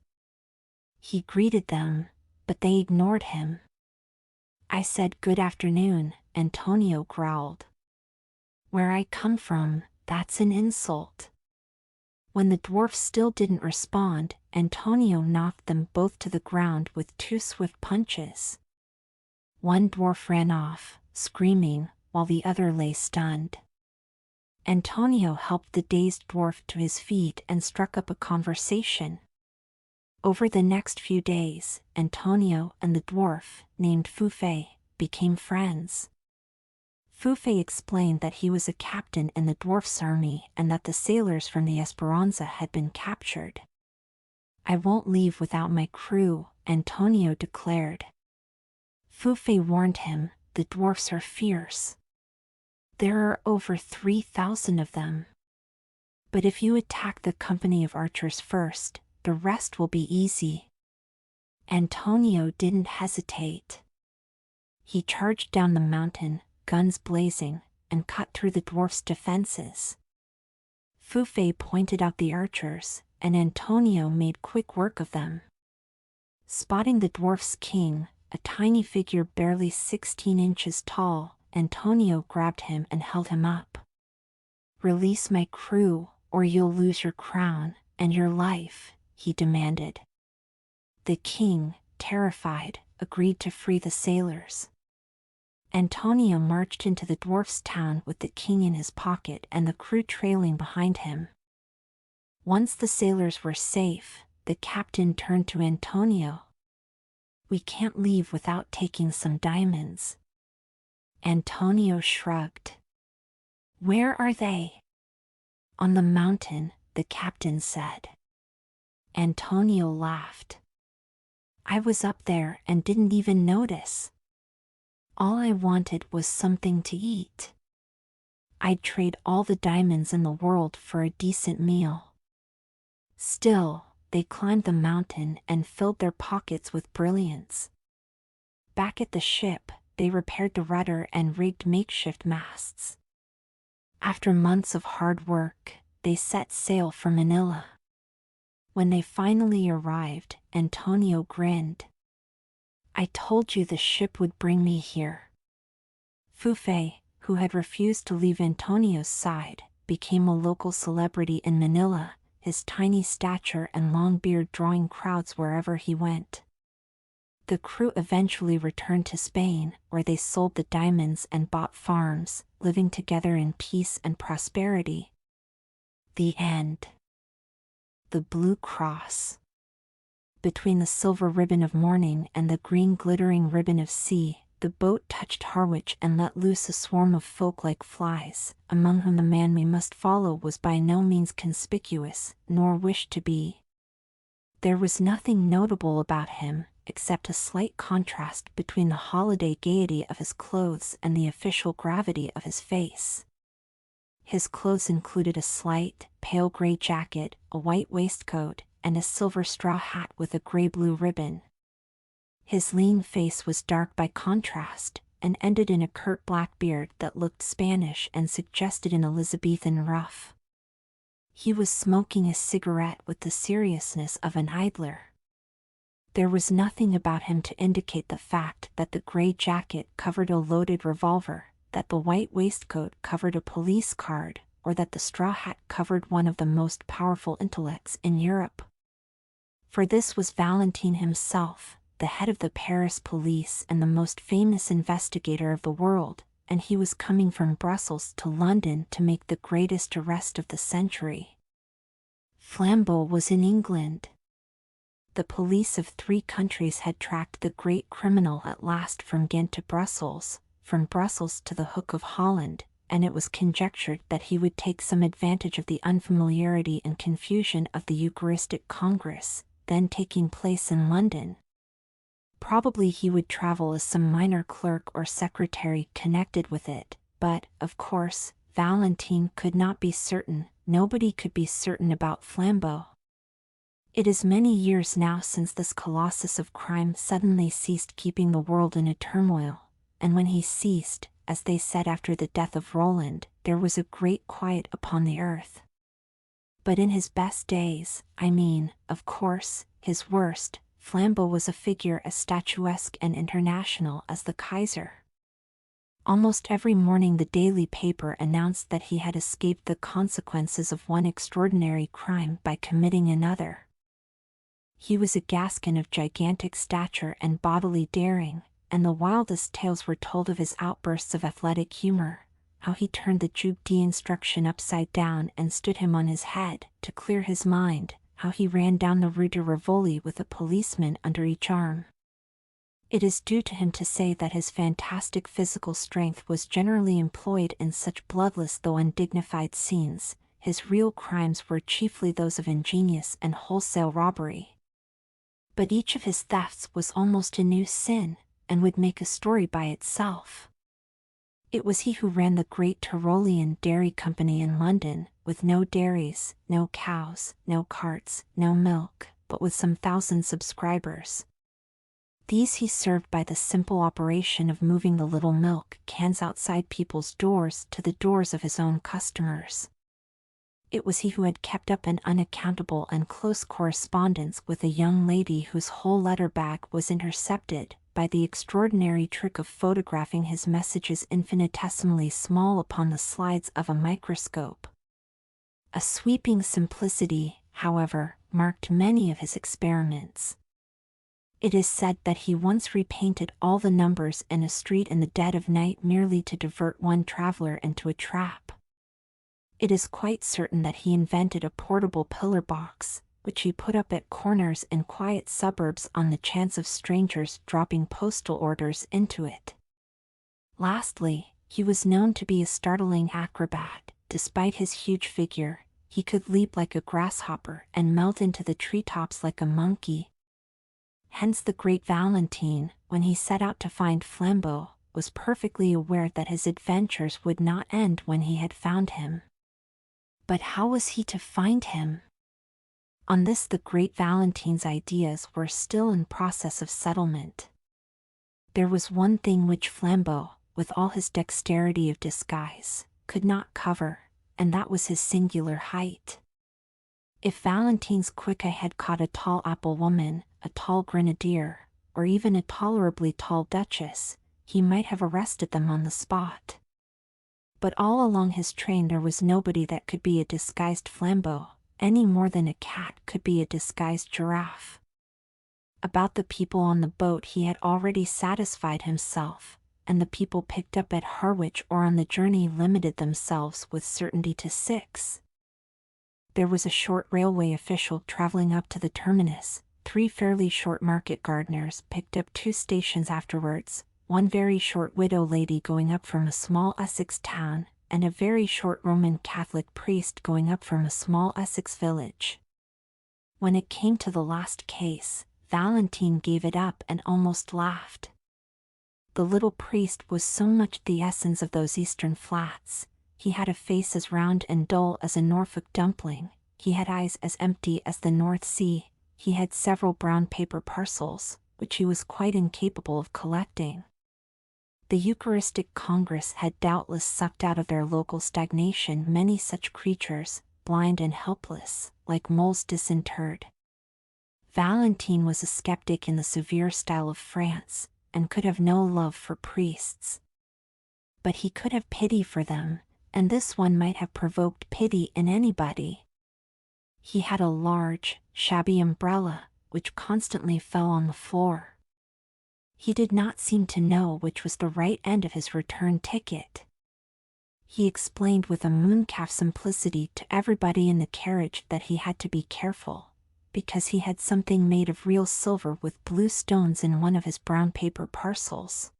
He greeted them, but they ignored him. "I said good afternoon," Antonio growled. "Where I come from, that's an insult." When the dwarfs still didn't respond, Antonio knocked them both to the ground with two swift punches. One dwarf ran off, screaming, while the other lay stunned. Antonio helped the dazed dwarf to his feet and struck up a conversation. Over the next few days, Antonio and the dwarf, named Fufé, became friends. Fufé explained that he was a captain in the dwarf's army and that the sailors from the Esperanza had been captured. "I won't leave without my crew," Antonio declared. Fufé warned him, "The dwarfs are fierce. There are over 3,000 of them. But if you attack the company of archers first, the rest will be easy." Antonio didn't hesitate. He charged down the mountain, guns blazing, and cut through the dwarf's defenses. Fufé pointed out the archers, and Antonio made quick work of them. Spotting the dwarf's king, a tiny figure barely 16 inches tall, Antonio grabbed him and held him up. "Release my crew, or you'll lose your crown and your life," he demanded. The king, terrified, agreed to free the sailors. Antonio marched into the dwarf's town with the king in his pocket and the crew trailing behind him. Once the sailors were safe, the captain turned to Antonio. "We can't leave without taking some diamonds." Antonio shrugged. "Where are they?" "On the mountain," the captain said. Antonio laughed. "I was up there and didn't even notice. All I wanted was something to eat. I'd trade all the diamonds in the world for a decent meal." Still, they climbed the mountain and filled their pockets with brilliance. Back at the ship, they repaired the rudder and rigged makeshift masts. After months of hard work, they set sail for Manila. When they finally arrived, Antonio grinned. "I told you the ship would bring me here." Fufay, who had refused to leave Antonio's side, became a local celebrity in Manila, his tiny stature and long beard drawing crowds wherever he went. The crew eventually returned to Spain, where they sold the diamonds and bought farms, living together in peace and prosperity. The end. The Blue Cross. Between the silver ribbon of morning and the green glittering ribbon of sea, the boat touched Harwich and let loose a swarm of folk like flies, among whom the man we must follow was by no means conspicuous, nor wished to be. There was nothing notable about him, except a slight contrast between the holiday gaiety of his clothes and the official gravity of his face. His clothes included a slight, pale gray jacket, a white waistcoat, and a silver straw hat with a gray-blue ribbon. His lean face was dark by contrast, and ended in a curt black beard that looked Spanish and suggested an Elizabethan ruff. He was smoking a cigarette with the seriousness of an idler. There was nothing about him to indicate the fact that the gray jacket covered a loaded revolver, that the white waistcoat covered a police card, or that the straw hat covered one of the most powerful intellects in Europe. For this was Valentine himself, the head of the Paris police and the most famous investigator of the world, and he was coming from Brussels to London to make the greatest arrest of the century. Flambeau was in England. The police of 3 countries had tracked the great criminal at last from Ghent to Brussels, from Brussels to the Hook of Holland, and it was conjectured that he would take some advantage of the unfamiliarity and confusion of the Eucharistic Congress, then taking place in London. Probably he would travel as some minor clerk or secretary connected with it, but, of course, Valentine could not be certain. Nobody could be certain about Flambeau. It is many years now since this colossus of crime suddenly ceased keeping the world in a turmoil, and when he ceased, as they said after the death of Roland, there was a great quiet upon the earth. But in his best days, I mean, of course, his worst, Flambeau was a figure as statuesque and international as the Kaiser. Almost every morning the daily paper announced that he had escaped the consequences of one extraordinary crime by committing another. He was a Gascon of gigantic stature and bodily daring, and the wildest tales were told of his outbursts of athletic humor, how he turned the Juge d'instruction upside down and stood him on his head to clear his mind, how he ran down the Rue de Rivoli with a policeman under each arm. It is due to him to say that his fantastic physical strength was generally employed in such bloodless though undignified scenes. His real crimes were chiefly those of ingenious and wholesale robbery. But each of his thefts was almost a new sin, and would make a story by itself. It was he who ran the great Tyrolean Dairy Company in London, with no dairies, no cows, no carts, no milk, but with some 1,000 subscribers. These he served by the simple operation of moving the little milk cans outside people's doors to the doors of his own customers. It was he who had kept up an unaccountable and close correspondence with a young lady whose whole letter bag was intercepted by the extraordinary trick of photographing his messages infinitesimally small upon the slides of a microscope. A sweeping simplicity, however, marked many of his experiments. It is said that he once repainted all the numbers in a street in the dead of night merely to divert one traveler into a trap. It is quite certain that he invented a portable pillar box, which he put up at corners in quiet suburbs on the chance of strangers dropping postal orders into it. Lastly, he was known to be a startling acrobat. Despite his huge figure, he could leap like a grasshopper and melt into the treetops like a monkey. Hence the great Valentine, when he set out to find Flambeau, was perfectly aware that his adventures would not end when he had found him. But how was he to find him? On this the great Valentine's ideas were still in process of settlement. There was one thing which Flambeau, with all his dexterity of disguise, could not cover, and that was his singular height. If Valentine's quick eye had caught a tall apple woman, a tall grenadier, or even a tolerably tall duchess, he might have arrested them on the spot. But all along his train there was nobody that could be a disguised Flambeau, any more than a cat could be a disguised giraffe. About the people on the boat he had already satisfied himself, and the people picked up at Harwich or on the journey limited themselves with certainty to 6. There was a short railway official travelling up to the terminus, 3 fairly short market gardeners picked up 2 stations afterwards, 1 very short widow lady going up from a small Essex town, and a very short Roman Catholic priest going up from a small Essex village. When it came to the last case, Valentine gave it up and almost laughed. The little priest was so much the essence of those eastern flats. He had a face as round and dull as a Norfolk dumpling, he had eyes as empty as the North Sea, he had several brown paper parcels, which he was quite incapable of collecting. The Eucharistic Congress had doubtless sucked out of their local stagnation many such creatures, blind and helpless, like moles disinterred. Valentine was a skeptic in the severe style of France, and could have no love for priests. But he could have pity for them, and this one might have provoked pity in anybody. He had a large, shabby umbrella, which constantly fell on the floor. He did not seem to know which was the right end of his return ticket. He explained with a mooncalf simplicity to everybody in the carriage that he had to be careful, because he had something made of real silver with blue stones in one of his brown paper parcels.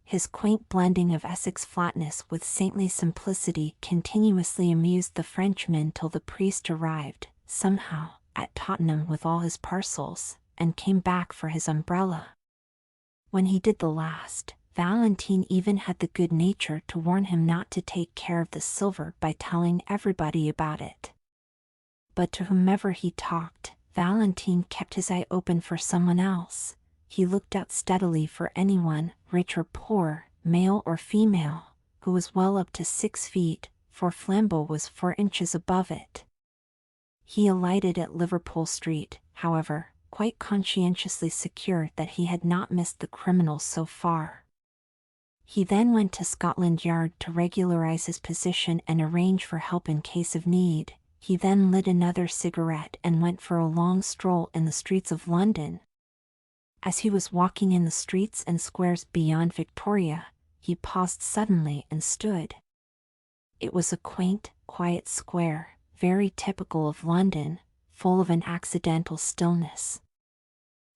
His quaint blending of Essex flatness with saintly simplicity continuously amused the Frenchman till the priest arrived, somehow, at Tottenham with all his parcels, and came back for his umbrella. When he did the last, Valentine even had the good nature to warn him not to take care of the silver by telling everybody about it. But to whomever he talked, Valentine kept his eye open for someone else. He looked out steadily for anyone, rich or poor, male or female, who was well up to 6 feet, for Flambeau was 4 inches above it. He alighted at Liverpool Street, however, quite conscientiously secure that he had not missed the criminal so far. He then went to Scotland Yard to regularize his position and arrange for help in case of need. He then lit another cigarette and went for a long stroll in the streets of London. As he was walking in the streets and squares beyond Victoria, he paused suddenly and stood. It was a quaint, quiet square, very typical of London, full of an accidental stillness.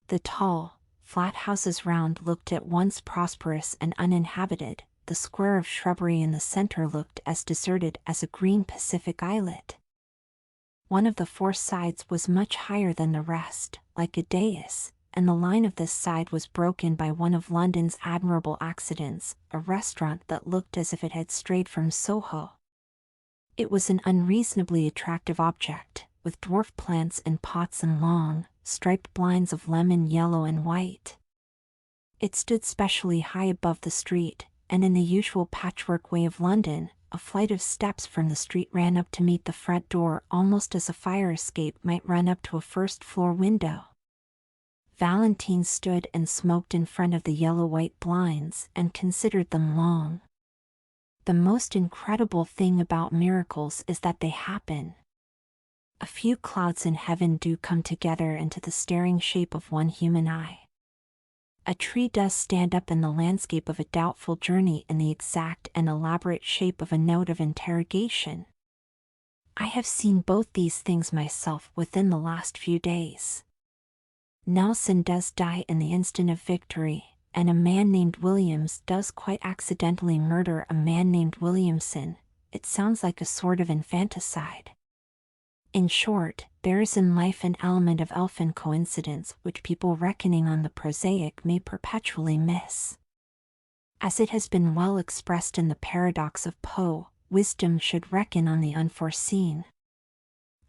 The tall, flat houses round looked at once prosperous and uninhabited, the square of shrubbery in the center looked as deserted as a green Pacific islet. One of the 4 sides was much higher than the rest, like a dais, and the line of this side was broken by one of London's admirable accidents, a restaurant that looked as if it had strayed from Soho. It was an unreasonably attractive object, with dwarf plants in pots and long, striped blinds of lemon yellow and white. It stood specially high above the street, and in the usual patchwork way of London, a flight of steps from the street ran up to meet the front door almost as a fire escape might run up to a first-floor window. Valentine stood and smoked in front of the yellow-white blinds and considered them long. The most incredible thing about miracles is that they happen. A few clouds in heaven do come together into the staring shape of one human eye. A tree does stand up in the landscape of a doubtful journey in the exact and elaborate shape of a note of interrogation. I have seen both these things myself within the last few days. Nelson does die in the instant of victory, and a man named Williams does quite accidentally murder a man named Williamson. It sounds like a sort of infanticide. In short, there is in life an element of elfin coincidence which people reckoning on the prosaic may perpetually miss. As it has been well expressed in the paradox of Poe, wisdom should reckon on the unforeseen.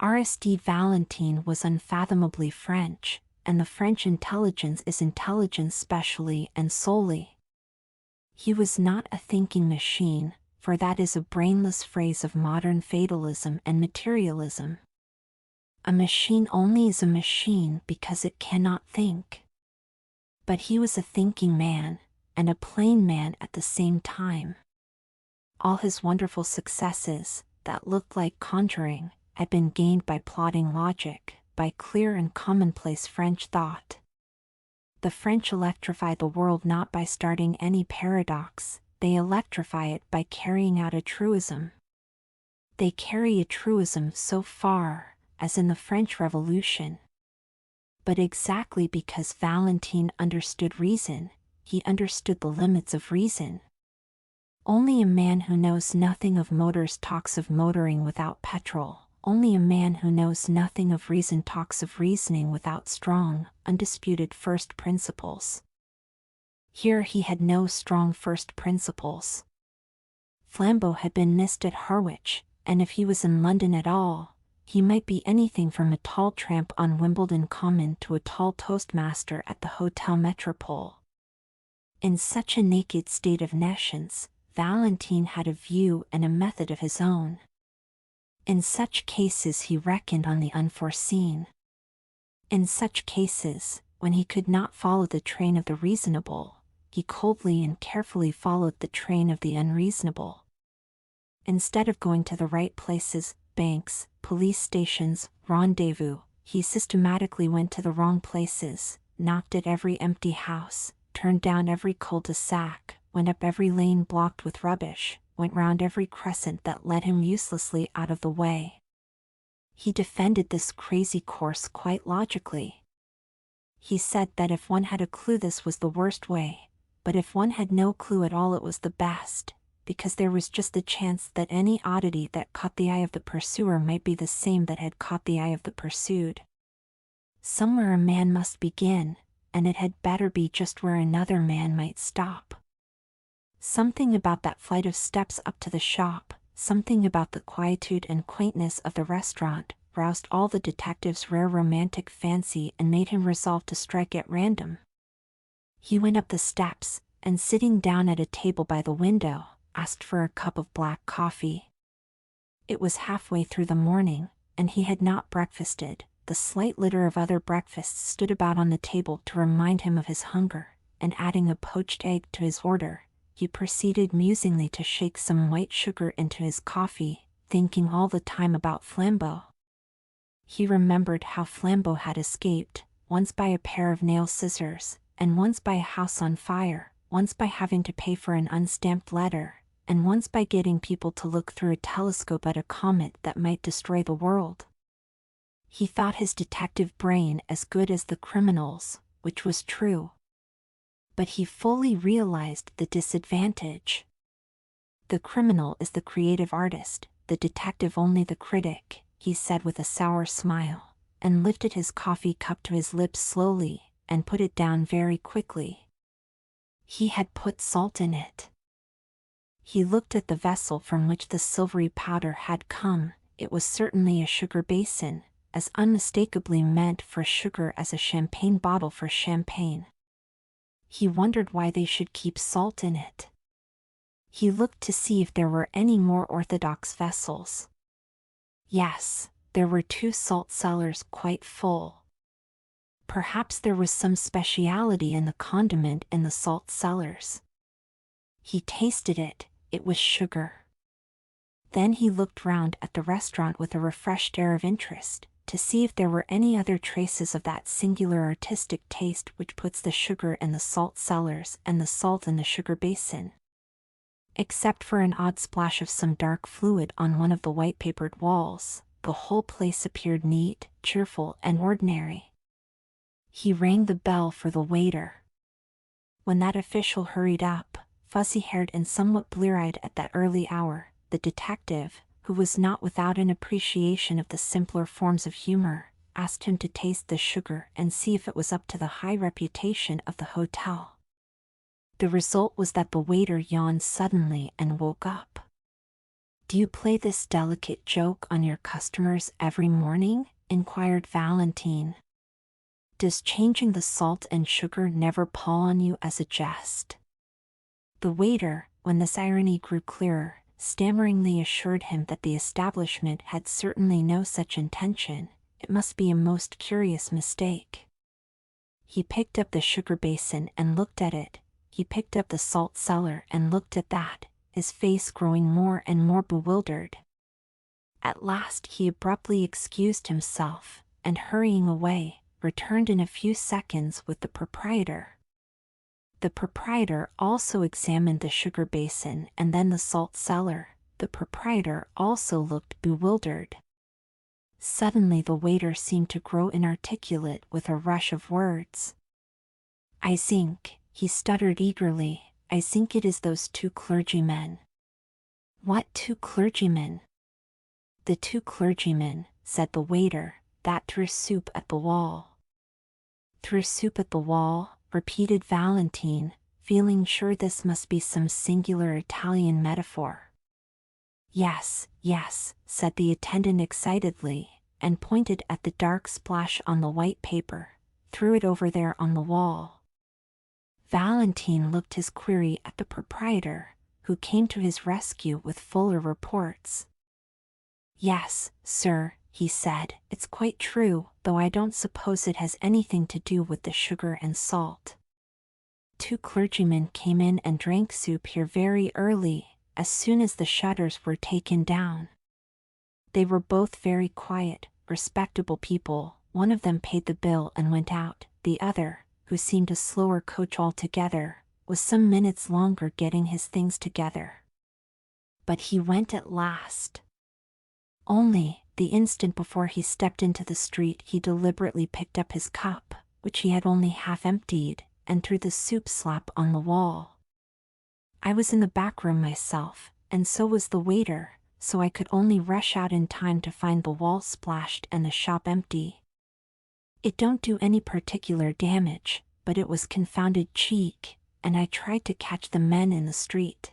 R.S.D. Valentine was unfathomably French, and the French intelligence is intelligence specially and solely. He was not a thinking machine, for that is a brainless phrase of modern fatalism and materialism. A machine only is a machine because it cannot think. But he was a thinking man, and a plain man at the same time. All his wonderful successes, that looked like conjuring, had been gained by plodding logic, by clear and commonplace French thought. The French electrify the world not by starting any paradox, they electrify it by carrying out a truism. They carry a truism so far, as in the French Revolution. But exactly because Valentine understood reason, he understood the limits of reason. Only a man who knows nothing of motors talks of motoring without petrol. Only a man who knows nothing of reason talks of reasoning without strong, undisputed first principles. Here he had no strong first principles. Flambeau had been missed at Harwich, and if he was in London at all, he might be anything from a tall tramp on Wimbledon Common to a tall toastmaster at the Hotel Metropole. In such a naked state of nescience, Valentine had a view and a method of his own. In such cases he reckoned on the unforeseen. In such cases, when he could not follow the train of the reasonable, he coldly and carefully followed the train of the unreasonable. Instead of going to the right places, banks, police stations, rendezvous, he systematically went to the wrong places, knocked at every empty house, turned down every cul-de-sac, went up every lane blocked with rubbish, went round every crescent that led him uselessly out of the way. He defended this crazy course quite logically. He said that if one had a clue this was the worst way, but if one had no clue at all it was the best, because there was just the chance that any oddity that caught the eye of the pursuer might be the same that had caught the eye of the pursued. Somewhere a man must begin, and it had better be just where another man might stop. Something about that flight of steps up to the shop, something about the quietude and quaintness of the restaurant, roused all the detective's rare romantic fancy and made him resolve to strike at random. He went up the steps, and sitting down at a table by the window, asked for a cup of black coffee. It was halfway through the morning, and he had not breakfasted. The slight litter of other breakfasts stood about on the table to remind him of his hunger, and adding a poached egg to his order, he proceeded musingly to shake some white sugar into his coffee, thinking all the time about Flambeau. He remembered how Flambeau had escaped, once by a pair of nail scissors, and once by a house on fire, once by having to pay for an unstamped letter, and once by getting people to look through a telescope at a comet that might destroy the world. He thought his detective brain as good as the criminal's, which was true. But he fully realized the disadvantage. The criminal is the creative artist, the detective only the critic, he said with a sour smile, and lifted his coffee cup to his lips slowly, and put it down very quickly. He had put salt in it. He looked at the vessel from which the silvery powder had come. It was certainly a sugar basin, as unmistakably meant for sugar as a champagne bottle for champagne. He wondered why they should keep salt in it. He looked to see if there were any more orthodox vessels. Yes, there were 2 salt cellars quite full. Perhaps there was some speciality in the condiment in the salt cellars. He tasted it, it was sugar. Then he looked round at the restaurant with a refreshed air of interest, to see if there were any other traces of that singular artistic taste which puts the sugar in the salt cellars and the salt in the sugar basin. Except for an odd splash of some dark fluid on one of the white-papered walls, the whole place appeared neat, cheerful, and ordinary. He rang the bell for the waiter. When that official hurried up, fuzzy-haired and somewhat blear-eyed at that early hour, the detective, who was not without an appreciation of the simpler forms of humor, asked him to taste the sugar and see if it was up to the high reputation of the hotel. The result was that the waiter yawned suddenly and woke up. "Do you play this delicate joke on your customers every morning?" inquired Valentine. "Does changing the salt and sugar never pall on you as a jest?" The waiter, when this irony grew clearer, stammeringly assured him that the establishment had certainly no such intention. It must be a most curious mistake. He picked up the sugar basin and looked at it. He picked up the salt cellar and looked at that, his face growing more and more bewildered. At last he abruptly excused himself, and hurrying away, returned in a few seconds with the proprietor. The proprietor also examined the sugar basin and then the salt cellar. The proprietor also looked bewildered. Suddenly the waiter seemed to grow inarticulate with a rush of words. "I think," he stuttered eagerly, "I think it is those 2 clergymen." "What 2 clergymen?" "The 2 clergymen," said the waiter, "that threw soup at the wall." "Threw soup at the wall," repeated Valentine, feeling sure this must be some singular Italian metaphor. "Yes, yes," said the attendant excitedly, and pointed at the dark splash on the white paper. "Threw it over there on the wall." Valentine looked his query at the proprietor, who came to his rescue with fuller reports. "Yes, sir," he said, "it's quite true, though I don't suppose it has anything to do with the sugar and salt. 2 clergymen came in and drank soup here very early, as soon as the shutters were taken down. They were both very quiet, respectable people. One of them paid the bill and went out. The other, who seemed a slower coach altogether, was some minutes longer getting his things together. But he went at last. Only, the instant before he stepped into the street, he deliberately picked up his cup, which he had only half emptied, and threw the soup slap on the wall. I was in the back room myself, and so was the waiter, so I could only rush out in time to find the wall splashed and the shop empty. It don't do any particular damage, but it was confounded cheek, and I tried to catch the men in the street.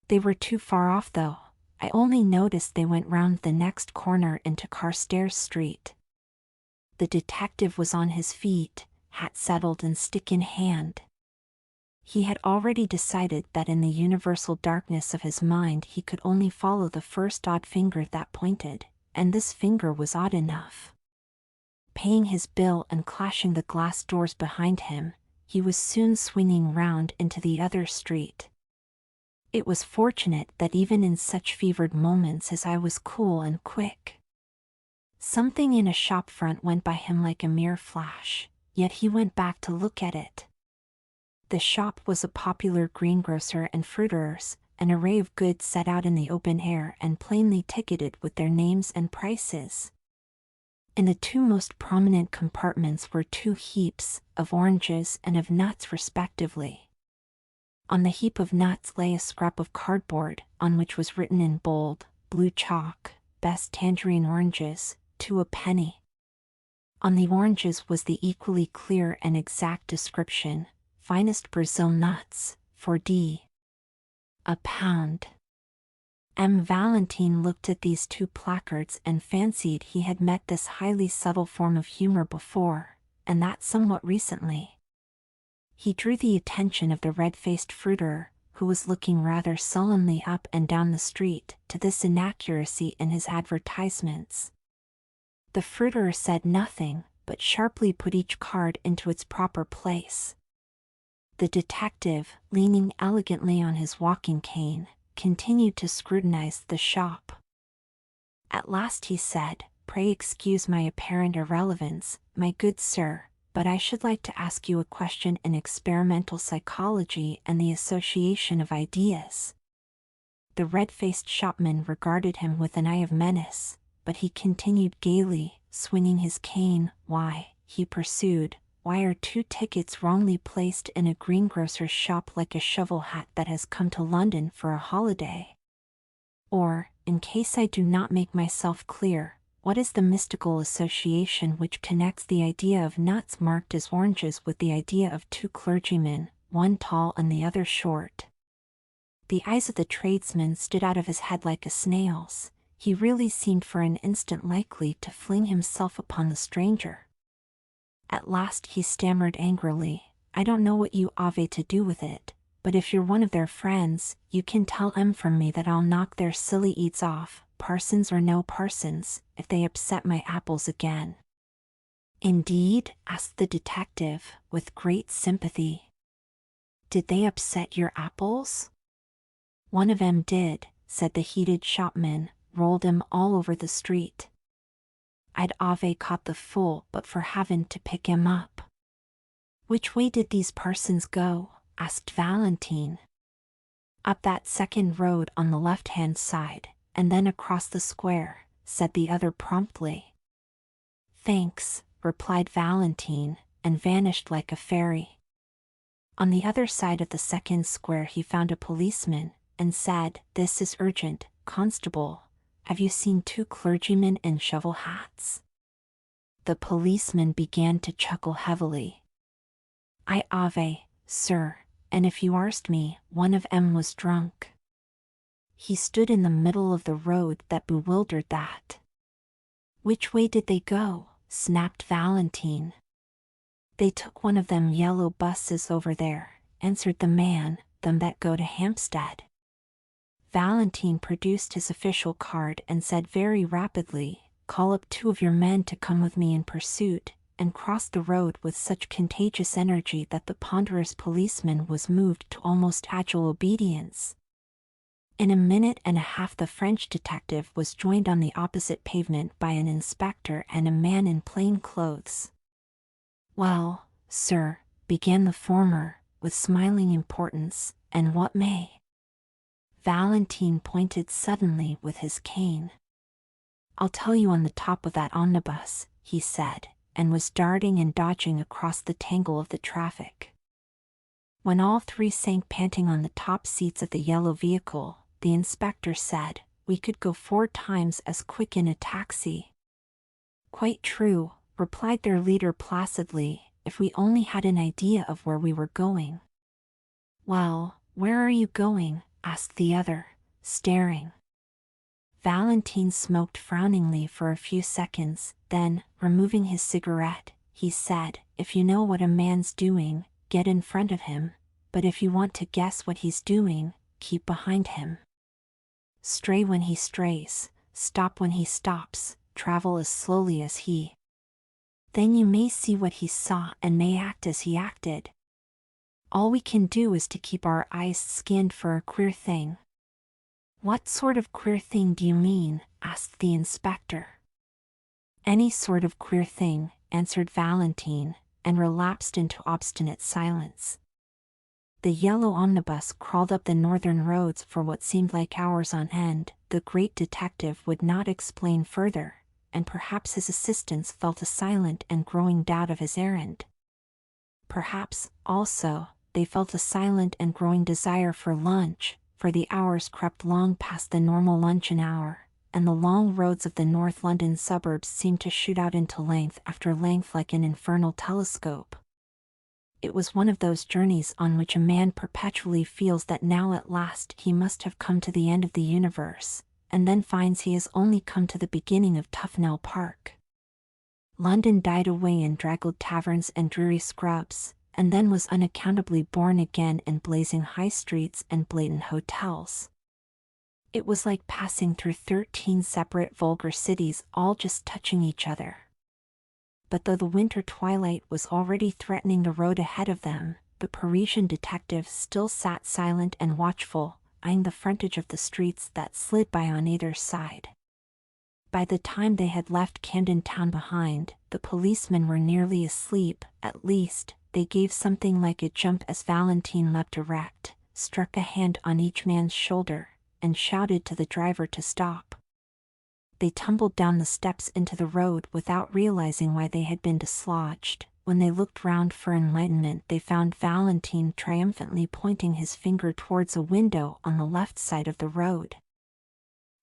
They were too far off though. I only noticed they went round the next corner into Carstairs Street. The detective was on his feet, hat settled and stick in hand. He had already decided that in the universal darkness of his mind he could only follow the first odd finger that pointed, and this finger was odd enough. Paying his bill and clashing the glass doors behind him, he was soon swinging round into the other street. It was fortunate that even in such fevered moments his eye was cool and quick. Something in a shop front went by him like a mere flash, yet he went back to look at it. The shop was a popular greengrocer and fruiterer's, an array of goods set out in the open air and plainly ticketed with their names and prices. In the 2 most prominent compartments were 2 heaps, of oranges and of nuts respectively. On the heap of nuts lay a scrap of cardboard, on which was written in bold, blue chalk, "Best tangerine oranges, 2 a penny." On the oranges was the equally clear and exact description, "Finest Brazil nuts, 4d. a pound." Valentine looked at these 2 placards and fancied he had met this highly subtle form of humor before, and that somewhat recently. He drew the attention of the red-faced fruiterer, who was looking rather sullenly up and down the street, to this inaccuracy in his advertisements. The fruiterer said nothing, but sharply put each card into its proper place. The detective, leaning elegantly on his walking cane, continued to scrutinize the shop. At last he said, "Pray excuse my apparent irrelevance, my good sir, but I should like to ask you a question in experimental psychology and the association of ideas." The red-faced shopman regarded him with an eye of menace, but he continued gaily, swinging his cane. "Why," he pursued, "why are 2 tickets wrongly placed in a greengrocer's shop like a shovel hat that has come to London for a holiday? Or, in case I do not make myself clear, what is the mystical association which connects the idea of nuts marked as oranges with the idea of 2 clergymen, one tall and the other short?" The eyes of the tradesman stood out of his head like a snail's. He really seemed for an instant likely to fling himself upon the stranger. At last he stammered angrily, "I don't know what you have to do with it, but if you're one of their friends, you can tell 'em from me that I'll knock their silly eats off, parsons or no parsons, if they upset my apples again." "Indeed?" asked the detective, with great sympathy. "Did they upset your apples?" "One of 'em did," said the heated shopman, "rolled 'em all over the street. I'd have caught the fool but for having to pick 'em up." "Which way did these parsons go?" asked Valentine. "Up that second road on the left-hand side, and then across the square," said the other promptly. "Thanks," replied Valentine, and vanished like a fairy. On the other side of the second square he found a policeman, and said, "This is urgent, constable. Have you seen 2 clergymen in shovel hats?" The policeman began to chuckle heavily. "I have, sir, and if you asked me, one of 'em was drunk." He stood in the middle of the road that bewildered that. "Which way did they go?" snapped Valentine. "They took one of them yellow buses over there," answered the man, "them that go to Hampstead." Valentine produced his official card and said very rapidly, "Call up 2 of your men to come with me in pursuit," and crossed the road with such contagious energy that the ponderous policeman was moved to almost agile obedience. In a minute and a half the French detective was joined on the opposite pavement by an inspector and a man in plain clothes. "Well, sir," began the former, with smiling importance, "and what may?" Valentine pointed suddenly with his cane. "I'll tell you on the top of that omnibus," he said, and was darting and dodging across the tangle of the traffic. When all 3 sank panting on the top seats of the yellow vehicle, the inspector said, "We could go 4 times as quick in a taxi." "Quite true," replied their leader placidly, "if we only had an idea of where we were going." "Well, where are you going?" asked the other, staring. Valentine smoked frowningly for a few seconds, then, removing his cigarette, he said, "If you know what a man's doing, get in front of him, but if you want to guess what he's doing, keep behind him. Stray when he strays, stop when he stops, travel as slowly as he. Then you may see what he saw and may act as he acted. All we can do is to keep our eyes skinned for a queer thing." "What sort of queer thing do you mean?" asked the inspector. "Any sort of queer thing," answered Valentine, and relapsed into obstinate silence. The yellow omnibus crawled up the northern roads for what seemed like hours on end. The great detective would not explain further, and perhaps his assistants felt a silent and growing doubt of his errand. Perhaps, also, they felt a silent and growing desire for lunch, for the hours crept long past the normal luncheon hour, and the long roads of the North London suburbs seemed to shoot out into length after length like an infernal telescope. It was one of those journeys on which a man perpetually feels that now at last he must have come to the end of the universe, and then finds he has only come to the beginning of Tufnell Park. London died away in draggled taverns and dreary scrubs, and then was unaccountably born again in blazing high streets and blatant hotels. It was like passing through 13 separate vulgar cities, all just touching each other. But though the winter twilight was already threatening the road ahead of them, the Parisian detective still sat silent and watchful, eyeing the frontage of the streets that slid by on either side. By the time they had left Camden Town behind, the policemen were nearly asleep. At least, they gave something like a jump as Valentine leapt erect, struck a hand on each man's shoulder, and shouted to the driver to stop. They tumbled down the steps into the road without realizing why they had been dislodged. When they looked round for enlightenment, they found Valentine triumphantly pointing his finger towards a window on the left side of the road.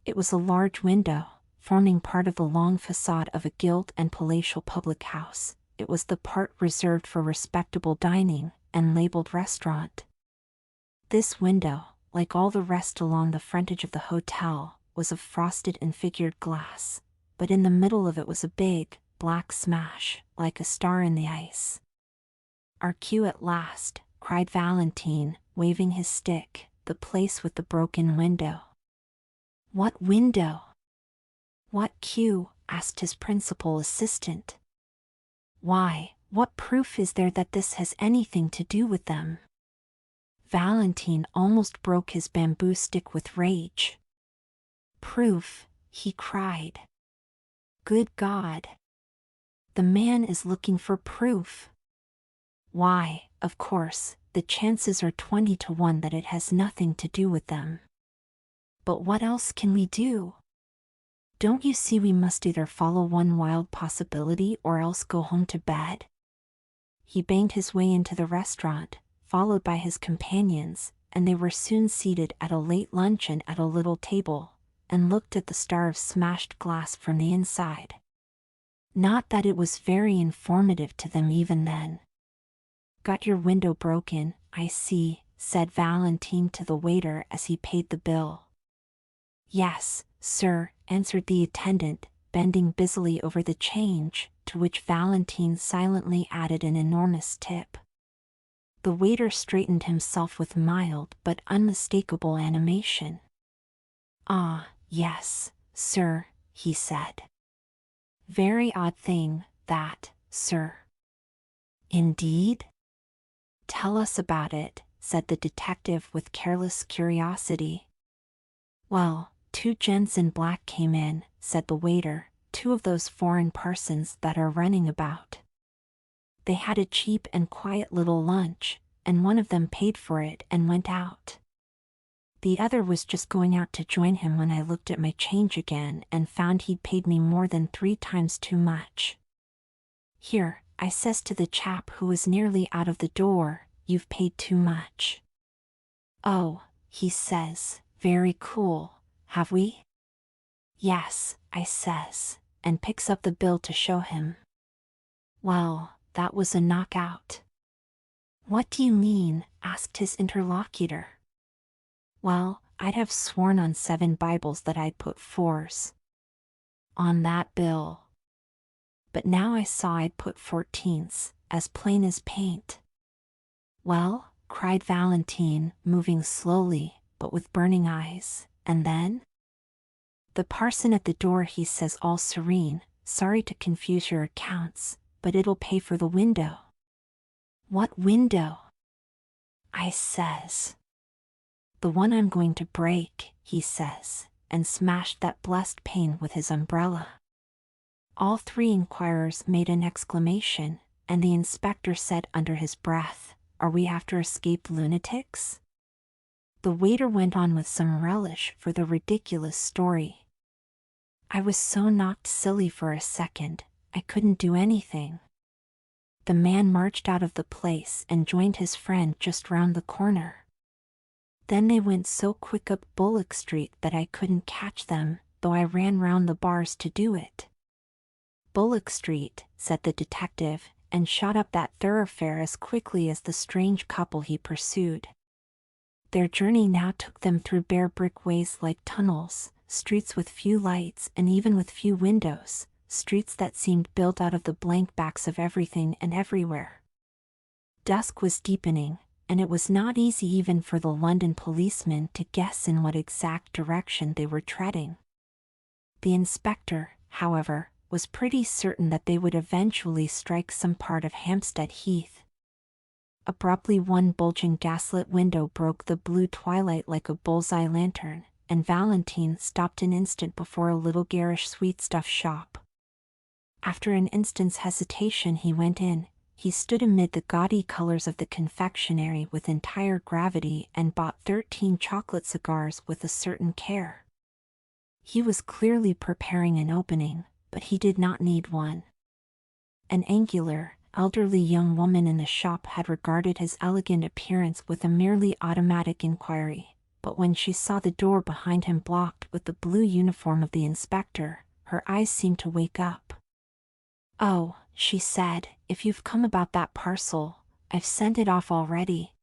It was a large window, forming part of the long facade of a gilt and palatial public house. It was the part reserved for respectable dining, and labeled restaurant. This window, like all the rest along the frontage of the hotel, was of frosted and figured glass, but in the middle of it was a big, black smash, like a star in the ice. "Our cue at last," cried Valentine, waving his stick, "the place with the broken window." "What window?" "What cue?" asked his principal assistant. "Why, what proof is there that this has anything to do with them?" Valentine almost broke his bamboo stick with rage. "Proof," he cried. "Good God! The man is looking for proof. Why, of course, the chances are 20 to 1 that it has nothing to do with them. But what else can we do? Don't you see we must either follow one wild possibility or else go home to bed?" He banged his way into the restaurant, followed by his companions, and they were soon seated at a late luncheon at a little table, and looked at the star of smashed glass from the inside. Not that it was very informative to them even then. "Got your window broken, I see," said Valentine to the waiter as he paid the bill. "Yes, sir," answered the attendant, bending busily over the change, to which Valentine silently added an enormous tip. The waiter straightened himself with mild but unmistakable animation. "Ah, yes, sir," he said. "Very odd thing, that, sir." "Indeed?" "Tell us about it," said the detective with careless curiosity. "Well, 2 gents in black came in," said the waiter, "2 of those foreign parsons that are running about. They had a cheap and quiet little lunch, and one of them paid for it and went out. The other was just going out to join him when I looked at my change again and found he'd paid me more than 3 times too much. 'Here,' I says to the chap who was nearly out of the door, 'you've paid too much.' 'Oh,' he says, very cool, 'have we?' 'Yes,' I says, and picks up the bill to show him. Well, that was a knockout." "What do you mean?" asked his interlocutor. "Well, I'd have sworn on 7 Bibles that I'd put 4s on that bill. But now I saw I'd put 14s, as plain as paint." "Well," cried Valentine, moving slowly, but with burning eyes, "and then?" "The parson at the door, he says all serene, 'Sorry to confuse your accounts, but it'll pay for the window.' 'What window?' I says. 'The one I'm going to break,' he says, and smashed that blessed pane with his umbrella." All 3 inquirers made an exclamation, and the inspector said under his breath, "Are we after escaped lunatics?" The waiter went on with some relish for the ridiculous story. "I was so knocked silly for a second, I couldn't do anything. The man marched out of the place and joined his friend just round the corner. Then they went so quick up Bullock Street that I couldn't catch them, though I ran round the bars to do it." "Bullock Street," said the detective, and shot up that thoroughfare as quickly as the strange couple he pursued. Their journey now took them through bare brick ways like tunnels, streets with few lights and even with few windows, streets that seemed built out of the blank backs of everything and everywhere. Dusk was deepening, and it was not easy even for the London policemen to guess in what exact direction they were treading. The inspector, however, was pretty certain that they would eventually strike some part of Hampstead Heath. Abruptly, one bulging gaslit window broke the blue twilight like a bullseye lantern, and Valentine stopped an instant before a little garish sweetstuff shop. After an instant's hesitation he went in. He stood amid the gaudy colors of the confectionery with entire gravity and bought 13 chocolate cigars with a certain care. He was clearly preparing an opening, but he did not need one. An angular, elderly young woman in the shop had regarded his elegant appearance with a merely automatic inquiry, but when she saw the door behind him blocked with the blue uniform of the inspector, her eyes seemed to wake up. "Oh," she said, "if you've come about that parcel, I've sent it off already."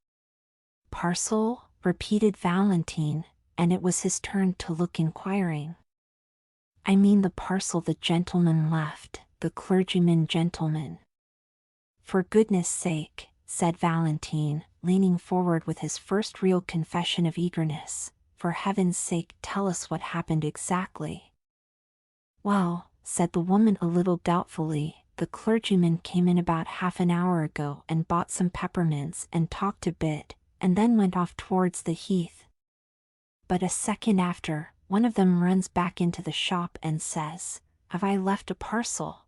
"Parcel?" repeated Valentine, and it was his turn to look inquiring. "I mean the parcel the gentleman left, the clergyman gentleman." "For goodness sake," said Valentine, leaning forward with his first real confession of eagerness, "for heaven's sake tell us what happened exactly." "Well," said the woman a little doubtfully, "the clergyman came in about half an hour ago and bought some peppermints and talked a bit, and then went off towards the heath. But a second after, one of them runs back into the shop and says, 'Have I left a parcel?'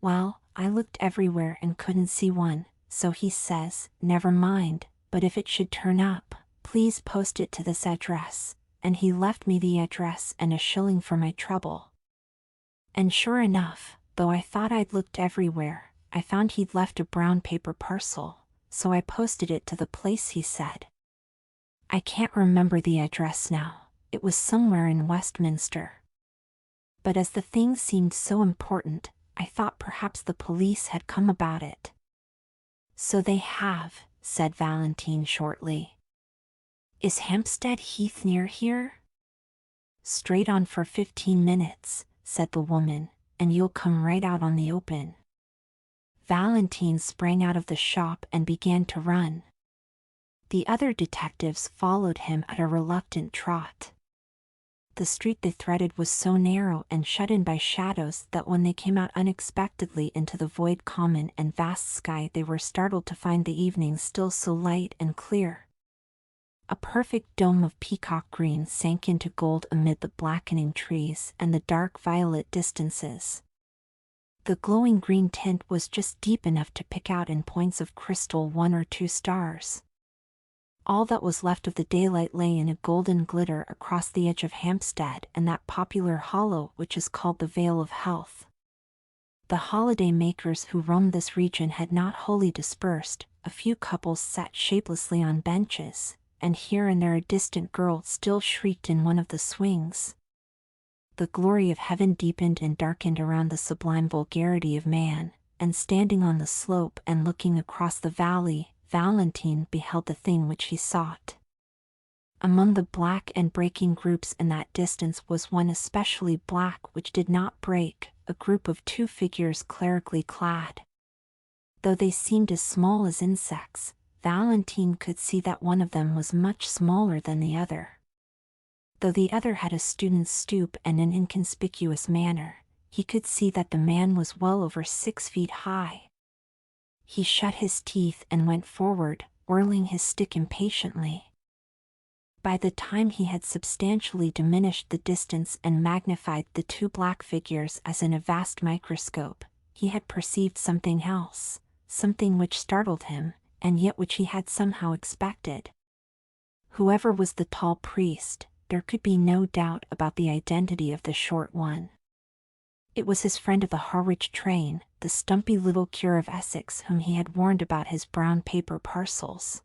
Well, I looked everywhere and couldn't see one, so he says, 'Never mind, but if it should turn up, please post it to this address,' and he left me the address and a shilling for my trouble. And sure enough, though I thought I'd looked everywhere, I found he'd left a brown paper parcel, so I posted it to the place he said. I can't remember the address now, it was somewhere in Westminster. But as the thing seemed so important, I thought perhaps the police had come about it." "So they have," said Valentine shortly. "Is Hampstead Heath near here?" "Straight on for 15 minutes, said the woman, "and you'll come right out on the open." Valentine sprang out of the shop and began to run. The other detectives followed him at a reluctant trot. The street they threaded was so narrow and shut in by shadows that when they came out unexpectedly into the void common and vast sky they were startled to find the evening still so light and clear. A perfect dome of peacock green sank into gold amid the blackening trees and the dark violet distances. The glowing green tint was just deep enough to pick out in points of crystal 1 or 2 stars. All that was left of the daylight lay in a golden glitter across the edge of Hampstead and that popular hollow which is called the Vale of Health. The holiday makers who roamed this region had not wholly dispersed. A few couples sat shapelessly on benches, and here and there a distant girl still shrieked in one of the swings. The glory of heaven deepened and darkened around the sublime vulgarity of man, and standing on the slope and looking across the valley, Valentine beheld the thing which he sought. Among the black and breaking groups in that distance was one especially black which did not break, a group of 2 figures clerically clad. Though they seemed as small as insects, Valentine could see that one of them was much smaller than the other. Though the other had a student's stoop and an inconspicuous manner, he could see that the man was well over 6 feet high. He shut his teeth and went forward, whirling his stick impatiently. By the time he had substantially diminished the distance and magnified the 2 black figures as in a vast microscope, he had perceived something else, something which startled him, and yet which he had somehow expected. Whoever was the tall priest, there could be no doubt about the identity of the short one. It was his friend of the Harwich train, the stumpy little cure of Essex whom he had warned about his brown paper parcels.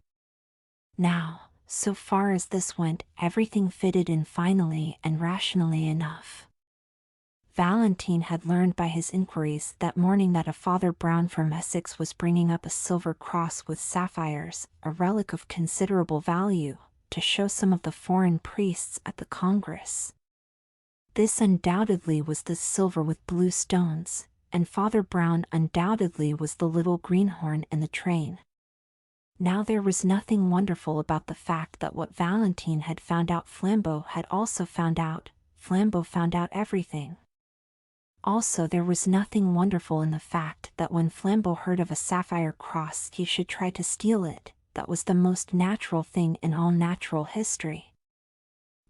Now, so far as this went, everything fitted in finally and rationally enough. Valentine had learned by his inquiries that morning that a Father Brown from Essex was bringing up a silver cross with sapphires, a relic of considerable value, to show some of the foreign priests at the Congress. This undoubtedly was the silver with blue stones, and Father Brown undoubtedly was the little greenhorn in the train. Now there was nothing wonderful about the fact that what Valentine had found out Flambeau had also found out. Flambeau found out everything. Also there was nothing wonderful in the fact that when Flambeau heard of a sapphire cross he should try to steal it. That was the most natural thing in all natural history.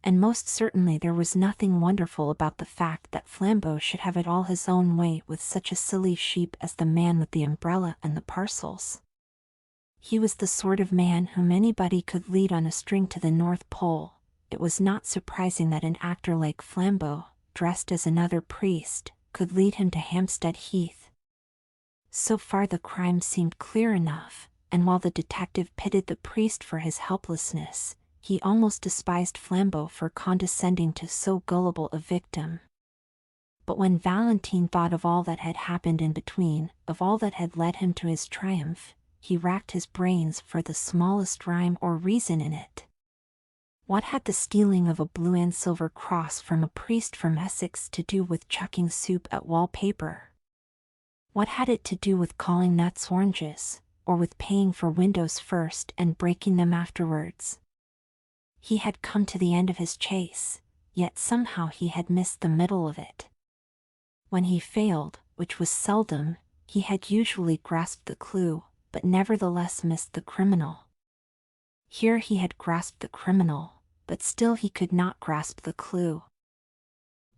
And most certainly there was nothing wonderful about the fact that Flambeau should have it all his own way with such a silly sheep as the man with the umbrella and the parcels. He was the sort of man whom anybody could lead on a string to the North Pole. It was not surprising that an actor like Flambeau, dressed as another priest, could lead him to Hampstead Heath. So far the crime seemed clear enough, and while the detective pitied the priest for his helplessness, he almost despised Flambeau for condescending to so gullible a victim. But when Valentine thought of all that had happened in between, of all that had led him to his triumph, he racked his brains for the smallest rhyme or reason in it. What had the stealing of a blue and silver cross from a priest from Essex to do with chucking soup at wallpaper? What had it to do with calling nuts oranges, or with paying for windows first and breaking them afterwards? He had come to the end of his chase, yet somehow he had missed the middle of it. When he failed, which was seldom, he had usually grasped the clue, but nevertheless missed the criminal. Here he had grasped the criminal, but still he could not grasp the clue.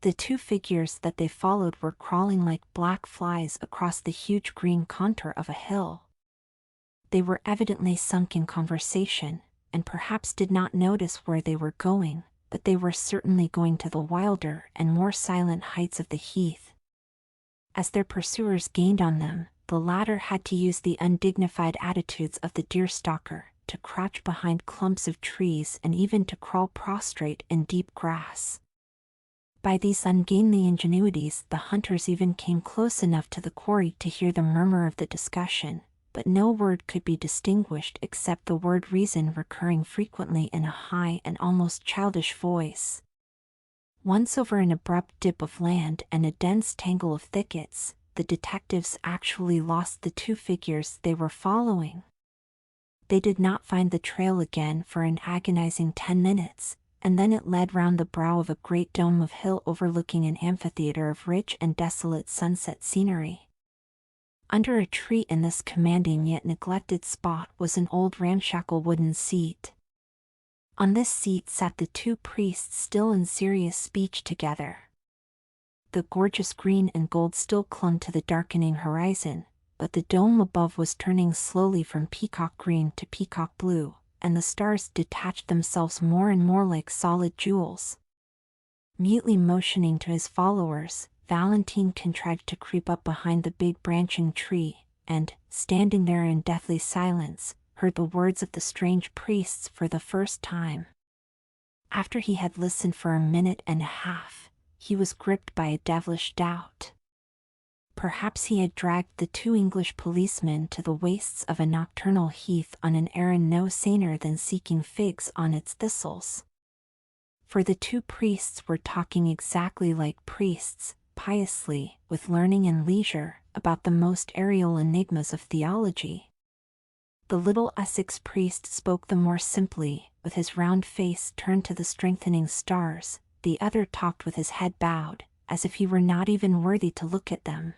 The two figures that they followed were crawling like black flies across the huge green contour of a hill. They were evidently sunk in conversation, and perhaps did not notice where they were going, but they were certainly going to the wilder and more silent heights of the heath. As their pursuers gained on them, the latter had to use the undignified attitudes of the deerstalker, to crouch behind clumps of trees and even to crawl prostrate in deep grass. By these ungainly ingenuities the hunters even came close enough to the quarry to hear the murmur of the discussion, but no word could be distinguished except the word reason recurring frequently in a high and almost childish voice. Once over an abrupt dip of land and a dense tangle of thickets, the detectives actually lost the two figures they were following. They did not find the trail again for an agonizing 10 minutes, and then it led round the brow of a great dome of hill overlooking an amphitheater of rich and desolate sunset scenery. Under a tree in this commanding yet neglected spot was an old ramshackle wooden seat. On this seat sat the two priests still in serious speech together. The gorgeous green and gold still clung to the darkening horizon, but the dome above was turning slowly from peacock green to peacock blue, and the stars detached themselves more and more like solid jewels. Mutely motioning to his followers, Valentine contrived to creep up behind the big branching tree, and, standing there in deathly silence, heard the words of the strange priests for the first time. After he had listened for a minute and a half, he was gripped by a devilish doubt. Perhaps he had dragged the two English policemen to the wastes of a nocturnal heath on an errand no saner than seeking figs on its thistles. For the two priests were talking exactly like priests, piously, with learning and leisure, about the most aerial enigmas of theology. The little Essex priest spoke the more simply, with his round face turned to the strengthening stars. The other talked with his head bowed, as if he were not even worthy to look at them.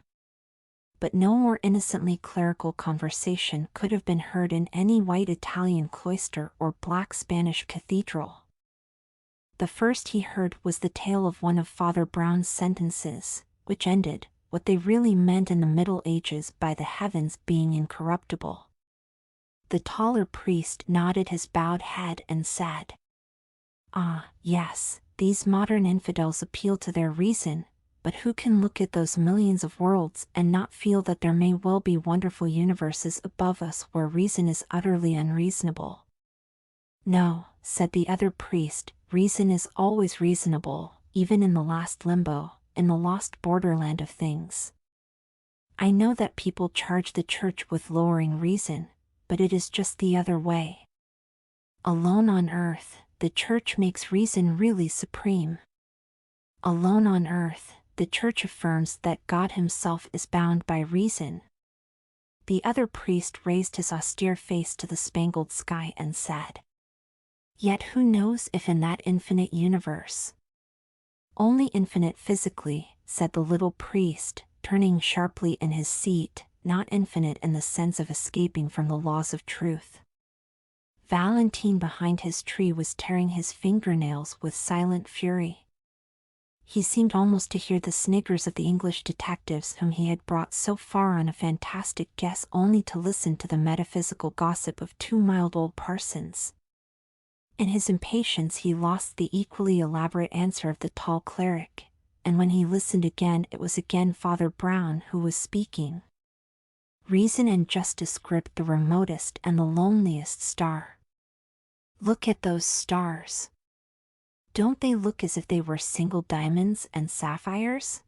But no more innocently clerical conversation could have been heard in any white Italian cloister or black Spanish cathedral. The first he heard was the tale of one of Father Brown's sentences, which ended, what they really meant in the Middle Ages by the heavens being incorruptible. The taller priest nodded his bowed head and said, "Ah, yes, these modern infidels appeal to their reason, but who can look at those millions of worlds and not feel that there may well be wonderful universes above us where reason is utterly unreasonable?" "No," said the other priest, "reason is always reasonable, even in the last limbo, in the lost borderland of things. I know that people charge the church with lowering reason, but it is just the other way. Alone on earth, the church makes reason really supreme. Alone on earth, the church affirms that God himself is bound by reason. The other priest raised his austere face to the spangled sky and said, "Yet who knows if in that infinite universe—" "Only infinite physically," said the little priest, turning sharply in his seat, "not infinite in the sense of escaping from the laws of truth." Valentine behind his tree was tearing his fingernails with silent fury. He seemed almost to hear the sniggers of the English detectives whom he had brought so far on a fantastic guess only to listen to the metaphysical gossip of two mild old parsons. In his impatience he lost the equally elaborate answer of the tall cleric, and when he listened again it was again Father Brown who was speaking. "Reason and justice grip the remotest and the loneliest star. Look at those stars. Don't they look as if they were single diamonds and sapphires?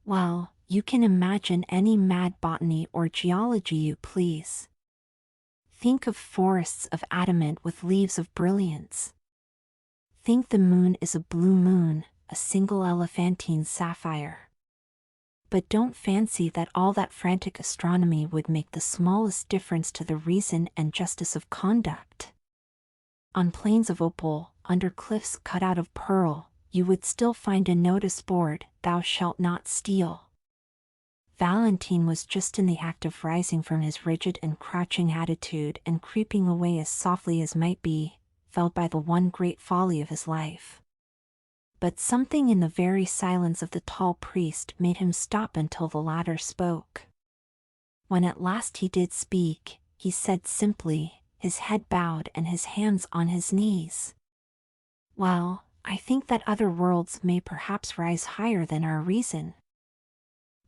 Well, you can imagine any mad botany or geology you please. Think of forests of adamant with leaves of brilliance. Think the moon is a blue moon, a single elephantine sapphire. But don't fancy that all that frantic astronomy would make the smallest difference to the reason and justice of conduct. On plains of opal, under cliffs cut out of pearl, you would still find a notice board, 'Thou shalt not steal.'" Valentine was just in the act of rising from his rigid and crouching attitude and creeping away as softly as might be, felled by the one great folly of his life. But something in the very silence of the tall priest made him stop until the latter spoke. When at last he did speak, he said simply, his head bowed and his hands on his knees, "Well, I think that other worlds may perhaps rise higher than our reason.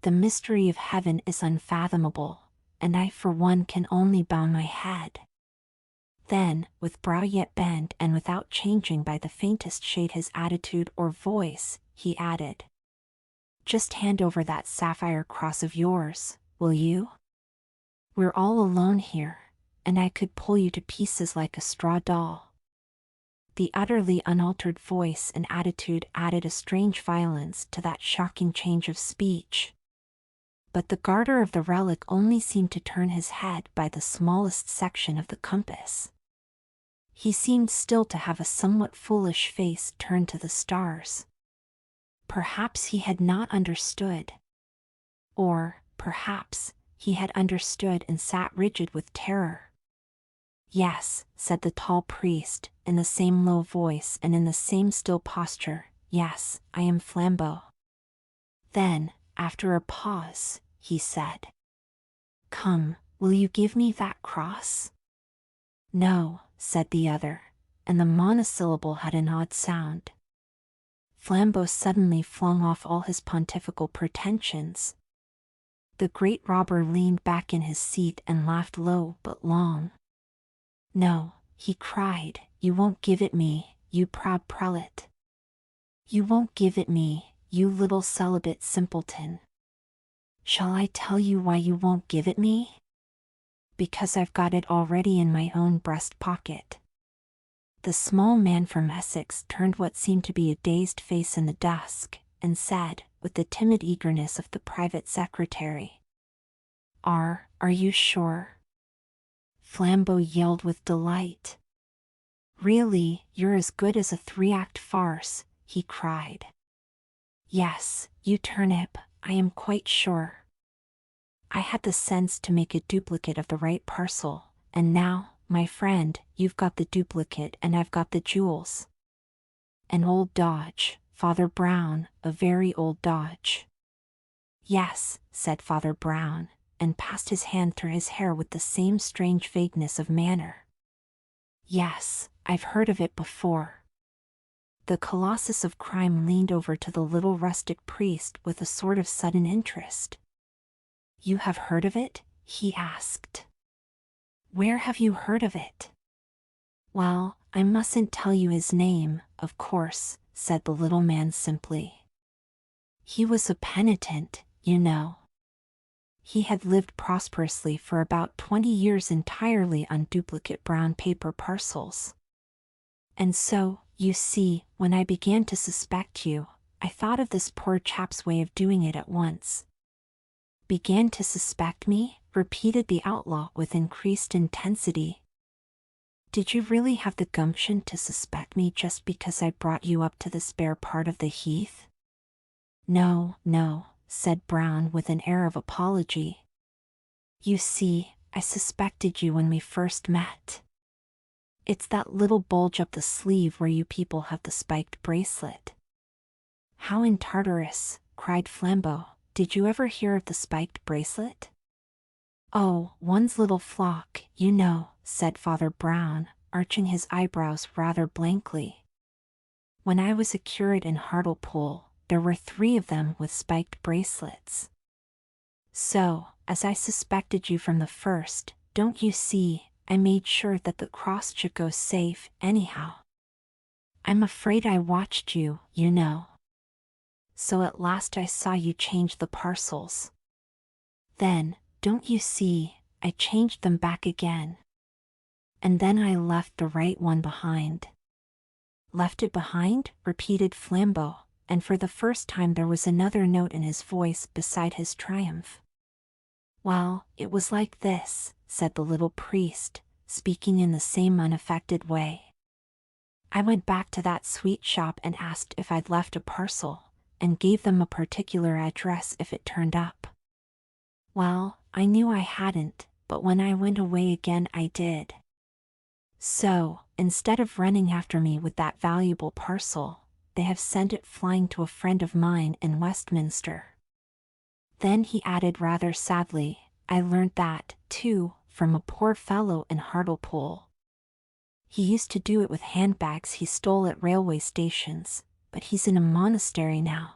The mystery of heaven is unfathomable, and I for one can only bow my head." Then, with brow yet bent and without changing by the faintest shade his attitude or voice, he added, "Just hand over that sapphire cross of yours, will you? We're all alone here, and I could pull you to pieces like a straw doll." The utterly unaltered voice and attitude added a strange violence to that shocking change of speech. But the garter of the relic only seemed to turn his head by the smallest section of the compass. He seemed still to have a somewhat foolish face turned to the stars. Perhaps he had not understood. Or, perhaps, he had understood and sat rigid with terror. "Yes," said the tall priest, in the same low voice and in the same still posture, "yes, I am Flambeau." Then, after a pause, he said, "Come, will you give me that cross?" "No," said the other, and the monosyllable had an odd sound. Flambeau suddenly flung off all his pontifical pretensions. The great robber leaned back in his seat and laughed low but long. "No," he cried, "you won't give it me, you proud prelate. You won't give it me, you little celibate simpleton. Shall I tell you why you won't give it me? Because I've got it already in my own breast pocket." The small man from Essex turned what seemed to be a dazed face in the dusk, and said, with the timid eagerness of the private secretary, Are you sure?" Flambeau yelled with delight. "Really, you're as good as a 3-act farce," he cried. "Yes, you turnip, I am quite sure. I had the sense to make a duplicate of the right parcel, and now, my friend, you've got the duplicate and I've got the jewels. An old dodge, Father Brown, a very old dodge." "Yes," said Father Brown, and passed his hand through his hair with the same strange vagueness of manner. "Yes, I've heard of it before." The colossus of crime leaned over to the little rustic priest with a sort of sudden interest. "You have heard of it?" he asked. "Where have you heard of it?" "Well, I mustn't tell you his name, of course," said the little man simply. "He was a penitent, you know. He had lived prosperously for about 20 years entirely on duplicate brown paper parcels. And so, you see, when I began to suspect you, I thought of this poor chap's way of doing it at once." "Began to suspect me?" repeated the outlaw with increased intensity. Did you really have the gumption to suspect me just because I brought you up to this bare part of the heath? No, no, said Brown with an air of apology. You see, I suspected you when we first met. It's that little bulge up the sleeve where you people have the spiked bracelet. How in Tartarus, cried Flambeau, did you ever hear of the spiked bracelet? Oh, one's little flock, you know, said Father Brown, arching his eyebrows rather blankly. When I was a curate in Hartlepool, there were 3 of them with spiked bracelets. So, as I suspected you from the first, don't you see, I made sure that the cross should go safe, anyhow. I'm afraid I watched you, you know. So at last I saw you change the parcels. Then, don't you see, I changed them back again. And then I left the right one behind. Left it behind? Repeated Flambeau, and for the first time there was another note in his voice beside his triumph. Well, it was like this, said the little priest, speaking in the same unaffected way. I went back to that sweet shop and asked if I'd left a parcel, and gave them a particular address if it turned up. Well, I knew I hadn't, but when I went away again I did. So, instead of running after me with that valuable parcel, they have sent it flying to a friend of mine in Westminster. Then he added rather sadly, I learned that, too, from a poor fellow in Hartlepool. He used to do it with handbags he stole at railway stations, but he's in a monastery now.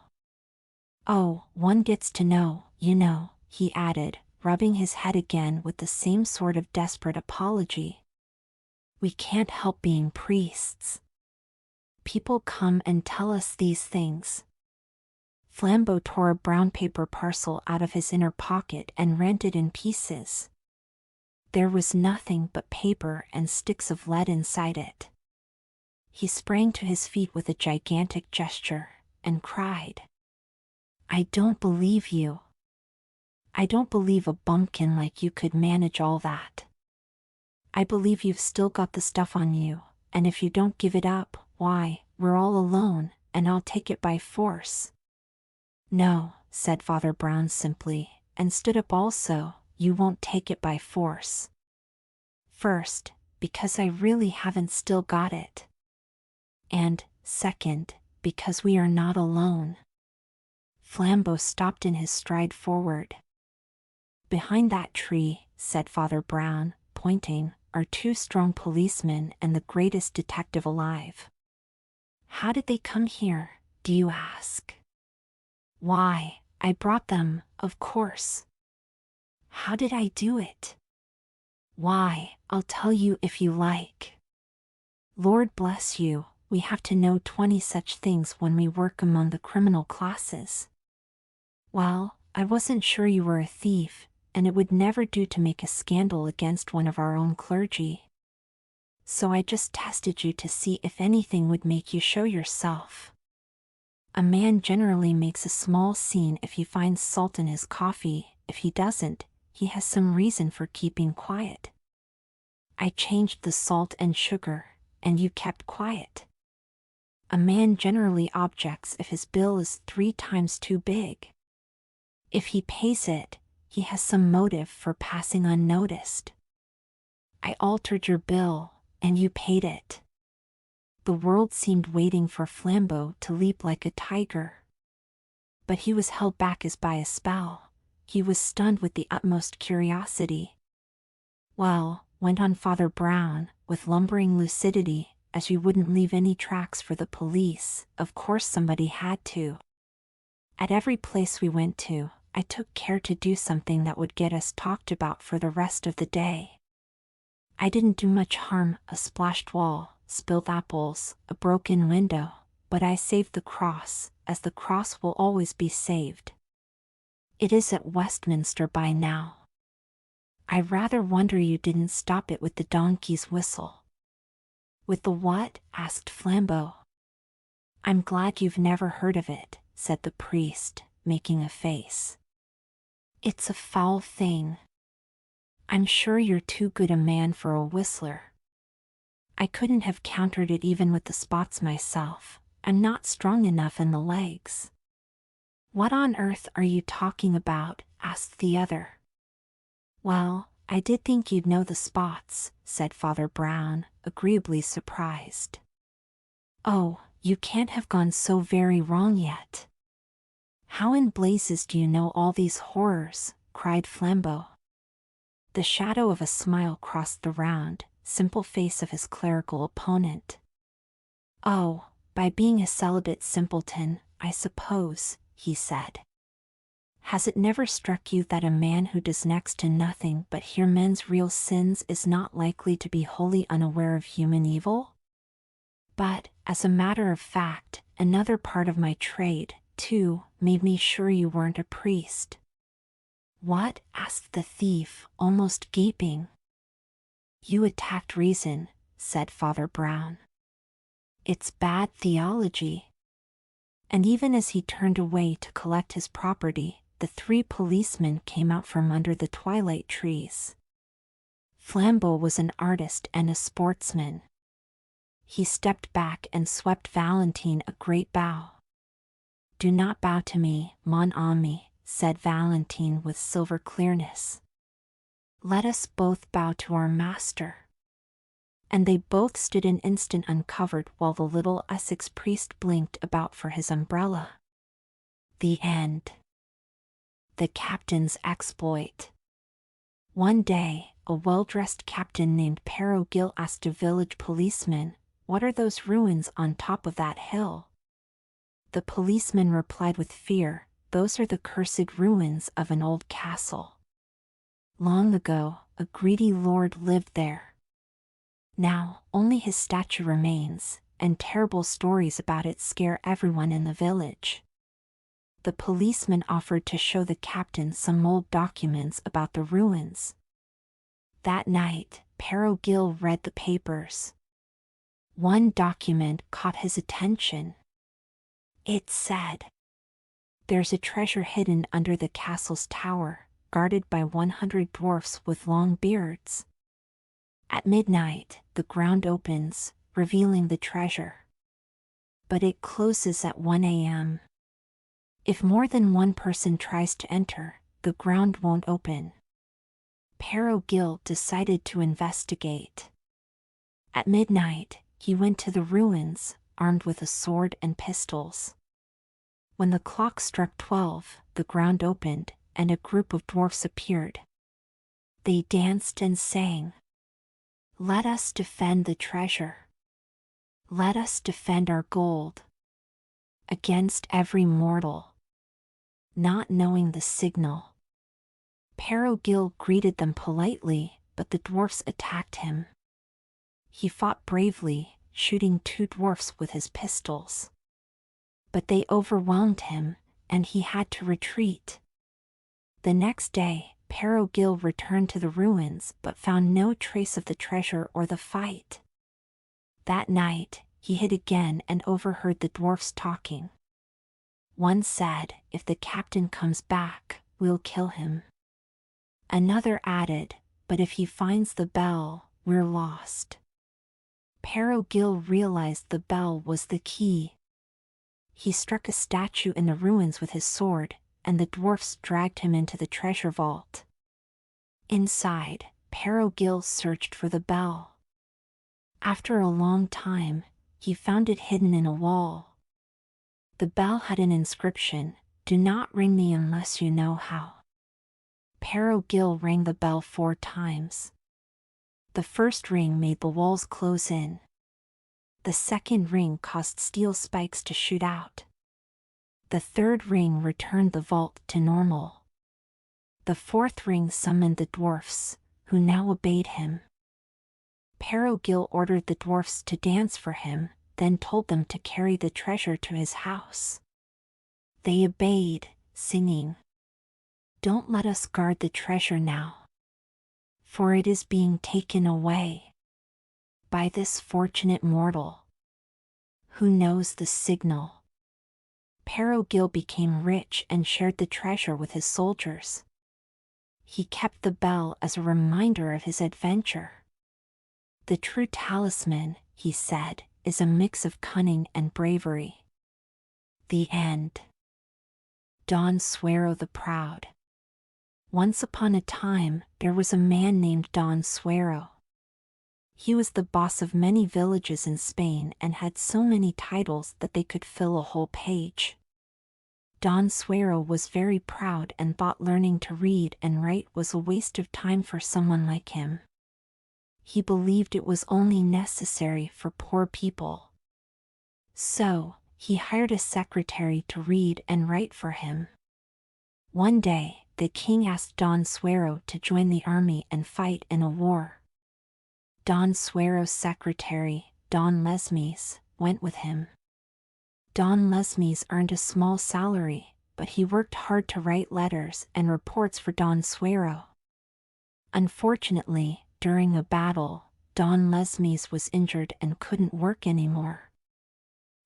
Oh, one gets to know, you know, he added, rubbing his head again with the same sort of desperate apology. We can't help being priests. People come and tell us these things. Flambeau tore a brown paper parcel out of his inner pocket and rent it in pieces. There was nothing but paper and sticks of lead inside it. He sprang to his feet with a gigantic gesture, and cried, I don't believe you. I don't believe a bumpkin like you could manage all that. I believe you've still got the stuff on you, and if you don't give it up, why, we're all alone, and I'll take it by force. No, said Father Brown simply, and stood up also, you won't take it by force. First, because I really haven't still got it. And, second, because we are not alone. Flambeau stopped in his stride forward. Behind that tree, said Father Brown, pointing, are 2 strong policemen and the greatest detective alive. How did they come here, do you ask? Why, I brought them, of course. How did I do it? Why, I'll tell you if you like. Lord bless you, we have to know 20 such things when we work among the criminal classes. Well, I wasn't sure you were a thief, and it would never do to make a scandal against one of our own clergy. So I just tested you to see if anything would make you show yourself. A man generally makes a small scene if he finds salt in his coffee. If he doesn't, he has some reason for keeping quiet. I changed the salt and sugar, and you kept quiet. A man generally objects if his bill is 3 times too big. If he pays it, he has some motive for passing unnoticed. I altered your bill, and you paid it. The world seemed waiting for Flambeau to leap like a tiger. But he was held back as by a spell. He was stunned with the utmost curiosity. Well, went on Father Brown, with lumbering lucidity, as you wouldn't leave any tracks for the police, of course somebody had to. At every place we went to, I took care to do something that would get us talked about for the rest of the day. I didn't do much harm, a splashed wall, spilled apples, a broken window, but I saved the cross, as the cross will always be saved. It is at Westminster by now. I rather wonder you didn't stop it with the donkey's whistle. With the what? Asked Flambeau. I'm glad you've never heard of it, said the priest, making a face. It's a foul thing. I'm sure you're too good a man for a whistler. I couldn't have countered it even with the spots myself. I'm not strong enough in the legs. What on earth are you talking about? Asked the other. Well, I did think you'd know the spots, said Father Brown, agreeably surprised. Oh, you can't have gone so very wrong yet. How in blazes do you know all these horrors? Cried Flambeau. The shadow of a smile crossed the round, simple face of his clerical opponent. Oh, by being a celibate simpleton, I suppose, he said. Has it never struck you that a man who does next to nothing but hear men's real sins is not likely to be wholly unaware of human evil? But, as a matter of fact, another part of my trade, too, made me sure you weren't a priest. What? Asked the thief, almost gaping. You attacked reason, said Father Brown. It's bad theology. And even as he turned away to collect his property, the 3 policemen came out from under the twilight trees. Flambeau was an artist and a sportsman. He stepped back and swept Valentine a great bow. Do not bow to me, mon ami, said Valentine with silver clearness. Let us both bow to our master. And they both stood an instant uncovered while the little Essex priest blinked about for his umbrella. The end. The captain's exploit. One day, a well-dressed captain named Perot asked a village policeman, "What are those ruins on top of that hill?" The policeman replied with fear, "Those are the cursed ruins of an old castle. Long ago, a greedy lord lived there. Now, only his statue remains, and terrible stories about it scare everyone in the village." The policeman offered to show the captain some old documents about the ruins. That night, Perot read the papers. One document caught his attention. It said, "There's a treasure hidden under the castle's tower, guarded by 100 dwarfs with long beards. At midnight, the ground opens, revealing the treasure. But it closes at 1 a.m. If more than one person tries to enter, the ground won't open." Perot decided to investigate. At midnight, he went to the ruins, armed with a sword and pistols. When the clock struck 12, the ground opened, and a group of dwarfs appeared. They danced and sang. "Let us defend the treasure. Let us defend our gold. Against every mortal." Not knowing the signal, Perot greeted them politely, but the dwarfs attacked him. He fought bravely, shooting 2 dwarfs with his pistols. But they overwhelmed him, and he had to retreat. The next day, Perot returned to the ruins but found no trace of the treasure or the fight. That night, he hid again and overheard the dwarfs talking. One said, "If the captain comes back, we'll kill him." Another added, "But if he finds the bell, we're lost." Perot realized the bell was the key. He struck a statue in the ruins with his sword, and the dwarfs dragged him into the treasure vault. Inside, Perot searched for the bell. After a long time, he found it hidden in a wall. The bell had an inscription, "Do not ring me unless you know how." Perot rang the bell 4 times. The first ring made the walls close in. The second ring caused steel spikes to shoot out. The third ring returned the vault to normal. The fourth ring summoned the dwarfs, who now obeyed him. Perot ordered the dwarfs to dance for him, then told them to carry the treasure to his house. They obeyed, singing, "Don't let us guard the treasure now, for it is being taken away by this fortunate mortal who knows the signal." Perot became rich and shared the treasure with his soldiers. He kept the bell as a reminder of his adventure. The true talisman, he said, is a mix of cunning and bravery. The end. Don Suero the Proud. Once upon a time, there was a man named Don Suero. He was the boss of many villages in Spain and had so many titles that they could fill a whole page. Don Suero was very proud and thought learning to read and write was a waste of time for someone like him. He believed it was only necessary for poor people. So, he hired a secretary to read and write for him. One day, the king asked Don Suero to join the army and fight in a war. Don Suero's secretary, Don Lesmes, went with him. Don Lesmes earned a small salary, but he worked hard to write letters and reports for Don Suero. Unfortunately, during a battle, Don Lesmes was injured and couldn't work anymore.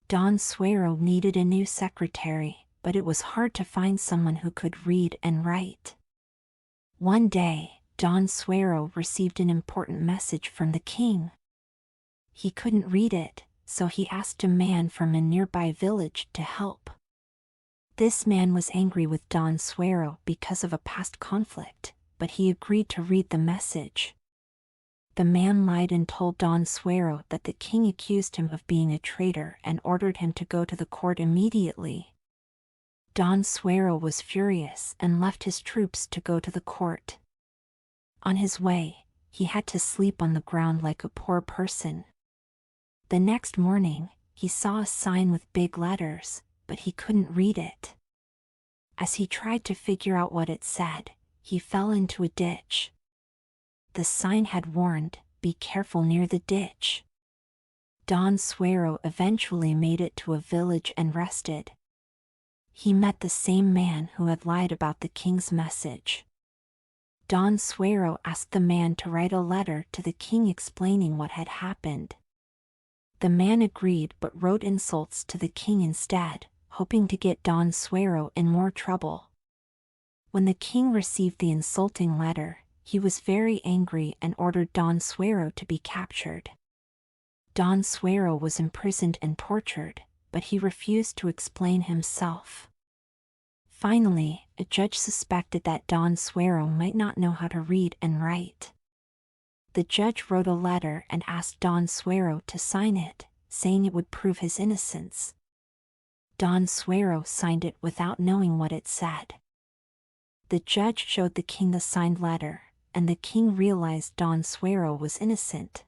Don Suero needed a new secretary, but it was hard to find someone who could read and write. One day, Don Suero received an important message from the king. He couldn't read it, so he asked a man from a nearby village to help. This man was angry with Don Suero because of a past conflict, but he agreed to read the message. The man lied and told Don Suero that the king accused him of being a traitor and ordered him to go to the court immediately. Don Suero was furious and left his troops to go to the court. On his way, he had to sleep on the ground like a poor person. The next morning, he saw a sign with big letters, but he couldn't read it. As he tried to figure out what it said, he fell into a ditch. The sign had warned, "Be careful near the ditch." Don Suero eventually made it to a village and rested. He met the same man who had lied about the king's message. Don Suero asked the man to write a letter to the king explaining what had happened. The man agreed but wrote insults to the king instead, hoping to get Don Suero in more trouble. When the king received the insulting letter, he was very angry and ordered Don Suero to be captured. Don Suero was imprisoned and tortured, but he refused to explain himself. Finally, a judge suspected that Don Suero might not know how to read and write. The judge wrote a letter and asked Don Suero to sign it, saying it would prove his innocence. Don Suero signed it without knowing what it said. The judge showed the king the signed letter, and the king realized Don Suero was innocent.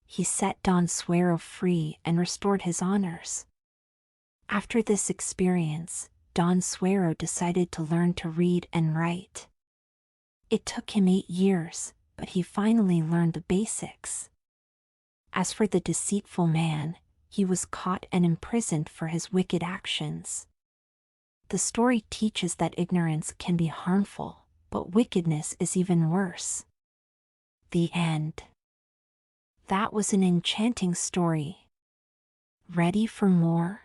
He set Don Suero free and restored his honors. After this experience, Don Suero decided to learn to read and write. It took him 8 years, but he finally learned the basics. As for the deceitful man, he was caught and imprisoned for his wicked actions. The story teaches that ignorance can be harmful, but wickedness is even worse. The end. That was an enchanting story. Ready for more?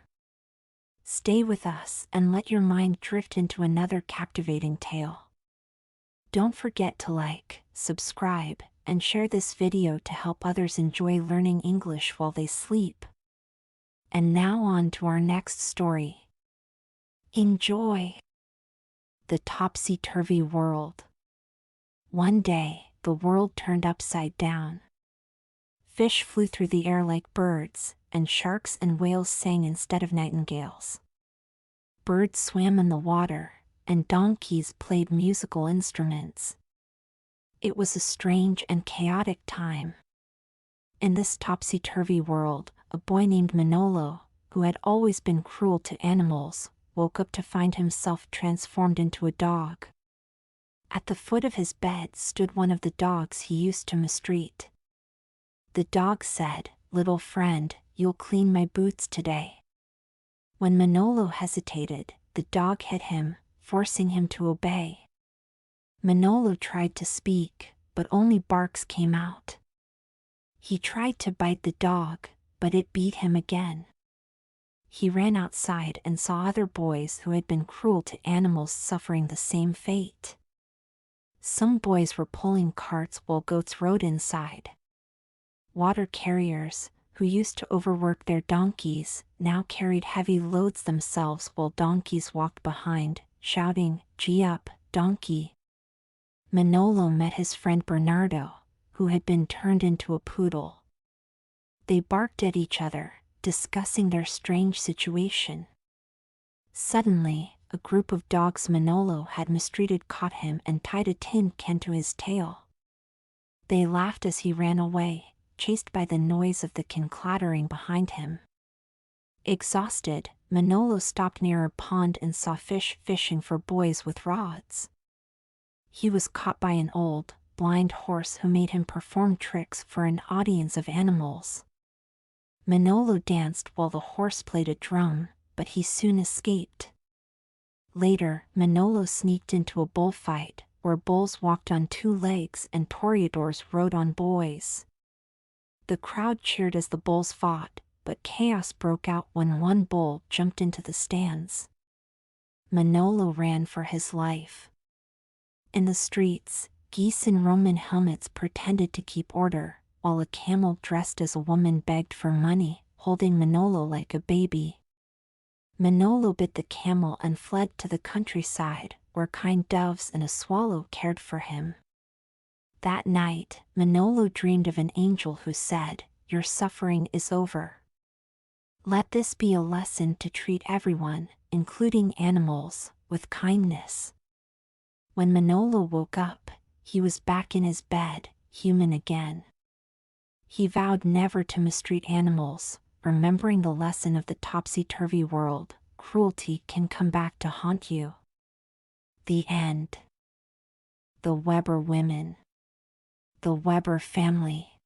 Stay with us and let your mind drift into another captivating tale. Don't forget to like, subscribe, and share this video to help others enjoy learning English while they sleep. And now on to our next story. Enjoy! The Topsy-Turvy World. One day, the world turned upside down. Fish flew through the air like birds, and sharks and whales sang instead of nightingales. Birds swam in the water, and donkeys played musical instruments. It was a strange and chaotic time. In this topsy-turvy world, a boy named Manolo, who had always been cruel to animals, woke up to find himself transformed into a dog. At the foot of his bed stood one of the dogs he used to mistreat. The dog said, "Little friend, you'll clean my boots today." When Manolo hesitated, the dog hit him, forcing him to obey. Manolo tried to speak, but only barks came out. He tried to bite the dog, but it beat him again. He ran outside and saw other boys who had been cruel to animals suffering the same fate. Some boys were pulling carts while goats rode inside. Water carriers, who used to overwork their donkeys, now carried heavy loads themselves while donkeys walked behind, shouting, "Gee up, donkey." Manolo met his friend Bernardo, who had been turned into a poodle. They barked at each other, discussing their strange situation. Suddenly, a group of dogs Manolo had mistreated caught him and tied a tin can to his tail. They laughed as he ran away, chased by the noise of the can clattering behind him. Exhausted, Manolo stopped near a pond and saw fish fishing for boys with rods. He was caught by an old, blind horse who made him perform tricks for an audience of animals. Manolo danced while the horse played a drum, but he soon escaped. Later, Manolo sneaked into a bullfight, where bulls walked on two legs and toreadors rode on boys. The crowd cheered as the bulls fought, but chaos broke out when one bull jumped into the stands. Manolo ran for his life. In the streets, geese in Roman helmets pretended to keep order, while a camel dressed as a woman begged for money, holding Manolo like a baby. Manolo bit the camel and fled to the countryside, where kind doves and a swallow cared for him. That night, Manolo dreamed of an angel who said, "Your suffering is over. Let this be a lesson to treat everyone, including animals, with kindness." When Manolo woke up, he was back in his bed, human again. He vowed never to mistreat animals, remembering the lesson of the topsy-turvy world: cruelty can come back to haunt you. The end. The Weber women. The Weber family.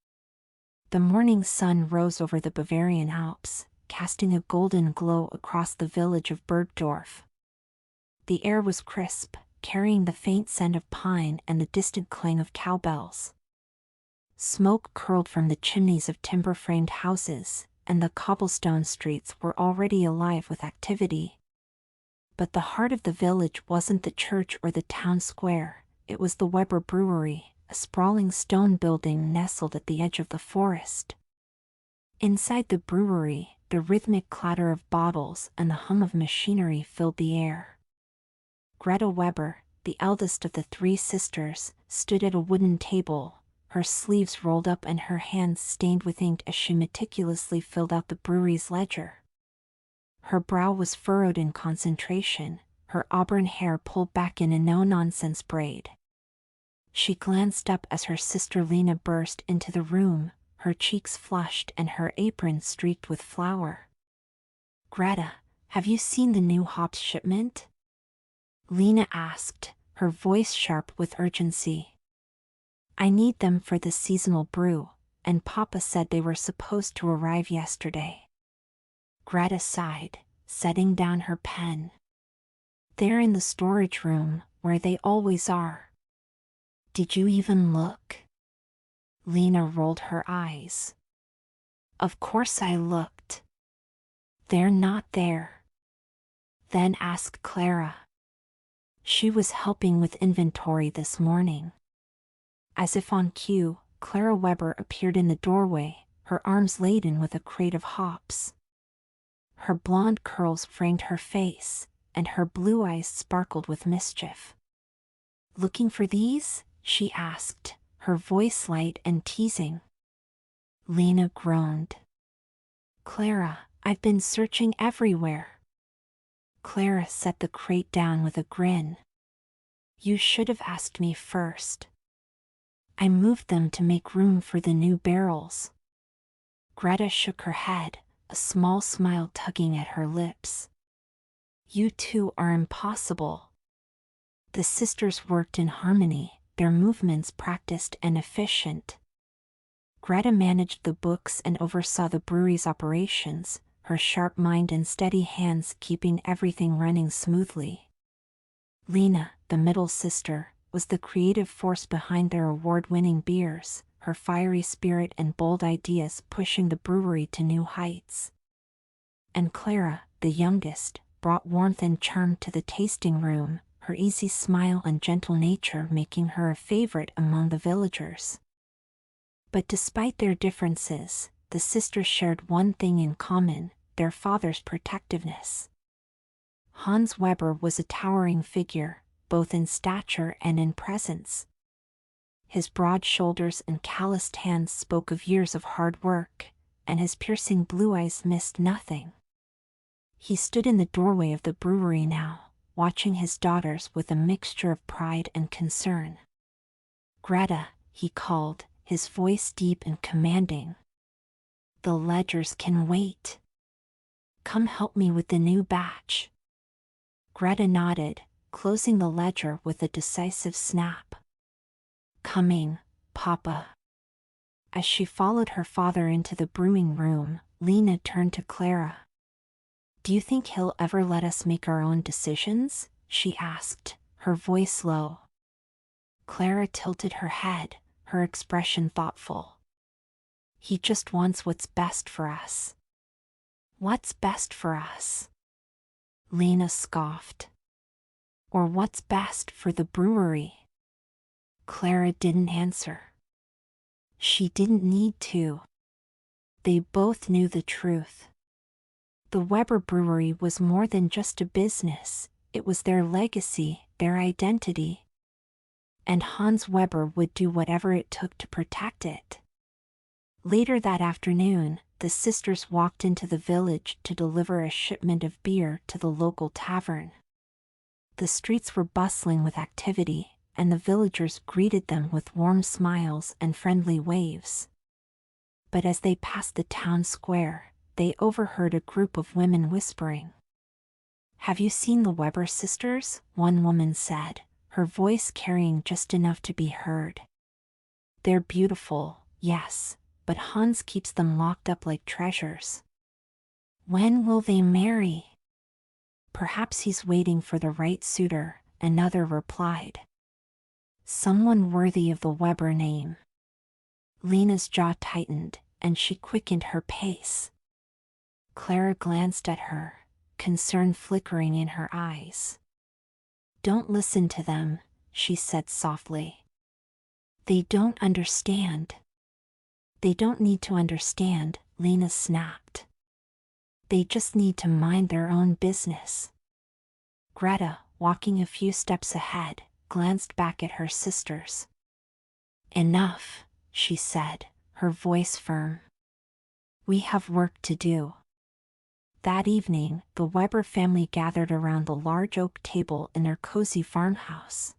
The morning sun rose over the Bavarian Alps, casting a golden glow across the village of Bergdorf. The air was crisp, carrying the faint scent of pine and the distant clang of cowbells. Smoke curled from the chimneys of timber-framed houses, and the cobblestone streets were already alive with activity. But the heart of the village wasn't the church or the town square, it was the Weber Brewery, a sprawling stone building nestled at the edge of the forest. Inside the brewery, the rhythmic clatter of bottles and the hum of machinery filled the air. Greta Weber, the eldest of the three sisters, stood at a wooden table, her sleeves rolled up and her hands stained with ink as she meticulously filled out the brewery's ledger. Her brow was furrowed in concentration, her auburn hair pulled back in a no-nonsense braid. She glanced up as her sister Lena burst into the room, her cheeks flushed and her apron streaked with flour. "Greta, have you seen the new hops shipment?" Lena asked, her voice sharp with urgency. "I need them for the seasonal brew, and Papa said they were supposed to arrive yesterday." Greta sighed, setting down her pen. "They're in the storage room, where they always are." "Did you even look?" Lena rolled her eyes. "Of course I looked." "They're not there." Then asked Clara. She was helping with inventory this morning. As if on cue, Clara Weber appeared in the doorway, her arms laden with a crate of hops. Her blonde curls framed her face, and her blue eyes sparkled with mischief. "Looking for these?" she asked, her voice light and teasing. Lena groaned. "Clara, I've been searching everywhere." Clara set the crate down with a grin. "You should have asked me first. I moved them to make room for the new barrels." Greta shook her head, a small smile tugging at her lips. "You two are impossible." The sisters worked in harmony, their movements practiced and efficient. Greta managed the books and oversaw the brewery's operations, her sharp mind and steady hands keeping everything running smoothly. Lena, the middle sister, was the creative force behind their award-winning beers, her fiery spirit and bold ideas pushing the brewery to new heights. And Clara, the youngest, brought warmth and charm to the tasting room, her easy smile and gentle nature making her a favorite among the villagers. But despite their differences, the sisters shared one thing in common: their father's protectiveness. Hans Weber was a towering figure, both in stature and in presence. His broad shoulders and calloused hands spoke of years of hard work, and his piercing blue eyes missed nothing. He stood in the doorway of the brewery now, watching his daughters with a mixture of pride and concern. "Greta," he called, his voice deep and commanding. "The ledgers can wait. Come help me with the new batch." Greta nodded, closing the ledger with a decisive snap. "Coming, Papa." As she followed her father into the brewing room, Lena turned to Clara. "Do you think he'll ever let us make our own decisions?" she asked, her voice low. Clara tilted her head, her expression thoughtful. "He just wants what's best for us." "What's best for us?" Lena scoffed. "Or what's best for the brewery?" Clara didn't answer. She didn't need to. They both knew the truth. The Weber Brewery was more than just a business, it was their legacy, their identity. And Hans Weber would do whatever it took to protect it. Later that afternoon, the sisters walked into the village to deliver a shipment of beer to the local tavern. The streets were bustling with activity, and the villagers greeted them with warm smiles and friendly waves. But as they passed the town square, they overheard a group of women whispering. "Have you seen the Weber sisters?" one woman said, her voice carrying just enough to be heard. "They're beautiful, yes, but Hans keeps them locked up like treasures." "When will they marry?" "Perhaps he's waiting for the right suitor," another replied. "Someone worthy of the Weber name." Lena's jaw tightened, and she quickened her pace. Clara glanced at her, concern flickering in her eyes. "Don't listen to them," she said softly. "They don't understand." "They don't need to understand," Lena snapped. "They just need to mind their own business." Greta, walking a few steps ahead, glanced back at her sisters. "Enough," she said, her voice firm. "We have work to do." That evening, the Weber family gathered around the large oak table in their cozy farmhouse.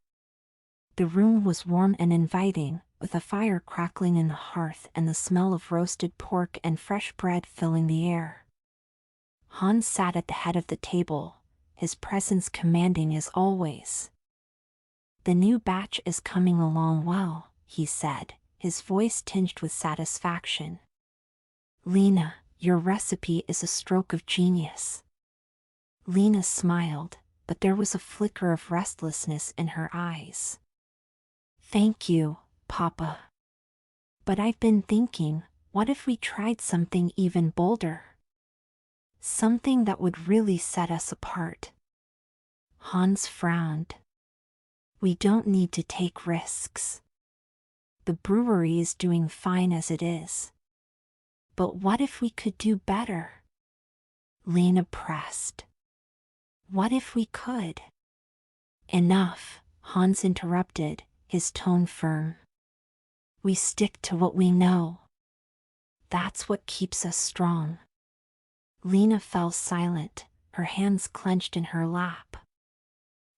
The room was warm and inviting, with a fire crackling in the hearth and the smell of roasted pork and fresh bread filling the air. Hans sat at the head of the table, his presence commanding as always. "The new batch is coming along well," he said, his voice tinged with satisfaction. "Lena, your recipe is a stroke of genius." Lena smiled, but there was a flicker of restlessness in her eyes. "Thank you, Papa. But I've been thinking, what if we tried something even bolder? Something that would really set us apart." Hans frowned. "We don't need to take risks. The brewery is doing fine as it is. But what if we could do better?" Lena pressed. "What if we could?" "Enough," Hans interrupted, his tone firm. "We stick to what we know. That's what keeps us strong." Lena fell silent, her hands clenched in her lap.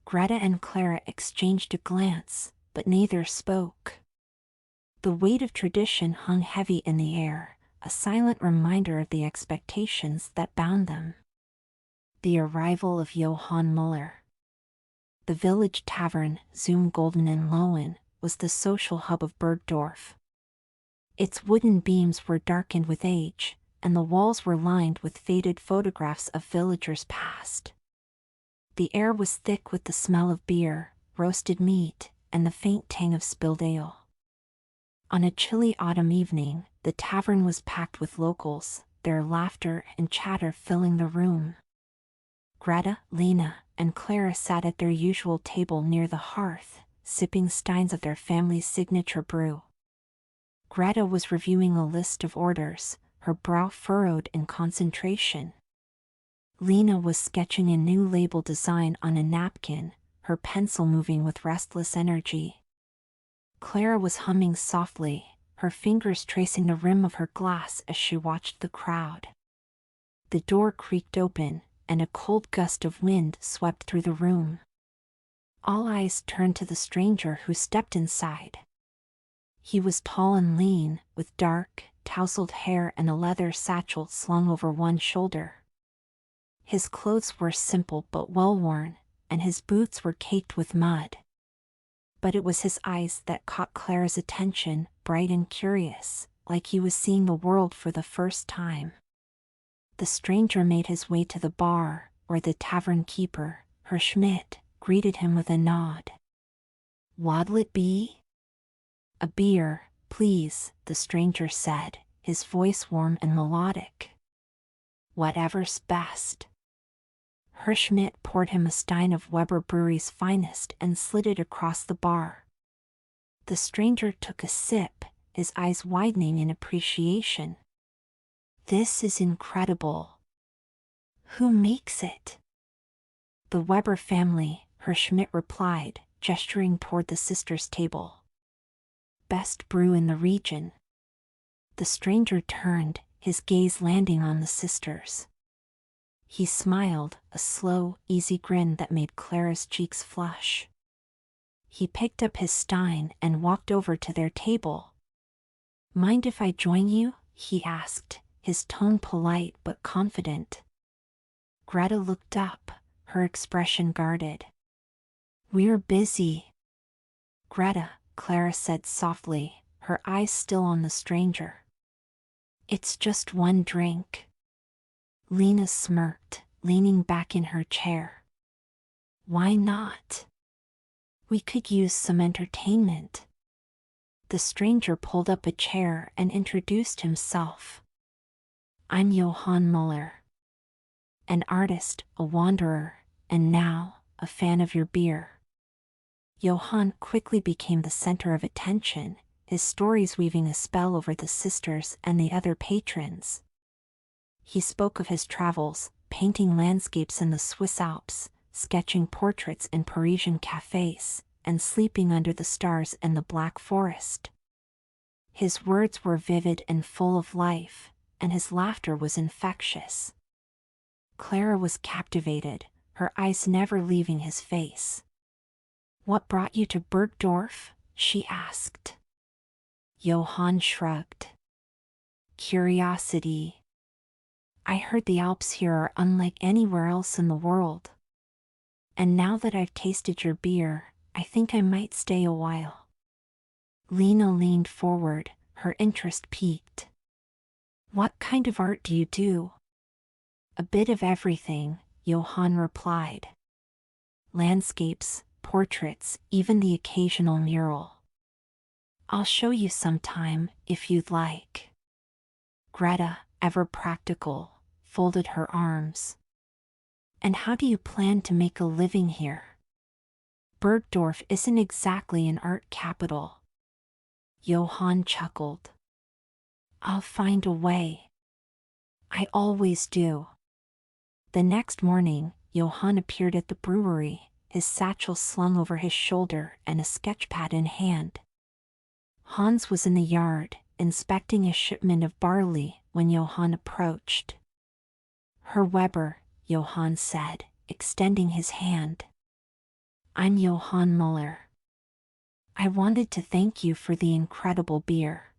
Greta and Clara exchanged a glance, but neither spoke. The weight of tradition hung heavy in the air, a silent reminder of the expectations that bound them. The arrival of Johann Muller. The village tavern, Zum Golden in Lowen, was the social hub of Bergdorf. Its wooden beams were darkened with age, and the walls were lined with faded photographs of villagers past. The air was thick with the smell of beer, roasted meat, and the faint tang of spilled ale. On a chilly autumn evening, the tavern was packed with locals, their laughter and chatter filling the room. Greta, Lena, and Clara sat at their usual table near the hearth, sipping steins of their family's signature brew. Greta was reviewing a list of orders, her brow furrowed in concentration. Lena was sketching a new label design on a napkin, her pencil moving with restless energy. Clara was humming softly, her fingers tracing the rim of her glass as she watched the crowd. The door creaked open, and a cold gust of wind swept through the room. All eyes turned to the stranger who stepped inside. He was tall and lean, with dark, tousled hair and a leather satchel slung over one shoulder. His clothes were simple but well-worn, and his boots were caked with mud. But it was his eyes that caught Clara's attention, bright and curious, like he was seeing the world for the first time. The stranger made his way to the bar, where the tavern keeper, Herr Schmidt, greeted him with a nod. "What'll it be?" "A beer, please," the stranger said, his voice warm and melodic. "Whatever's best." Herr Schmidt poured him a stein of Weber Brewery's finest and slid it across the bar. The stranger took a sip, his eyes widening in appreciation. "This is incredible. Who makes it?" "The Weber family," Herr Schmidt replied, gesturing toward the sisters' table. "Best brew in the region." The stranger turned, his gaze landing on the sisters. He smiled, a slow, easy grin that made Clara's cheeks flush. He picked up his stein and walked over to their table. "Mind if I join you?" he asked, his tone polite but confident. Greta looked up, her expression guarded. "We're busy." "Greta," Clara said softly, her eyes still on the stranger. "It's just one drink." Lena smirked, leaning back in her chair. "Why not? We could use some entertainment." The stranger pulled up a chair and introduced himself. "I'm Johann Muller. An artist, a wanderer, and now, a fan of your beer." Johann quickly became the center of attention, his stories weaving a spell over the sisters and the other patrons. He spoke of his travels, painting landscapes in the Swiss Alps, sketching portraits in Parisian cafes, and sleeping under the stars in the Black Forest. His words were vivid and full of life, and his laughter was infectious. Clara was captivated, her eyes never leaving his face. "What brought you to Bergdorf?" she asked. Johann shrugged. "Curiosity. I heard the Alps here are unlike anywhere else in the world. And now that I've tasted your beer, I think I might stay a while." Lena leaned forward, her interest piqued. "What kind of art do you do?" "A bit of everything," Johann replied. "Landscapes, portraits, even the occasional mural. I'll show you sometime, if you'd like." Greta, ever practical, folded her arms. "And how do you plan to make a living here? Bergdorf isn't exactly an art capital." Johann chuckled. "I'll find a way. I always do." The next morning, Johann appeared at the brewery, his satchel slung over his shoulder and a sketchpad in hand. Hans was in the yard, inspecting a shipment of barley, when Johann approached. "Herr Weber," Johann said, extending his hand. "I'm Johann Muller. I wanted to thank you for the incredible beer.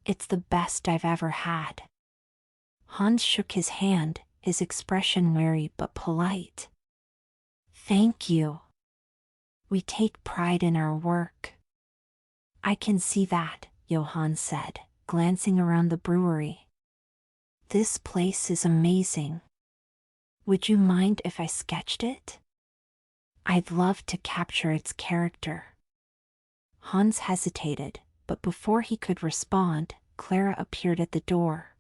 It's the best I've ever had." Hans shook his hand, his expression wary but polite. "Thank you. We take pride in our work." "I can see that," Johann said, glancing around the brewery. "This place is amazing. Would you mind if I sketched it? I'd love to capture its character." Hans hesitated, but before he could respond, Clara appeared at the door.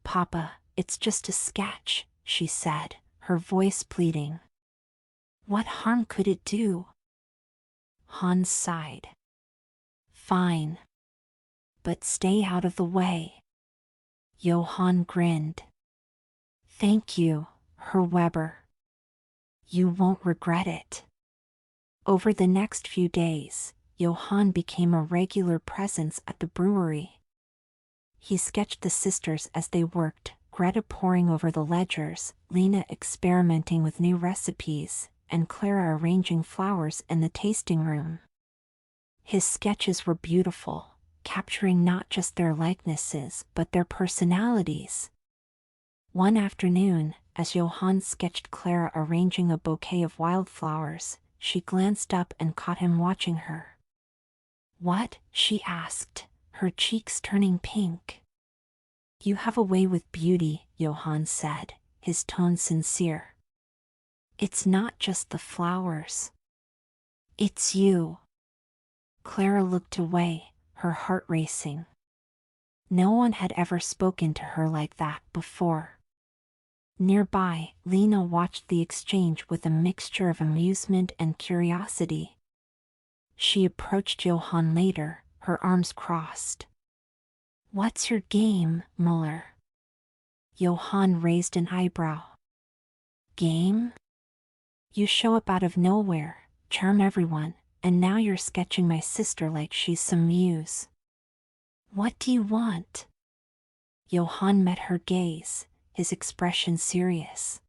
"Papa, it's just a sketch," she said, her voice pleading. What harm could it do? Hans sighed. Fine. But stay out of the way. Johann grinned. Thank you, Herr Weber. You won't regret it. Over the next few days, Johann became a regular presence at the brewery. He sketched the sisters as they worked, Greta poring over the ledgers, Lena experimenting with new recipes, and Clara arranging flowers in the tasting room. His sketches were beautiful, capturing not just their likenesses but their personalities. One afternoon, as Johann sketched Clara arranging a bouquet of wildflowers, she glanced up and caught him watching her. What? She asked, her cheeks turning pink. You have a way with beauty, Johann said, his tone sincere. It's not just the flowers. It's you. Clara looked away, her heart racing. No one had ever spoken to her like that before. Nearby, Lena watched the exchange with a mixture of amusement and curiosity. She approached Johann later, her arms crossed. What's your game, Muller? Johann raised an eyebrow. Game? You show up out of nowhere, charm everyone, and now you're sketching my sister like she's some muse. What do you want? Johann met her gaze, his expression serious.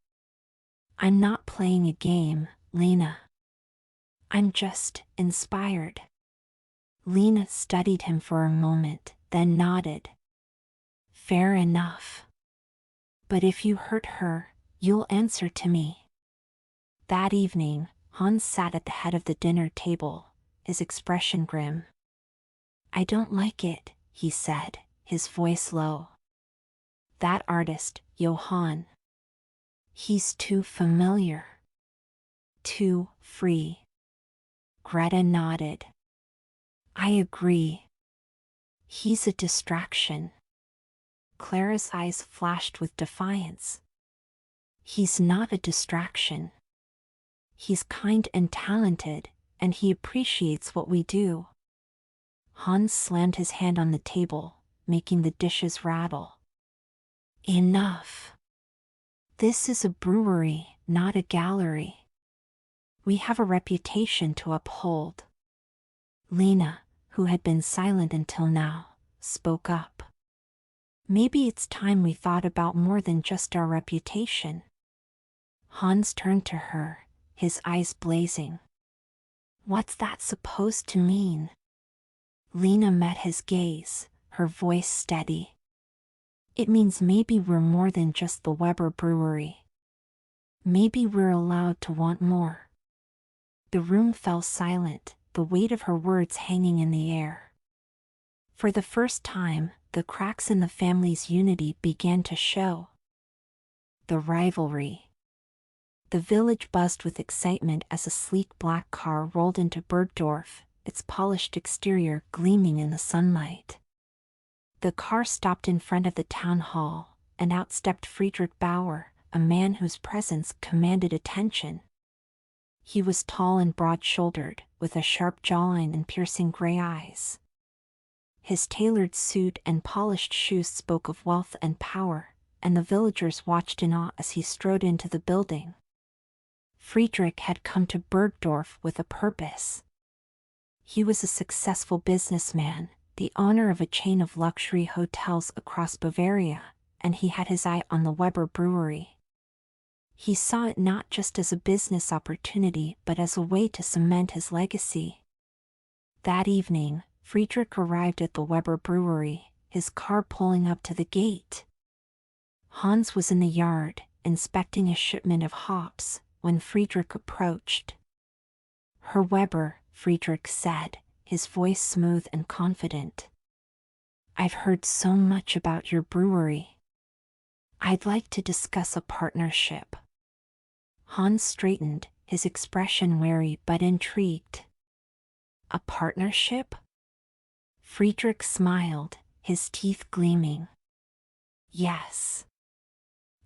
I'm not playing a game, Lena. I'm just inspired. Lena studied him for a moment, then nodded. Fair enough. But if you hurt her, you'll answer to me. That evening, Hans sat at the head of the dinner table, his expression grim. I don't like it, he said, his voice low. That artist, Johann. He's too familiar. Too free. Greta nodded. I agree. He's a distraction. Clara's eyes flashed with defiance. He's not a distraction. He's kind and talented, and he appreciates what we do. Hans slammed his hand on the table, making the dishes rattle. Enough. This is a brewery, not a gallery. We have a reputation to uphold. Lena, who had been silent until now, spoke up. Maybe it's time we thought about more than just our reputation. Hans turned to her, his eyes blazing. What's that supposed to mean? Lena met his gaze, her voice steady. It means maybe we're more than just the Weber Brewery. Maybe we're allowed to want more. The room fell silent, the weight of her words hanging in the air. For the first time, the cracks in the family's unity began to show. The rivalry. The village buzzed with excitement as a sleek black car rolled into Bergdorf, its polished exterior gleaming in the sunlight. The car stopped in front of the town hall, and out stepped Friedrich Bauer, a man whose presence commanded attention. He was tall and broad-shouldered, with a sharp jawline and piercing gray eyes. His tailored suit and polished shoes spoke of wealth and power, and the villagers watched in awe as he strode into the building. Friedrich had come to Bergdorf with a purpose. He was a successful businessman, the owner of a chain of luxury hotels across Bavaria, and he had his eye on the Weber Brewery. He saw it not just as a business opportunity but as a way to cement his legacy. That evening, Friedrich arrived at the Weber Brewery, his car pulling up to the gate. Hans was in the yard, inspecting a shipment of hops, when Friedrich approached. Herr Weber, Friedrich said, his voice smooth and confident. I've heard so much about your brewery. I'd like to discuss a partnership. Hans straightened, his expression wary but intrigued. A partnership? Friedrich smiled, his teeth gleaming. Yes.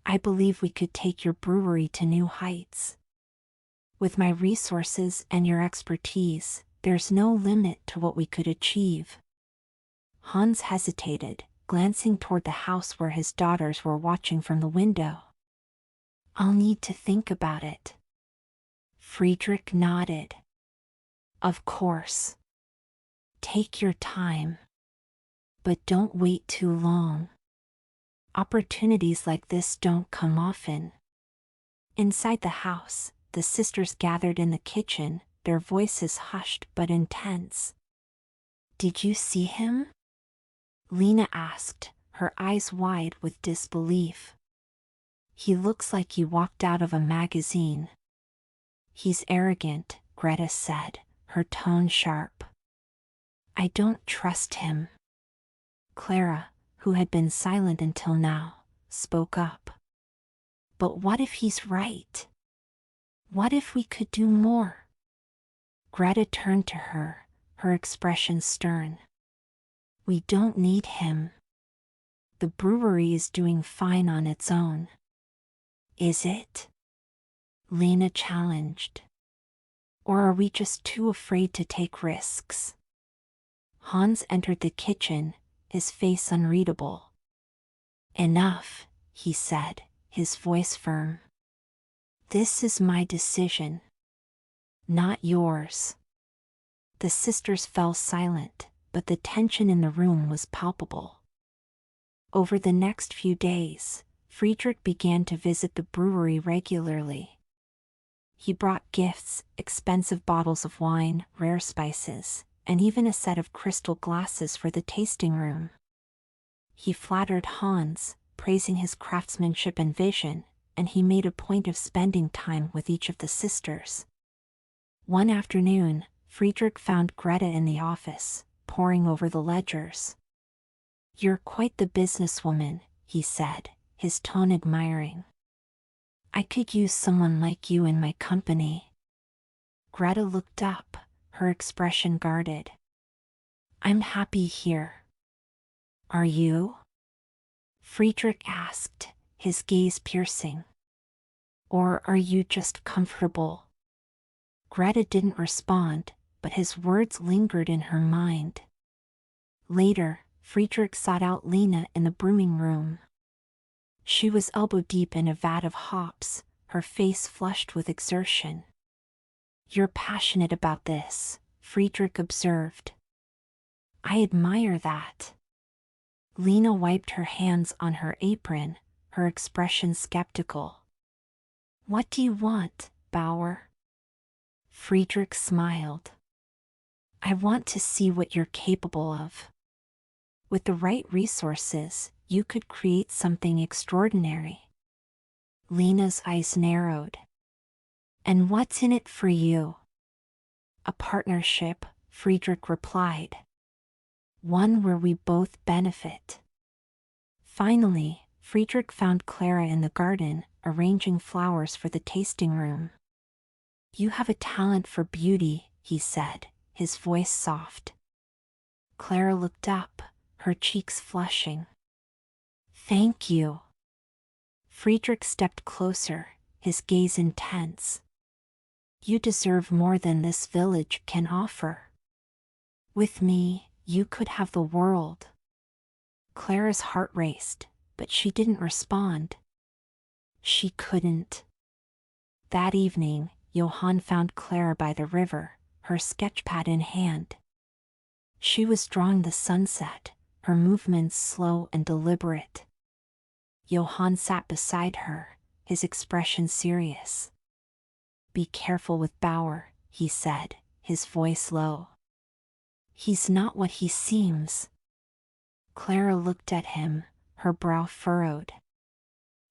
I believe we could take your brewery to new heights. With my resources and your expertise, there's no limit to what we could achieve. Hans hesitated, glancing toward the house where his daughters were watching from the window. I'll need to think about it. Friedrich nodded. Of course. Take your time. But don't wait too long. Opportunities like this don't come often. Inside the house, the sisters gathered in the kitchen, their voices hushed but intense. Did you see him? Lena asked, her eyes wide with disbelief. He looks like he walked out of a magazine. He's arrogant, Greta said, her tone sharp. I don't trust him. Clara, who had been silent until now, spoke up. But what if he's right? What if we could do more? Greta turned to her, her expression stern. We don't need him. The brewery is doing fine on its own. Is it? Lena challenged. Or are we just too afraid to take risks? Hans entered the kitchen, his face unreadable. Enough, he said, his voice firm. This is my decision. Not yours. The sisters fell silent, but the tension in the room was palpable. Over the next few days, Friedrich began to visit the brewery regularly. He brought gifts, expensive bottles of wine, rare spices, and even a set of crystal glasses for the tasting room. He flattered Hans, praising his craftsmanship and vision, and he made a point of spending time with each of the sisters. One afternoon, Friedrich found Greta in the office, poring over the ledgers. You're quite the businesswoman, he said, his tone admiring. I could use someone like you in my company. Greta looked up, her expression guarded. I'm happy here. Are you? Friedrich asked, his gaze piercing. Or are you just comfortable? Greta didn't respond, but his words lingered in her mind. Later, Friedrich sought out Lena in the brewing room. She was elbow-deep in a vat of hops, her face flushed with exertion. You're passionate about this, Friedrich observed. I admire that. Lena wiped her hands on her apron, her expression skeptical. What do you want, Bauer? Friedrich smiled. I want to see what you're capable of. With the right resources, you could create something extraordinary. Lena's eyes narrowed. And what's in it for you? A partnership, Friedrich replied. One where we both benefit. Finally, Friedrich found Clara in the garden, arranging flowers for the tasting room. You have a talent for beauty, he said, his voice soft. Clara looked up, her cheeks flushing. Thank you. Friedrich stepped closer, his gaze intense. You deserve more than this village can offer. With me, you could have the world. Clara's heart raced, but she didn't respond. She couldn't. That evening, Johann found Clara by the river, her sketchpad in hand. She was drawing the sunset, her movements slow and deliberate. Johann sat beside her, his expression serious. Be careful with Bauer, he said, his voice low. He's not what he seems. Clara looked at him, her brow furrowed.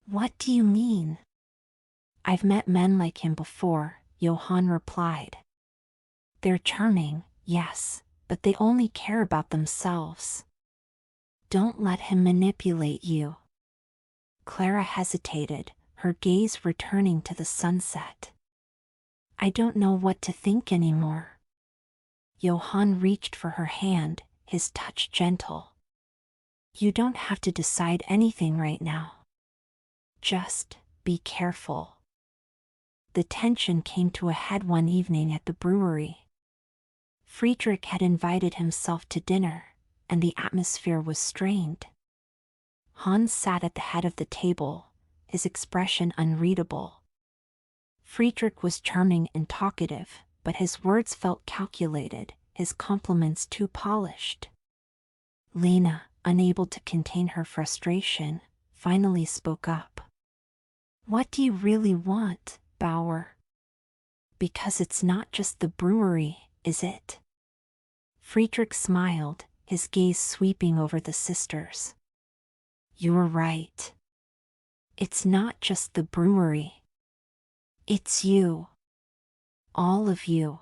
What do you mean? I've met men like him before, Johann replied. They're charming, yes, but they only care about themselves. Don't let him manipulate you. Clara hesitated, her gaze returning to the sunset. I don't know what to think anymore. Johann reached for her hand, his touch gentle. You don't have to decide anything right now. Just be careful. The tension came to a head one evening at the brewery. Friedrich had invited himself to dinner, and the atmosphere was strained. Hans sat at the head of the table, his expression unreadable. Friedrich was charming and talkative, but his words felt calculated, his compliments too polished. Lena, unable to contain her frustration, finally spoke up. "What do you really want, Bauer? Because it's not just the brewery, is it?" Friedrich smiled, his gaze sweeping over the sisters. "You're right. It's not just the brewery. It's you. All of you.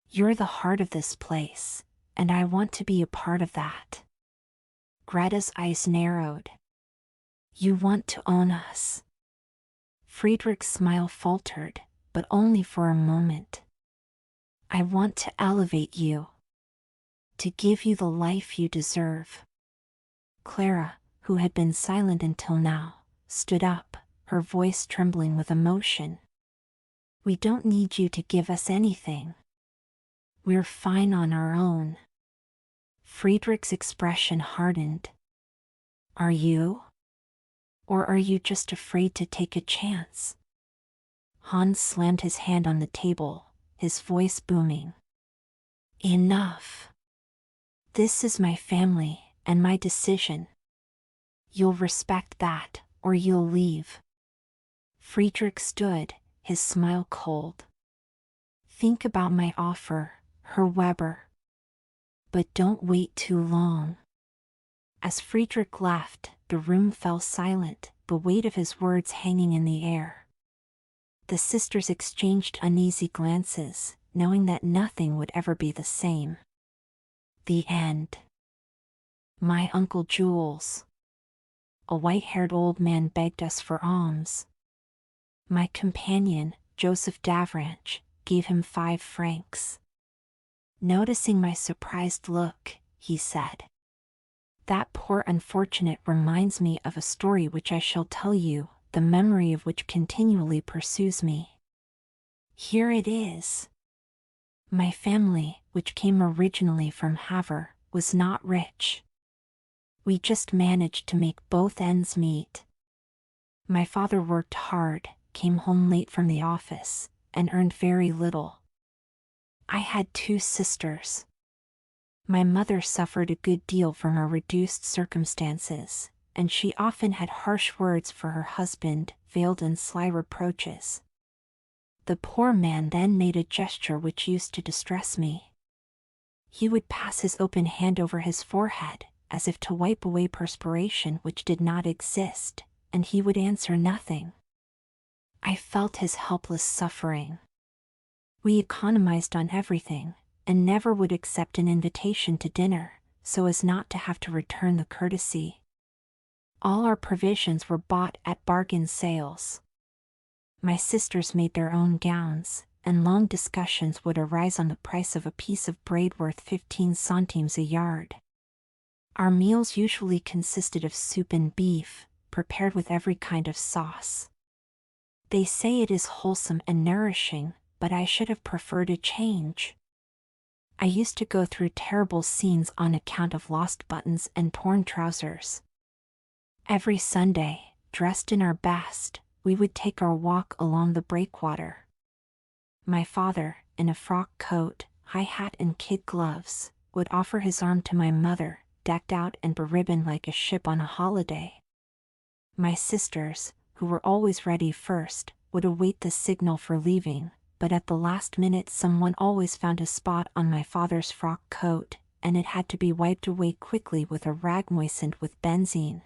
You're the heart of this place, and I want to be a part of that." Greta's eyes narrowed. "You want to own us." Friedrich's smile faltered, but only for a moment. "I want to elevate you. To give you the life you deserve." Clara, who had been silent until now, stood up, her voice trembling with emotion. "We don't need you to give us anything. We're fine on our own." Friedrich's expression hardened. "Are you? Or are you just afraid to take a chance?" Hans slammed his hand on the table, his voice booming. "Enough. This is my family, and my decision. You'll respect that, or you'll leave." Friedrich stood, his smile cold. "Think about my offer, Herr Weber. But don't wait too long." As Friedrich left, the room fell silent, the weight of his words hanging in the air. The sisters exchanged uneasy glances, knowing that nothing would ever be the same. The end. My Uncle Jules. A white-haired old man begged us for alms. My companion, Joseph Davranche, gave him 5 francs. Noticing my surprised look, he said, "That poor unfortunate reminds me of a story which I shall tell you, the memory of which continually pursues me. Here it is. My family, which came originally from Havre, was not rich. We just managed to make both ends meet. My father worked hard, came home late from the office, and earned very little. I had 2 sisters. My mother suffered a good deal from her reduced circumstances, and she often had harsh words for her husband, veiled in sly reproaches. The poor man then made a gesture which used to distress me. He would pass his open hand over his forehead, as if to wipe away perspiration which did not exist, and he would answer nothing. I felt his helpless suffering. We economized on everything, and never would accept an invitation to dinner, so as not to have to return the courtesy. All our provisions were bought at bargain sales. My sisters made their own gowns, and long discussions would arise on the price of a piece of braid worth 15 centimes a yard. Our meals usually consisted of soup and beef, prepared with every kind of sauce. They say it is wholesome and nourishing, but I should have preferred a change. I used to go through terrible scenes on account of lost buttons and torn trousers. Every Sunday, dressed in our best, we would take our walk along the breakwater. My father, in a frock coat, high hat and kid gloves, would offer his arm to my mother, decked out and beribboned like a ship on a holiday. My sisters, who were always ready first, would await the signal for leaving, but at the last minute someone always found a spot on my father's frock coat, and it had to be wiped away quickly with a rag moistened with benzene.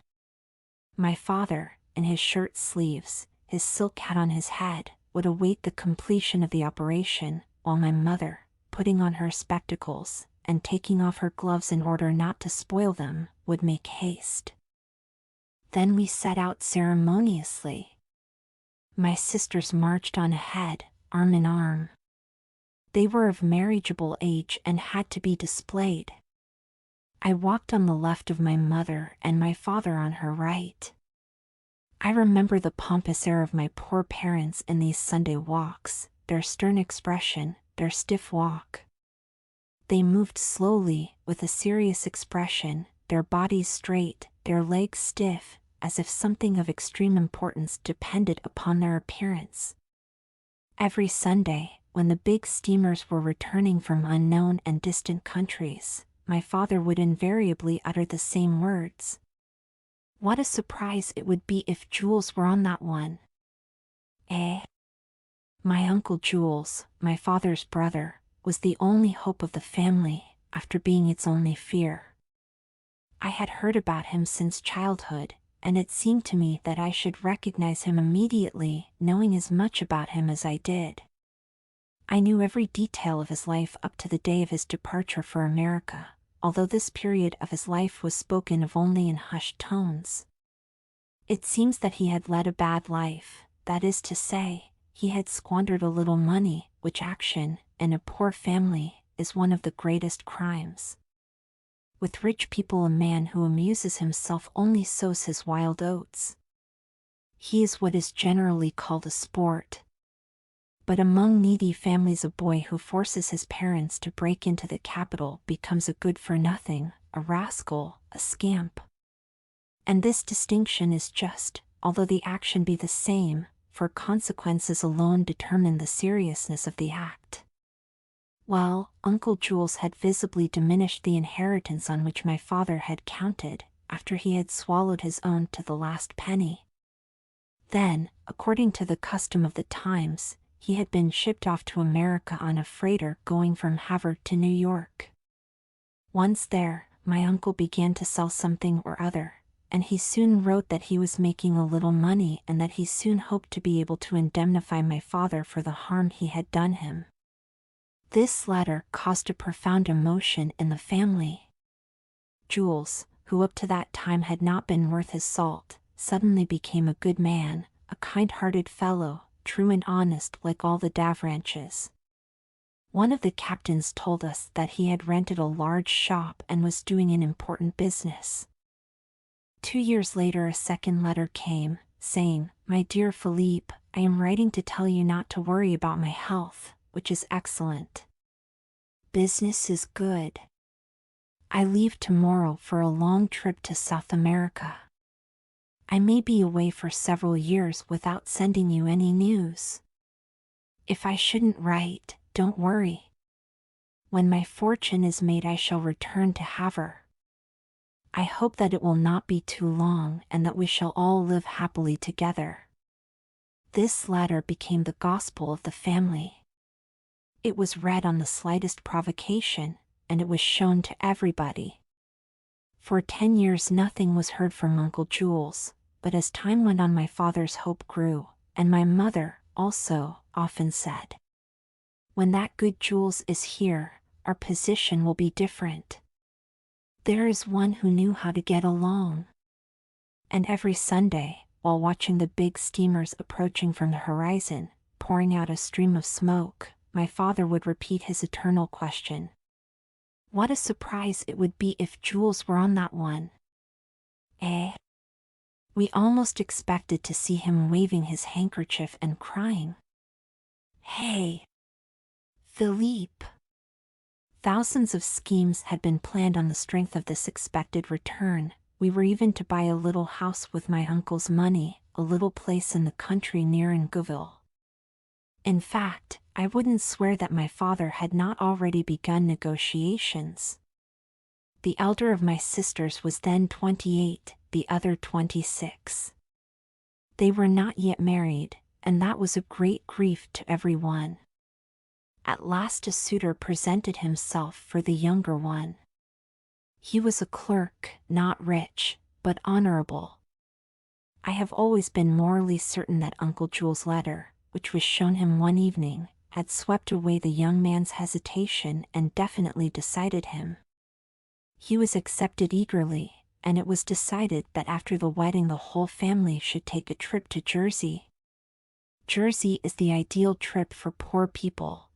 My father, in his shirt sleeves, his silk hat on his head, would await the completion of the operation, while my mother, putting on her spectacles, and taking off her gloves in order not to spoil them, would make haste. Then we set out ceremoniously. My sisters marched on ahead, arm in arm. They were of marriageable age and had to be displayed. I walked on the left of my mother and my father on her right. I remember the pompous air of my poor parents in these Sunday walks, their stern expression, their stiff walk. They moved slowly, with a serious expression, their bodies straight, their legs stiff, as if something of extreme importance depended upon their appearance. Every Sunday, when the big steamers were returning from unknown and distant countries, my father would invariably utter the same words. What a surprise it would be if Jules were on that one. Eh? My Uncle Jules, my father's brother, was the only hope of the family, after being its only fear. I had heard about him since childhood, and it seemed to me that I should recognize him immediately, knowing as much about him as I did. I knew every detail of his life up to the day of his departure for America, although this period of his life was spoken of only in hushed tones. It seems that he had led a bad life, that is to say, he had squandered a little money, which action, in a poor family, is one of the greatest crimes. With rich people, a man who amuses himself only sows his wild oats. He is what is generally called a sport. But among needy families, a boy who forces his parents to break into the capital becomes a good-for-nothing, a rascal, a scamp. And this distinction is just, although the action be the same, for consequences alone determine the seriousness of the act. Well, Uncle Jules had visibly diminished the inheritance on which my father had counted, after he had swallowed his own to the last penny. Then, according to the custom of the times, he had been shipped off to America on a freighter going from Havre to New York. Once there, my uncle began to sell something or other, and he soon wrote that he was making a little money and that he soon hoped to be able to indemnify my father for the harm he had done him. This letter caused a profound emotion in the family. Jules, who up to that time had not been worth his salt, suddenly became a good man, a kind-hearted fellow, true and honest like all the Davranches. One of the captains told us that he had rented a large shop and was doing an important business. 2 years later a second letter came, saying, "My dear Philippe, I am writing to tell you not to worry about my health, which is excellent. Business is good. I leave tomorrow for a long trip to South America. I may be away for several years without sending you any news. If I shouldn't write, don't worry. When my fortune is made I shall return to Havre. I hope that it will not be too long and that we shall all live happily together." This letter became the gospel of the family. It was read on the slightest provocation, and it was shown to everybody. For 10 years nothing was heard from Uncle Jules, but as time went on my father's hope grew, and my mother, also, often said, "When that good Jules is here, our position will be different. There is one who knew how to get along." And every Sunday, while watching the big steamers approaching from the horizon, pouring out a stream of smoke, my father would repeat his eternal question. What a surprise it would be if Jules were on that one. Eh? We almost expected to see him waving his handkerchief and crying, "Hey, Philippe!" Thousands of schemes had been planned on the strength of this expected return. We were even to buy a little house with my uncle's money, a little place in the country near Ingouville. In fact, I wouldn't swear that my father had not already begun negotiations. The elder of my sisters was then 28, the other 26. They were not yet married, and that was a great grief to every one. At last a suitor presented himself for the younger one. He was a clerk, not rich, but honorable. I have always been morally certain that Uncle Jules' letter, which was shown him one evening, had swept away the young man's hesitation and definitely decided him. He was accepted eagerly, and it was decided that after the wedding the whole family should take a trip to Jersey. Jersey is the ideal trip for poor people.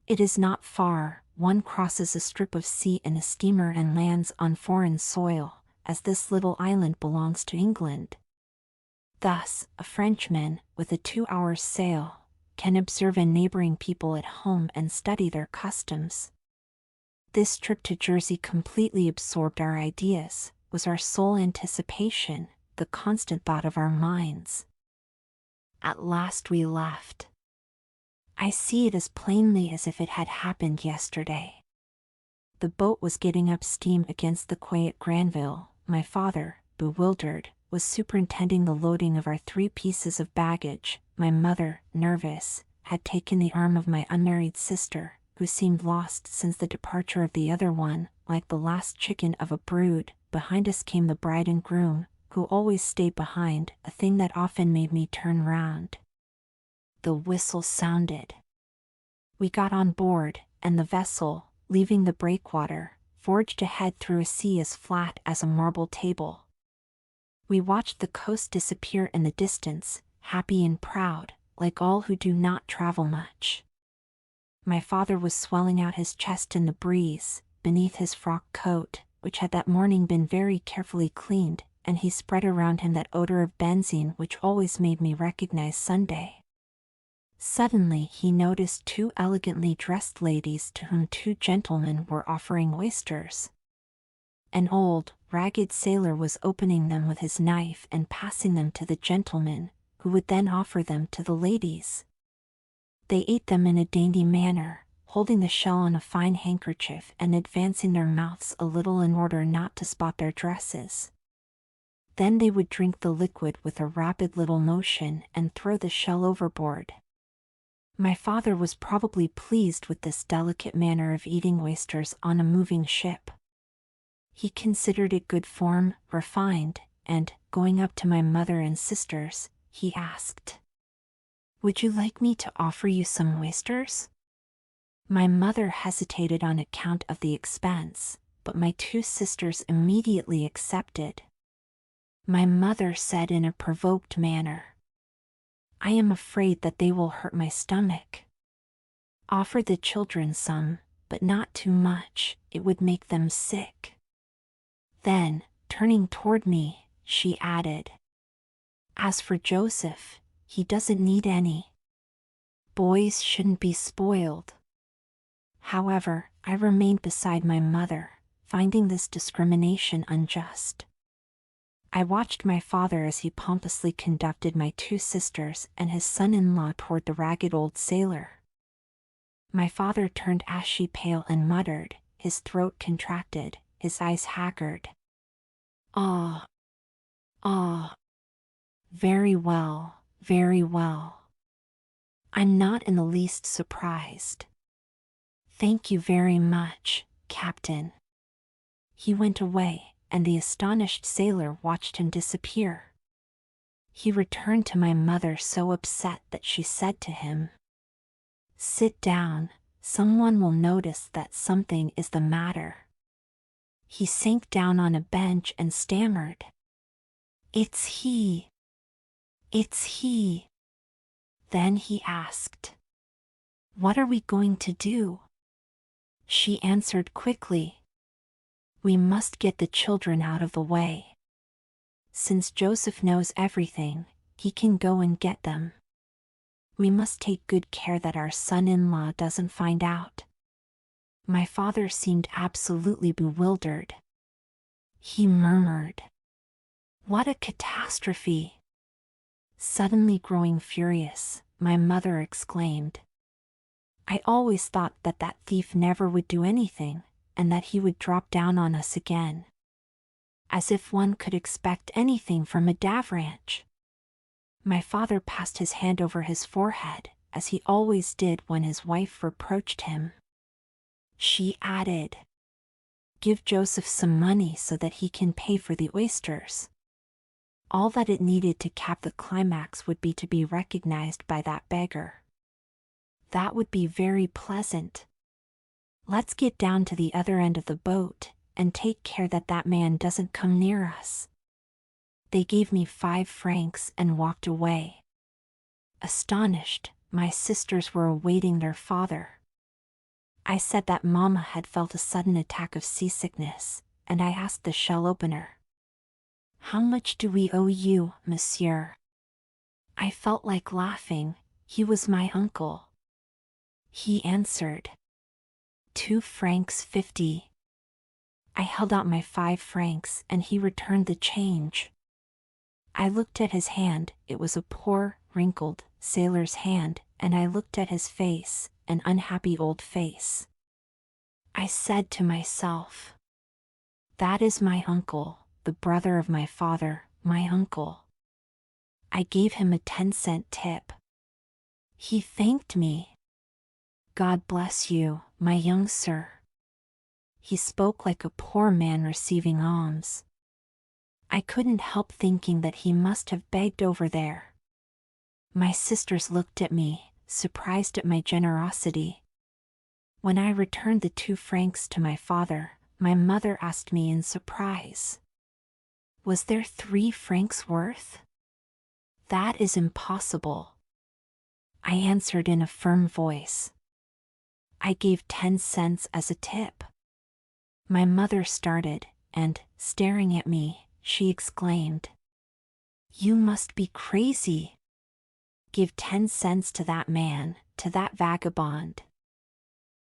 It is not far, one crosses a strip of sea in a steamer and lands on foreign soil, as this little island belongs to England. Thus, a Frenchman, with a 2-hour sail, can observe a neighboring people at home and study their customs. This trip to Jersey completely absorbed our ideas, was our sole anticipation, the constant thought of our minds. At last we left. I see it as plainly as if it had happened yesterday. The boat was getting up steam against the quay at Granville. My father, bewildered, was superintending the loading of our 3 pieces of baggage. My mother, nervous, had taken the arm of my unmarried sister, who seemed lost since the departure of the other one. Like the last chicken of a brood, behind us came the bride and groom, who always stayed behind, a thing that often made me turn round. The whistle sounded. We got on board, and the vessel, leaving the breakwater, forged ahead through a sea as flat as a marble table. We watched the coast disappear in the distance, happy and proud, like all who do not travel much. My father was swelling out his chest in the breeze, beneath his frock coat, which had that morning been very carefully cleaned, and he spread around him that odor of benzine which always made me recognize Sunday. Suddenly he noticed 2 elegantly dressed ladies to whom 2 gentlemen were offering oysters. An old, ragged sailor was opening them with his knife and passing them to the gentlemen, who would then offer them to the ladies. They ate them in a dainty manner, holding the shell on a fine handkerchief and advancing their mouths a little in order not to spot their dresses. Then they would drink the liquid with a rapid little motion and throw the shell overboard. My father was probably pleased with this delicate manner of eating oysters on a moving ship. He considered it good form, refined, and, going up to my mother and sisters, he asked, "Would you like me to offer you some oysters?" My mother hesitated on account of the expense, but my 2 sisters immediately accepted. My mother said in a provoked manner, "I am afraid that they will hurt my stomach. Offer the children some, but not too much, it would make them sick." Then, turning toward me, she added, "As for Joseph, he doesn't need any. Boys shouldn't be spoiled." However, I remained beside my mother, finding this discrimination unjust. I watched my father as he pompously conducted my 2 sisters and his son-in-law toward the ragged old sailor. My father turned ashy pale and muttered, his throat contracted, his eyes haggard. "Ah, ah. Very well, very well. I'm not in the least surprised. Thank you very much, Captain." He went away, and the astonished sailor watched him disappear. He returned to my mother so upset that she said to him, "Sit down, someone will notice that something is the matter." He sank down on a bench and stammered, "It's he. It's he." Then he asked, "What are we going to do?" She answered quickly, "We must get the children out of the way. Since Joseph knows everything, he can go and get them. We must take good care that our son-in-law doesn't find out." My father seemed absolutely bewildered. He murmured, "What a catastrophe!" Suddenly growing furious, my mother exclaimed, "I always thought that that thief never would do anything, and that he would drop down on us again. As if one could expect anything from a Davranche." My father passed his hand over his forehead, as he always did when his wife reproached him. She added, "Give Joseph some money so that he can pay for the oysters. All that it needed to cap the climax would be to be recognized by that beggar. That would be very pleasant. Let's get down to the other end of the boat, and take care that that man doesn't come near us." They gave me 5 francs and walked away. Astonished, my sisters were awaiting their father. I said that Mama had felt a sudden attack of seasickness, and I asked the shell opener, "How much do we owe you, monsieur?" I felt like laughing. He was my uncle. He answered. 2 francs 50. I held out my 5 francs and he returned the change. I looked at his hand, it was a poor, wrinkled, sailor's hand, and I looked at his face, an unhappy old face. I said to myself, that is my uncle, the brother of my father, my uncle. I gave him a 10-cent tip. He thanked me. God bless you, my young sir. He spoke like a poor man receiving alms. I couldn't help thinking that he must have begged over there. My sisters looked at me, surprised at my generosity. When I returned the 2 francs to my father, my mother asked me in surprise, was there 3 francs worth? That is impossible. I answered in a firm voice. I gave 10 cents as a tip. My mother started, and, staring at me, she exclaimed, you must be crazy. Give 10 cents to that man, to that vagabond.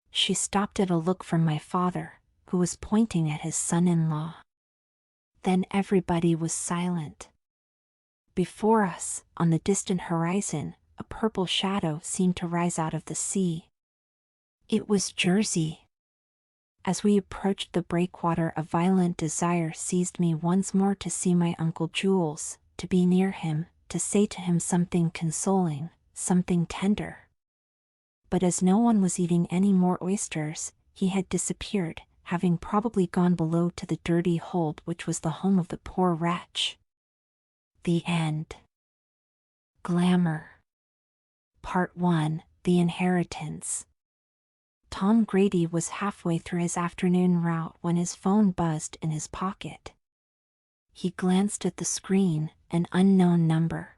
She stopped at a look from my father, who was pointing at his son-in-law. Then everybody was silent. Before us, on the distant horizon, a purple shadow seemed to rise out of the sea. It was Jersey. As we approached the breakwater, a violent desire seized me once more to see my Uncle Jules, to be near him, to say to him something consoling, something tender. But as no one was eating any more oysters, he had disappeared, having probably gone below to the dirty hold which was the home of the poor wretch. The end. Glamour. Part 1, The Inheritance. Tom Grady was halfway through his afternoon route when his phone buzzed in his pocket. He glanced at the screen, an unknown number.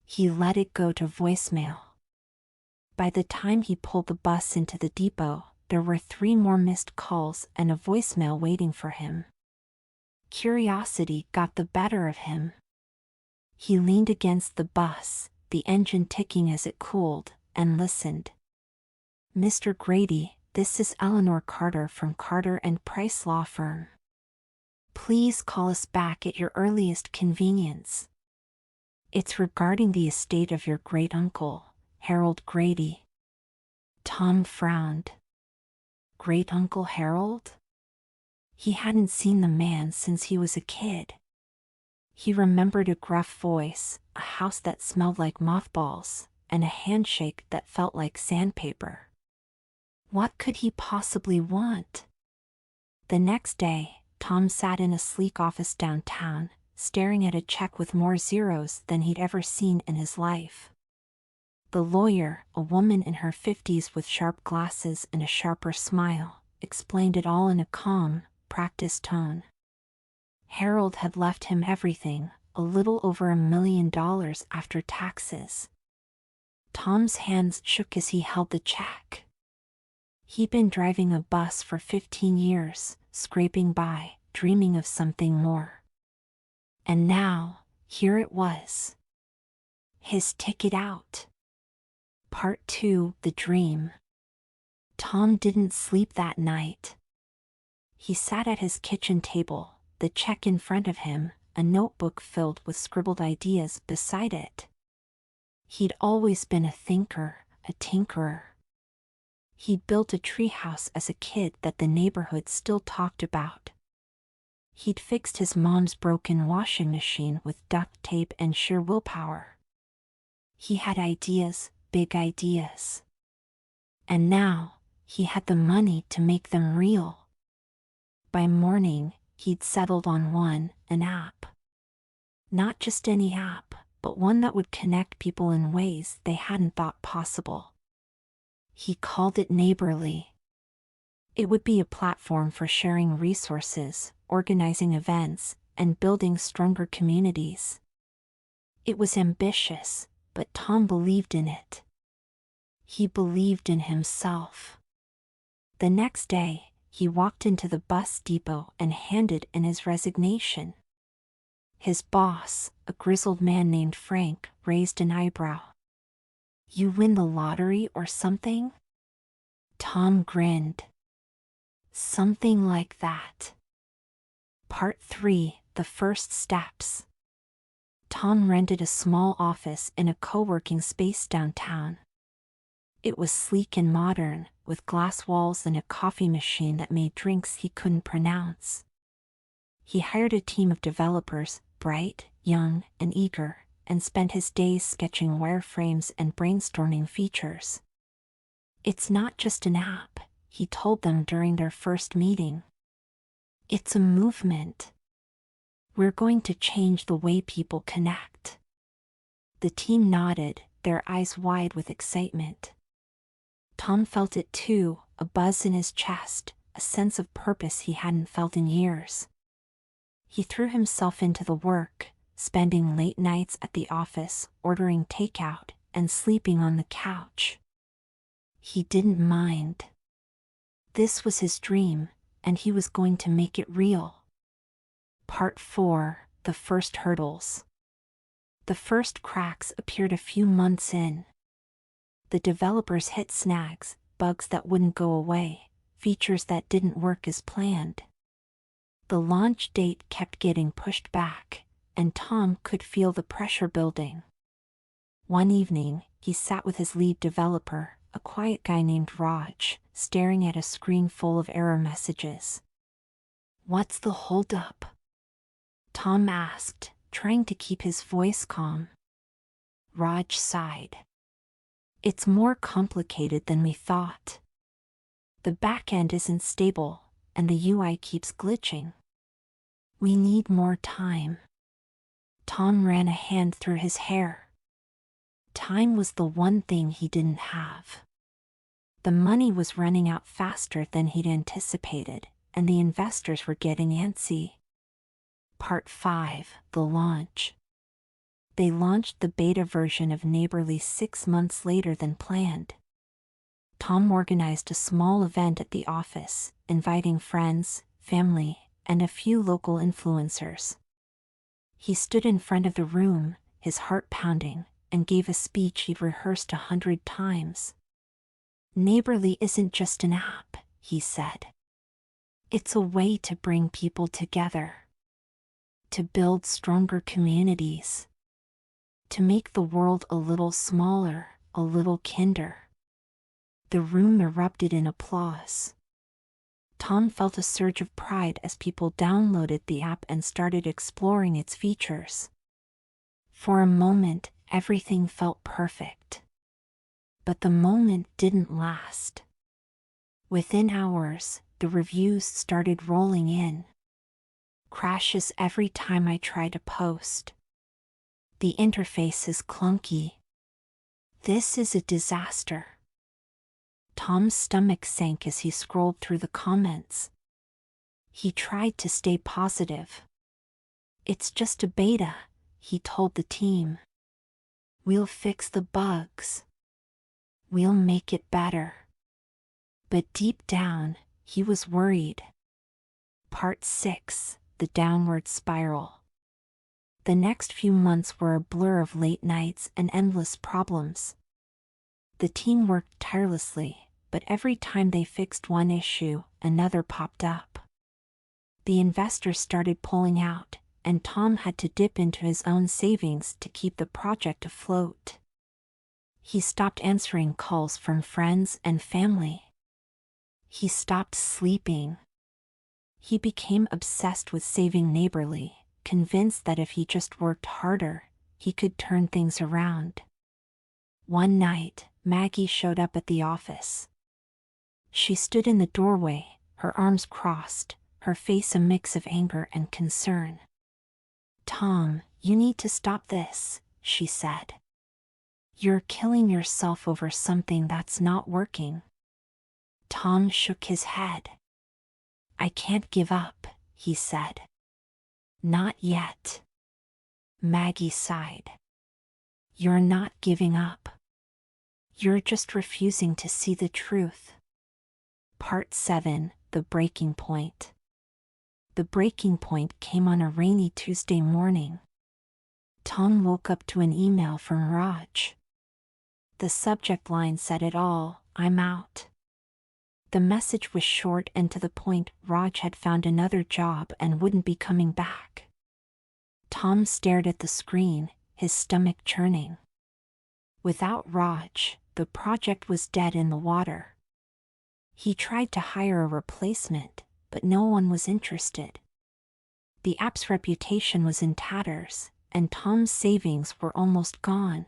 He let it go to voicemail. By the time he pulled the bus into the depot, there were 3 more missed calls and a voicemail waiting for him. Curiosity got the better of him. He leaned against the bus, the engine ticking as it cooled, and listened. Mr. Grady, this is Eleanor Carter from Carter & Price Law Firm. Please call us back at your earliest convenience. It's regarding the estate of your great-uncle, Harold Grady. Tom frowned. Great-uncle Harold? He hadn't seen the man since he was a kid. He remembered a gruff voice, a house that smelled like mothballs, and a handshake that felt like sandpaper. What could he possibly want? The next day, Tom sat in a sleek office downtown, staring at a check with more zeros than he'd ever seen in his life. The lawyer, a woman in her 50s with sharp glasses and a sharper smile, explained it all in a calm, practiced tone. Harold had left him everything, a little over $1 million after taxes. Tom's hands shook as he held the check. He'd been driving a bus for 15 years, scraping by, dreaming of something more. And now, here it was. His ticket out. Part 2, The Dream. Tom didn't sleep that night. He sat at his kitchen table, the check in front of him, a notebook filled with scribbled ideas beside it. He'd always been a thinker, a tinkerer. He'd built a treehouse as a kid that the neighborhood still talked about. He'd fixed his mom's broken washing machine with duct tape and sheer willpower. He had ideas, big ideas. And now, he had the money to make them real. By morning, he'd settled on one, an app. Not just any app, but one that would connect people in ways they hadn't thought possible. He called it Neighborly. It would be a platform for sharing resources, organizing events, and building stronger communities. It was ambitious, but Tom believed in it. He believed in himself. The next day, he walked into the bus depot and handed in his resignation. His boss, a grizzled man named Frank, raised an eyebrow. "You win the lottery or something?" Tom grinned. "Something like that." Part 3, The First Steps. Tom rented a small office in a co-working space downtown. It was sleek and modern, with glass walls and a coffee machine that made drinks he couldn't pronounce. He hired a team of developers, bright, young, and eager, and spent his days sketching wireframes and brainstorming features. "It's not just an app," he told them during their first meeting. "It's a movement. We're going to change the way people connect." The team nodded, their eyes wide with excitement. Tom felt it too, a buzz in his chest, a sense of purpose he hadn't felt in years. He threw himself into the work, spending late nights at the office, ordering takeout, and sleeping on the couch. He didn't mind. This was his dream, and he was going to make it real. Part 4, The First Hurdles. The first cracks appeared a few months in. The developers hit snags, bugs that wouldn't go away, features that didn't work as planned. The launch date kept getting pushed back, and Tom could feel the pressure building. One evening, he sat with his lead developer, a quiet guy named Raj, staring at a screen full of error messages. "What's the holdup?" Tom asked, trying to keep his voice calm. Raj sighed. "It's more complicated than we thought. The backend isn't stable, and the UI keeps glitching. We need more time." Tom ran a hand through his hair. Time was the one thing he didn't have. The money was running out faster than he'd anticipated, and the investors were getting antsy. Part 5, The Launch. They launched the beta version of Neighborly 6 months later than planned. Tom organized a small event at the office, inviting friends, family, and a few local influencers. He stood in front of the room, his heart pounding, and gave a speech he'd rehearsed 100 times. "Neighborly isn't just an app," he said. "It's a way to bring people together. To build stronger communities. To make the world a little smaller, a little kinder." The room erupted in applause. Tom felt a surge of pride as people downloaded the app and started exploring its features. For a moment, everything felt perfect. But the moment didn't last. Within hours, the reviews started rolling in. "Crashes every time I try to post. The interface is clunky. This is a disaster." Tom's stomach sank as he scrolled through the comments. He tried to stay positive. "It's just a beta," he told the team. "We'll fix the bugs. We'll make it better." But deep down, he was worried. Part 6, The Downward Spiral. The next few months were a blur of late nights and endless problems. The team worked tirelessly, but every time they fixed one issue, another popped up. The investors started pulling out, and Tom had to dip into his own savings to keep the project afloat. He stopped answering calls from friends and family. He stopped sleeping. He became obsessed with saving Neighborly, convinced that if he just worked harder, he could turn things around. One night, Maggie showed up at the office. She stood in the doorway, her arms crossed, her face a mix of anger and concern. "Tom, you need to stop this," she said. "You're killing yourself over something that's not working." Tom shook his head. "I can't give up," he said. "Not yet." Maggie sighed. "You're not giving up. You're just refusing to see the truth." Part 7, The Breaking Point. The breaking point came on a rainy Tuesday morning. Tom woke up to an email from Raj. The subject line said it all: "I'm out." The message was short and to the point. Raj had found another job and wouldn't be coming back. Tom stared at the screen, his stomach churning. Without Raj, the project was dead in the water. He tried to hire a replacement, but no one was interested. The app's reputation was in tatters, and Tom's savings were almost gone.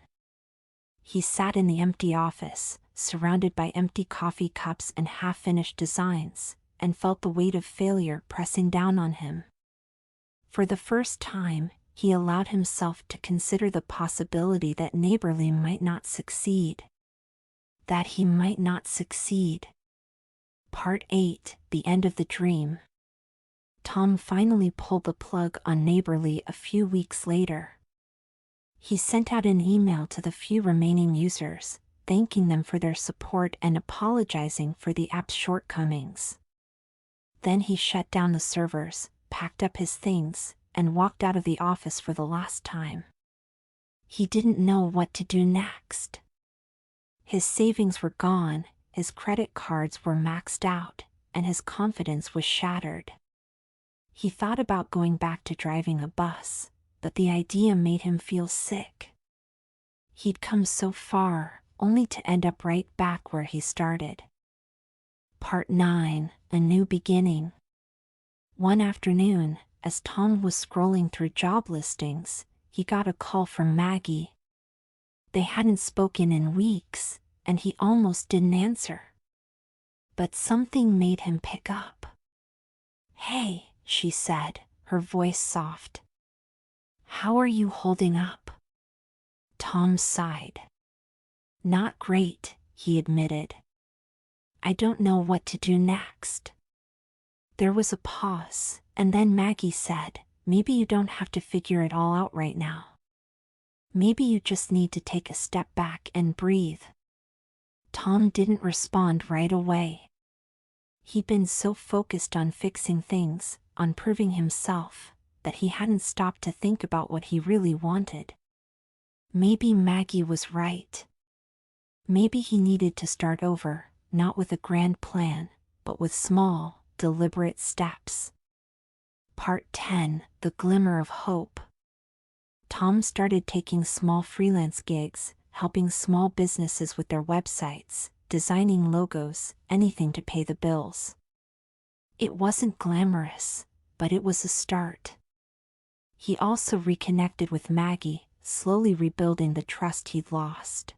He sat in the empty office, surrounded by empty coffee cups and half-finished designs, and felt the weight of failure pressing down on him. For the first time, he allowed himself to consider the possibility that Neighborly might not succeed. That he might not succeed. Part 8: The End of the Dream. Tom finally pulled the plug on Neighborly a few weeks later. He sent out an email to the few remaining users, thanking them for their support and apologizing for the app's shortcomings. Then he shut down the servers, packed up his things, and walked out of the office for the last time. He didn't know what to do next. His savings were gone, his credit cards were maxed out, and his confidence was shattered. He thought about going back to driving a bus, but the idea made him feel sick. He'd come so far, only to end up right back where he started. Part 9: A New Beginning. One afternoon, as Tom was scrolling through job listings, he got a call from Maggie. They hadn't spoken in weeks, and he almost didn't answer. But something made him pick up. "Hey," she said, her voice soft. "How are you holding up?" Tom sighed. "Not great," he admitted. "I don't know what to do next." There was a pause, and then Maggie said, "Maybe you don't have to figure it all out right now. Maybe you just need to take a step back and breathe." Tom didn't respond right away. He'd been so focused on fixing things, on proving himself, that he hadn't stopped to think about what he really wanted. Maybe Maggie was right. Maybe he needed to start over, not with a grand plan, but with small, deliberate steps. Part 10: The Glimmer of Hope. Tom started taking small freelance gigs, helping small businesses with their websites, designing logos, anything to pay the bills. It wasn't glamorous, but it was a start. He also reconnected with Maggie, slowly rebuilding the trust he'd lost.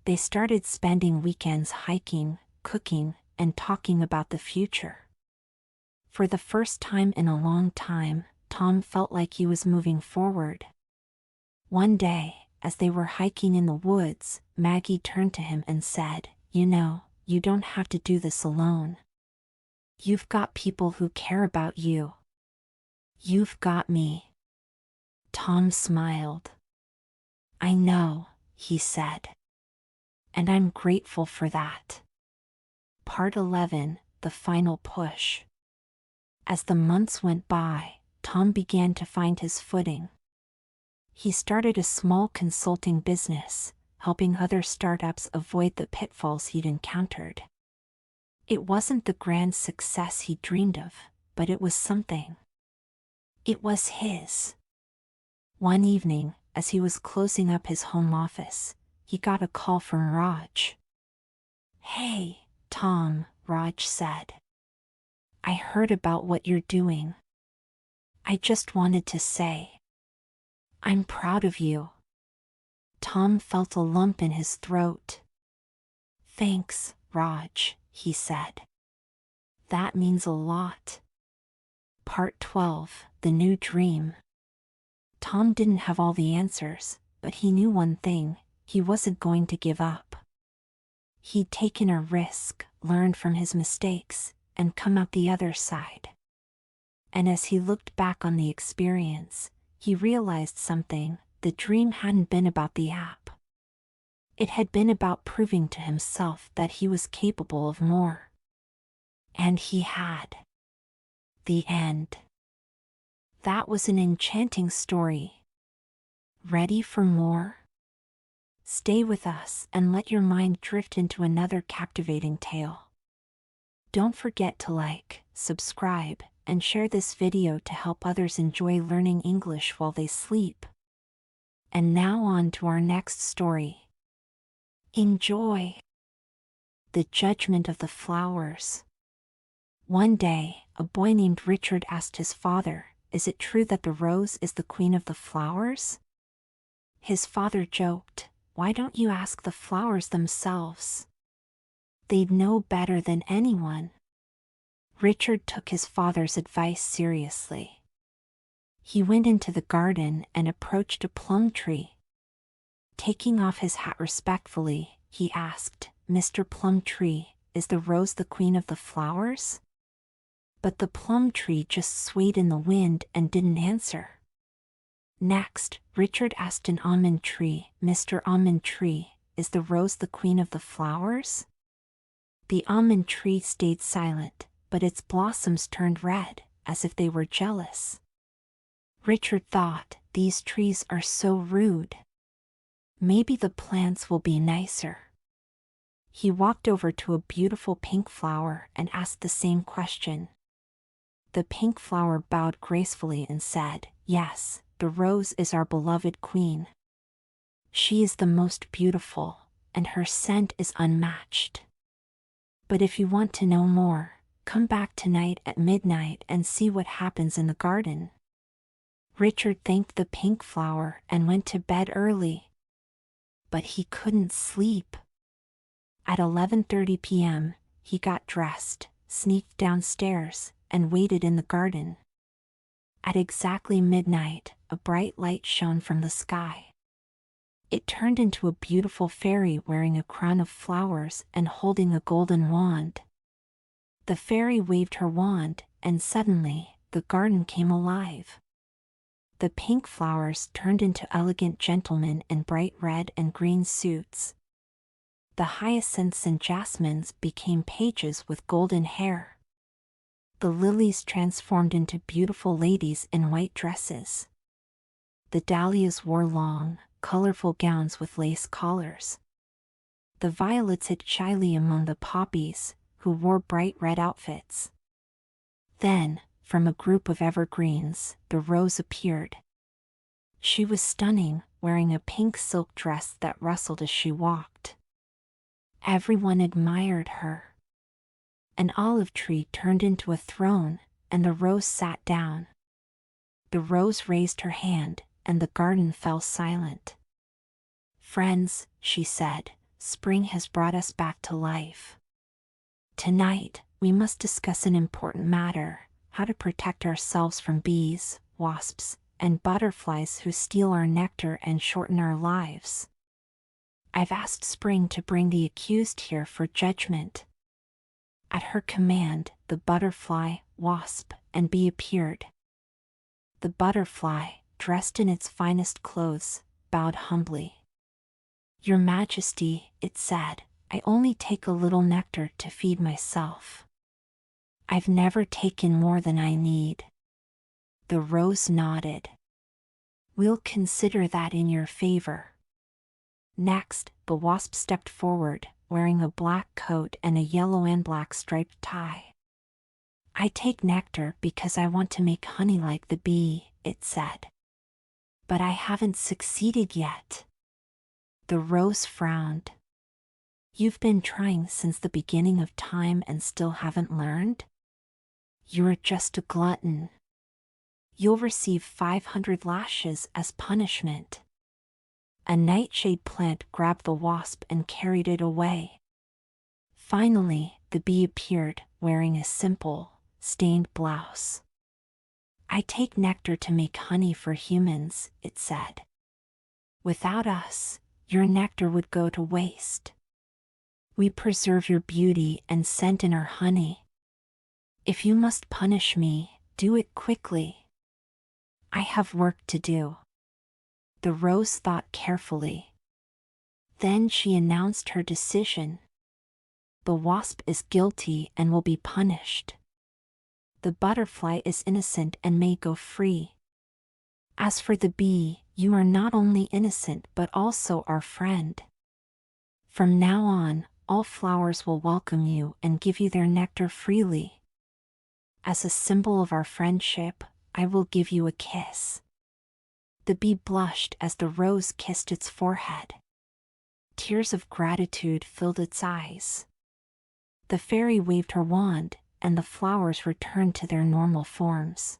They started spending weekends hiking, cooking, and talking about the future. For the first time in a long time, Tom felt like he was moving forward. One day, as they were hiking in the woods, Maggie turned to him and said, "You know, you don't have to do this alone. You've got people who care about you. You've got me." Tom smiled. "I know," he said. "And I'm grateful for that." Part 11: The Final Push. As the months went by, Tom began to find his footing. He started a small consulting business, helping other startups avoid the pitfalls he'd encountered. It wasn't the grand success he dreamed of, but it was something. It was his. One evening, as he was closing up his home office, he got a call from Raj. "Hey, Tom," Raj said. "I heard about what you're doing. I just wanted to say, I'm proud of you." Tom felt a lump in his throat. "Thanks, Raj," he said. "That means a lot." Part 12: The New Dream. Tom didn't have all the answers, but he knew one thing: he wasn't going to give up. He'd taken a risk, learned from his mistakes, and come out the other side. And as he looked back on the experience, he realized something: the dream hadn't been about the app. It had been about proving to himself that he was capable of more. And he had. The end. That was an enchanting story. Ready for more? Stay with us and let your mind drift into another captivating tale. Don't forget to like, subscribe, and share this video to help others enjoy learning English while they sleep. And now on to our next story. Enjoy! The Judgment of the Flowers. One day, a boy named Richard asked his father, "Is it true that the rose is the queen of the flowers?" His father joked, "Why don't you ask the flowers themselves? They'd know better than anyone." Richard took his father's advice seriously. He went into the garden and approached a plum tree. Taking off his hat respectfully, he asked, "Mr. Plum Tree, is the rose the queen of the flowers?" But the plum tree just swayed in the wind and didn't answer. Next, Richard asked an almond tree, "Mr. Almond Tree, is the rose the queen of the flowers?" The almond tree stayed silent, but its blossoms turned red, as if they were jealous. Richard thought, "These trees are so rude. Maybe the plants will be nicer." He walked over to a beautiful pink flower and asked the same question. The pink flower bowed gracefully and said, "Yes, the rose is our beloved queen. She is the most beautiful, and her scent is unmatched. But if you want to know more, come back tonight at midnight and see what happens in the garden." Richard thanked the pink flower and went to bed early. But he couldn't sleep. At 11:30 p.m., he got dressed, sneaked downstairs, and waited in the garden. At exactly midnight, a bright light shone from the sky. It turned into a beautiful fairy wearing a crown of flowers and holding a golden wand. The fairy waved her wand, and suddenly, the garden came alive. The pink flowers turned into elegant gentlemen in bright red and green suits. The hyacinths and jasmines became pages with golden hair. The lilies transformed into beautiful ladies in white dresses. The dahlias wore long, colorful gowns with lace collars. The violets hid shyly among the poppies, who wore bright red outfits. Then, from a group of evergreens, the rose appeared. She was stunning, wearing a pink silk dress that rustled as she walked. Everyone admired her. An olive tree turned into a throne, and the rose sat down. The rose raised her hand, and the garden fell silent. "Friends," she said, "spring has brought us back to life. Tonight, we must discuss an important matter: how to protect ourselves from bees, wasps, and butterflies who steal our nectar and shorten our lives. I've asked Spring to bring the accused here for judgment." At her command, the butterfly, wasp, and bee appeared. The butterfly, dressed in its finest clothes, bowed humbly. "Your Majesty," it said, "I only take a little nectar to feed myself. I've never taken more than I need." The rose nodded. "We'll consider that in your favor." Next, the wasp stepped forward, wearing a black coat and a yellow and black striped tie. "I take nectar because I want to make honey like the bee," it said. "But I haven't succeeded yet." The rose frowned. "You've been trying since the beginning of time and still haven't learned? You're just a glutton. You'll receive 500 lashes as punishment." A nightshade plant grabbed the wasp and carried it away. Finally, the bee appeared, wearing a simple, stained blouse. "I take nectar to make honey for humans," it said. "Without us, your nectar would go to waste. We preserve your beauty and scent in our honey. If you must punish me, do it quickly. I have work to do." The rose thought carefully. Then she announced her decision. "The wasp is guilty and will be punished. the butterfly is innocent and may go free. As for the bee, you are not only innocent but also our friend. From now on, all flowers will welcome you and give you their nectar freely. As a symbol of our friendship, I will give you a kiss." The bee blushed as the rose kissed its forehead. Tears of gratitude filled its eyes. The fairy waved her wand, and the flowers returned to their normal forms.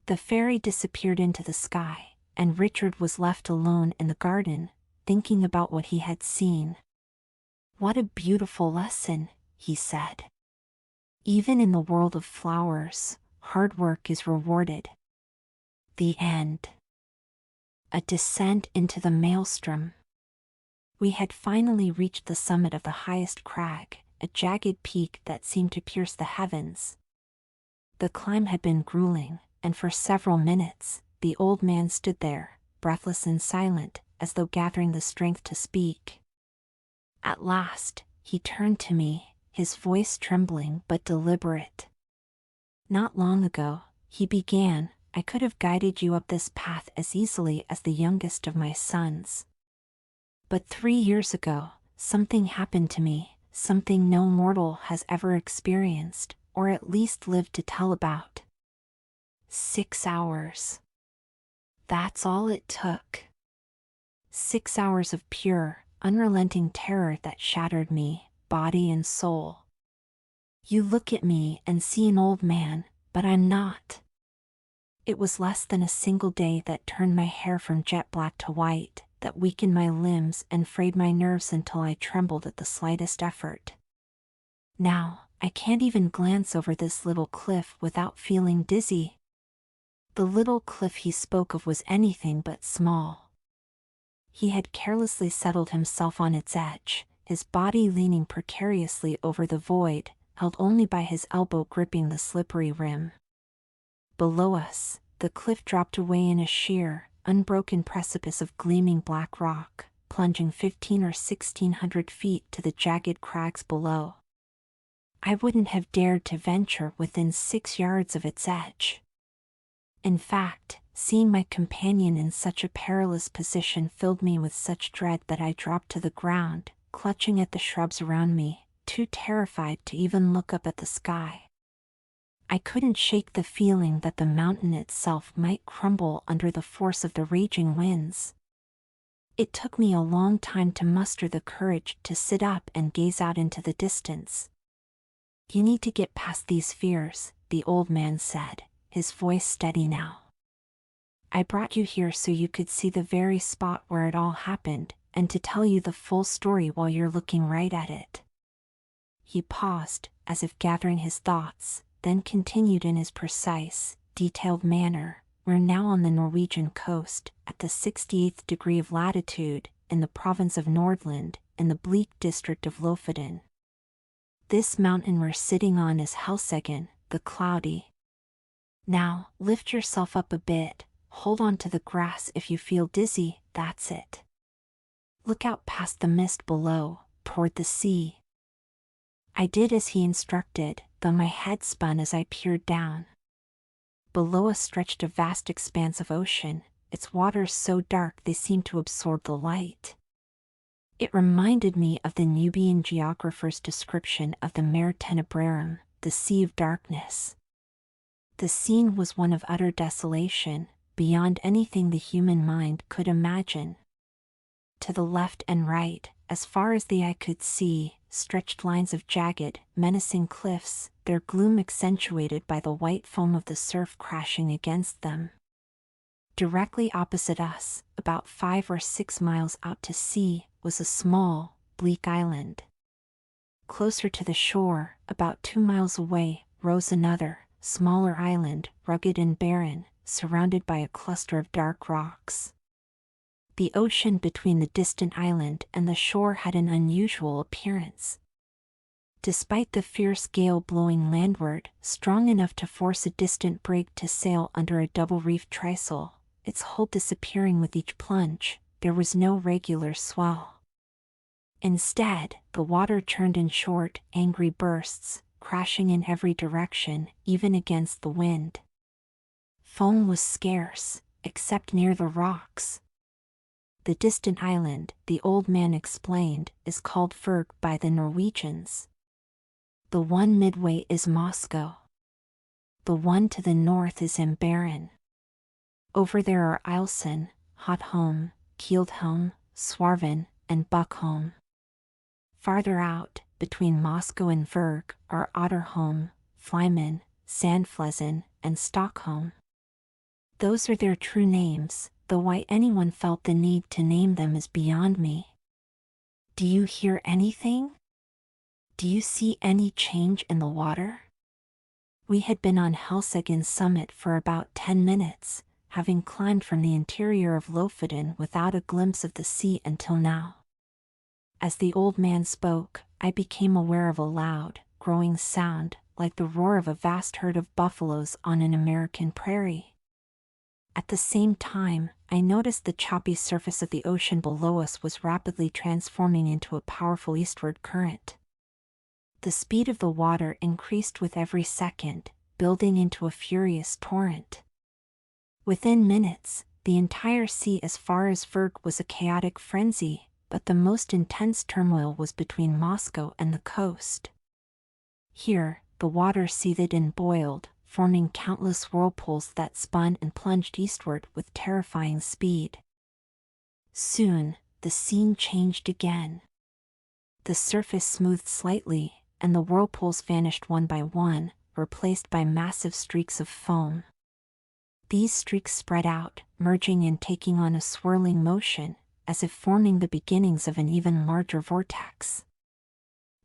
The fairy disappeared into the sky, and Richard was left alone in the garden, thinking about what he had seen. "What a beautiful lesson," he said. "Even in the world of flowers, hard work is rewarded." The end. A descent into the Maelstrom. We had finally reached the summit of the highest crag, a jagged peak that seemed to pierce the heavens. The climb had been grueling, and for several minutes, the old man stood there, breathless and silent, as though gathering the strength to speak. At last, he turned to me, his voice trembling but deliberate. "Not long ago," he began, "I could have guided you up this path as easily as the youngest of my sons. But 3 years ago, something happened to me, something no mortal has ever experienced, or at least lived to tell about. 6 hours. That's all it took. 6 hours of pure, unrelenting terror that shattered me, body and soul. You look at me and see an old man, but I'm not. It was less than a single day that turned my hair from jet black to white, that weakened my limbs and frayed my nerves until I trembled at the slightest effort. Now, I can't even glance over this little cliff without feeling dizzy." The little cliff he spoke of was anything but small. He had carelessly settled himself on its edge, his body leaning precariously over the void, held only by his elbow gripping the slippery rim. Below us, the cliff dropped away in a sheer, unbroken precipice of gleaming black rock, plunging 15 or 1600 feet to the jagged crags below. I wouldn't have dared to venture within 6 yards of its edge. In fact, seeing my companion in such a perilous position filled me with such dread that I dropped to the ground, clutching at the shrubs around me, too terrified to even look up at the sky. I couldn't shake the feeling that the mountain itself might crumble under the force of the raging winds. It took me a long time to muster the courage to sit up and gaze out into the distance. "You need to get past these fears," the old man said, his voice steady now. "I brought you here so you could see the very spot where it all happened, and to tell you the full story while you're looking right at it." He paused, as if gathering his thoughts, then continued in his precise, detailed manner. "We're now on the Norwegian coast, at the 68th degree of latitude, in the province of Nordland, in the bleak district of Lofoten. This mountain we're sitting on is Helseggen, the Cloudy. Now, lift yourself up a bit, hold on to the grass if you feel dizzy, that's it. Look out past the mist below, toward the sea." I did as he instructed, though my head spun as I peered down. Below us stretched a vast expanse of ocean, its waters so dark they seemed to absorb the light. It reminded me of the Nubian geographer's description of the Mare Tenebrarum, the Sea of Darkness. The scene was one of utter desolation, beyond anything the human mind could imagine. To the left and right, as far as the eye could see, stretched lines of jagged, menacing cliffs, their gloom accentuated by the white foam of the surf crashing against them. Directly opposite us, about 5 or 6 miles out to sea, was a small, bleak island. Closer to the shore, about 2 miles away, rose another, smaller island, rugged and barren, surrounded by a cluster of dark rocks. The ocean between the distant island and the shore had an unusual appearance. Despite the fierce gale blowing landward, strong enough to force a distant brig to sail under a double-reefed trysail, its hull disappearing with each plunge, there was no regular swell. Instead, the water churned in short, angry bursts, crashing in every direction, even against the wind. Foam was scarce, except near the rocks. The distant island, the old man explained, is called Furg by the Norwegians. The one midway is Moscow. The one to the north is Imbergen. Over there are Ilsen, Hotholm, Kieldholm, Swarven, and Buckholm. Farther out, between Moscow and Furg, are Otterholm, Flymen, Sandflesen, and Stockholm. Those are their true names, though why anyone felt the need to name them is beyond me. Do you hear anything? Do you see any change in the water? We had been on Helsegen's summit for about 10 minutes, having climbed from the interior of Lofoten without a glimpse of the sea until now. As the old man spoke, I became aware of a loud, growing sound, like the roar of a vast herd of buffaloes on an American prairie. At the same time, I noticed the choppy surface of the ocean below us was rapidly transforming into a powerful eastward current. The speed of the water increased with every second, building into a furious torrent. Within minutes, the entire sea as far as Furg was a chaotic frenzy, but the most intense turmoil was between Moscow and the coast. Here, the water seethed and boiled, forming countless whirlpools that spun and plunged eastward with terrifying speed. Soon, the scene changed again. The surface smoothed slightly, and the whirlpools vanished one by one, replaced by massive streaks of foam. These streaks spread out, merging and taking on a swirling motion, as if forming the beginnings of an even larger vortex.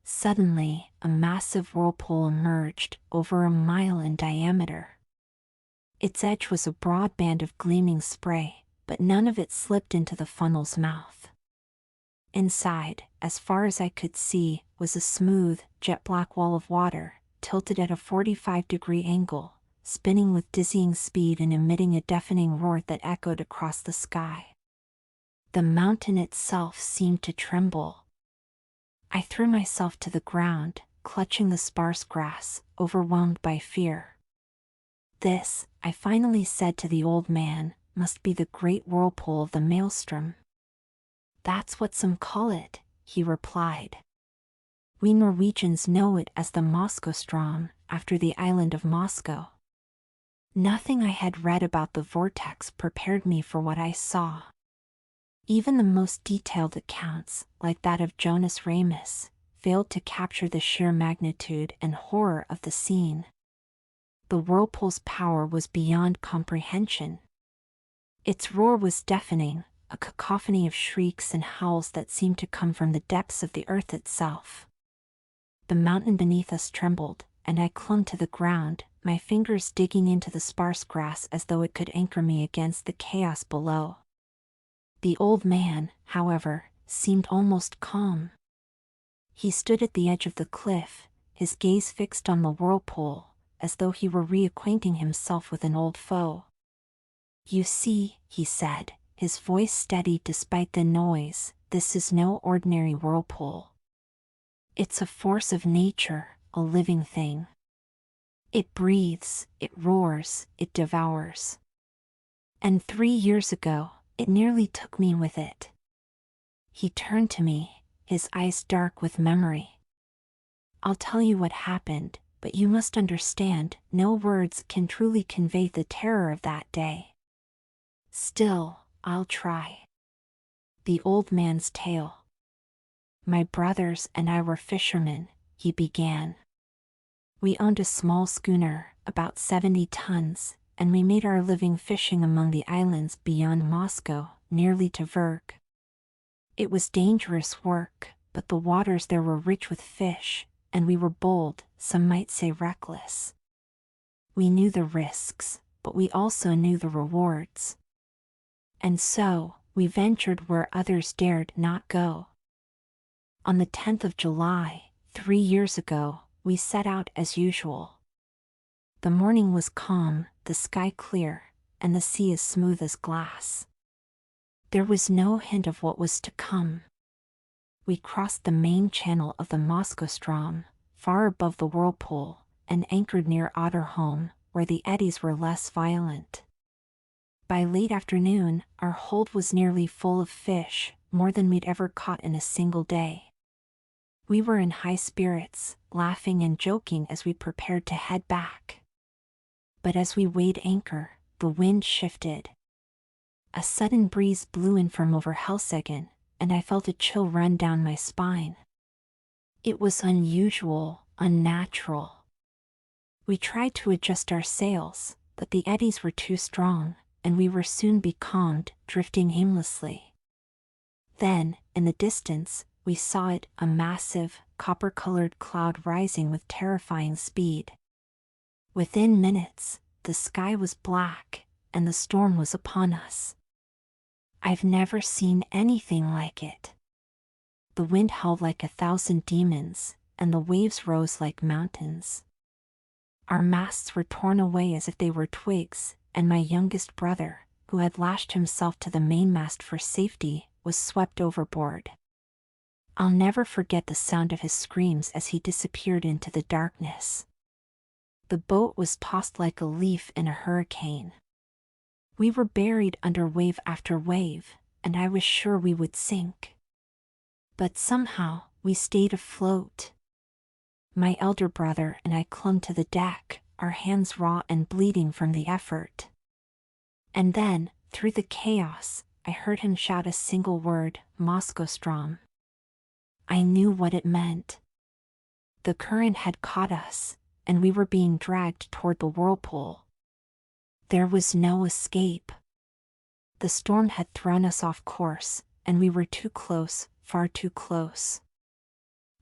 Suddenly, a massive whirlpool emerged, over a mile in diameter. Its edge was a broad band of gleaming spray, but none of it slipped into the funnel's mouth. Inside, as far as I could see, was a smooth, jet-black wall of water, tilted at a 45-degree angle, spinning with dizzying speed and emitting a deafening roar that echoed across the sky. The mountain itself seemed to tremble. I threw myself to the ground, clutching the sparse grass, overwhelmed by fear. This, I finally said to the old man, must be the great whirlpool of the Maelstrom. That's what some call it, he replied. We Norwegians know it as the Moskostrom, after the island of Moscow. Nothing I had read about the vortex prepared me for what I saw. Even the most detailed accounts, like that of Jonas Ramus, failed to capture the sheer magnitude and horror of the scene. The whirlpool's power was beyond comprehension. Its roar was deafening, a cacophony of shrieks and howls that seemed to come from the depths of the earth itself. The mountain beneath us trembled, and I clung to the ground, my fingers digging into the sparse grass as though it could anchor me against the chaos below. The old man, however, seemed almost calm. He stood at the edge of the cliff, his gaze fixed on the whirlpool, as though he were reacquainting himself with an old foe. You see, he said, his voice steady despite the noise, this is no ordinary whirlpool. It's a force of nature, a living thing. It breathes, it roars, it devours. And 3 years ago, it nearly took me with it. He turned to me, his eyes dark with memory. I'll tell you what happened, but you must understand, no words can truly convey the terror of that day. Still, I'll try. The old man's tale. My brothers and I were fishermen, he began. We owned a small schooner, about 70 tons, and we made our living fishing among the islands beyond Moscow, nearly to Vurg. It was dangerous work, but the waters there were rich with fish, and we were bold, some might say reckless. We knew the risks, but we also knew the rewards. And so, we ventured where others dared not go. On the 10th of July, 3 years ago, we set out as usual. The morning was calm, the sky clear, and the sea as smooth as glass. There was no hint of what was to come. We crossed the main channel of the Moskostrom, far above the whirlpool, and anchored near Otterholm, where the eddies were less violent. By late afternoon, our hold was nearly full of fish, more than we'd ever caught in a single day. We were in high spirits, laughing and joking as we prepared to head back. But as we weighed anchor, the wind shifted. A sudden breeze blew in from over Helseggen, and I felt a chill run down my spine. It was unusual, unnatural. We tried to adjust our sails, but the eddies were too strong, and we were soon becalmed, drifting aimlessly. Then, in the distance, we saw it, a massive, copper-colored cloud rising with terrifying speed. Within minutes, the sky was black, and the storm was upon us. I've never seen anything like it. The wind howled like 1,000 demons, and the waves rose like mountains. Our masts were torn away as if they were twigs, and my youngest brother, who had lashed himself to the mainmast for safety, was swept overboard. I'll never forget the sound of his screams as he disappeared into the darkness. The boat was tossed like a leaf in a hurricane. We were buried under wave after wave, and I was sure we would sink. But somehow, we stayed afloat. My elder brother and I clung to the deck, our hands raw and bleeding from the effort. And then, through the chaos, I heard him shout a single word, Maelstrom. I knew what it meant. The current had caught us, and we were being dragged toward the whirlpool. There was no escape. The storm had thrown us off course, and we were too close, far too close.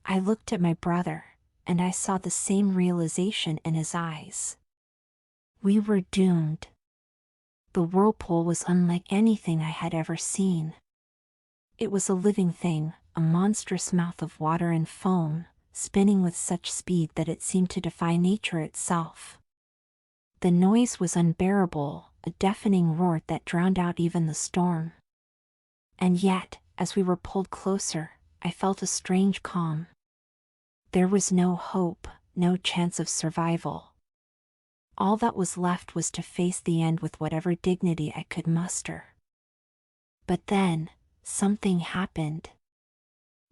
I looked at my brother, and I saw the same realization in his eyes. We were doomed. The whirlpool was unlike anything I had ever seen. It was a living thing, a monstrous mouth of water and foam, spinning with such speed that it seemed to defy nature itself. The noise was unbearable, a deafening roar that drowned out even the storm. And yet, as we were pulled closer, I felt a strange calm. There was no hope, no chance of survival. All that was left was to face the end with whatever dignity I could muster. But then, something happened.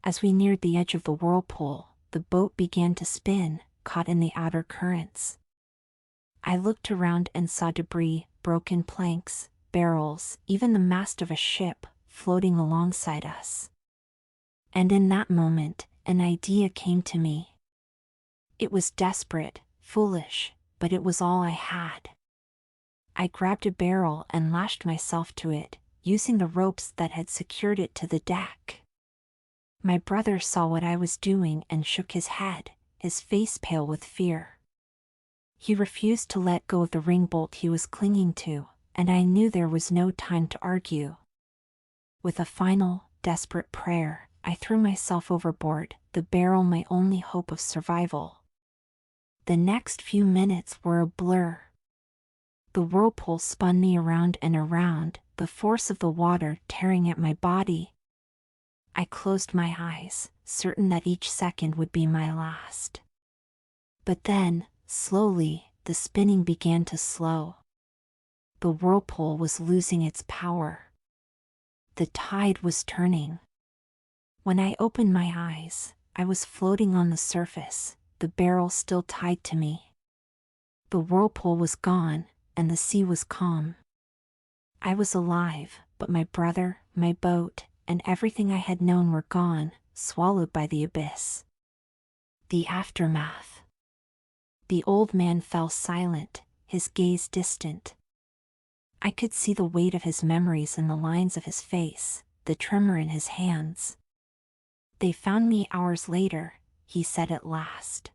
As we neared the edge of the whirlpool, the boat began to spin, caught in the outer currents. I looked around and saw debris, broken planks, barrels, even the mast of a ship, floating alongside us. And in that moment, an idea came to me. It was desperate, foolish, but it was all I had. I grabbed a barrel and lashed myself to it, using the ropes that had secured it to the deck. My brother saw what I was doing and shook his head, his face pale with fear. He refused to let go of the ring bolt he was clinging to, and I knew there was no time to argue. With a final, desperate prayer, I threw myself overboard, the barrel my only hope of survival. The next few minutes were a blur. The whirlpool spun me around and around, the force of the water tearing at my body. I closed my eyes, certain that each second would be my last. But then, slowly, the spinning began to slow. The whirlpool was losing its power. The tide was turning. When I opened my eyes, I was floating on the surface, the barrel still tied to me. The whirlpool was gone, and the sea was calm. I was alive, but my brother, my boat, and everything I had known were gone, swallowed by the abyss. The aftermath. The old man fell silent, his gaze distant. I could see the weight of his memories in the lines of his face, the tremor in his hands. "They found me hours later," he said at last.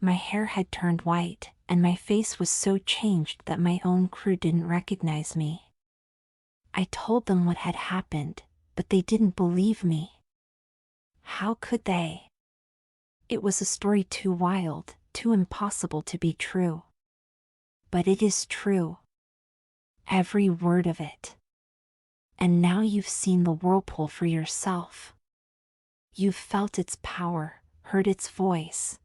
My hair had turned white, and my face was so changed that my own crew didn't recognize me. I told them what had happened, but they didn't believe me. How could they? It was a story too wild, too impossible to be true. But it is true. Every word of it. And now you've seen the whirlpool for yourself. You've felt its power, heard its voice,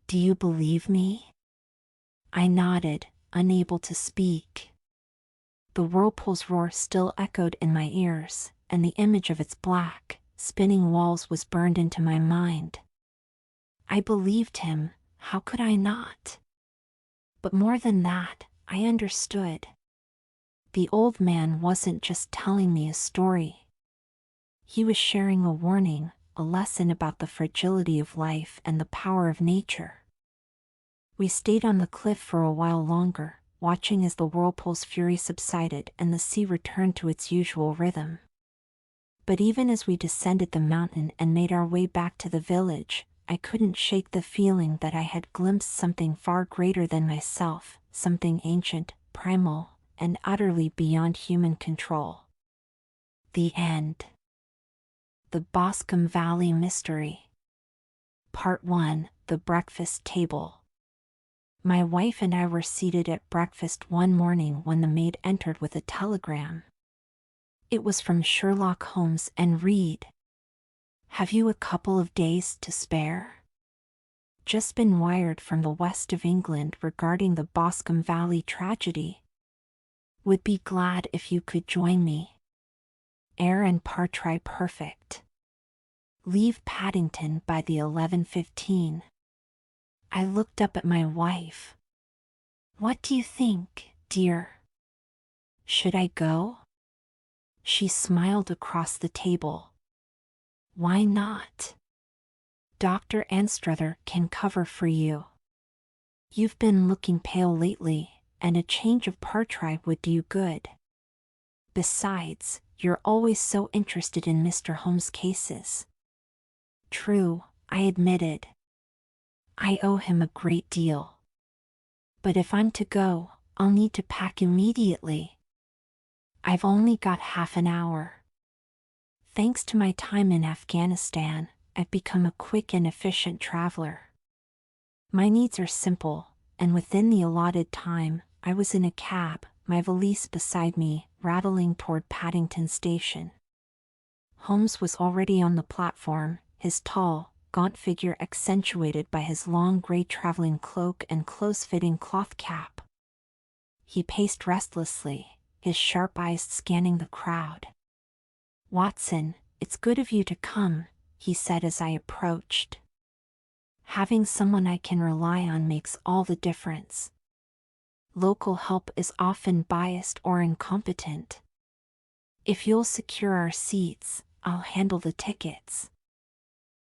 Do you believe me?" I nodded, unable to speak. The whirlpool's roar still echoed in my ears, and the image of its black, spinning walls was burned into my mind. I believed him, how could I not? But more than that, I understood. The old man wasn't just telling me a story. He was sharing a warning, a lesson about the fragility of life and the power of nature. We stayed on the cliff for a while longer, watching as the whirlpool's fury subsided and the sea returned to its usual rhythm. But even as we descended the mountain and made our way back to the village, I couldn't shake the feeling that I had glimpsed something far greater than myself, something ancient, primal, and utterly beyond human control. The end. The Boscombe Valley Mystery. Part 1: The Breakfast Table. My wife and I were seated at breakfast one morning when the maid entered with a telegram. It was from Sherlock Holmes and read, "Have you a couple of days to spare? Just been wired from the west of England regarding the Boscombe Valley tragedy. Would be glad if you could join me. Air and Partry perfect. Leave Paddington by the 11:15. I looked up at my wife. "What do you think, dear? Should I go?" She smiled across the table. "Why not? Dr. Anstruther can cover for you. You've been looking pale lately, and a change of Partry would do you good. Besides, you're always so interested in Mr. Holmes' cases." "True," I admitted. "I owe him a great deal. But if I'm to go, I'll need to pack immediately. I've only got half an hour. Thanks to my time in Afghanistan, I've become a quick and efficient traveler. My needs are simple, and within the allotted time, I was in a cab, my valise beside me, rattling toward Paddington Station. Holmes was already on the platform, his tall, gaunt figure accentuated by his long gray traveling cloak and close-fitting cloth cap. He paced restlessly, his sharp eyes scanning the crowd. "Watson, it's good of you to come," he said as I approached. "Having someone I can rely on makes all the difference. Local help is often biased or incompetent. If you'll secure our seats, I'll handle the tickets."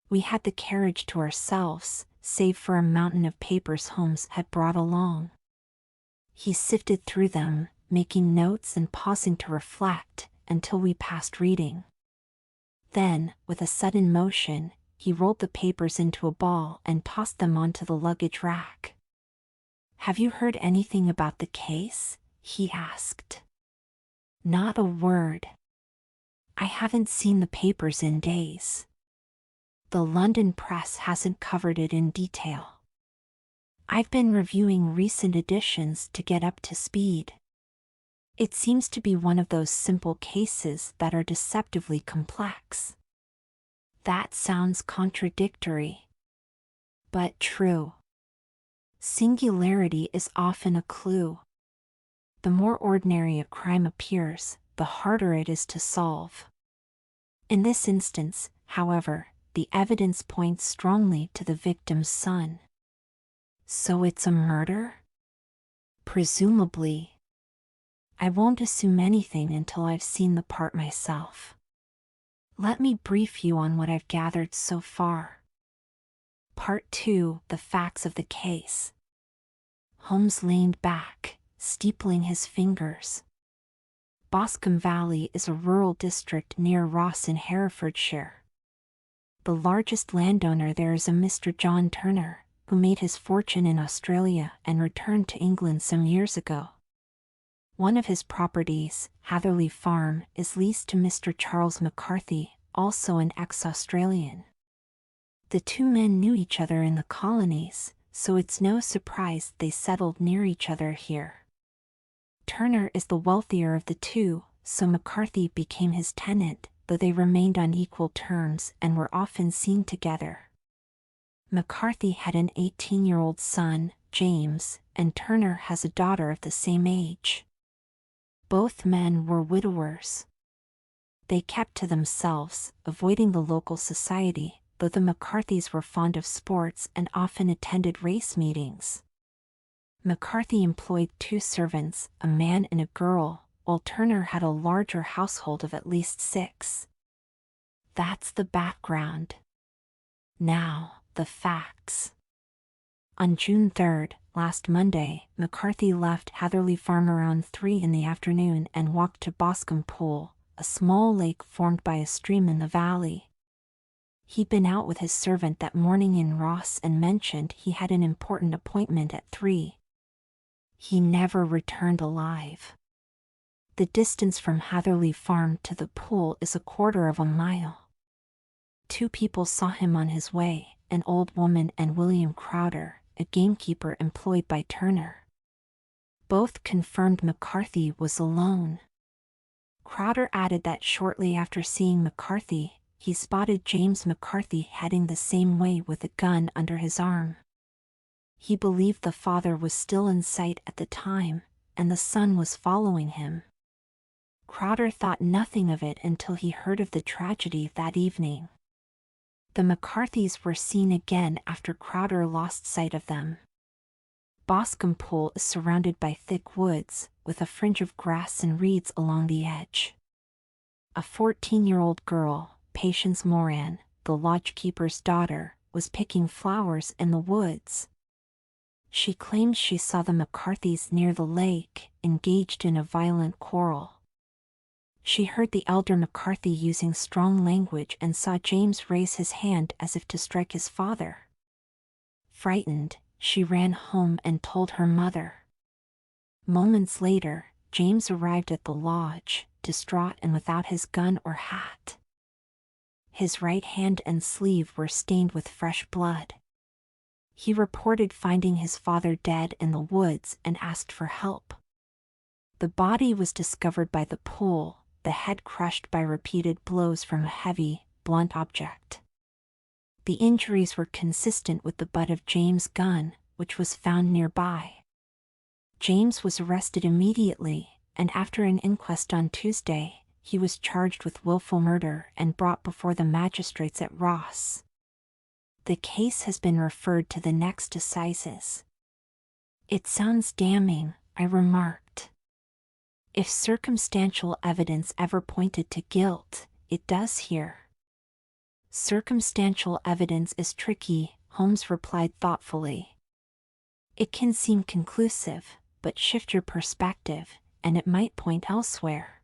We had the carriage to ourselves, save for a mountain of papers Holmes had brought along. He sifted through them, making notes and pausing to reflect, until we passed reading. Then, with a sudden motion, he rolled the papers into a ball and tossed them onto the luggage rack. "Have you heard anything about the case?" he asked. "Not a word. I haven't seen the papers in days. The London press hasn't covered it in detail. I've been reviewing recent editions to get up to speed. It seems to be one of those simple cases that are deceptively complex." That sounds contradictory, but true. Singularity is often a clue. The more ordinary a crime appears, the harder it is to solve. In this instance, however, the evidence points strongly to the victim's son. So it's a murder? Presumably. I won't assume anything until I've seen the part myself. Let me brief you on what I've gathered so far. Part 2: The Facts of the Case. Holmes leaned back, steepling his fingers. Boscombe Valley is a rural district near Ross in Herefordshire. The largest landowner there is a Mr. John Turner, who made his fortune in Australia and returned to England some years ago. One of his properties, Hatherley Farm, is leased to Mr. Charles McCarthy, also an ex-Australian. The two men knew each other in the colonies, so it's no surprise they settled near each other here. Turner is the wealthier of the two, so McCarthy became his tenant, though they remained on equal terms and were often seen together. McCarthy had an 18-year-old son, James, and Turner has a daughter of the same age. Both men were widowers. They kept to themselves, avoiding the local society, though the McCarthys were fond of sports and often attended race meetings. McCarthy employed 2 servants, a man and a girl, while Turner had a larger household of at least 6. That's the background. Now, the facts. On June 3rd, last Monday, McCarthy left Hatherley Farm around 3 in the afternoon and walked to Boscombe Pool, a small lake formed by a stream in the valley. He'd been out with his servant that morning in Ross and mentioned he had an important appointment at 3. He never returned alive. The distance from Hatherley Farm to the pool is 1/4 of a mile. 2 people saw him on his way, an old woman and William Crowder, a gamekeeper employed by Turner. Both confirmed McCarthy was alone. Crowder added that shortly after seeing McCarthy, he spotted James McCarthy heading the same way with a gun under his arm. He believed the father was still in sight at the time, and the son was following him. Crowder thought nothing of it until he heard of the tragedy that evening. The McCarthys were seen again after Crowder lost sight of them. Boscombe Pool is surrounded by thick woods, with a fringe of grass and reeds along the edge. A 14-year-old girl, Patience Moran, the lodgekeeper's daughter, was picking flowers in the woods. She claims she saw the McCarthys near the lake, engaged in a violent quarrel. She heard the elder McCarthy using strong language and saw James raise his hand as if to strike his father. Frightened, she ran home and told her mother. Moments later, James arrived at the lodge, distraught and without his gun or hat. His right hand and sleeve were stained with fresh blood. He reported finding his father dead in the woods and asked for help. The body was discovered by the pool, the head crushed by repeated blows from a heavy, blunt object. The injuries were consistent with the butt of James' gun, which was found nearby. James was arrested immediately, and after an inquest on Tuesday, he was charged with willful murder and brought before the magistrates at Ross. The case has been referred to the next assizes. It sounds damning, I remarked. If circumstantial evidence ever pointed to guilt, it does here. Circumstantial evidence is tricky, Holmes replied thoughtfully. It can seem conclusive, but shift your perspective, and it might point elsewhere.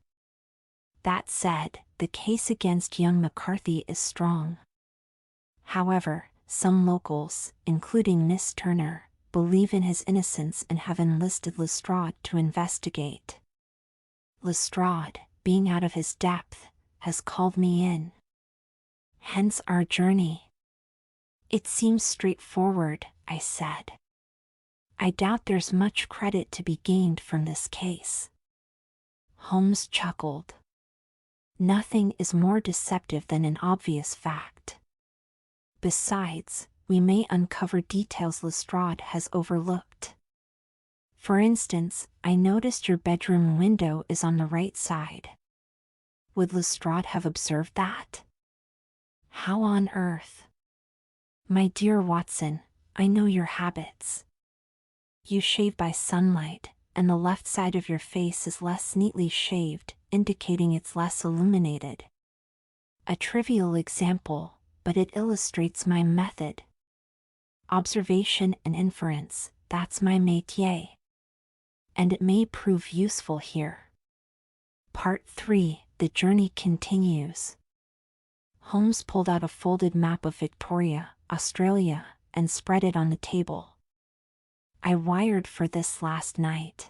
That said, the case against young McCarthy is strong. However, some locals, including Miss Turner, believe in his innocence and have enlisted Lestrade to investigate. Lestrade, being out of his depth, has called me in. Hence our journey. It seems straightforward, I said. I doubt there's much credit to be gained from this case. Holmes chuckled. Nothing is more deceptive than an obvious fact. Besides, we may uncover details Lestrade has overlooked. For instance, I noticed your bedroom window is on the right side. Would Lestrade have observed that? How on earth? My dear Watson, I know your habits. You shave by sunlight, and the left side of your face is less neatly shaved, indicating it's less illuminated. A trivial example, but it illustrates my method. Observation and inference, that's my métier. And it may prove useful here. Part 3, the journey continues. Holmes pulled out a folded map of Victoria, Australia, and spread it on the table. I wired for this last night.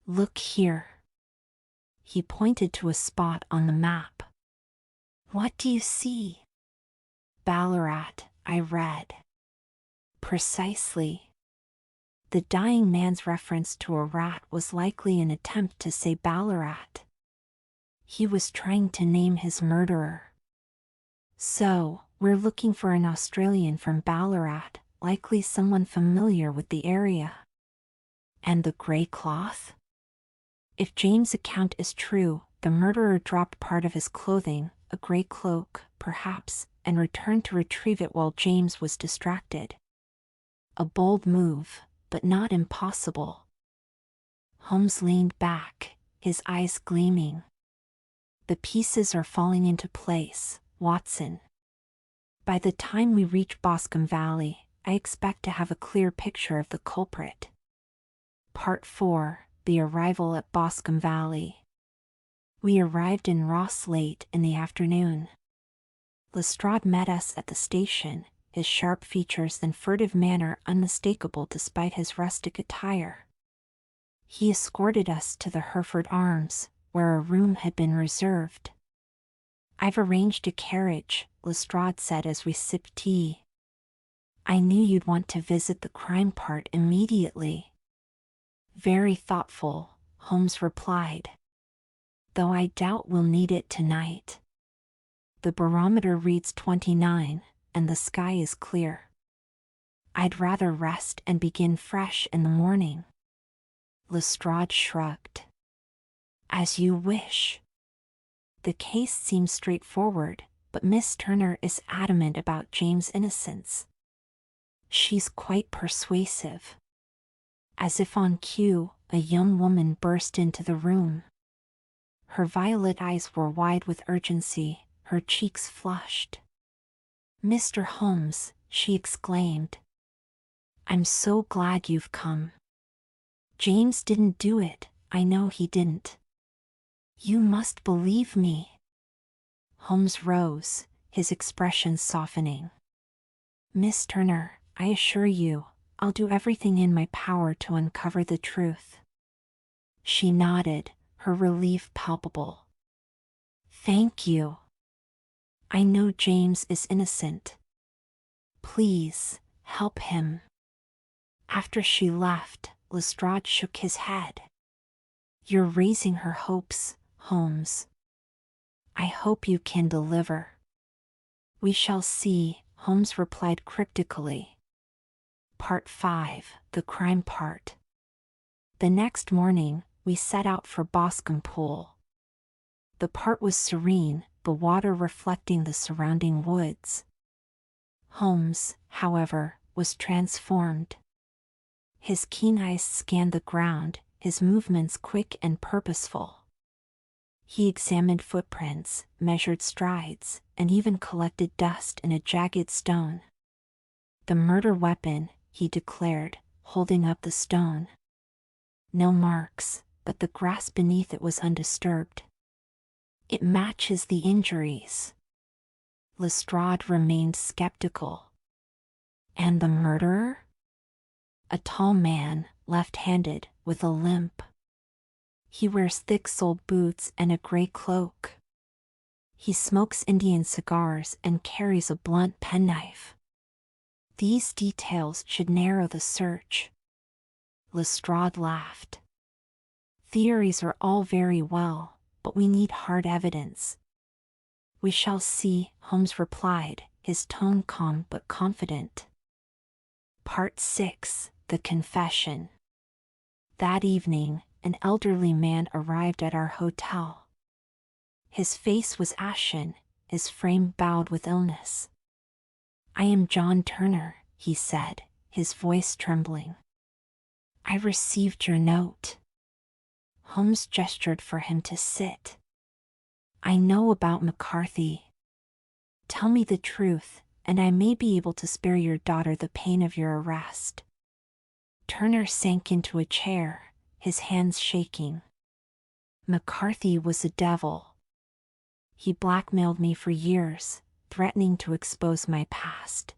Look here. He pointed to a spot on the map. What do you see? Ballarat, I read. Precisely. The dying man's reference to a rat was likely an attempt to say Ballarat. He was trying to name his murderer. So, We're looking for an Australian from Ballarat, likely someone familiar with the area. And the grey cloth? If James' account is true, the murderer dropped part of his clothing, a grey cloak, perhaps, and returned to retrieve it while James was distracted. A bold move, but not impossible. Holmes leaned back, his eyes gleaming. The pieces are falling into place, Watson. By the time we reach Boscombe Valley, I expect to have a clear picture of the culprit. Part 4, The Arrival at Boscombe Valley. We arrived in Ross late in the afternoon. Lestrade met us at the station, his sharp features and furtive manner unmistakable despite his rustic attire. He escorted us to the Hereford Arms, where a room had been reserved. "I've arranged a carriage," Lestrade said as we sipped tea. "I knew you'd want to visit the crime part immediately." "Very thoughtful," Holmes replied. "Though I doubt we'll need it tonight. The barometer reads 29, and the sky is clear. I'd rather rest and begin fresh in the morning." Lestrade shrugged. "As you wish. The case seems straightforward, but Miss Turner is adamant about James' innocence. She's quite persuasive." As if on cue, a young woman burst into the room. Her violet eyes were wide with urgency, her cheeks flushed. "Mr. Holmes," she exclaimed. "I'm so glad you've come. James didn't do it, I know he didn't. You must believe me." Holmes rose, his expression softening. "Miss Turner, I assure you, I'll do everything in my power to uncover the truth." She nodded, her relief palpable. "Thank you. I know James is innocent. Please, help him." After she left, Lestrade shook his head. "You're raising her hopes, Holmes. I hope you can deliver." "We shall see," Holmes replied cryptically. Part 5, The Crime Part. The next morning, we set out for Boscombe Pool. The part was serene, the water reflecting the surrounding woods. Holmes, however, was transformed. His keen eyes scanned the ground, his movements quick and purposeful. He examined footprints, measured strides, and even collected dust in a jagged stone. "The murder weapon," he declared, holding up the stone. "No marks, but the grass beneath it was undisturbed. It matches the injuries." Lestrade remained skeptical. "And the murderer?" "A tall man, left-handed, with a limp. He wears thick-soled boots and a gray cloak. He smokes Indian cigars and carries a blunt penknife. These details should narrow the search." Lestrade laughed. "Theories are all very well, but we need hard evidence." "We shall see," Holmes replied, his tone calm but confident. Part 6, The Confession. That evening, an elderly man arrived at our hotel. His face was ashen, his frame bowed with illness. "I am John Turner," he said, his voice trembling. "I received your note." Holmes gestured for him to sit. "I know about McCarthy. Tell me the truth, and I may be able to spare your daughter the pain of your arrest." Turner sank into a chair, his hands shaking. "McCarthy was a devil. He blackmailed me for years, threatening to expose my past.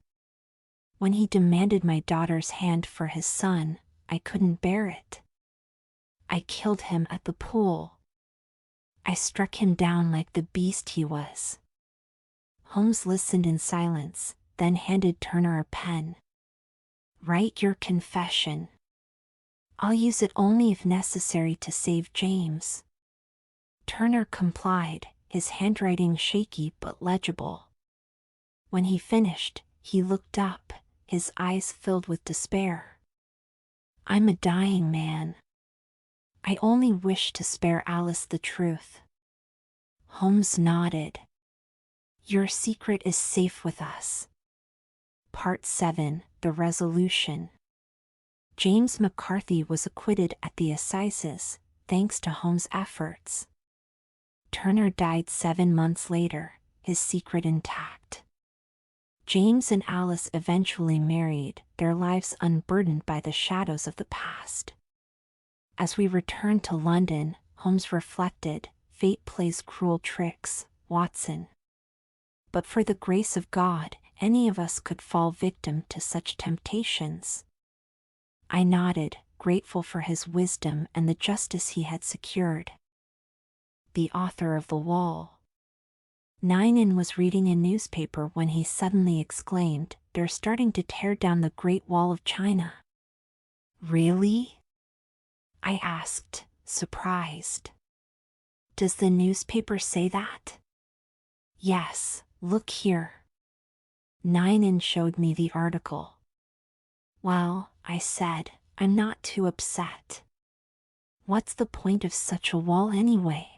When he demanded my daughter's hand for his son, I couldn't bear it. I killed him at the pool. I struck him down like the beast he was." Holmes listened in silence, then handed Turner a pen. "Write your confession. I'll use it only if necessary to save James." Turner complied, his handwriting shaky but legible. When he finished, he looked up, his eyes filled with despair. "I'm a dying man. I only wish to spare Alice the truth." Holmes nodded. "Your secret is safe with us." Part 7, The Resolution. James McCarthy was acquitted at the assizes, thanks to Holmes' efforts. Turner died 7 months later, his secret intact. James and Alice eventually married, their lives unburdened by the shadows of the past. As we returned to London, Holmes reflected, "Fate plays cruel tricks, Watson. But for the grace of God, any of us could fall victim to such temptations." I nodded, grateful for his wisdom and the justice he had secured. The author of The Wall. Ninen was reading a newspaper when he suddenly exclaimed, "They're starting to tear down the Great Wall of China." "Really?" I asked, surprised. "Does the newspaper say that?" "Yes, look here." Ninen showed me the article. "Well," I said, "I'm not too upset. What's the point of such a wall anyway?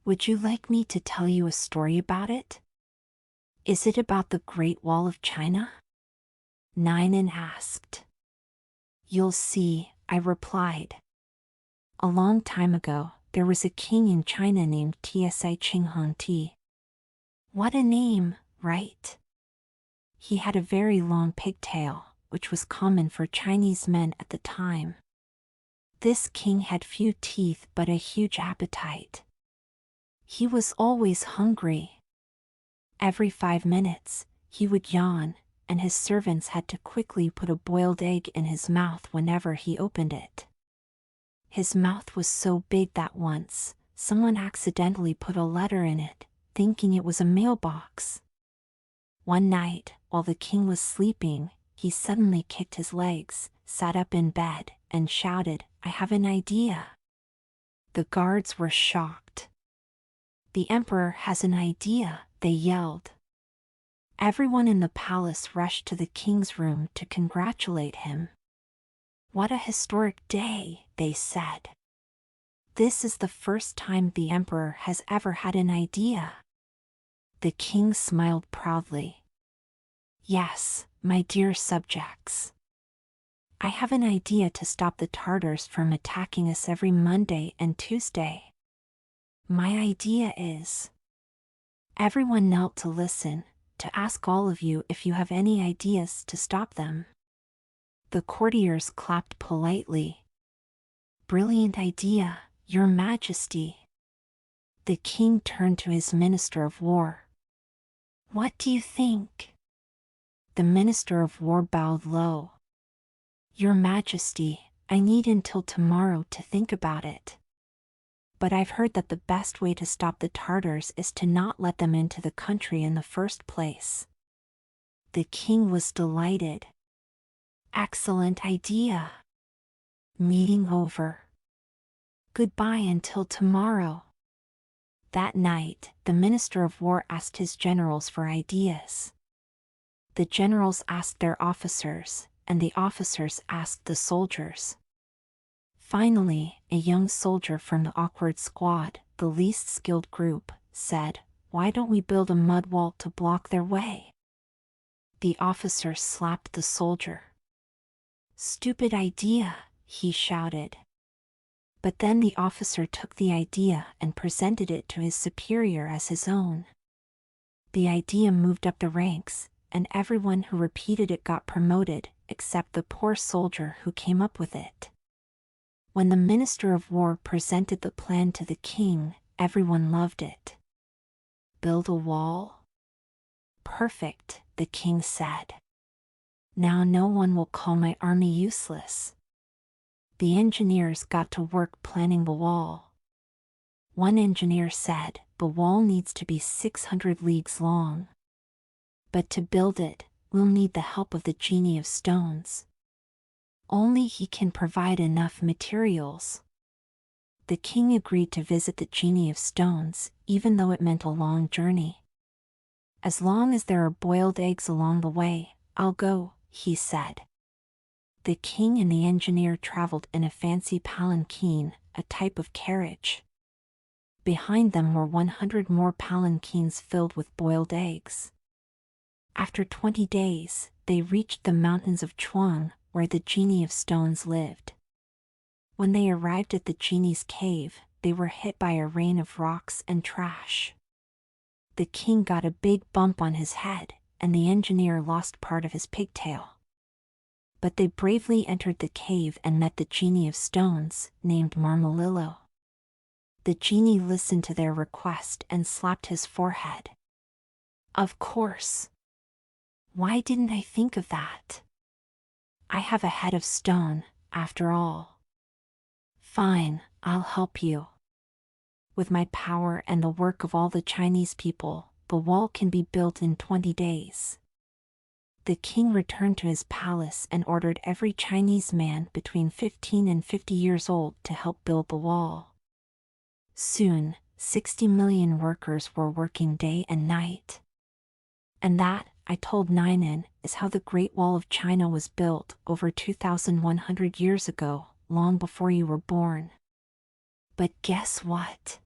Would you like me to tell you a story about it?" "Is it about the Great Wall of China?" Ninen asked. "You'll see," I replied. "A long time ago, there was a king in China named Tsai. What a name, right? He had a very long pigtail, which was common for Chinese men at the time. This king had few teeth but a huge appetite. He was always hungry. Every 5 minutes, he would yawn, and his servants had to quickly put a boiled egg in his mouth whenever he opened it. His mouth was so big that once, someone accidentally put a letter in it, thinking it was a mailbox. One night, while the king was sleeping, he suddenly kicked his legs, sat up in bed, and shouted, "I have an idea." The guards were shocked. "The emperor has an idea," they yelled. Everyone in the palace rushed to the king's room to congratulate him. "What a historic day," they said. "This is the first time the emperor has ever had an idea." The king smiled proudly. "Yes, my dear subjects. I have an idea to stop the Tartars from attacking us every Monday and Tuesday. My idea is..." Everyone knelt to listen, to ask all of you if you have any ideas to stop them. The courtiers clapped politely. "Brilliant idea, Your Majesty." The king turned to his Minister of War. "What do you think?" The Minister of War bowed low. "Your Majesty, I need until tomorrow to think about it. But I've heard that the best way to stop the Tartars is to not let them into the country in the first place." The king was delighted. "Excellent idea. Meeting over. Goodbye until tomorrow." That night, the Minister of War asked his generals for ideas. The generals asked their officers, and the officers asked the soldiers. Finally, a young soldier from the awkward squad, the least skilled group, said, "Why don't we build a mud wall to block their way?" The officer slapped the soldier. "Stupid idea," he shouted. But then the officer took the idea and presented it to his superior as his own. The idea moved up the ranks, and everyone who repeated it got promoted, except the poor soldier who came up with it. When the Minister of War presented the plan to the king, everyone loved it. "Build a wall? Perfect," the king said. "Now no one will call my army useless." The engineers got to work planning the wall. One engineer said, "The wall needs to be 600 leagues long. But to build it, we'll need the help of the genie of stones. Only he can provide enough materials." The king agreed to visit the genie of stones, even though it meant a long journey. As long as there are boiled eggs along the way, I'll go, he said. The king and the engineer traveled in a fancy palanquin, a type of carriage. Behind them were 100 more palanquins filled with boiled eggs. After 20 days, they reached the mountains of Chuang, where the genie of stones lived. When they arrived at the genie's cave, they were hit by a rain of rocks and trash. The king got a big bump on his head, and the engineer lost part of his pigtail. But they bravely entered the cave and met the genie of stones, named Marmalillo. The genie listened to their request and slapped his forehead. Of course. Why didn't I think of that? I have a head of stone, after all. Fine, I'll help you. With my power and the work of all the Chinese people, the wall can be built in 20 days. The king returned to his palace and ordered every Chinese man between 15 and 50 years old to help build the wall. Soon, 60 million workers were working day and night. And that, I told Nainan, is how the Great Wall of China was built over 2,100 years ago, long before you were born. But guess what?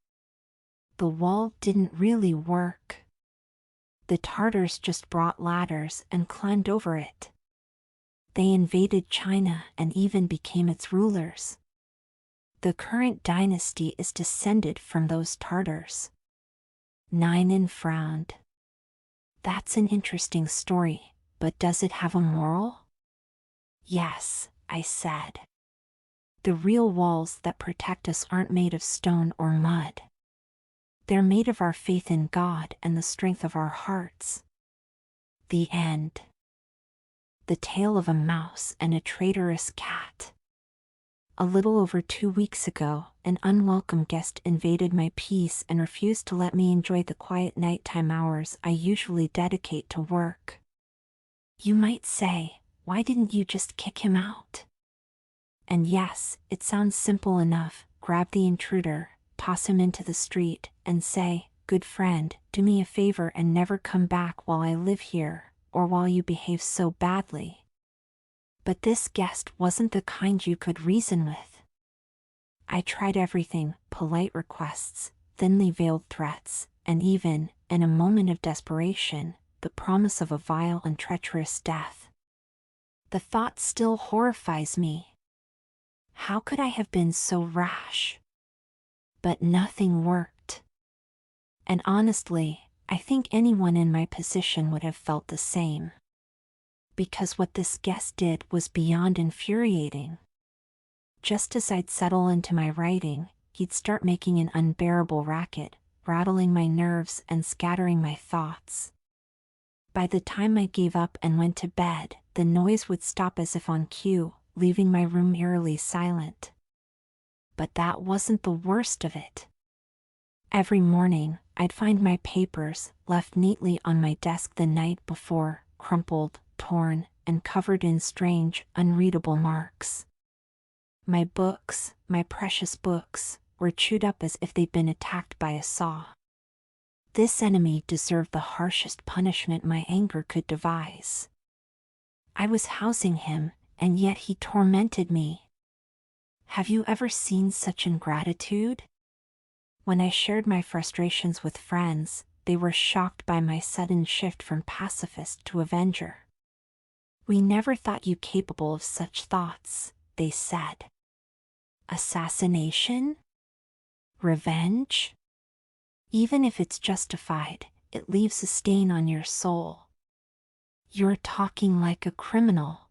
The wall didn't really work. The Tartars just brought ladders and climbed over it. They invaded China and even became its rulers. The current dynasty is descended from those Tartars. Nainan frowned. That's an interesting story, but does it have a moral? Yes, I said. The real walls that protect us aren't made of stone or mud. They're made of our faith in God and the strength of our hearts. The end. The tale of a mouse and a traitorous cat. A little over 2 weeks ago, an unwelcome guest invaded my peace and refused to let me enjoy the quiet nighttime hours I usually dedicate to work. You might say, why didn't you just kick him out? And yes, it sounds simple enough. Grab the intruder, toss him into the street, and say, good friend, do me a favor and never come back while I live here, or while you behave so badly. But this guest wasn't the kind you could reason with. I tried everything: polite requests, thinly veiled threats, and even, in a moment of desperation, the promise of a vile and treacherous death. The thought still horrifies me. How could I have been so rash? But nothing worked. And honestly, I think anyone in my position would have felt the same. Because what this guest did was beyond infuriating. Just as I'd settle into my writing, he'd start making an unbearable racket, rattling my nerves and scattering my thoughts. By the time I gave up and went to bed, the noise would stop as if on cue, leaving my room eerily silent. But that wasn't the worst of it. Every morning, I'd find my papers, left neatly on my desk the night before, crumpled, torn, and covered in strange, unreadable marks. My books, my precious books, were chewed up as if they'd been attacked by a saw. This enemy deserved the harshest punishment my anger could devise. I was housing him, and yet he tormented me. Have you ever seen such ingratitude? When I shared my frustrations with friends, they were shocked by my sudden shift from pacifist to avenger. We never thought you capable of such thoughts, they said. Assassination? Revenge? Even if it's justified, it leaves a stain on your soul. You're talking like a criminal.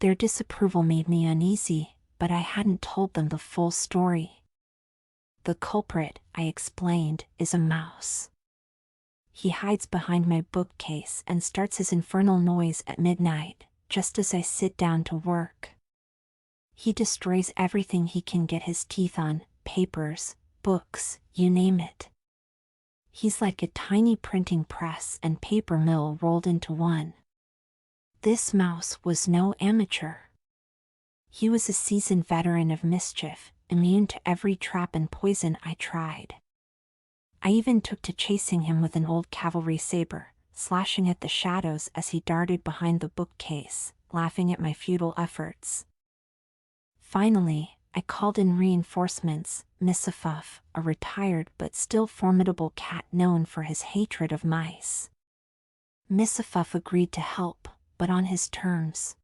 Their disapproval made me uneasy, but I hadn't told them the full story. The culprit, I explained, is a mouse. He hides behind my bookcase and starts his infernal noise at midnight, just as I sit down to work. He destroys everything he can get his teeth on: papers, books, you name it. He's like a tiny printing press and paper mill rolled into one. This mouse was no amateur. He was a seasoned veteran of mischief, immune to every trap and poison I tried. I even took to chasing him with an old cavalry saber, slashing at the shadows as he darted behind the bookcase, laughing at my futile efforts. Finally, I called in reinforcements, Missafuff, a retired but still formidable cat known for his hatred of mice. Missafuff agreed to help, but on his terms.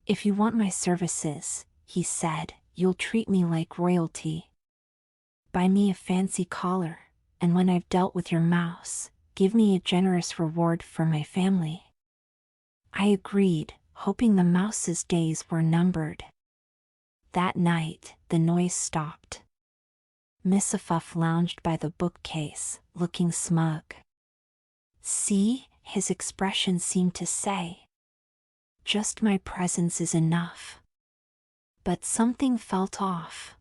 "If you want my services," he said, "you'll treat me like royalty. Buy me a fancy collar, and when I've dealt with your mouse, give me a generous reward for my family." I agreed, hoping the mouse's days were numbered. That night, the noise stopped. Missafuff lounged by the bookcase, looking smug. "See," his expression seemed to say. "Just my presence is enough." But something felt off.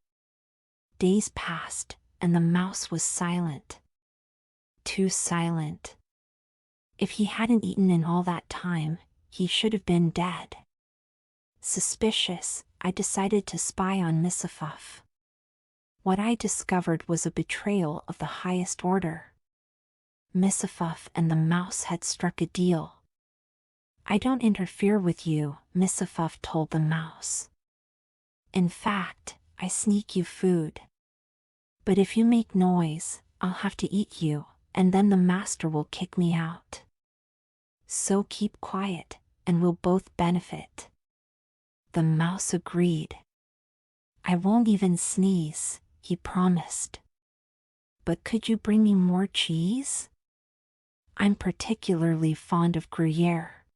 Days passed, and the mouse was silent. Too silent. If he hadn't eaten in all that time, he should have been dead. Suspicious, I decided to spy on Missafuff. What I discovered was a betrayal of the highest order. Missafuff and the mouse had struck a deal. "I don't interfere with you," Missafuff told the mouse. "In fact, I sneak you food. But if you make noise, I'll have to eat you, and then the master will kick me out. So keep quiet, and we'll both benefit." The mouse agreed. "I won't even sneeze," he promised. "But could you bring me more cheese? I'm particularly fond of Gruyere."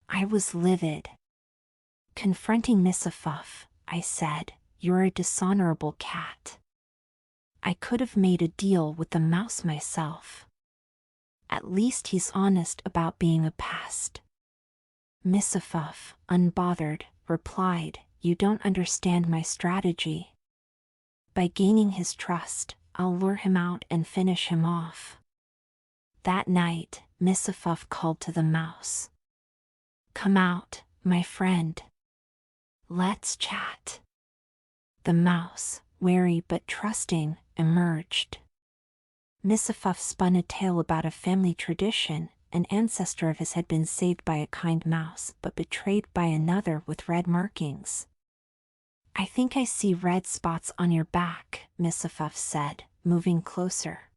I was livid. Confronting Missafuff, I said, "You're a dishonorable cat. I could have made a deal with the mouse myself. At least he's honest about being a pest." Missafuff, unbothered, replied, "You don't understand my strategy. By gaining his trust, I'll lure him out and finish him off." That night, Missafuff called to the mouse. "Come out, my friend. Let's chat." The mouse, wary but trusting, emerged. Missafuff spun a tale about a family tradition. An ancestor of his had been saved by a kind mouse, but betrayed by another with red markings. "I think I see red spots on your back," Missafuff said, moving closer.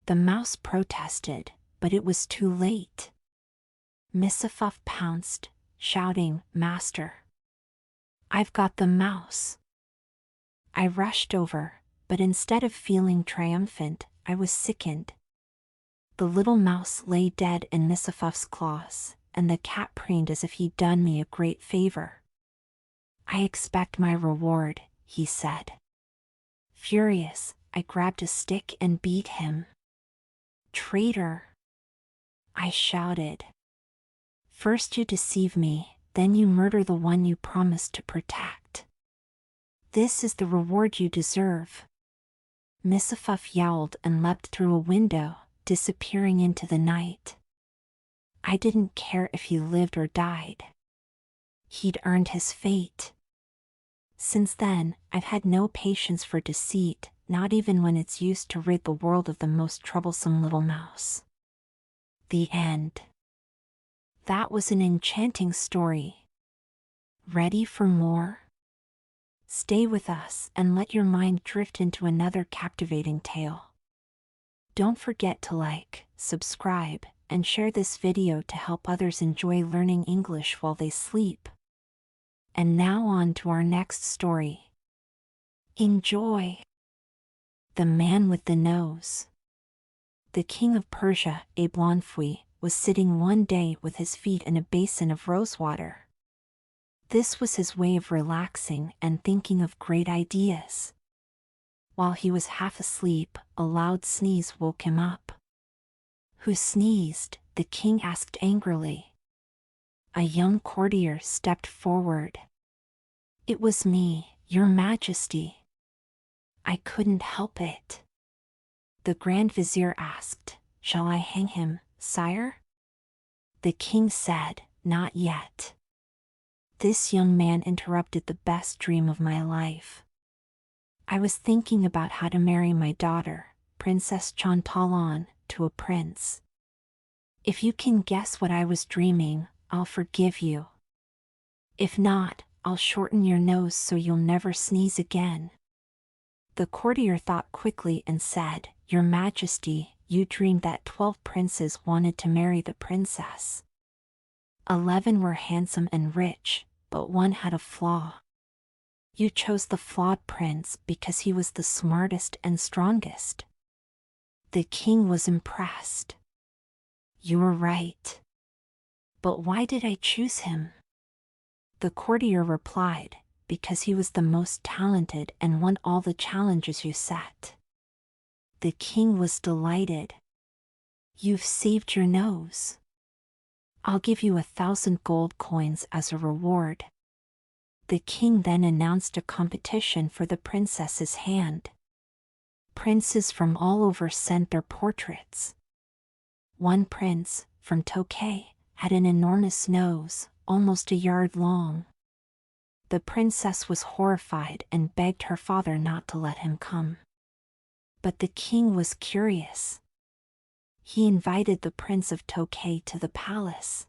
The mouse protested, but it was too late. Missafuff pounced, shouting, "Master! I've got the mouse!" I rushed over, but instead of feeling triumphant, I was sickened. The little mouse lay dead in Missafuff's claws, and the cat preened as if he'd done me a great favor. "I expect my reward," he said. Furious, I grabbed a stick and beat him. "Traitor!" I shouted. "First you deceive me, then you murder the one you promised to protect. This is the reward you deserve." Missafuff yowled and leapt through a window, disappearing into the night. I didn't care if he lived or died. He'd earned his fate. Since then, I've had no patience for deceit, not even when it's used to rid the world of the most troublesome little mouse. The end. That was an enchanting story. Ready for more? Stay with us and let your mind drift into another captivating tale. Don't forget to like, subscribe, and share this video to help others enjoy learning English while they sleep. And now on to our next story. Enjoy! The Man with the Nose. The king of Persia, Ablanfui, was sitting one day with his feet in a basin of rosewater. This was his way of relaxing and thinking of great ideas. While he was half asleep, a loud sneeze woke him up. "Who sneezed?" the king asked angrily. A young courtier stepped forward. "It was me, your majesty." "I couldn't help it." The Grand Vizier asked, "Shall I hang him, sire?" The king said, "Not yet." This young man interrupted the best dream of my life. I was thinking about how to marry my daughter, Princess Chantalon to a prince. "If you can guess what I was dreaming, I'll forgive you. If not, I'll shorten your nose so you'll never sneeze again." The courtier thought quickly and said, "Your Majesty, you dreamed that 12 princes wanted to marry the princess. 11 were handsome and rich, but one had a flaw. You chose the flawed prince because he was the smartest and strongest." The king was impressed. "You were right. But why did I choose him?" The courtier replied, "Because he was the most talented and won all the challenges you set." The king was delighted. "You've saved your nose. I'll give you 1,000 gold coins as a reward." The king then announced a competition for the princess's hand. Princes from all over sent their portraits. One prince, from Protégé, had an enormous nose, almost a yard long. The princess was horrified and begged her father not to let him come. But the king was curious. He invited the Prince of Protégé to the palace.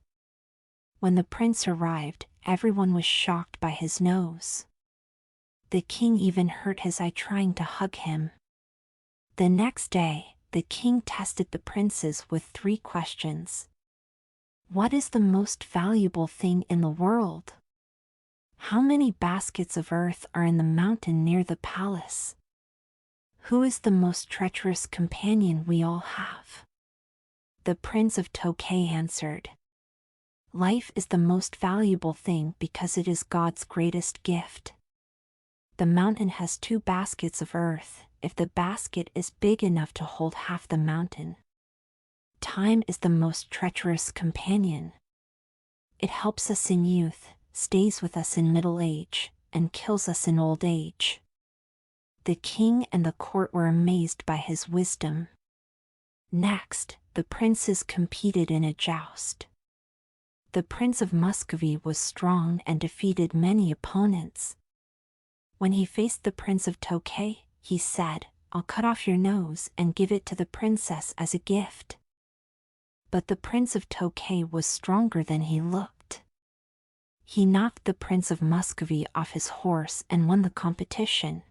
When the prince arrived, everyone was shocked by his nose. The king even hurt his eye trying to hug him. The next day, the king tested the princes with 3 questions. What is the most valuable thing in the world? How many baskets of earth are in the mountain near the palace? Who is the most treacherous companion we all have? The Prince of Protégé answered, "Life is the most valuable thing because it is God's greatest gift. The mountain has 2 baskets of earth, if the basket is big enough to hold half the mountain. Time is the most treacherous companion. It helps us in youth, stays with us in middle age, and kills us in old age." The king and the court were amazed by his wisdom. Next, the princes competed in a joust. The Prince of Muscovy was strong and defeated many opponents. When he faced the Prince of Protégé, he said, "I'll cut off your nose and give it to the princess as a gift." But the Prince of Protégé was stronger than he looked. He knocked the Prince of Muscovy off his horse and won the competition.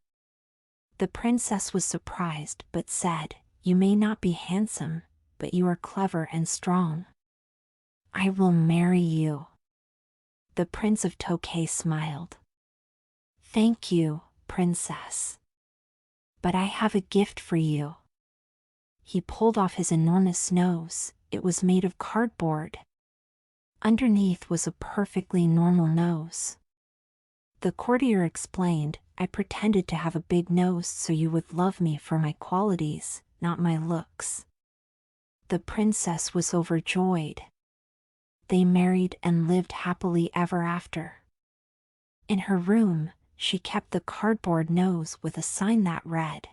The princess was surprised but said, "You may not be handsome, but you are clever and strong. I will marry you." The Prince of Protégé smiled. "Thank you, princess. But I have a gift for you." He pulled off his enormous nose. It was made of cardboard. Underneath was a perfectly normal nose. The courtier explained, "I pretended to have a big nose so you would love me for my qualities, not my looks." The princess was overjoyed. They married and lived happily ever after. In her room, she kept the cardboard nose with a sign that read,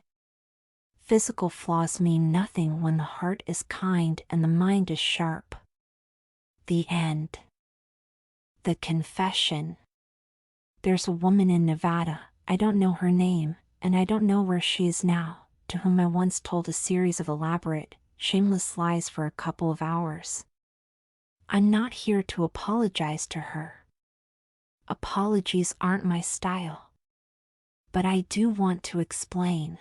"Physical flaws mean nothing when the heart is kind and the mind is sharp." The end. The confession. There's a woman in Nevada, I don't know her name, and I don't know where she is now, to whom I once told a series of elaborate, shameless lies for a couple of hours. I'm not here to apologize to her. Apologies aren't my style. But I do want to explain.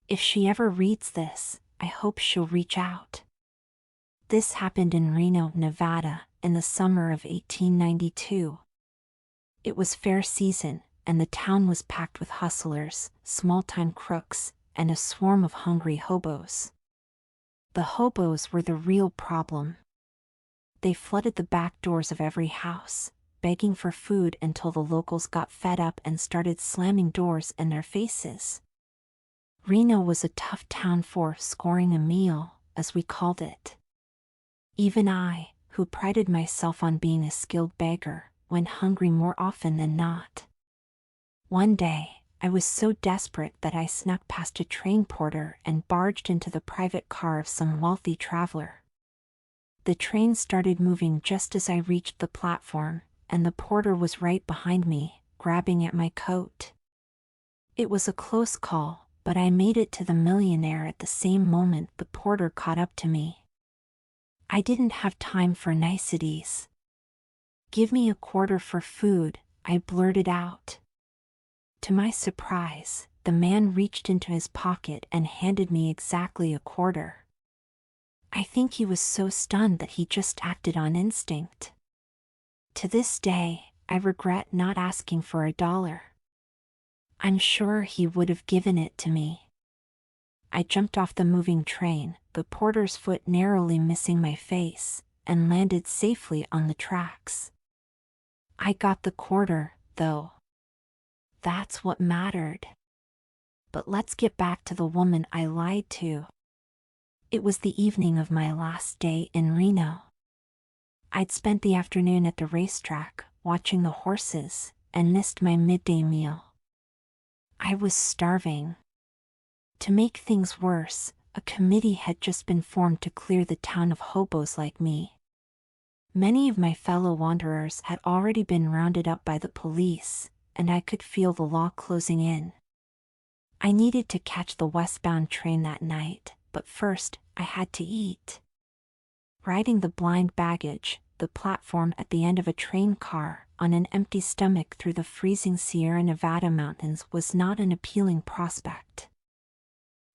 If she ever reads this, I hope she'll reach out. This happened in Reno, Nevada, in the summer of 1892. It was fair season, and the town was packed with hustlers, small-time crooks, and a swarm of hungry hobos. The hobos were the real problem. They flooded the back doors of every house, begging for food until the locals got fed up and started slamming doors in their faces. Reno was a tough town for scoring a meal, as we called it. Even I, who prided myself on being a skilled beggar, went hungry more often than not. One day, I was so desperate that I snuck past a train porter and barged into the private car of some wealthy traveler. The train started moving just as I reached the platform, and the porter was right behind me, grabbing at my coat. It was a close call, but I made it to the millionaire at the same moment the porter caught up to me. I didn't have time for niceties. "Give me a quarter for food," I blurted out. To my surprise, the man reached into his pocket and handed me exactly a quarter. I think he was so stunned that he just acted on instinct. To this day, I regret not asking for $1. I'm sure he would have given it to me. I jumped off the moving train, the porter's foot narrowly missing my face, and landed safely on the tracks. I got the quarter, though. That's what mattered. But let's get back to the woman I lied to. It was the evening of my last day in Reno. I'd spent the afternoon at the racetrack, watching the horses, and missed my midday meal. I was starving. To make things worse, a committee had just been formed to clear the town of hobos like me. Many of my fellow wanderers had already been rounded up by the police, and I could feel the law closing in. I needed to catch the westbound train that night, but first, I had to eat. Riding the blind baggage, the platform at the end of a train car, on an empty stomach through the freezing Sierra Nevada mountains was not an appealing prospect.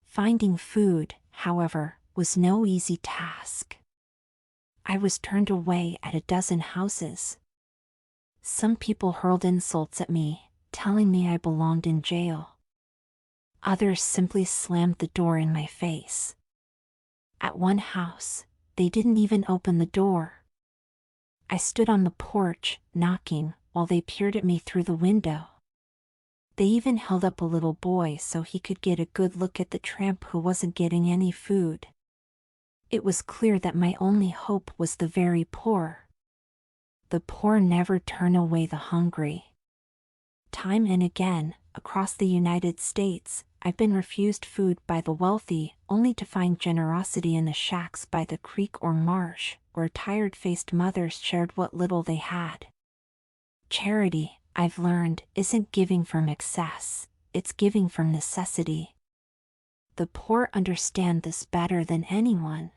Finding food, however, was no easy task. I was turned away at a dozen houses. Some people hurled insults at me, telling me I belonged in jail. Others simply slammed the door in my face. At one house, they didn't even open the door. I stood on the porch, knocking, while they peered at me through the window. They even held up a little boy so he could get a good look at the tramp who wasn't getting any food. It was clear that my only hope was the very poor. The poor never turn away the hungry. Time and again, across the United States, I've been refused food by the wealthy, only to find generosity in the shacks by the creek or marsh, where tired-faced mothers shared what little they had. Charity, I've learned, isn't giving from excess, it's giving from necessity. The poor understand this better than anyone.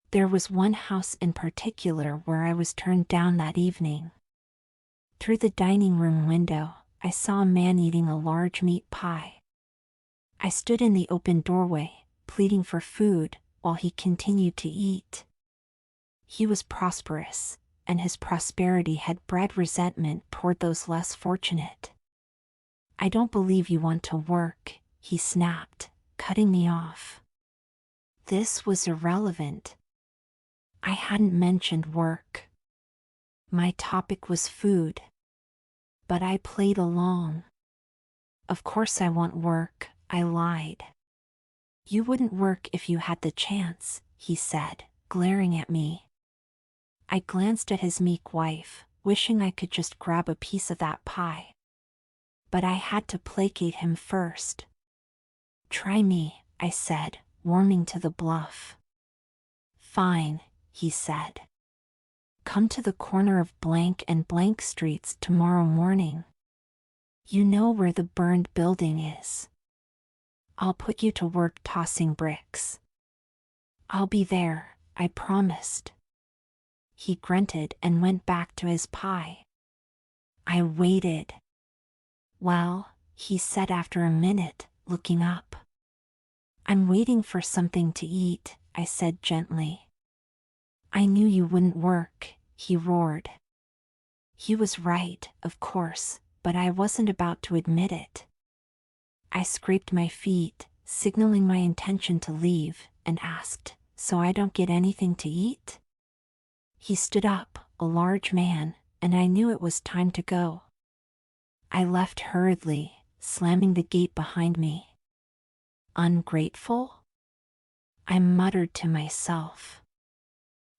There was one house in particular where I was turned down that evening. Through the dining room window, I saw a man eating a large meat pie. I stood in the open doorway, pleading for food, while he continued to eat. He was prosperous, and his prosperity had bred resentment toward those less fortunate. "I don't believe you want to work," he snapped, cutting me off. This was irrelevant. I hadn't mentioned work. My topic was food. But I played along. "Of course I want work," I lied. "You wouldn't work if you had the chance," he said, glaring at me. I glanced at his meek wife, wishing I could just grab a piece of that pie. But I had to placate him first. "Try me," I said, warming to the bluff. "Fine," he said. "Come to the corner of blank and blank streets tomorrow morning. You know where the burned building is. I'll put you to work tossing bricks." "I'll be there," I promised. He grunted and went back to his pie. I waited. "Well," he said after a minute, looking up. "I'm waiting for something to eat," I said gently. "I knew you wouldn't work," he roared. He was right, of course, but I wasn't about to admit it. I scraped my feet, signaling my intention to leave, and asked, "So I don't get anything to eat?" He stood up, a large man, and I knew it was time to go. I left hurriedly, slamming the gate behind me. Ungrateful? I muttered to myself.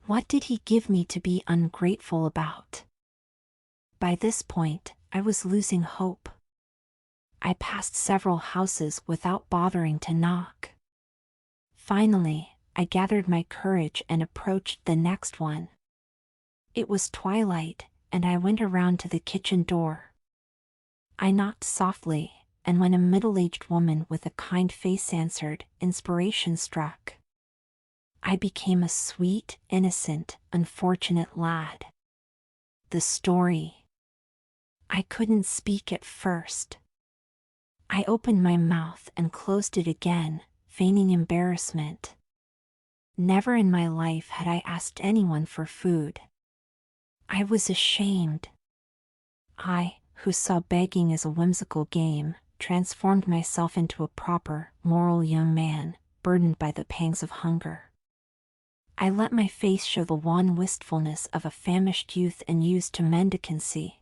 What did he give me to be ungrateful about? By this point, I was losing hope. I passed several houses without bothering to knock. Finally, I gathered my courage and approached the next one. It was twilight, and I went around to the kitchen door. I knocked softly, and when a middle-aged woman with a kind face answered, inspiration struck. I became a sweet, innocent, unfortunate lad. The story. I couldn't speak at first. I opened my mouth and closed it again, feigning embarrassment. Never in my life had I asked anyone for food. I was ashamed. I, who saw begging as a whimsical game, transformed myself into a proper, moral young man, burdened by the pangs of hunger. I let my face show the wan wistfulness of a famished youth and used to mendicancy.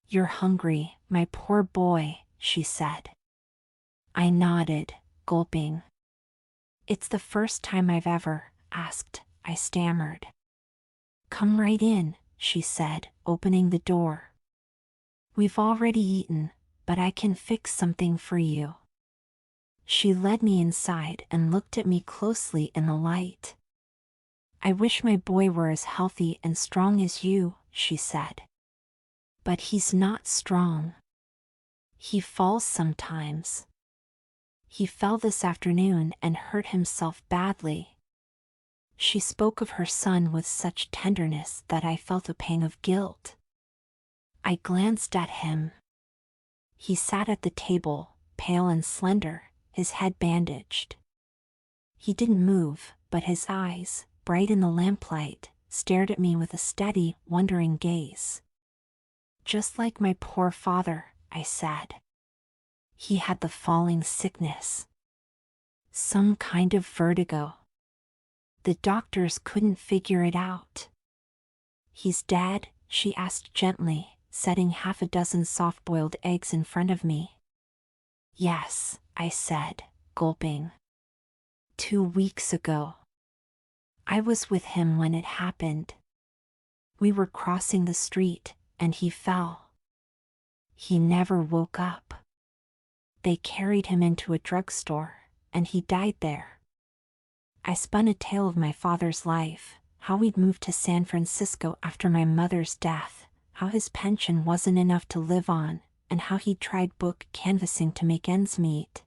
"You're hungry, my poor boy," she said. I nodded, gulping. "It's the first time I've ever asked," I stammered. "Come right in," she said, opening the door. "We've already eaten, but I can fix something for you." She led me inside and looked at me closely in the light. "I wish my boy were as healthy and strong as you," she said. "But he's not strong. He falls sometimes. He fell this afternoon and hurt himself badly." She spoke of her son with such tenderness that I felt a pang of guilt. I glanced at him. He sat at the table, pale and slender, his head bandaged. He didn't move, but his eyes, bright in the lamplight, stared at me with a steady, wondering gaze. "Just like my poor father," I said. "He had the falling sickness. Some kind of vertigo. The doctors couldn't figure it out." "He's dead?" she asked gently, setting half a dozen soft-boiled eggs in front of me. "Yes," I said, gulping. 2 weeks ago. I was with him when it happened. We were crossing the street, and he fell. He never woke up. They carried him into a drugstore, and he died there." I spun a tale of my father's life, how we'd moved to San Francisco after my mother's death, how his pension wasn't enough to live on, and how he'd tried book canvassing to make ends meet.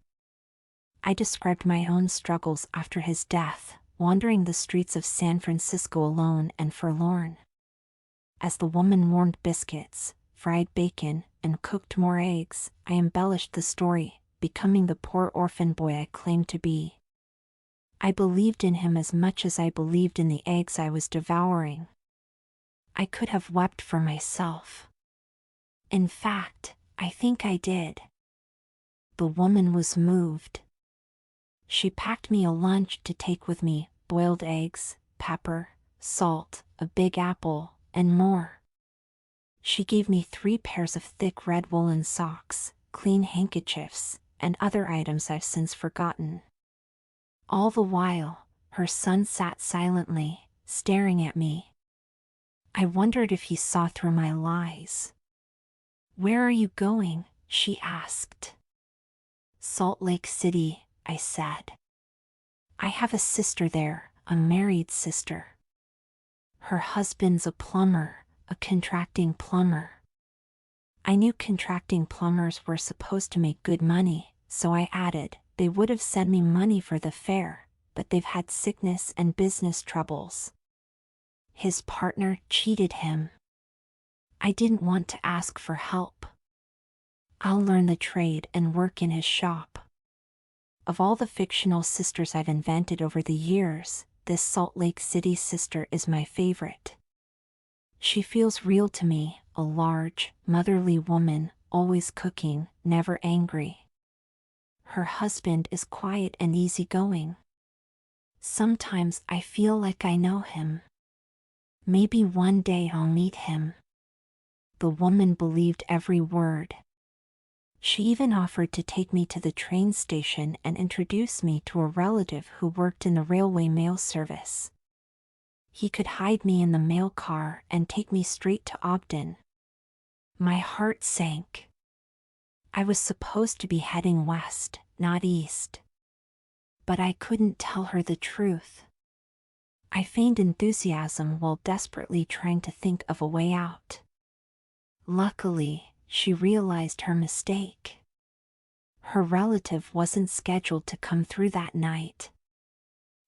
I described my own struggles after his death, wandering the streets of San Francisco alone and forlorn. As the woman warmed biscuits, fried bacon, and cooked more eggs, I embellished the story, becoming the poor orphan boy I claimed to be. I believed in him as much as I believed in the eggs I was devouring. I could have wept for myself. In fact, I think I did. The woman was moved. She packed me a lunch to take with me, boiled eggs, pepper, salt, a big apple, and more. She gave me 3 pairs of thick red woolen socks, clean handkerchiefs, and other items I've since forgotten. All the while, her son sat silently, staring at me. I wondered if he saw through my lies. "Where are you going?" she asked. "Salt Lake City," I said. "I have a sister there, a married sister. Her husband's a plumber, a contracting plumber." I knew contracting plumbers were supposed to make good money, so I added, "They would have sent me money for the fare, but they've had sickness and business troubles. His partner cheated him. I didn't want to ask for help. I'll learn the trade and work in his shop." Of all the fictional sisters I've invented over the years, this Salt Lake City sister is my favorite. She feels real to me, a large, motherly woman, always cooking, never angry. Her husband is quiet and easygoing. Sometimes I feel like I know him. Maybe one day I'll meet him. The woman believed every word. She even offered to take me to the train station and introduce me to a relative who worked in the railway mail service. He could hide me in the mail car and take me straight to Ogden. My heart sank. I was supposed to be heading west, not east. But I couldn't tell her the truth. I feigned enthusiasm while desperately trying to think of a way out. Luckily, she realized her mistake. Her relative wasn't scheduled to come through that night.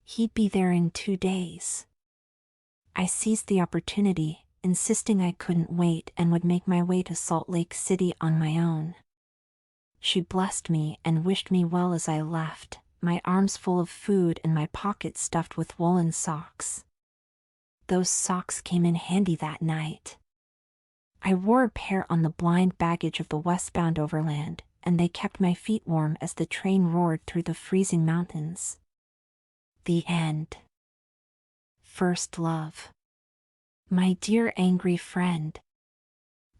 He'd be there in 2 days. I seized the opportunity, insisting I couldn't wait and would make my way to Salt Lake City on my own. She blessed me and wished me well as I left, my arms full of food and my pockets stuffed with woolen socks. Those socks came in handy that night. I wore a pair on the blind baggage of the westbound overland, and they kept my feet warm as the train roared through the freezing mountains. The end. First love. My dear angry friend.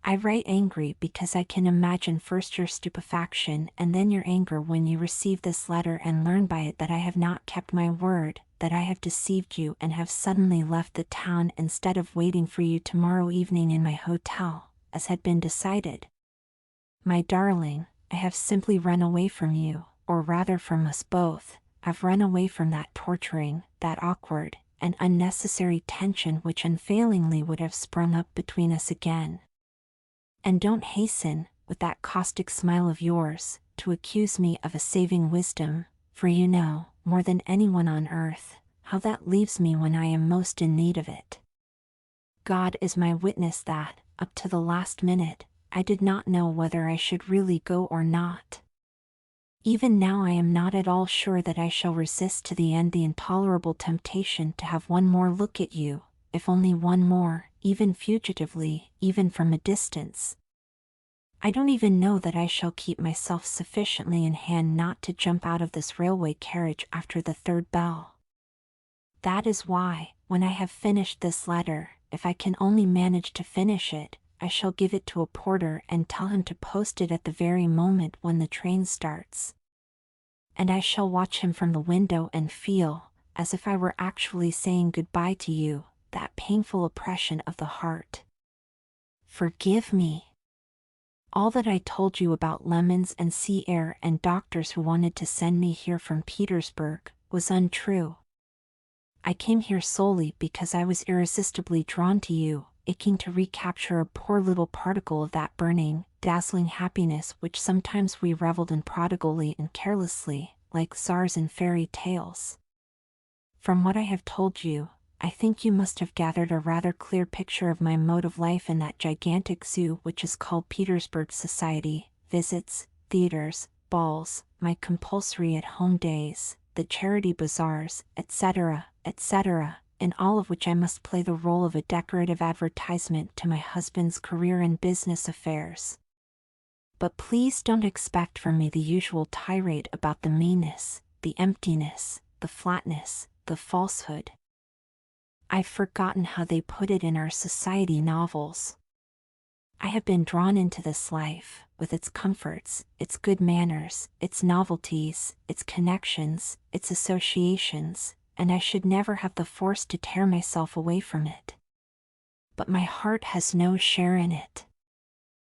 I write angry because I can imagine first your stupefaction and then your anger when you receive this letter and learn by it that I have not kept my word, that I have deceived you and have suddenly left the town instead of waiting for you tomorrow evening in my hotel, as had been decided. My darling, I have simply run away from you, or rather from us both. I've run away from that torturing, that awkward, and unnecessary tension which unfailingly would have sprung up between us again. And don't hasten, with that caustic smile of yours, to accuse me of a saving wisdom, for you know, more than anyone on earth, how that leaves me when I am most in need of it. God is my witness that, up to the last minute, I did not know whether I should really go or not. Even now I am not at all sure that I shall resist to the end the intolerable temptation to have one more look at you, if only one more, even fugitively, even from a distance. I don't even know that I shall keep myself sufficiently in hand not to jump out of this railway carriage after the 3rd bell. That is why, when I have finished this letter, if I can only manage to finish it, I shall give it to a porter and tell him to post it at the very moment when the train starts. And I shall watch him from the window and feel, as if I were actually saying goodbye to you, that painful oppression of the heart. Forgive me. All that I told you about lemons and sea air and doctors who wanted to send me here from Petersburg was untrue. I came here solely because I was irresistibly drawn to you, aching to recapture a poor little particle of that burning, dazzling happiness which sometimes we reveled in prodigally and carelessly, like czars in fairy tales. From what I have told you, I think you must have gathered a rather clear picture of my mode of life in that gigantic zoo which is called Petersburg society, visits, theaters, balls, my compulsory at-home days, the charity bazaars, etc., etc., in all of which I must play the role of a decorative advertisement to my husband's career and business affairs. But please don't expect from me the usual tirade about the meanness, the emptiness, the flatness, the falsehood. I've forgotten how they put it in our society novels. I have been drawn into this life, with its comforts, its good manners, its novelties, its connections, its associations, and I should never have the force to tear myself away from it. But my heart has no share in it.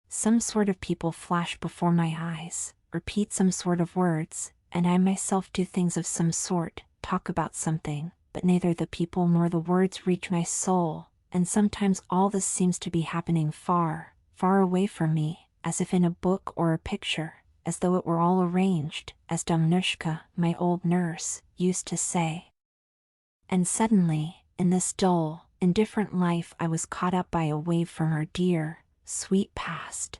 Some sort of people flash before my eyes, repeat some sort of words, and I myself do things of some sort, talk about something, but neither the people nor the words reach my soul, and sometimes all this seems to be happening far, far away from me, as if in a book or a picture, as though it were all arranged, as Domnushka, my old nurse, used to say. And suddenly, in this dull, indifferent life I was caught up by a wave from our dear, sweet past.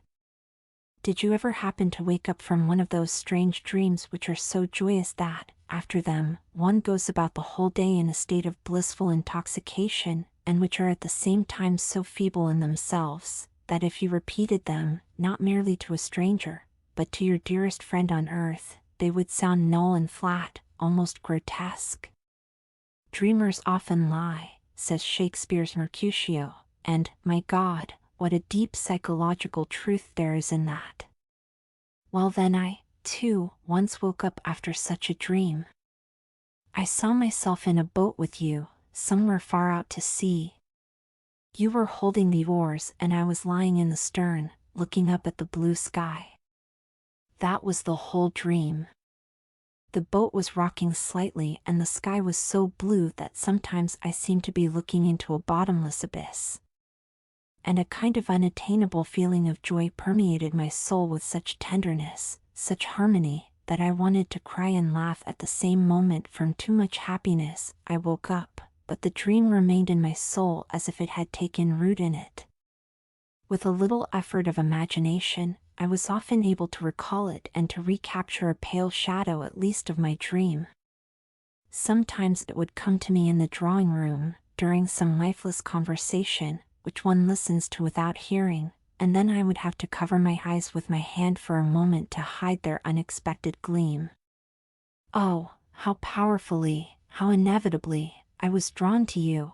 Did you ever happen to wake up from one of those strange dreams which are so joyous that, after them, one goes about the whole day in a state of blissful intoxication, and which are at the same time so feeble in themselves, that if you repeated them, not merely to a stranger, but to your dearest friend on earth, they would sound null and flat, almost grotesque? Dreamers often lie, says Shakespeare's Mercutio, and, my God, what a deep psychological truth there is in that. Well then I, too, once woke up after such a dream. I saw myself in a boat with you, somewhere far out to sea. You were holding the oars and I was lying in the stern, looking up at the blue sky. That was the whole dream. The boat was rocking slightly and the sky was so blue that sometimes I seemed to be looking into a bottomless abyss. And a kind of unattainable feeling of joy permeated my soul with such tenderness, such harmony, that I wanted to cry and laugh at the same moment from too much happiness. I woke up, but the dream remained in my soul as if it had taken root in it. With a little effort of imagination, I was often able to recall it and to recapture a pale shadow at least of my dream. Sometimes it would come to me in the drawing room, during some lifeless conversation, which one listens to without hearing, and then I would have to cover my eyes with my hand for a moment to hide their unexpected gleam. Oh, how powerfully, how inevitably, I was drawn to you.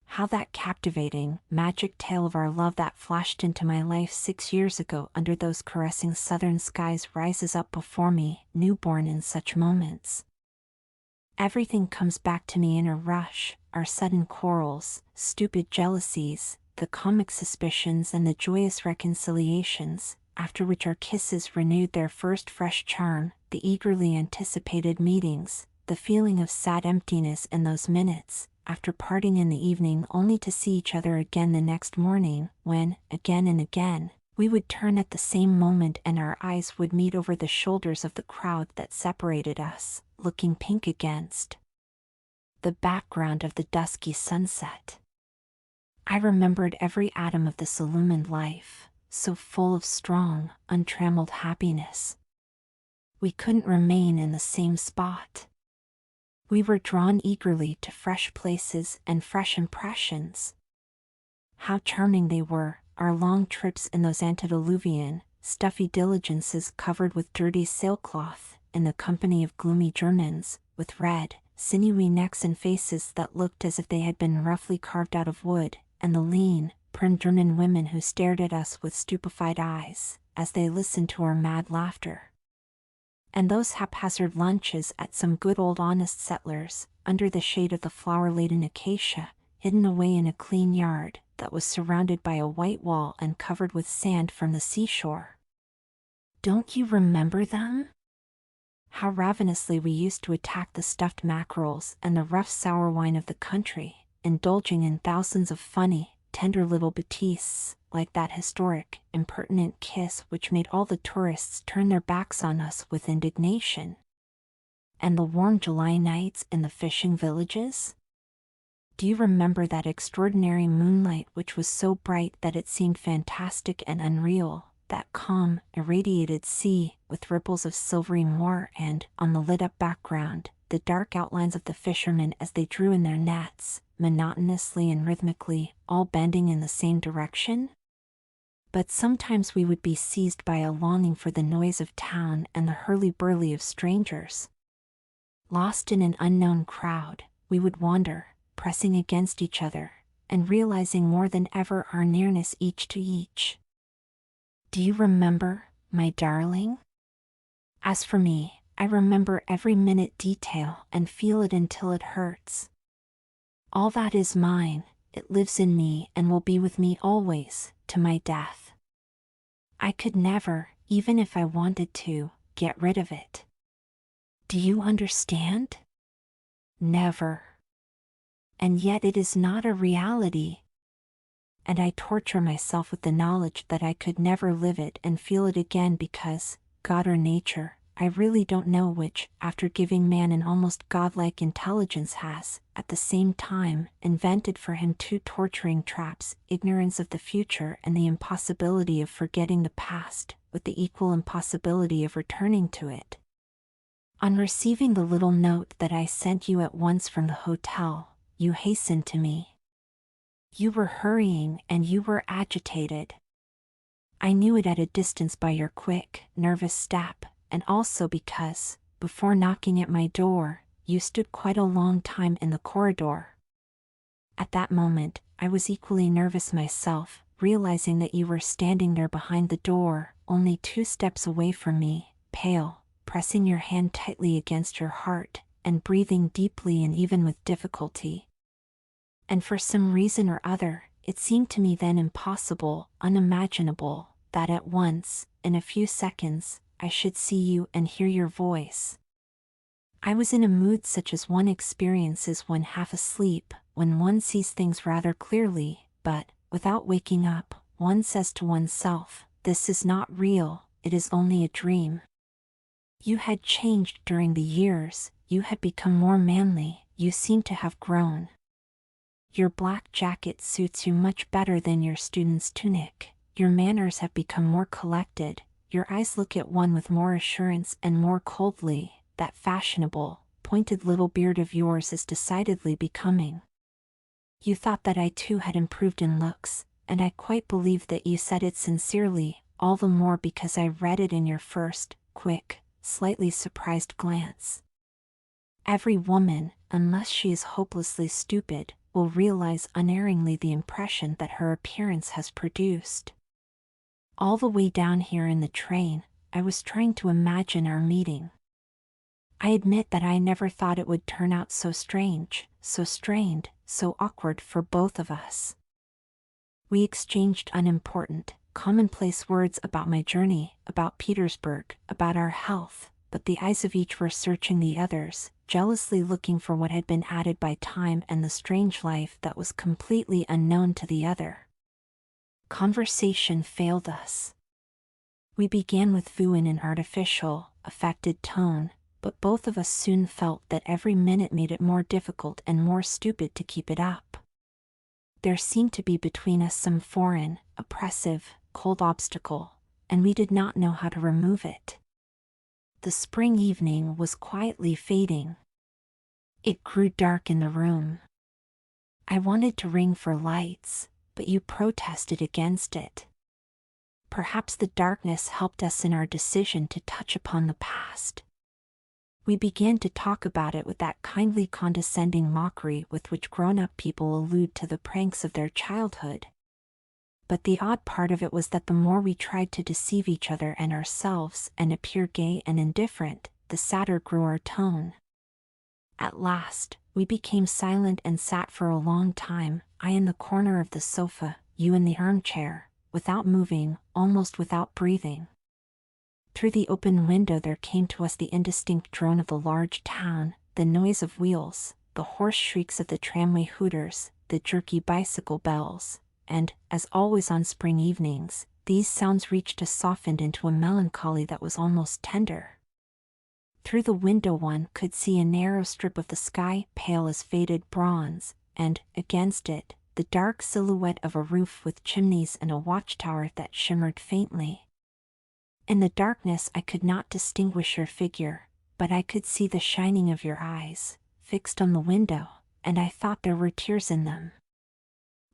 How that captivating, magic tale of our love that flashed into my life 6 years ago under those caressing southern skies rises up before me, newborn in such moments. Everything comes back to me in a rush, our sudden quarrels, stupid jealousies, the comic suspicions and the joyous reconciliations, after which our kisses renewed their first fresh charm, the eagerly anticipated meetings, the feeling of sad emptiness in those minutes, after parting in the evening only to see each other again the next morning, when, again and again, we would turn at the same moment and our eyes would meet over the shoulders of the crowd that separated us, looking pink against the background of the dusky sunset. I remembered every atom of this illumined life, so full of strong, untrammeled happiness. We couldn't remain in the same spot. We were drawn eagerly to fresh places and fresh impressions. How charming they were, our long trips in those antediluvian, stuffy diligences covered with dirty sailcloth, in the company of gloomy Germans, with red, sinewy necks and faces that looked as if they had been roughly carved out of wood, and the lean, prim German women who stared at us with stupefied eyes, as they listened to our mad laughter. And those haphazard lunches at some good old honest settlers, under the shade of the flower-laden acacia, hidden away in a clean yard that was surrounded by a white wall and covered with sand from the seashore. Don't you remember them? How ravenously we used to attack the stuffed mackerels and the rough sour wine of the country, indulging in thousands of funny, tender little bêtises, like that historic, impertinent kiss which made all the tourists turn their backs on us with indignation. And the warm July nights in the fishing villages? Do you remember that extraordinary moonlight which was so bright that it seemed fantastic and unreal, that calm, irradiated sea, with ripples of silvery moor and, on the lit-up background, the dark outlines of the fishermen as they drew in their nets, monotonously and rhythmically, all bending in the same direction? But sometimes we would be seized by a longing for the noise of town and the hurly-burly of strangers. Lost in an unknown crowd, we would wander, pressing against each other, and realizing more than ever our nearness each to each. Do you remember, my darling? As for me, I remember every minute detail and feel it until it hurts. All that is mine, it lives in me and will be with me always, to my death. I could never, even if I wanted to, get rid of it. Do you understand? Never. And yet it is not a reality. And I torture myself with the knowledge that I could never live it and feel it again because, God or nature, I really don't know which, after giving man an almost godlike intelligence, has, at the same time, invented for him two torturing traps: ignorance of the future and the impossibility of forgetting the past, with the equal impossibility of returning to it. On receiving the little note that I sent you at once from the hotel, you hastened to me. You were hurrying and you were agitated. I knew it at a distance by your quick, nervous step, and also because, before knocking at my door, you stood quite a long time in the corridor. At that moment, I was equally nervous myself, realizing that you were standing there behind the door, only 2 steps away from me, pale, pressing your hand tightly against your heart, and breathing deeply and even with difficulty. And for some reason or other, it seemed to me then impossible, unimaginable, that at once, in a few seconds, I should see you and hear your voice. I was in a mood such as one experiences when half asleep, when one sees things rather clearly, but, without waking up, one says to oneself, "This is not real, it is only a dream. You had changed during the years, you had become more manly, you seem to have grown. Your black jacket suits you much better than your student's tunic, your manners have become more collected, your eyes look at one with more assurance and more coldly, that fashionable, pointed little beard of yours is decidedly becoming. You thought that I too had improved in looks, and I quite believe that you said it sincerely, all the more because I read it in your first, quick, slightly surprised glance. Every woman, unless she is hopelessly stupid, will realize unerringly the impression that her appearance has produced. All the way down here in the train, I was trying to imagine our meeting. I admit that I never thought it would turn out so strange, so strained, so awkward for both of us. We exchanged unimportant, commonplace words about my journey, about Petersburg, about our health, but the eyes of each were searching the other's, jealously looking for what had been added by time and the strange life that was completely unknown to the other. Conversation failed us. We began with Vu in an artificial, affected tone, but both of us soon felt that every minute made it more difficult and more stupid to keep it up. There seemed to be between us some foreign, oppressive, cold obstacle, and we did not know how to remove it. The spring evening was quietly fading. It grew dark in the room. I wanted to ring for lights, but you protested against it. Perhaps the darkness helped us in our decision to touch upon the past. We began to talk about it with that kindly condescending mockery with which grown-up people allude to the pranks of their childhood. But the odd part of it was that the more we tried to deceive each other and ourselves and appear gay and indifferent, the sadder grew our tone. At last, we became silent and sat for a long time, I in the corner of the sofa, you in the armchair, without moving, almost without breathing. Through the open window there came to us the indistinct drone of the large town, the noise of wheels, the hoarse shrieks of the tramway hooters, the jerky bicycle bells, and, as always on spring evenings, these sounds reached us softened into a melancholy that was almost tender. Through the window one could see a narrow strip of the sky, pale as faded bronze, and, against it, the dark silhouette of a roof with chimneys and a watchtower that shimmered faintly. In the darkness I could not distinguish your figure, but I could see the shining of your eyes, fixed on the window, and I thought there were tears in them.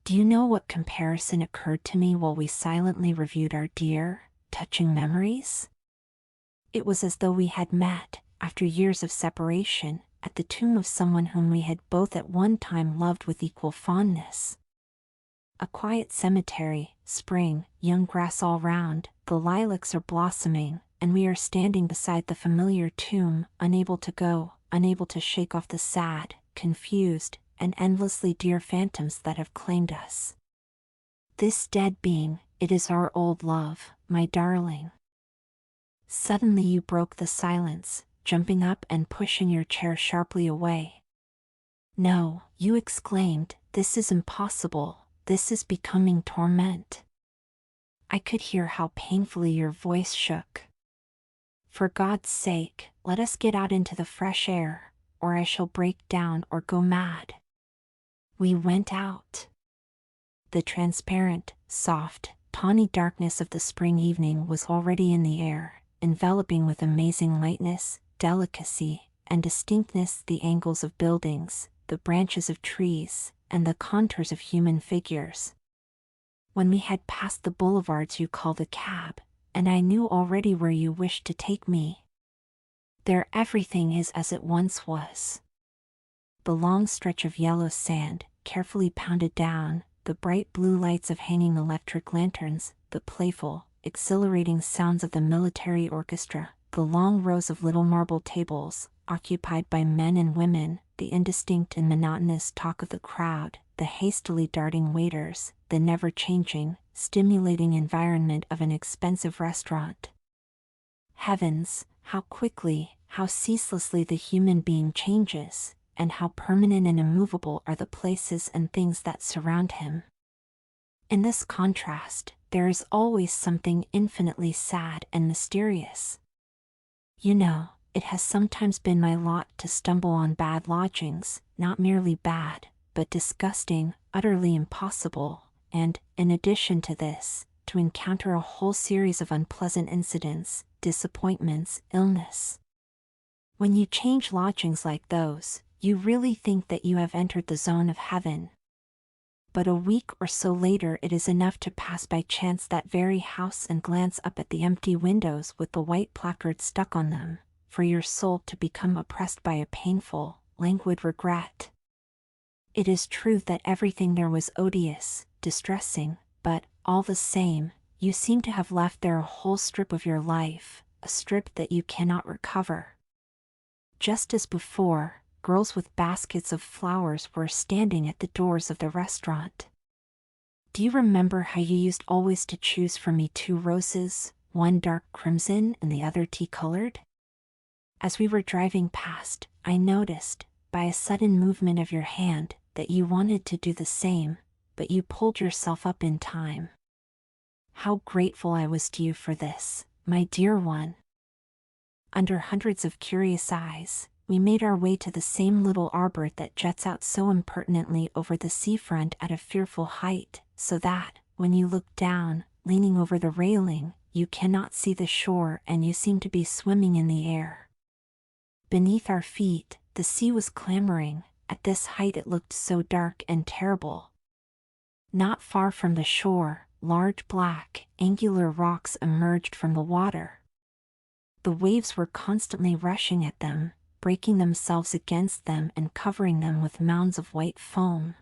Do you know what comparison occurred to me while we silently reviewed our dear, touching memories? It was as though we had met, after years of separation, at the tomb of someone whom we had both at one time loved with equal fondness. A quiet cemetery, spring, young grass all round, the lilacs are blossoming, and we are standing beside the familiar tomb, unable to go, unable to shake off the sad, confused, and endlessly dear phantoms that have claimed us. This dead being, it is our old love, my darling. Suddenly you broke the silence, jumping up and pushing your chair sharply away. No, you exclaimed, this is impossible, this is becoming torment. I could hear how painfully your voice shook. For God's sake, let us get out into the fresh air, or I shall break down or go mad. We went out. The transparent, soft, tawny darkness of the spring evening was already in the air, enveloping with amazing lightness, delicacy, and distinctness the angles of buildings, the branches of trees, and the contours of human figures. When we had passed the boulevards you called a cab, and I knew already where you wished to take me. There everything is as it once was. The long stretch of yellow sand, carefully pounded down, the bright blue lights of hanging electric lanterns, the playful, exhilarating sounds of the military orchestra, the long rows of little marble tables, occupied by men and women, the indistinct and monotonous talk of the crowd, the hastily darting waiters, the never-changing, stimulating environment of an expensive restaurant. Heavens, how quickly, how ceaselessly the human being changes, and how permanent and immovable are the places and things that surround him. In this contrast, there is always something infinitely sad and mysterious. You know, it has sometimes been my lot to stumble on bad lodgings, not merely bad, but disgusting, utterly impossible, and, in addition to this, to encounter a whole series of unpleasant incidents, disappointments, illness. When you change lodgings like those, you really think that you have entered the zone of heaven. But a week or so later it is enough to pass by chance that very house and glance up at the empty windows with the white placard stuck on them, for your soul to become oppressed by a painful, languid regret. It is true that everything there was odious, distressing, but, all the same, you seem to have left there a whole strip of your life, a strip that you cannot recover. Just as before, girls with baskets of flowers were standing at the doors of the restaurant. Do you remember how you used always to choose for me 2 roses, one dark crimson and the other tea-colored? As we were driving past, I noticed, by a sudden movement of your hand, that you wanted to do the same, but you pulled yourself up in time. How grateful I was to you for this, my dear one. Under hundreds of curious eyes, we made our way to the same little arbor that juts out so impertinently over the seafront at a fearful height, so that, when you look down, leaning over the railing, you cannot see the shore and you seem to be swimming in the air. Beneath our feet, the sea was clamoring. At this height it looked so dark and terrible. Not far from the shore, large black, angular rocks emerged from the water. The waves were constantly rushing at them, breaking themselves against them and covering them with mounds of white foam.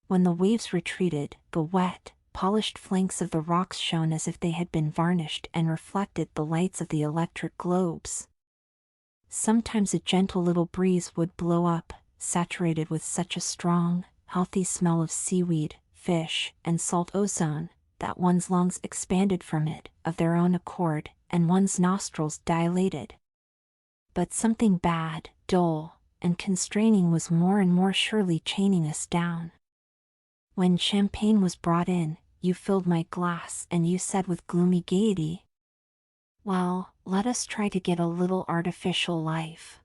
When the waves retreated, the wet, polished flanks of the rocks shone as if they had been varnished and reflected the lights of the electric globes. Sometimes a gentle little breeze would blow up, saturated with such a strong, healthy smell of seaweed, fish, and salt ozone, that one's lungs expanded from it, of their own accord, and one's nostrils dilated. But something bad, dull, and constraining was more and more surely chaining us down. When champagne was brought in, you filled my glass and you said with gloomy gaiety, "Well, let us try to get a little artificial life.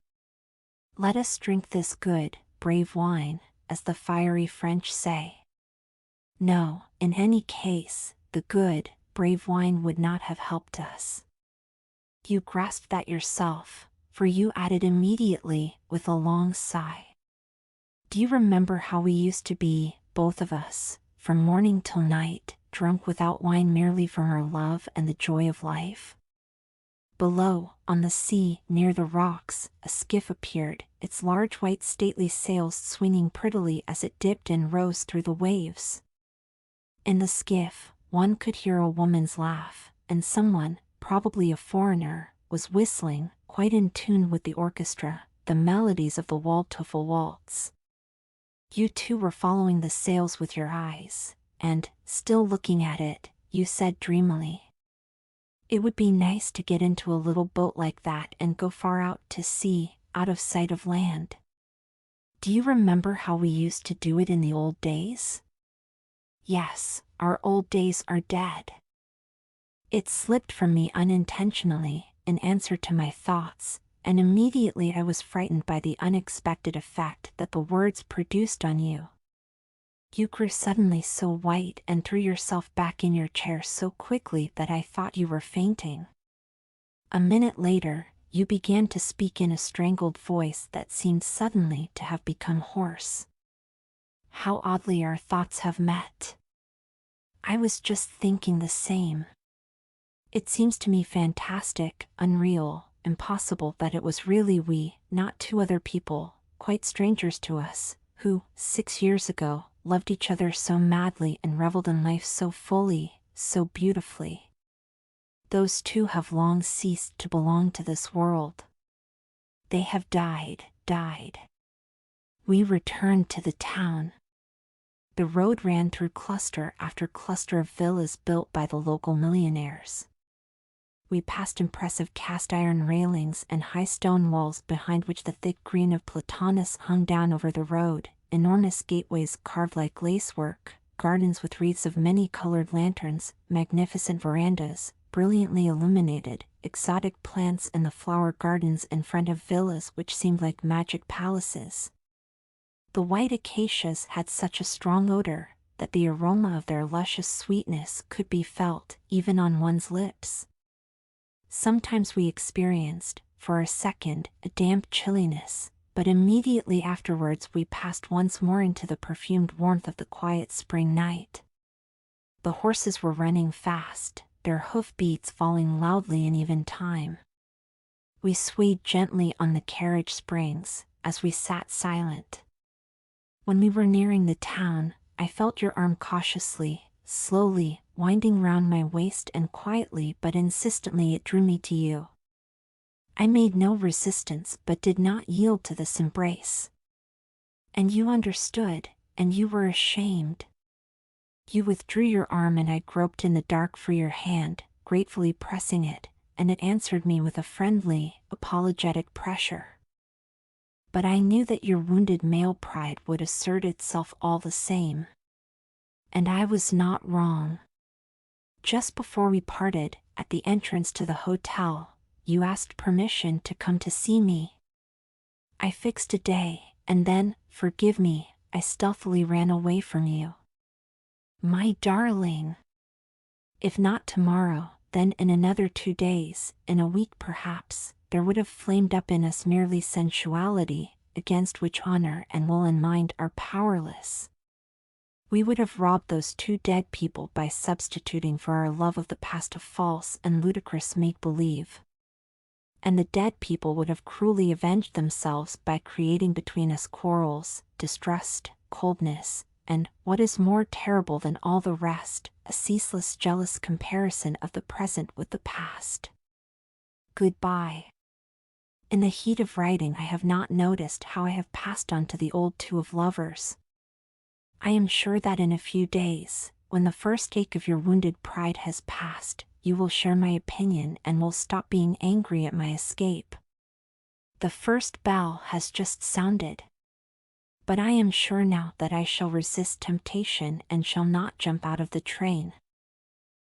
Let us drink this good, brave wine, as the fiery French say." No, in any case, the good, brave wine would not have helped us. You grasped that yourself, for you added immediately, with a long sigh, "Do you remember how we used to be, both of us, from morning till night, drunk without wine merely from our love and the joy of life?" Below, on the sea, near the rocks, a skiff appeared, its large white stately sails swinging prettily as it dipped and rose through the waves. In the skiff, one could hear a woman's laugh, and someone, probably a foreigner, was whistling, quite in tune with the orchestra, the melodies of the Waldteufel waltz. You too were following the sails with your eyes, and, still looking at it, you said dreamily, "It would be nice to get into a little boat like that and go far out to sea, out of sight of land. Do you remember how we used to do it in the old days?" Yes, our old days are dead. It slipped from me unintentionally, in answer to my thoughts, and immediately I was frightened by the unexpected effect that the words produced on you. You grew suddenly so white and threw yourself back in your chair so quickly that I thought you were fainting. A minute later, you began to speak in a strangled voice that seemed suddenly to have become hoarse. How oddly our thoughts have met. I was just thinking the same. It seems to me fantastic, unreal, impossible that it was really we, not 2 other people, quite strangers to us, who, 6 years ago, loved each other so madly and reveled in life so fully, so beautifully. Those 2 have long ceased to belong to this world. They have died. We returned to the town. The road ran through cluster after cluster of villas built by the local millionaires. We passed impressive cast-iron railings and high stone walls behind which the thick green of platanus hung down over the road, enormous gateways carved like lacework, gardens with wreaths of many-colored lanterns, magnificent verandas, brilliantly illuminated, exotic plants in the flower gardens in front of villas which seemed like magic palaces. The white acacias had such a strong odor that the aroma of their luscious sweetness could be felt even on one's lips. Sometimes we experienced, for a second, a damp chilliness, but immediately afterwards we passed once more into the perfumed warmth of the quiet spring night. The horses were running fast, their hoof-beats falling loudly in even time. We swayed gently on the carriage springs as we sat silent. When we were nearing the town, I felt your arm cautiously, slowly, winding round my waist, and quietly but insistently it drew me to you. I made no resistance but did not yield to this embrace. And you understood, and you were ashamed. You withdrew your arm and I groped in the dark for your hand, gratefully pressing it, and it answered me with a friendly, apologetic pressure. But I knew that your wounded male pride would assert itself all the same. And I was not wrong. Just before we parted, at the entrance to the hotel, you asked permission to come to see me. I fixed a day, and then, forgive me, I stealthily ran away from you. My darling! If not tomorrow, then in another 2 days, in a week perhaps, there would have flamed up in us merely sensuality, against which honor and will and mind are powerless. We would have robbed those 2 dead people by substituting for our love of the past a false and ludicrous make-believe. And the dead people would have cruelly avenged themselves by creating between us quarrels, distrust, coldness, and, what is more terrible than all the rest, a ceaseless jealous comparison of the present with the past. Goodbye. In the heat of writing I have not noticed how I have passed on to the old two of lovers. I am sure that in a few days, when the first ache of your wounded pride has passed, you will share my opinion and will stop being angry at my escape. The first bell has just sounded. But I am sure now that I shall resist temptation and shall not jump out of the train.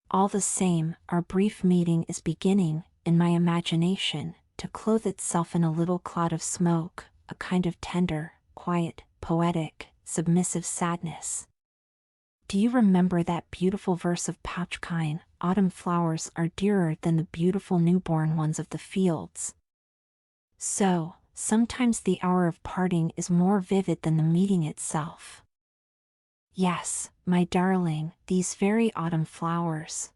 All the same, our brief meeting is beginning, in my imagination, to clothe itself in a little cloud of smoke, a kind of tender, quiet, poetic, submissive sadness. Do you remember that beautiful verse of Protégé, autumn flowers are dearer than the beautiful newborn ones of the fields? So, sometimes the hour of parting is more vivid than the meeting itself. Yes, my darling, these very autumn flowers.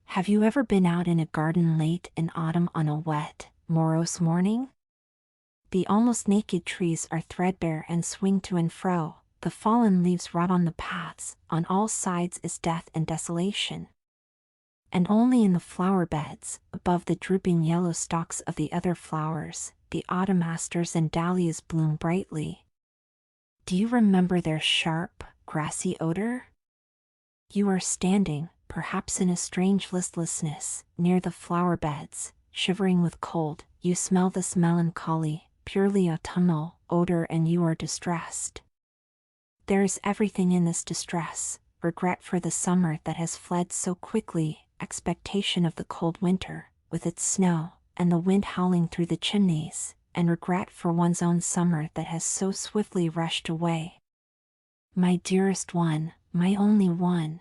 Have you ever been out in a garden late in autumn on a wet, morose morning? The almost naked trees are threadbare and swing to and fro, the fallen leaves rot on the paths, on all sides is death and desolation. And only in the flower beds, above the drooping yellow stalks of the other flowers, the autumn asters and dahlias bloom brightly. Do you remember their sharp, grassy odor? You are standing, perhaps in a strange listlessness, near the flower beds, shivering with cold. You smell this melancholy, purely autumnal odor and you are distressed. There is everything in this distress: regret for the summer that has fled so quickly, expectation of the cold winter, with its snow, and the wind howling through the chimneys, and regret for one's own summer that has so swiftly rushed away. My dearest one, my only one.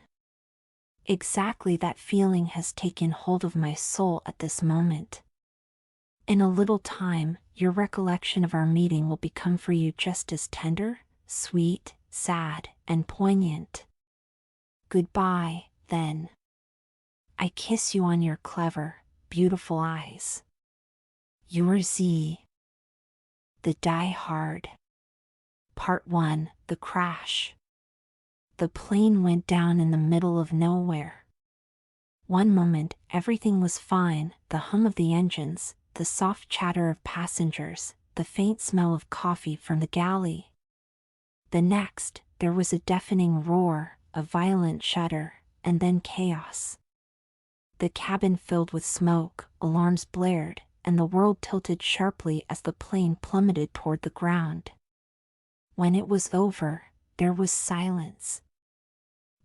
Exactly that feeling has taken hold of my soul at this moment. In a little time, your recollection of our meeting will become for you just as tender, sweet, sad, and poignant. Goodbye, then. I kiss you on your clever, beautiful eyes. Your Z. The Die Hard. Part 1, The Crash. The plane went down in the middle of nowhere. One moment, everything was fine, the hum of the engines, the soft chatter of passengers, the faint smell of coffee from the galley. The next, there was a deafening roar, a violent shudder, and then chaos. The cabin filled with smoke, alarms blared, and the world tilted sharply as the plane plummeted toward the ground. When it was over, there was silence.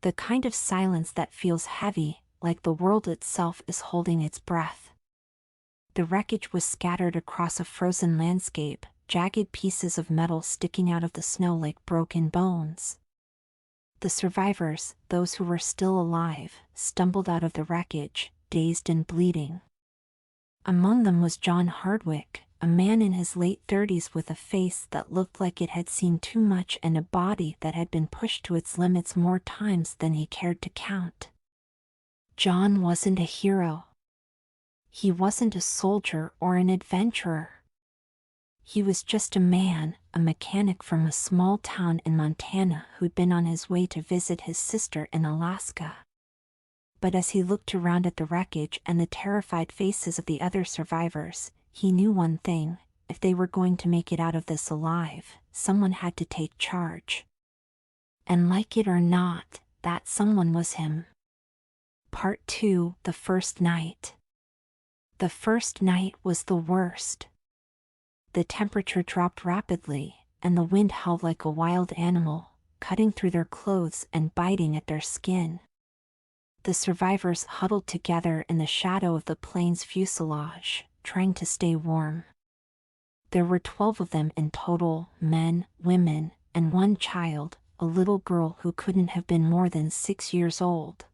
The kind of silence that feels heavy, like the world itself is holding its breath. The wreckage was scattered across a frozen landscape, jagged pieces of metal sticking out of the snow like broken bones. The survivors, those who were still alive, stumbled out of the wreckage, dazed and bleeding. Among them was John Hardwick, a man in his late 30s with a face that looked like it had seen too much and a body that had been pushed to its limits more times than he cared to count. John wasn't a hero. He wasn't a soldier or an adventurer. He was just a man, a mechanic from a small town in Montana who'd been on his way to visit his sister in Alaska. But as he looked around at the wreckage and the terrified faces of the other survivors, he knew one thing: if they were going to make it out of this alive, someone had to take charge. And like it or not, that someone was him. Part 2: The First Night. The first night was the worst. The temperature dropped rapidly, and the wind howled like a wild animal, cutting through their clothes and biting at their skin. The survivors huddled together in the shadow of the plane's fuselage, trying to stay warm. There were 12 of them in total, men, women, and one child, a little girl who couldn't have been more than 6 years old.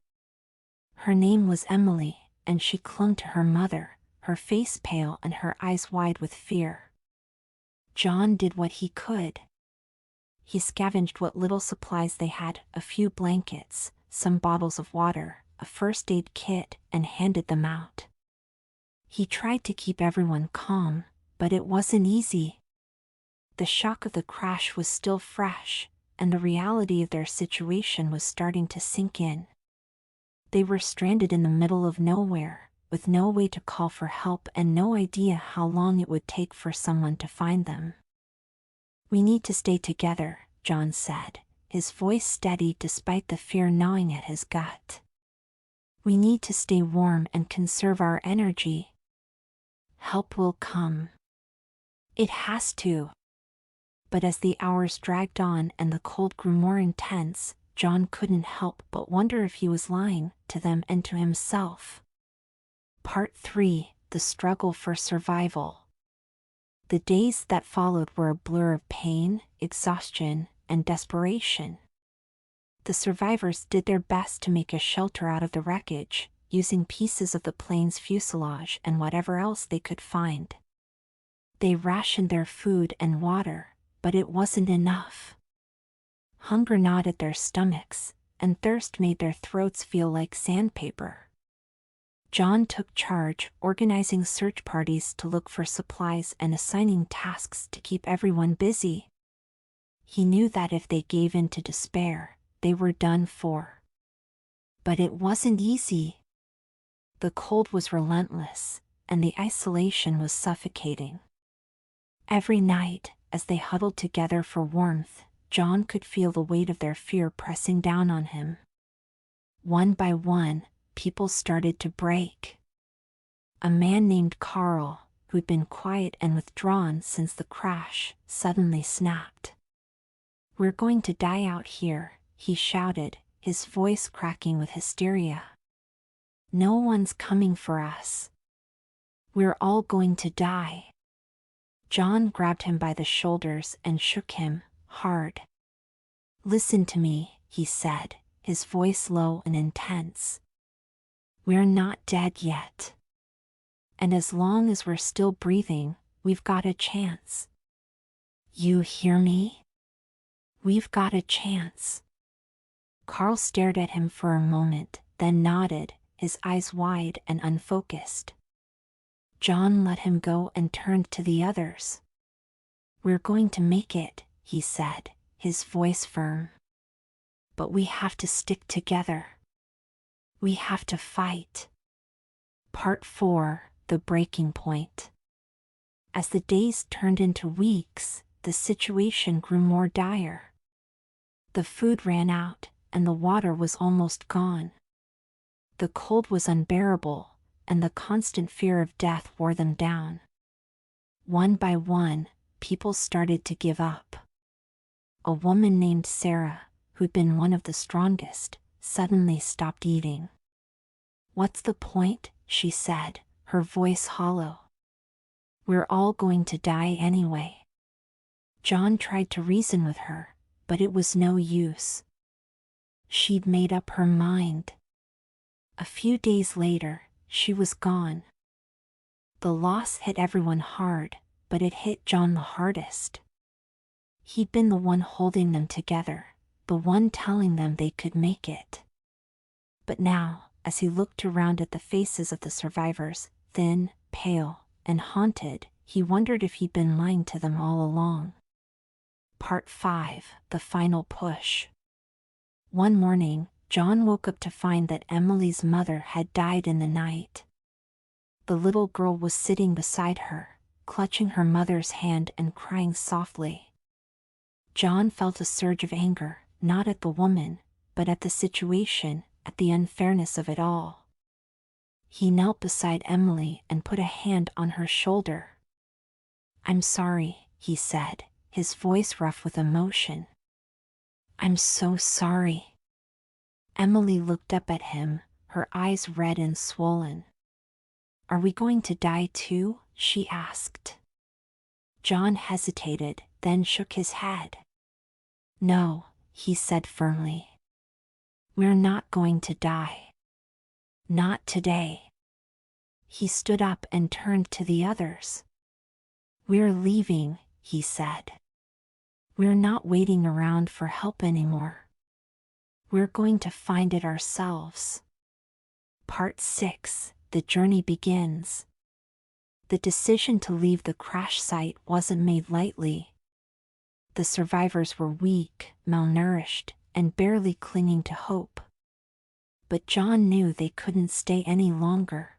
Her name was Emily, and she clung to her mother, her face pale and her eyes wide with fear. John did what he could. He scavenged what little supplies they had, a few blankets, some bottles of water, a first aid kit, and handed them out. He tried to keep everyone calm, but it wasn't easy. The shock of the crash was still fresh, and the reality of their situation was starting to sink in. They were stranded in the middle of nowhere, with no way to call for help and no idea how long it would take for someone to find them. "We need to stay together," John said, his voice steady despite the fear gnawing at his gut. "We need to stay warm and conserve our energy. Help will come. It has to." But as the hours dragged on and the cold grew more intense, John couldn't help but wonder if he was lying to them and to himself. Part 3: The Struggle for Survival. The days that followed were a blur of pain, exhaustion, and desperation. The survivors did their best to make a shelter out of the wreckage, using pieces of the plane's fuselage and whatever else they could find. They rationed their food and water, but it wasn't enough. Hunger gnawed at their stomachs, and thirst made their throats feel like sandpaper. John took charge, organizing search parties to look for supplies and assigning tasks to keep everyone busy. He knew that if they gave in to despair, they were done for. But it wasn't easy. The cold was relentless, and the isolation was suffocating. Every night, as they huddled together for warmth, John could feel the weight of their fear pressing down on him. One by one, people started to break. A man named Carl, who'd been quiet and withdrawn since the crash, suddenly snapped. "We're going to die out here," he shouted, his voice cracking with hysteria. "No one's coming for us. We're all going to die." John grabbed him by the shoulders and shook him, hard. "Listen to me," he said, his voice low and intense. "We're not dead yet. And as long as we're still breathing, we've got a chance. You hear me? We've got a chance." Carl stared at him for a moment, then nodded, his eyes wide and unfocused. John let him go and turned to the others. "We're going to make it," he said, his voice firm. "But we have to stick together. We have to fight." Part 4: The Breaking Point. As the days turned into weeks, the situation grew more dire. The food ran out, and the water was almost gone. The cold was unbearable, and the constant fear of death wore them down. One by one, people started to give up. A woman named Sarah, who'd been one of the strongest, suddenly stopped eating. "What's the point?" she said, her voice hollow. "We're all going to die anyway." John tried to reason with her, but it was no use. She'd made up her mind. A few days later, she was gone. The loss hit everyone hard, but it hit John the hardest. He'd been the one holding them together, the one telling them they could make it. But now, as he looked around at the faces of the survivors, thin, pale, and haunted, he wondered if he'd been lying to them all along. Part 5: The Final Push. One morning, John woke up to find that Emily's mother had died in the night. The little girl was sitting beside her, clutching her mother's hand and crying softly. John felt a surge of anger, not at the woman, but at the situation, at the unfairness of it all. He knelt beside Emily and put a hand on her shoulder. "I'm sorry," he said, his voice rough with emotion. "I'm so sorry." Emily looked up at him, her eyes red and swollen. "Are we going to die too?" she asked. John hesitated, then shook his head. "No," he said firmly. "We're not going to die. Not today." He stood up and turned to the others. "We're leaving," he said. "We're not waiting around for help anymore. We're going to find it ourselves." Part 6: The Journey Begins. The decision to leave the crash site wasn't made lightly. The survivors were weak, malnourished, and barely clinging to hope. But John knew they couldn't stay any longer.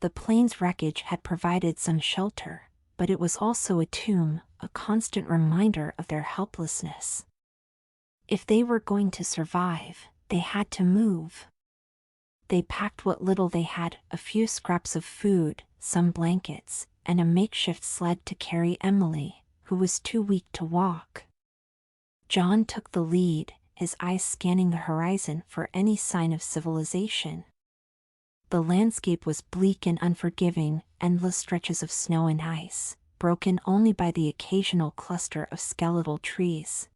The plane's wreckage had provided some shelter, but it was also a tomb, a constant reminder of their helplessness. If they were going to survive, they had to move. They packed what little they had, a few scraps of food, some blankets, and a makeshift sled to carry Emily, who was too weak to walk. John took the lead, his eyes scanning the horizon for any sign of civilization. The landscape was bleak and unforgiving, endless stretches of snow and ice, broken only by the occasional cluster of skeletal trees.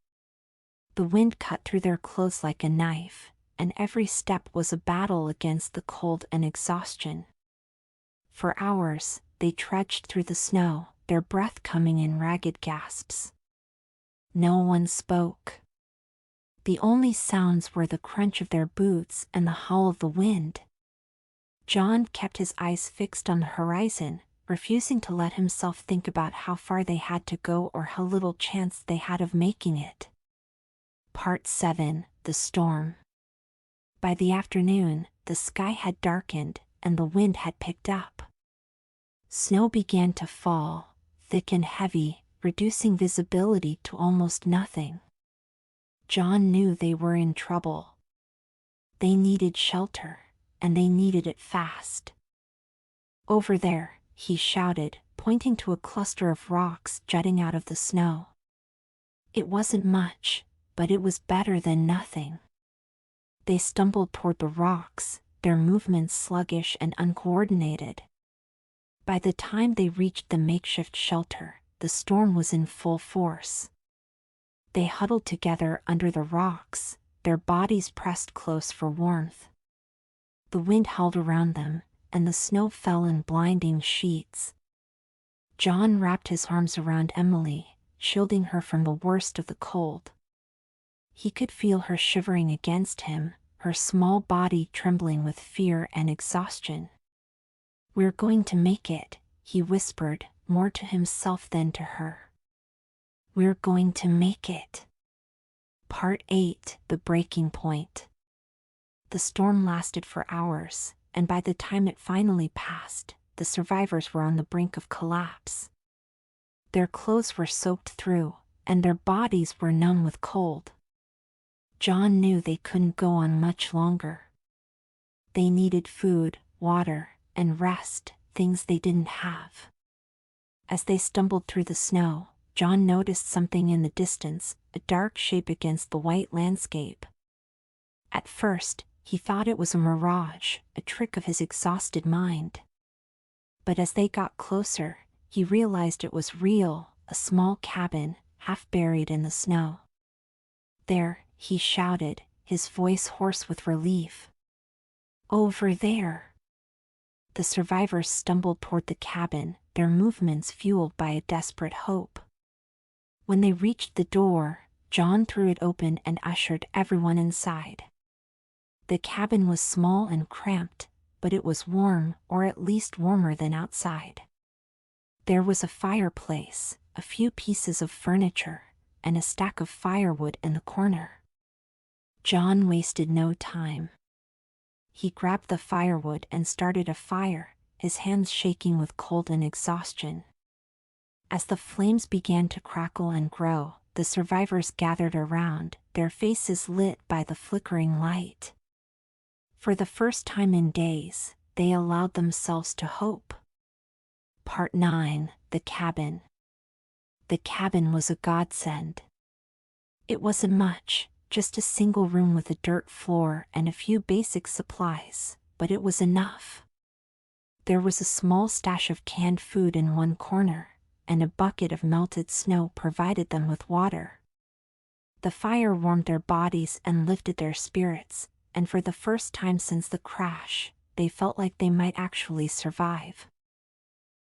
The wind cut through their clothes like a knife, and every step was a battle against the cold and exhaustion. For hours, they trudged through the snow, their breath coming in ragged gasps. No one spoke. The only sounds were the crunch of their boots and the howl of the wind. John kept his eyes fixed on the horizon, refusing to let himself think about how far they had to go or how little chance they had of making it. Part 7: The Storm. By the afternoon, the sky had darkened, and the wind had picked up. Snow began to fall, thick and heavy, reducing visibility to almost nothing. John knew they were in trouble. They needed shelter, and they needed it fast. "Over there," he shouted, pointing to a cluster of rocks jutting out of the snow. It wasn't much, but it was better than nothing. They stumbled toward the rocks, their movements sluggish and uncoordinated. By the time they reached the makeshift shelter, the storm was in full force. They huddled together under the rocks, their bodies pressed close for warmth. The wind howled around them, and the snow fell in blinding sheets. John wrapped his arms around Emily, shielding her from the worst of the cold. He could feel her shivering against him, her small body trembling with fear and exhaustion. "We're going to make it," he whispered, more to himself than to her. "We're going to make it." Part 8: The Breaking Point. The storm lasted for hours, and by the time it finally passed, the survivors were on the brink of collapse. Their clothes were soaked through, and their bodies were numb with cold. John knew they couldn't go on much longer. They needed food, water, and rest, things they didn't have. As they stumbled through the snow, John noticed something in the distance, a dark shape against the white landscape. At first, he thought it was a mirage, a trick of his exhausted mind. But as they got closer, he realized it was real, a small cabin, half buried in the snow. "There," he shouted, his voice hoarse with relief. "Over there." The survivors stumbled toward the cabin, their movements fueled by a desperate hope. When they reached the door, John threw it open and ushered everyone inside. The cabin was small and cramped, but it was warm, or at least warmer than outside. There was a fireplace, a few pieces of furniture, and a stack of firewood in the corner. John wasted no time. He grabbed the firewood and started a fire, his hands shaking with cold and exhaustion. As the flames began to crackle and grow, the survivors gathered around, their faces lit by the flickering light. For the first time in days, they allowed themselves to hope. Part 9: The Cabin. The cabin was a godsend. It wasn't much, just a single room with a dirt floor and a few basic supplies, but it was enough. There was a small stash of canned food in one corner, and a bucket of melted snow provided them with water. The fire warmed their bodies and lifted their spirits, and for the first time since the crash, they felt like they might actually survive.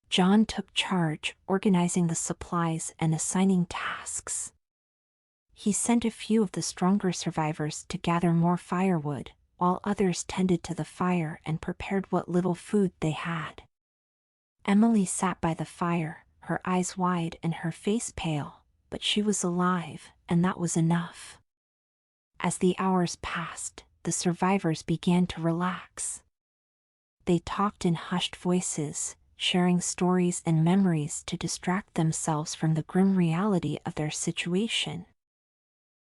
John took charge, organizing the supplies and assigning tasks. He sent a few of the stronger survivors to gather more firewood, while others tended to the fire and prepared what little food they had. Emily sat by the fire, her eyes wide and her face pale, but she was alive, and that was enough. As the hours passed, the survivors began to relax. They talked in hushed voices, sharing stories and memories to distract themselves from the grim reality of their situation.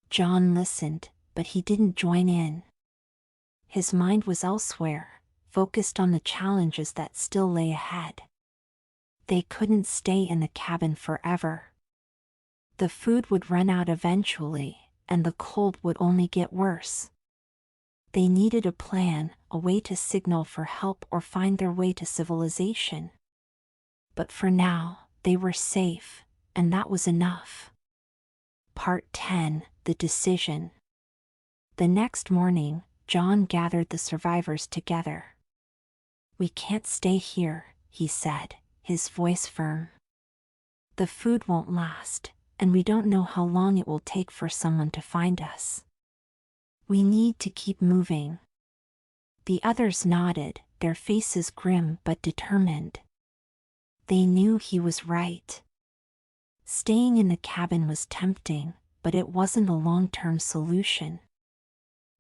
John listened, but he didn't join in. His mind was elsewhere, focused on the challenges that still lay ahead. They couldn't stay in the cabin forever. The food would run out eventually, and the cold would only get worse. They needed a plan, a way to signal for help or find their way to civilization. But for now, they were safe, and that was enough. Part 10: The Decision. The next morning, John gathered the survivors together. "We can't stay here," he said, his voice firm. "The food won't last, and we don't know how long it will take for someone to find us. We need to keep moving." The others nodded, their faces grim but determined. They knew he was right. Staying in the cabin was tempting, but it wasn't a long-term solution.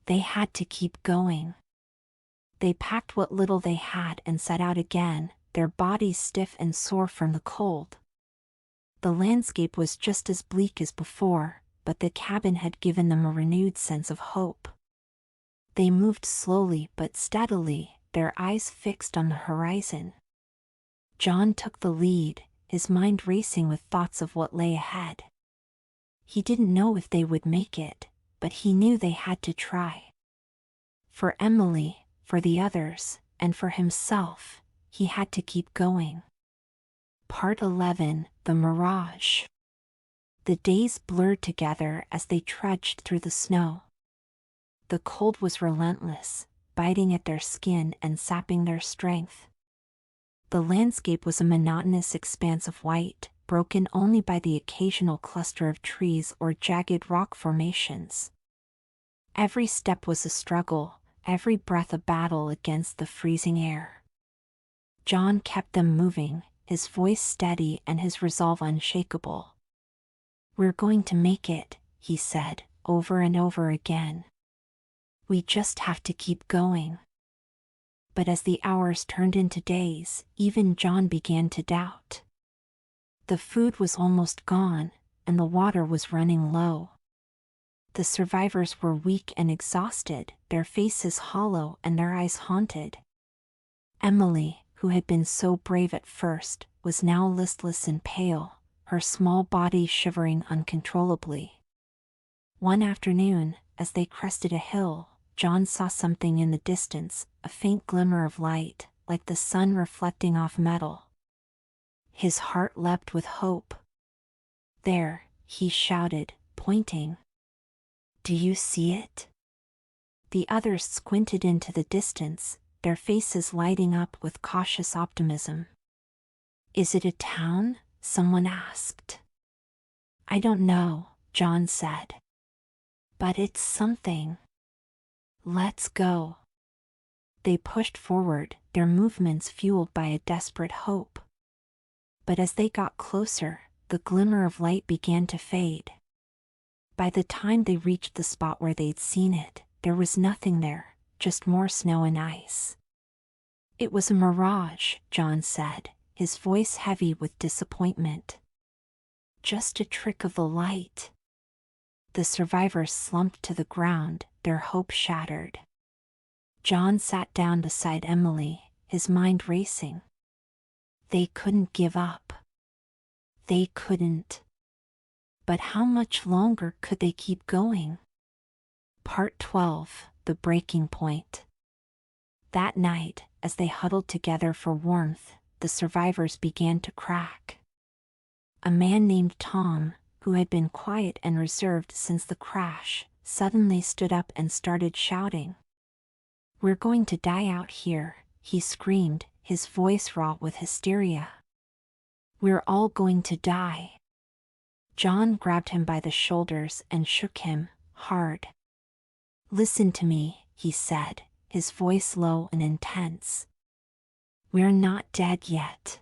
They had to keep going. They packed what little they had and set out again, their bodies stiff and sore from the cold. The landscape was just as bleak as before, but the cabin had given them a renewed sense of hope. They moved slowly but steadily, their eyes fixed on the horizon. John took the lead, his mind racing with thoughts of what lay ahead. He didn't know if they would make it, but he knew they had to try. For Emily, for the others, and for himself, he had to keep going. Part 11: The Mirage. The days blurred together as they trudged through the snow. The cold was relentless, biting at their skin and sapping their strength. The landscape was a monotonous expanse of white, broken only by the occasional cluster of trees or jagged rock formations. Every step was a struggle, every breath a battle against the freezing air. John kept them moving, his voice steady and his resolve unshakable. "We're going to make it," he said, over and over again. "We just have to keep going." But as the hours turned into days, even John began to doubt. The food was almost gone, and the water was running low. The survivors were weak and exhausted, their faces hollow and their eyes haunted. Emily, who had been so brave at first, was now listless and pale, her small body shivering uncontrollably. One afternoon, as they crested a hill, John saw something in the distance, a faint glimmer of light, like the sun reflecting off metal. His heart leapt with hope. "There," he shouted, pointing. "Do you see it?" The others squinted into the distance, their faces lighting up with cautious optimism. "Is it a town?" someone asked. "I don't know," John said. "But it's something. Let's go." They pushed forward, their movements fueled by a desperate hope. But as they got closer, the glimmer of light began to fade. By the time they reached the spot where they'd seen it, there was nothing there, just more snow and ice. "It was a mirage," John said, his voice heavy with disappointment. "Just a trick of the light." The survivors slumped to the ground, their hope shattered. John sat down beside Emily, his mind racing. They couldn't give up. They couldn't. But how much longer could they keep going? Part 12, The Breaking Point. That night, as they huddled together for warmth, the survivors began to crack. A man named Tom, who had been quiet and reserved since the crash, suddenly stood up and started shouting. "We're going to die out here," he screamed, his voice raw with hysteria. "We're all going to die." John grabbed him by the shoulders and shook him, hard. "Listen to me," he said, his voice low and intense. "We're not dead yet.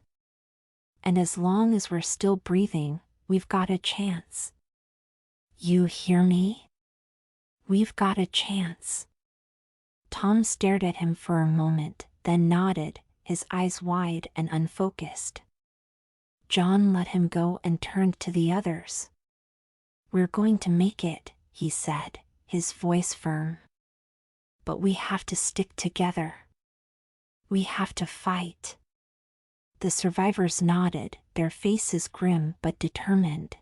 And as long as we're still breathing, we've got a chance. You hear me? We've got a chance." Tom stared at him for a moment, then nodded, his eyes wide and unfocused. John let him go and turned to the others. "We're going to make it," he said, his voice firm. "But we have to stick together. We have to fight." The survivors nodded, their faces grim but determined.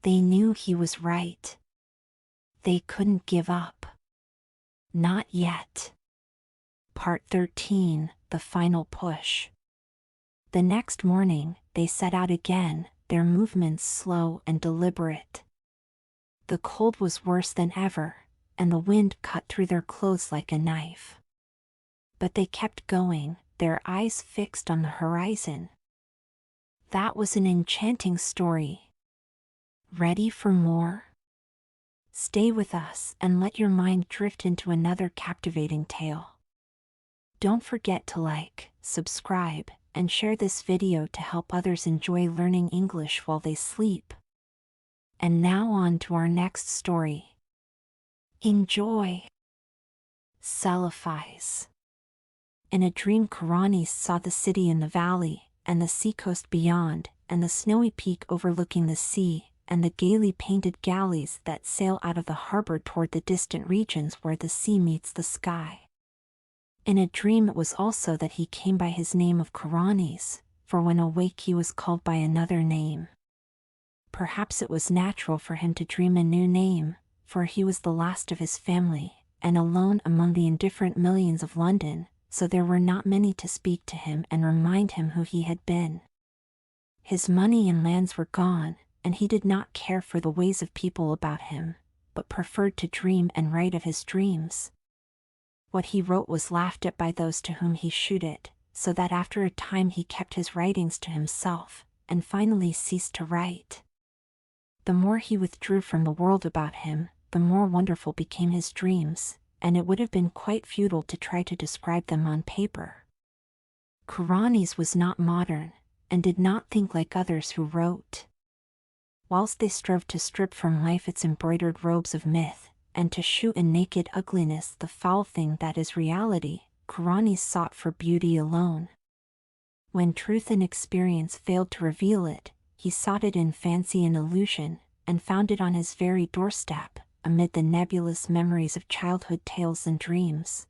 They knew he was right. They couldn't give up. Not yet. Part 13, The Final Push. The next morning, they set out again, their movements slow and deliberate. The cold was worse than ever, and the wind cut through their clothes like a knife. But they kept going, their eyes fixed on the horizon. That was an enchanting story. Ready for more? Stay with us and let your mind drift into another captivating tale. Don't forget to like, subscribe, and share this video to help others enjoy learning English while they sleep. And now on to our next story. Enjoy! Celephaïs. In a dream, Kuranes saw the city in the valley, and the seacoast beyond, and the snowy peak overlooking the sea, and the gaily painted galleys that sail out of the harbor toward the distant regions where the sea meets the sky. In a dream it was also that he came by his name of Kuranes, for when awake he was called by another name. Perhaps it was natural for him to dream a new name, for he was the last of his family, and alone among the indifferent millions of London, so there were not many to speak to him and remind him who he had been. His money and lands were gone, and he did not care for the ways of people about him, but preferred to dream and write of his dreams. What he wrote was laughed at by those to whom he shewed it, so that after a time he kept his writings to himself, and finally ceased to write. The more he withdrew from the world about him, the more wonderful became his dreams, and it would have been quite futile to try to describe them on paper. Kuranes was not modern, and did not think like others who wrote. Whilst they strove to strip from life its embroidered robes of myth, and to shew in naked ugliness the foul thing that is reality, Kuranes sought for beauty alone. When truth and experience failed to reveal it, he sought it in fancy and illusion, and found it on his very doorstep, amid the nebulous memories of childhood tales and dreams.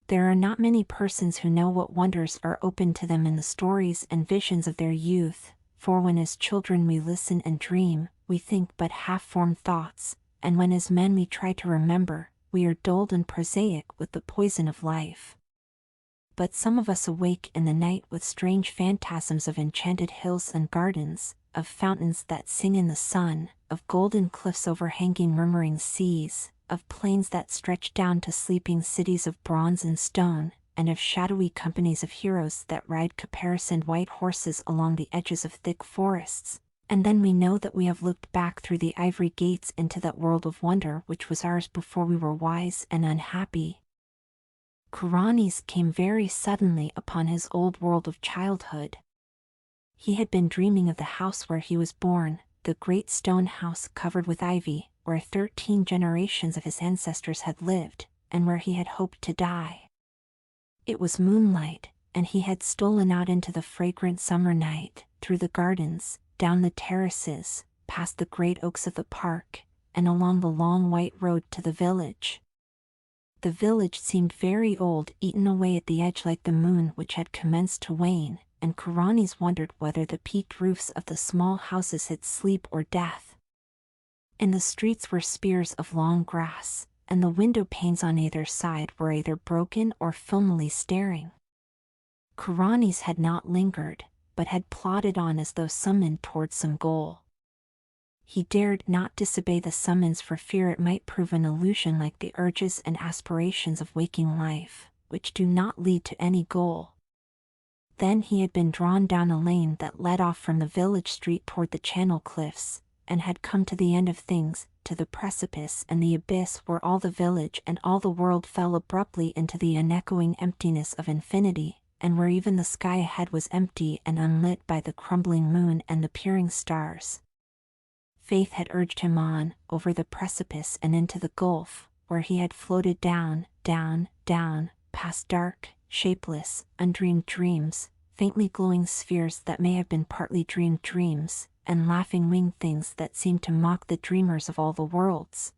There are not many persons who know what wonders are open to them in the stories and visions of their youth, for when as children we listen and dream, we think but half-formed thoughts, and when as men we try to remember, we are dulled and prosaic with the poison of life. But some of us awake in the night with strange phantasms of enchanted hills and gardens, of fountains that sing in the sun, of golden cliffs overhanging murmuring seas, of plains that stretch down to sleeping cities of bronze and stone, and of shadowy companies of heroes that ride caparisoned white horses along the edges of thick forests. And then we know that we have looked back through the ivory gates into that world of wonder which was ours before we were wise and unhappy. Kuranes came very suddenly upon his old world of childhood. He had been dreaming of the house where he was born, the great stone house covered with ivy, where 13 generations of his ancestors had lived, and where he had hoped to die. It was moonlight, and he had stolen out into the fragrant summer night, through the gardens, down the terraces, past the great oaks of the park, and along the long white road to the village. The village seemed very old, eaten away at the edge like the moon which had commenced to wane, and Kuranes wondered whether the peaked roofs of the small houses hid sleep or death. In the streets were spears of long grass, and the window panes on either side were either broken or filmily staring. Kuranes had not lingered, but had plodded on as though summoned towards some goal. He dared not disobey the summons for fear it might prove an illusion like the urges and aspirations of waking life, which do not lead to any goal. Then he had been drawn down a lane that led off from the village street toward the Channel cliffs, and had come to the end of things, to the precipice and the abyss where all the village and all the world fell abruptly into the unechoing emptiness of infinity, and where even the sky ahead was empty and unlit by the crumbling moon and the peering stars. Faith had urged him on, over the precipice and into the gulf, where he had floated down, down, down, past dark, shapeless, undreamed dreams, faintly glowing spheres that may have been partly dreamed dreams, and laughing winged things that seemed to mock the dreamers of all the worlds.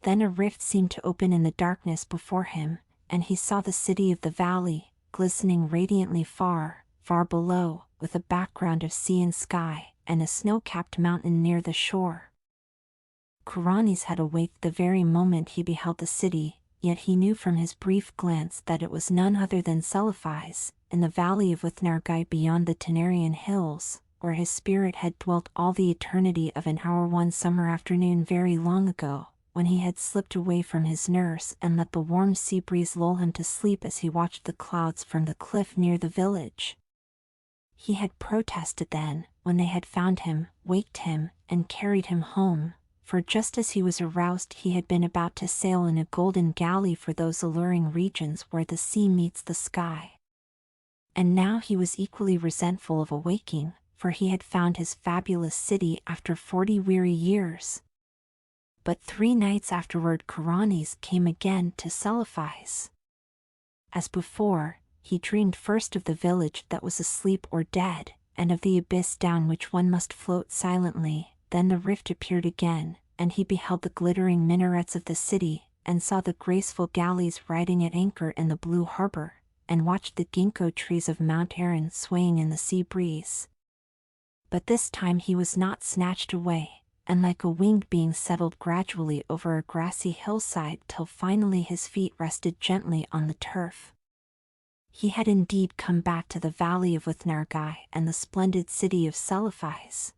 Then a rift seemed to open in the darkness before him, and he saw the city of the valley, glistening radiantly far, far below, with a background of sea and sky, and a snow-capped mountain near the shore. Kuranes had awaked the very moment he beheld the city, yet he knew from his brief glance that it was none other than Celephaïs, in the valley of Withnargai beyond the Tenarian hills, where his spirit had dwelt all the eternity of an hour one summer afternoon very long ago, when he had slipped away from his nurse and let the warm sea breeze lull him to sleep as he watched the clouds from the cliff near the village. He had protested then, when they had found him, waked him, and carried him home, for just as he was aroused he had been about to sail in a golden galley for those alluring regions where the sea meets the sky. And now he was equally resentful of awaking, for he had found his fabulous city after 40 weary years. But 3 nights afterward Kuranes came again to Celephaïs. As before, he dreamed first of the village that was asleep or dead, and of the abyss down which one must float silently. Then the rift appeared again, and he beheld the glittering minarets of the city, and saw the graceful galleys riding at anchor in the blue harbor, and watched the ginkgo trees of Mount Erin swaying in the sea breeze. But this time he was not snatched away, and like a winged being settled gradually over a grassy hillside till finally his feet rested gently on the turf. He had indeed come back to the valley of Withnargai and the splendid city of Celephaïs.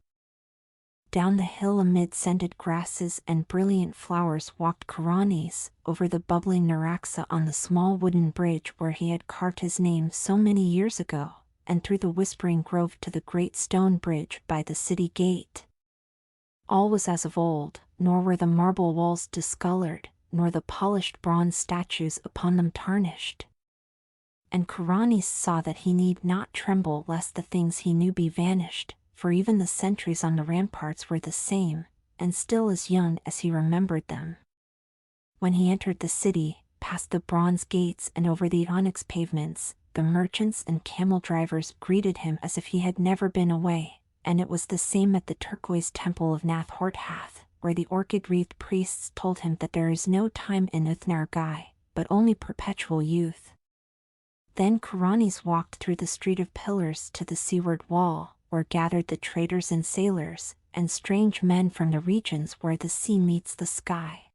Down the hill amid scented grasses and brilliant flowers walked Kuranes, over the bubbling Naraxa on the small wooden bridge where he had carved his name so many years ago, and through the whispering grove to the great stone bridge by the city gate. All was as of old, nor were the marble walls discolored, nor the polished bronze statues upon them tarnished. And Kuranes saw that he need not tremble lest the things he knew be vanished, for even the sentries on the ramparts were the same, and still as young as he remembered them. When he entered the city, past the bronze gates and over the onyx pavements, the merchants and camel drivers greeted him as if he had never been away, and it was the same at the turquoise temple of Nath-Horthath, where the orchid-wreathed priests told him that there is no time in Withnargai, but only perpetual youth. Then Kuranes walked through the street of pillars to the seaward wall, where gathered the traders and sailors, and strange men from the regions where the sea meets the sky.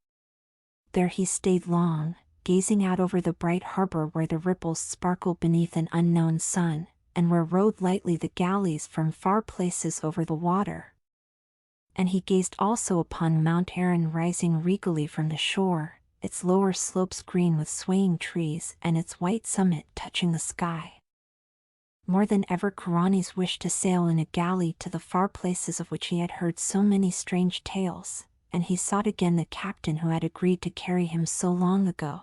There he stayed long, gazing out over the bright harbor where the ripples sparkled beneath an unknown sun, and where rode lightly the galleys from far places over the water. And he gazed also upon Mount Erin rising regally from the shore, its lower slopes green with swaying trees and its white summit touching the sky. More than ever Corani's wished to sail in a galley to the far places of which he had heard so many strange tales, and he sought again the captain who had agreed to carry him so long ago.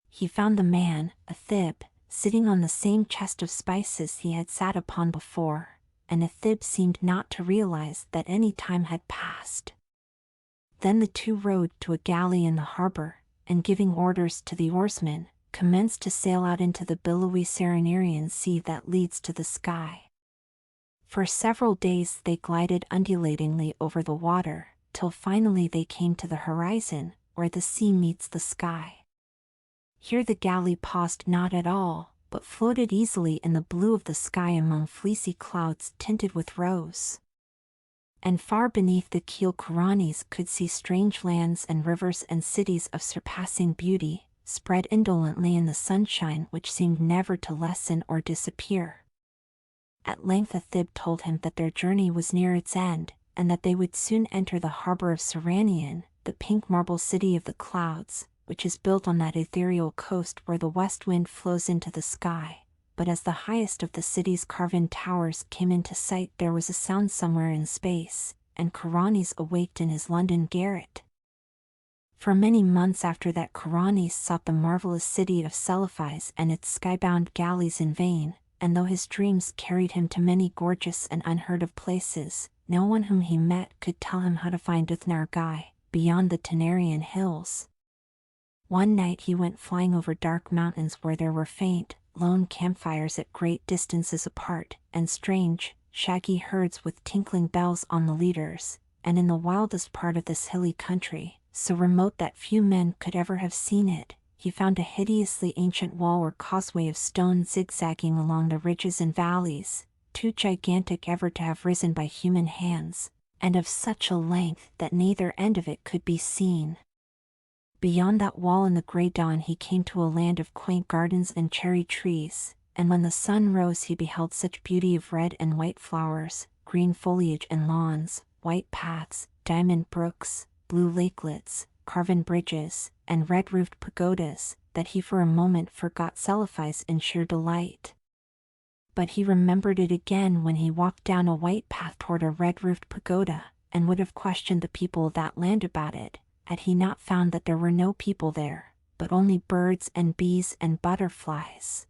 He found the man, a Thib, sitting on the same chest of spices he had sat upon before, and Thib seemed not to realize that any time had passed. Then the two rowed to a galley in the harbor, and giving orders to the oarsmen, commenced to sail out into the billowy Serenarian sea that leads to the sky. For several days they glided undulatingly over the water, till finally they came to the horizon, where the sea meets the sky. Here the galley paused not at all, but floated easily in the blue of the sky among fleecy clouds tinted with rose. And far beneath the keel Corani's could see strange lands and rivers and cities of surpassing beauty, spread indolently in the sunshine which seemed never to lessen or disappear. At length Thib told him that their journey was near its end, and that they would soon enter the harbor of Seranian, the pink marble city of the clouds, which is built on that ethereal coast where the west wind flows into the sky. But as the highest of the city's carven towers came into sight, there was a sound somewhere in space, and Corani's awaked in his London garret. For many months after that Corani's sought the marvelous city of Celephaïs and its skybound galleys in vain, and though his dreams carried him to many gorgeous and unheard-of places, no one whom he met could tell him how to find Uthnar beyond the Tenarian hills. One night he went flying over dark mountains where there were faint, lone campfires at great distances apart, and strange, shaggy herds with tinkling bells on the leaders, and in the wildest part of this hilly country, so remote that few men could ever have seen it, he found a hideously ancient wall or causeway of stone zigzagging along the ridges and valleys, too gigantic ever to have risen by human hands, and of such a length that neither end of it could be seen. Beyond that wall in the grey dawn he came to a land of quaint gardens and cherry trees, and when the sun rose he beheld such beauty of red and white flowers, green foliage and lawns, white paths, diamond brooks, blue lakelets, carven bridges, and red-roofed pagodas, that he for a moment forgot Celephaïs in sheer delight. But he remembered it again when he walked down a white path toward a red-roofed pagoda, and would have questioned the people of that land about it, had he not found that there were no people there, but only birds and bees and butterflies.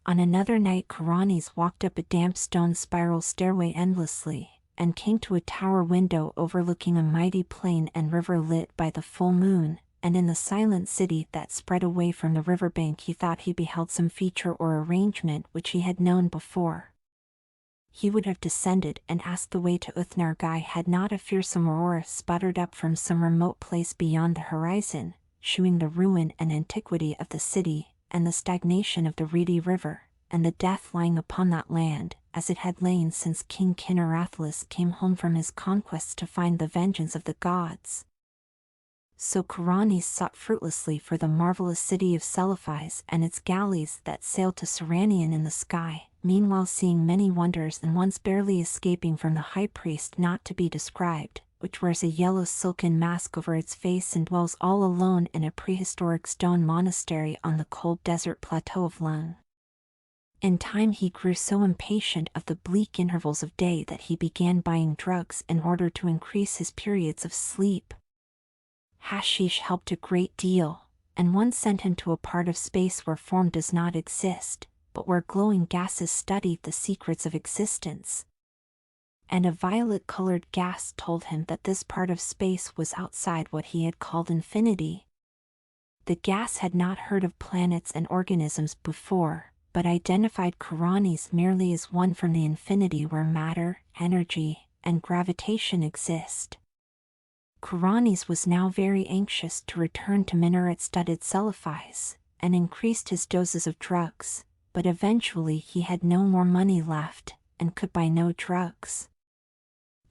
On another night Corani's walked up a damp stone spiral stairway endlessly, and came to a tower window overlooking a mighty plain and river lit by the full moon, and in the silent city that spread away from the riverbank he thought he beheld some feature or arrangement which he had known before. He would have descended and asked the way to Uthnar had not a fearsome aurora sputtered up from some remote place beyond the horizon, shewing the ruin and antiquity of the city, and the stagnation of the reedy river, and the death lying upon that land, as it had lain since King Kinarathlis came home from his conquests to find the vengeance of the gods. So Corani's sought fruitlessly for the marvelous city of Celephaïs and its galleys that sailed to Seranian in the sky, meanwhile seeing many wonders and once barely escaping from the high priest not to be described, which wears a yellow silken mask over its face and dwells all alone in a prehistoric stone monastery on the cold desert plateau of Lung. In time he grew so impatient of the bleak intervals of day that he began buying drugs in order to increase his periods of sleep. Hashish helped a great deal, and one sent him to a part of space where form does not exist, but where glowing gases studied the secrets of existence. And a violet-colored gas told him that this part of space was outside what he had called infinity. The gas had not heard of planets and organisms before, but identified Corani's merely as one from the infinity where matter, energy, and gravitation exist. Corani's was now very anxious to return to minaret-studded Celephaïs, and increased his doses of drugs, but eventually he had no more money left, and could buy no drugs.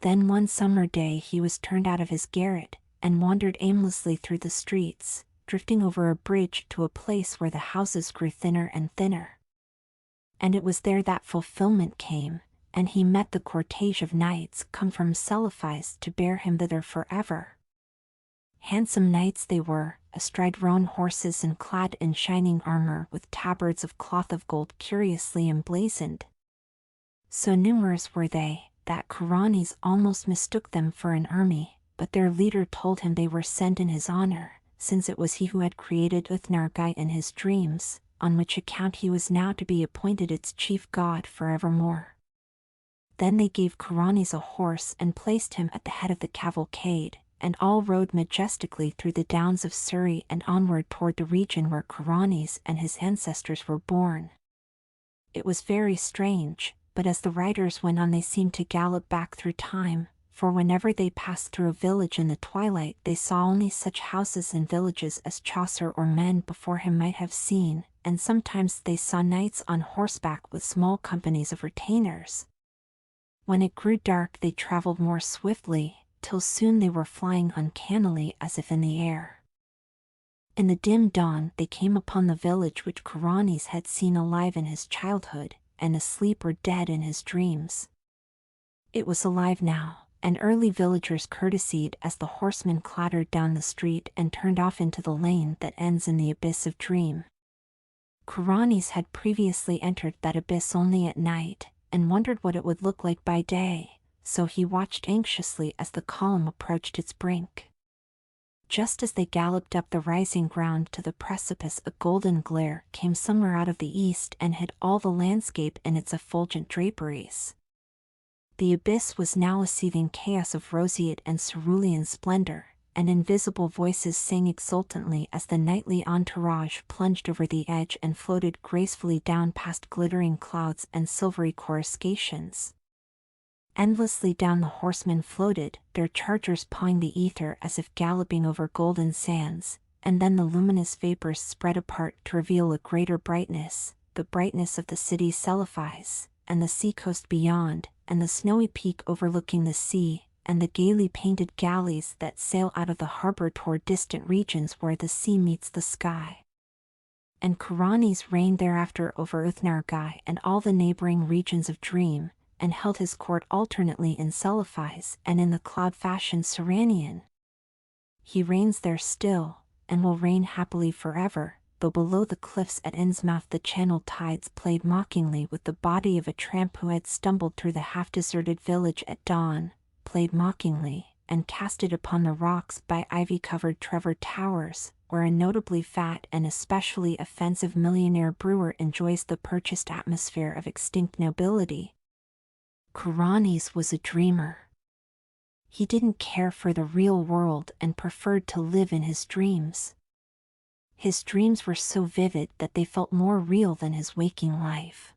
Then one summer day he was turned out of his garret, and wandered aimlessly through the streets, drifting over a bridge to a place where the houses grew thinner and thinner. And it was there that fulfillment came, and he met the cortege of knights come from Celephaïs to bear him thither forever. Handsome knights they were, astride roan horses and clad in shining armor with tabards of cloth of gold curiously emblazoned. So numerous were they, that Corani's almost mistook them for an army, but their leader told him they were sent in his honor, since it was he who had created Uthnargai in his dreams, on which account he was now to be appointed its chief god forevermore. Then they gave Corani's a horse and placed him at the head of the cavalcade, and all rode majestically through the downs of Surrey and onward toward the region where Corani's and his ancestors were born. It was very strange, but as the riders went on they seemed to gallop back through time, for whenever they passed through a village in the twilight they saw only such houses and villages as Chaucer or men before him might have seen, and sometimes they saw knights on horseback with small companies of retainers. When it grew dark they traveled more swiftly, till soon they were flying uncannily as if in the air. In the dim dawn they came upon the village which Corani's had seen alive in his childhood, and asleep or dead in his dreams. It was alive now, and early villagers courtesied as the horsemen clattered down the street and turned off into the lane that ends in the abyss of dream. Corani's had previously entered that abyss only at night, and wondered what it would look like by day, so he watched anxiously as the column approached its brink. Just as they galloped up the rising ground to the precipice, a golden glare came somewhere out of the east and hid all the landscape in its effulgent draperies. The abyss was now a seething chaos of roseate and cerulean splendor, and invisible voices sang exultantly as the nightly entourage plunged over the edge and floated gracefully down past glittering clouds and silvery coruscations. Endlessly down the horsemen floated, their chargers pawing the ether as if galloping over golden sands, and then the luminous vapors spread apart to reveal a greater brightness, the brightness of the city Celephaïs, and the seacoast beyond, and the snowy peak overlooking the sea, and the gaily painted galleys that sail out of the harbor toward distant regions where the sea meets the sky. And Corani's reigned thereafter over Uthnargai and all the neighboring regions of dream, and held his court alternately in Celephaïs and in the cloud-fashioned Seranian. He reigns there still, and will reign happily forever, though below the cliffs at Innsmouth the channeled tides played mockingly with the body of a tramp who had stumbled through the half-deserted village at dawn, played mockingly, and cast it upon the rocks by ivy-covered Trevor Towers, where a notably fat and especially offensive millionaire brewer enjoys the purchased atmosphere of extinct nobility. Corani's was a dreamer. He didn't care for the real world and preferred to live in his dreams. His dreams were so vivid that they felt more real than his waking life.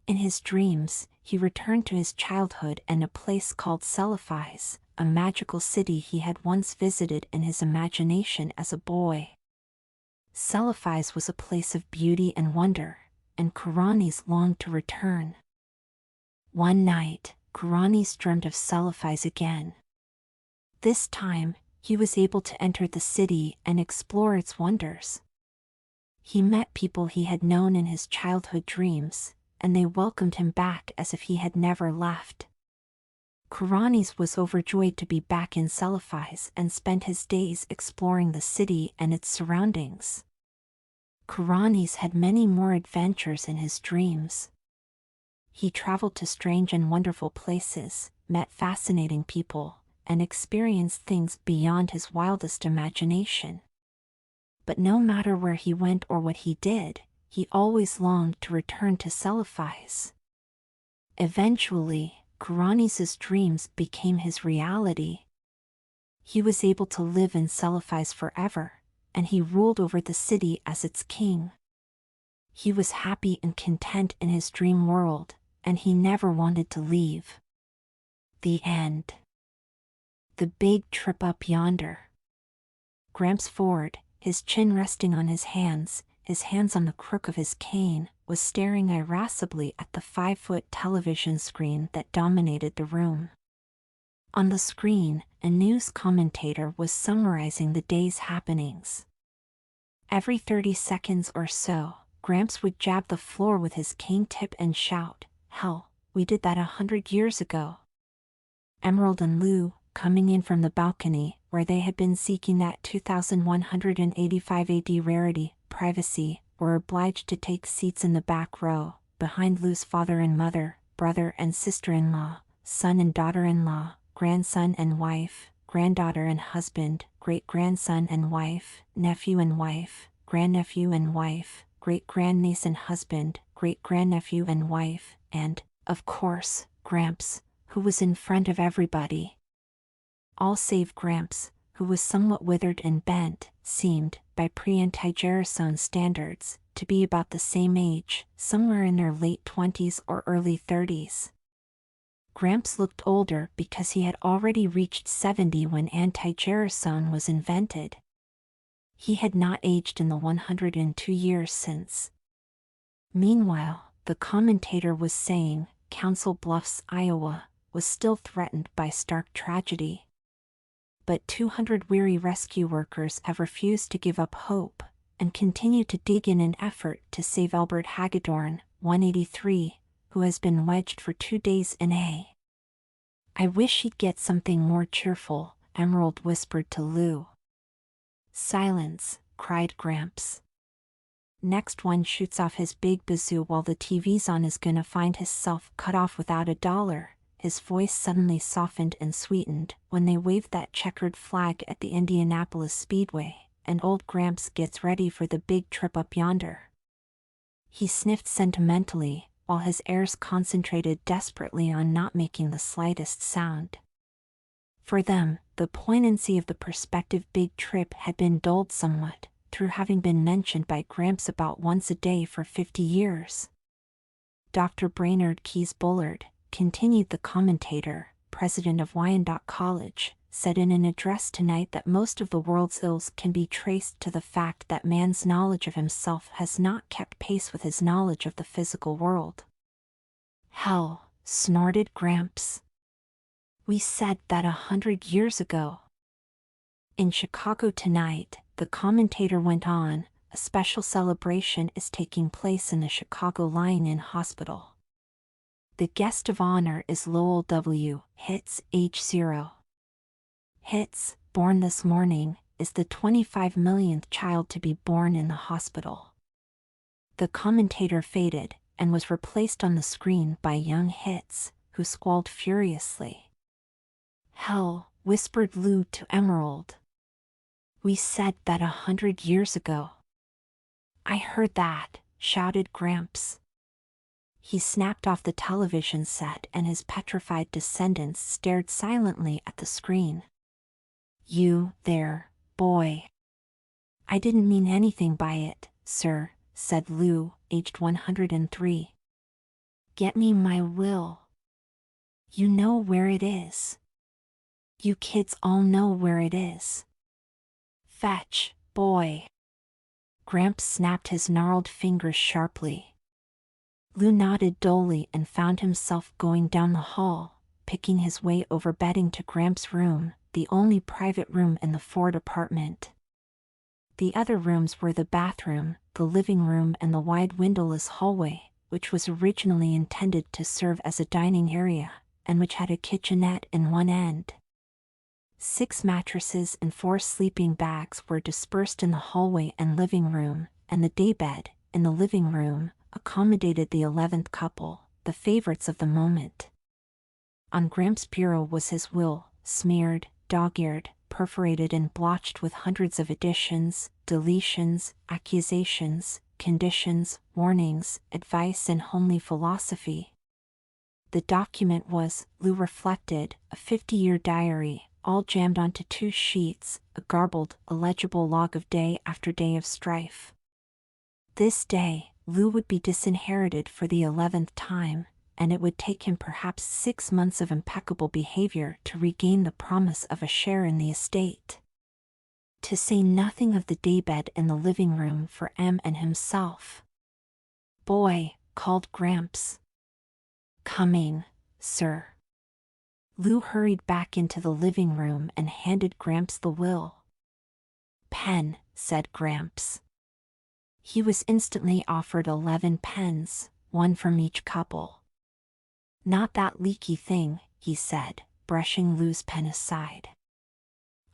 In his dreams, he returned to his childhood and a place called Celephaïs, a magical city he had once visited in his imagination as a boy. Celephaïs was a place of beauty and wonder, and Corani's longed to return. One night, Corani's dreamed of Celephaïs again. This time, he was able to enter the city and explore its wonders. He met people he had known in his childhood dreams, and they welcomed him back as if he had never left. Corani's was overjoyed to be back in Celephaïs and spent his days exploring the city and its surroundings. Corani's had many more adventures in his dreams. He traveled to strange and wonderful places, met fascinating people, and experienced things beyond his wildest imagination. But no matter where he went or what he did, he always longed to return to Celephaïs. Eventually, Corani's dreams became his reality. He was able to live in Celephaïs forever, and he ruled over the city as its king. He was happy and content in his dream world, and he never wanted to leave. The end. The Big Trip Up Yonder. Gramps Ford, his chin resting on his hands on the crook of his cane, was staring irascibly at the 5-foot television screen that dominated the room. On the screen, a news commentator was summarizing the day's happenings. Every 30 seconds or so, Gramps would jab the floor with his cane tip and shout, "Hell, we did that 100 years ago." Emerald and Lou, coming in from the balcony, where they had been seeking that 2185 AD rarity, privacy, were obliged to take seats in the back row, behind Lou's father and mother, brother and sister-in-law, son and daughter-in-law, grandson and wife, granddaughter and husband, great-grandson and wife, nephew and wife, grandnephew and wife, great-grandniece and husband, great-grandnephew and wife, and, of course, Gramps, who was in front of everybody. All save Gramps, who was somewhat withered and bent, seemed, by pre-anti-Gerasone standards, to be about the same age, somewhere in their late 20s or early 30s. Gramps looked older because he had already reached 70 when anti-Gerasone was invented. He had not aged in the 102 years since. Meanwhile, the commentator was saying, Council Bluffs, Iowa, was still threatened by stark tragedy. But 200 weary rescue workers have refused to give up hope, and continue to dig in an effort to save Albert Hagedorn, 183, who has been wedged for 2 days in a. "I wish he'd get something more cheerful," Emerald whispered to Lou. "Silence," cried Gramps. "Next one shoots off his big bazoo while the TV's on is gonna find hisself cut off without $1. His voice suddenly softened and sweetened when they waved that checkered flag at the Indianapolis Speedway, and old Gramps gets ready for the Big Trip Up Yonder. He sniffed sentimentally, while his heirs concentrated desperately on not making the slightest sound. For them, the poignancy of the prospective big trip had been dulled somewhat, through having been mentioned by Gramps about once a day for 50 years. Dr. Brainerd Keyes Bullard, continued the commentator, president of Wyandotte College, said in an address tonight that most of the world's ills can be traced to the fact that man's knowledge of himself has not kept pace with his knowledge of the physical world. "Hell," snorted Gramps. "We said that 100 years ago." In Chicago tonight, the commentator went on, a special celebration is taking place in the Chicago Lying-In Hospital. The guest of honor is Lowell W. Hitz, age 0. Hitz, born this morning, is the 25 millionth child to be born in the hospital. The commentator faded, and was replaced on the screen by young Hitz, who squalled furiously. "Hell," whispered Lou to Emerald. "We said that 100 years ago." "I heard that," shouted Gramps. He snapped off the television set and his petrified descendants stared silently at the screen. "You, there, boy." "I didn't mean anything by it, sir," said Lou, aged 103. "Get me my will." "You know where it is." "You kids all know where it is." "Fetch, boy." Gramps snapped his gnarled fingers sharply. Lou nodded dully and found himself going down the hall, picking his way over bedding to Gramps' room, the only private room in the Ford apartment. The other rooms were the bathroom, the living room and the wide windowless hallway, which was originally intended to serve as a dining area, and which had a kitchenette in one end. 6 mattresses and 4 sleeping bags were dispersed in the hallway and living room, and the daybed, in the living room, accommodated the 11th couple, the favorites of the moment. On Gramps' bureau was his will, smeared, dog-eared, perforated and blotched with hundreds of additions, deletions, accusations, conditions, warnings, advice and homely philosophy. The document was, Lou reflected, a 50-year diary, all jammed onto 2 sheets, a garbled, illegible log of day after day of strife. This day, Lou would be disinherited for the 11th time, and it would take him perhaps 6 months of impeccable behavior to regain the promise of a share in the estate. To say nothing of the daybed in the living room for Em and himself. "Boy," called Gramps. "Coming, sir." Lou hurried back into the living room and handed Gramps the will. "Pen," said Gramps. He was instantly offered 11 pens, one from each couple. "Not that leaky thing," he said, brushing Lou's pen aside.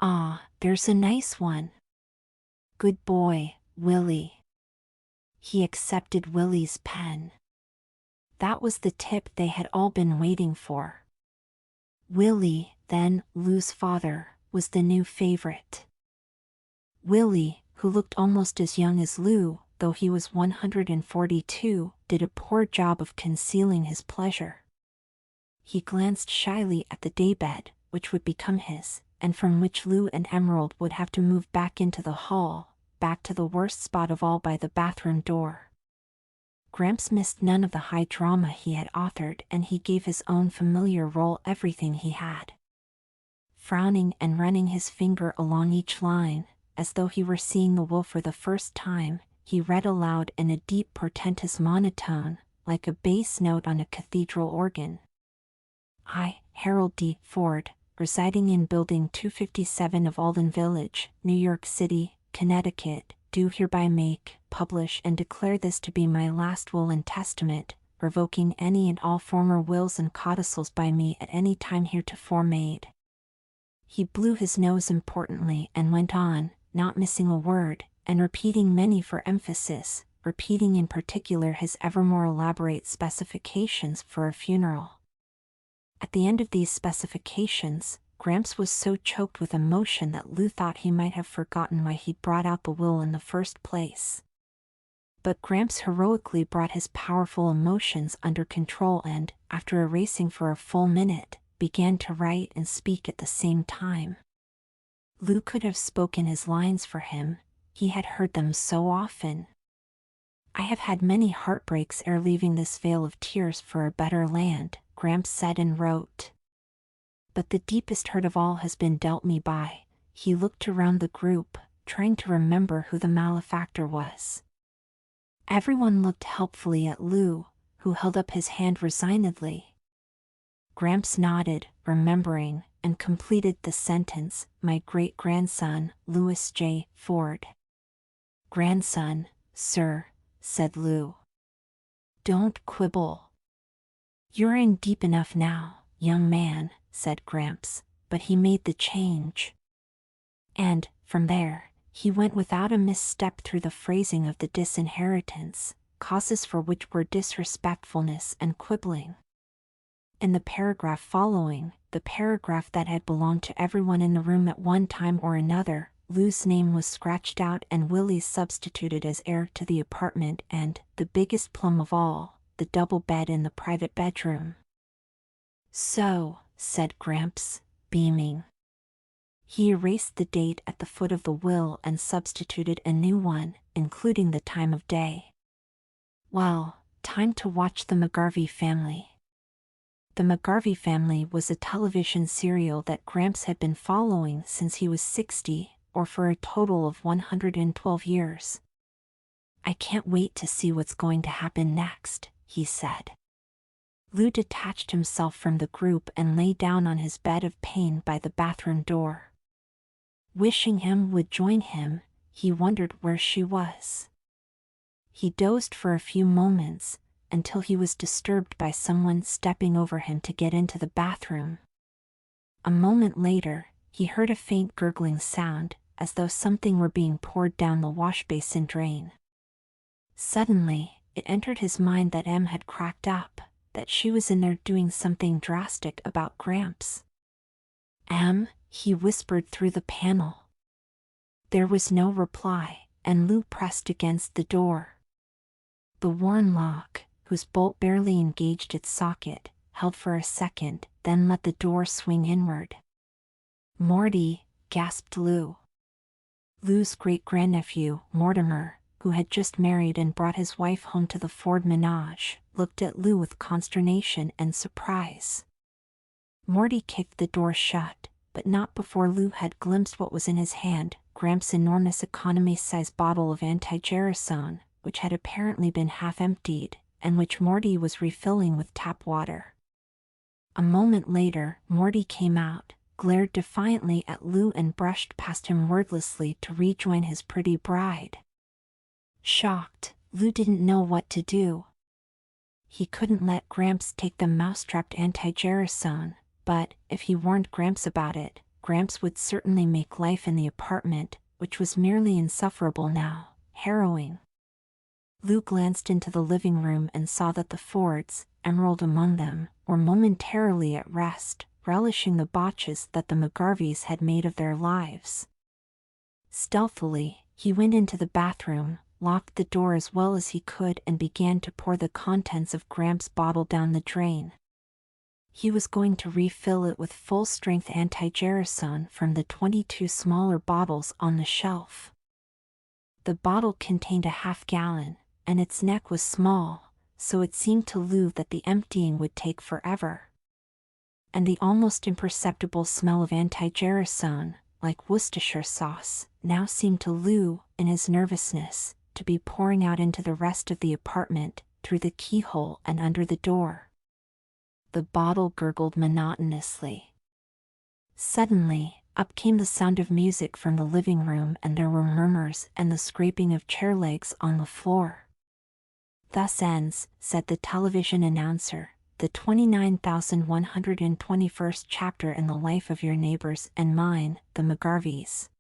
"Ah, there's a nice one. Good boy, Willie." He accepted Willie's pen. That was the tip they had all been waiting for. Willie, then Lou's father, was the new favorite. Willie, who looked almost as young as Lou, though he was 142, did a poor job of concealing his pleasure. He glanced shyly at the daybed, which would become his, and from which Lou and Emerald would have to move back into the hall, back to the worst spot of all by the bathroom door. Gramps missed none of the high drama he had authored, and he gave his own familiar role everything he had. Frowning and running his finger along each line, as though he were seeing the will for the first time, he read aloud in a deep portentous monotone, like a bass note on a cathedral organ. "I, Harold D. Ford, residing in Building 257 of Alden Village, New York City, Connecticut, do hereby make, publish and declare this to be my last will and testament, revoking any and all former wills and codicils by me at any time heretofore made." He blew his nose importantly and went on, not missing a word, and repeating many for emphasis, repeating in particular his ever more elaborate specifications for a funeral. At the end of these specifications, Gramps was so choked with emotion that Lou thought he might have forgotten why he'd brought out the will in the first place. But Gramps heroically brought his powerful emotions under control and, after erasing for a full minute, began to write and speak at the same time. Lou could have spoken his lines for him, he had heard them so often. "I have had many heartbreaks ere leaving this vale of tears for a better land," Gramps said and wrote. "But the deepest hurt of all has been dealt me by," he looked around the group, trying to remember who the malefactor was. Everyone looked helpfully at Lou, who held up his hand resignedly. Gramps nodded, remembering, and completed the sentence, "My great-grandson, Louis J. Ford." "Grandson, sir," said Lou. "Don't quibble. You're in deep enough now, young man," said Gramps, but he made the change. And, from there, he went without a misstep through the phrasing of the disinheritance, causes for which were disrespectfulness and quibbling. In the paragraph following, the paragraph that had belonged to everyone in the room at one time or another, Lou's name was scratched out and Willie's substituted as heir to the apartment and, the biggest plum of all, the double bed in the private bedroom. "So," said Gramps, beaming. He erased the date at the foot of the will and substituted a new one, including the time of day. "Well, time to watch the McGarvey Family." The McGarvey Family was a television serial that Gramps had been following since he was 60, or for a total of 112 years. "I can't wait to see what's going to happen next," he said. Lou detached himself from the group and lay down on his bed of pain by the bathroom door. Wishing Em would join him, he wondered where she was. He dozed for a few moments, until he was disturbed by someone stepping over him to get into the bathroom. A moment later, he heard a faint gurgling sound, as though something were being poured down the wash basin drain. Suddenly, it entered his mind that Em had cracked up, that she was in there doing something drastic about Gramps. "Em," he whispered through the panel. There was no reply, and Lou pressed against the door. The worn lock, whose bolt barely engaged its socket, held for a second, then let the door swing inward. "Morty," gasped Lou. Lou's great-grandnephew, Mortimer, who had just married and brought his wife home to the Ford menage, looked at Lou with consternation and surprise. Morty kicked the door shut, but not before Lou had glimpsed what was in his hand, Gramps' enormous economy-sized bottle of anti-gerasone, which had apparently been half emptied, and which Morty was refilling with tap water. A moment later, Morty came out, glared defiantly at Lou and brushed past him wordlessly to rejoin his pretty bride. Shocked, Lou didn't know what to do. He couldn't let Gramps take the mouse-trapped anti-gerasone, but if he warned Gramps about it, Gramps would certainly make life in the apartment, which was merely insufferable now, harrowing. Lou glanced into the living room and saw that the Fords, Emerald among them, were momentarily at rest, relishing the botches that the McGarveys had made of their lives. Stealthily, he went into the bathroom, locked the door as well as he could and began to pour the contents of Gramps' bottle down the drain. He was going to refill it with full-strength anti-gerasone from the 22 smaller bottles on the shelf. The bottle contained a half-gallon, and its neck was small, so it seemed to Lou that the emptying would take forever. And the almost imperceptible smell of anti-gerasone, like Worcestershire sauce, now seemed to Lou, in his nervousness, to be pouring out into the rest of the apartment, through the keyhole and under the door. The bottle gurgled monotonously. Suddenly, up came the sound of music from the living room, and there were murmurs and the scraping of chair legs on the floor. "Thus ends," said the television announcer, "the 29,121st chapter in the life of your neighbors and mine, the McGarveys."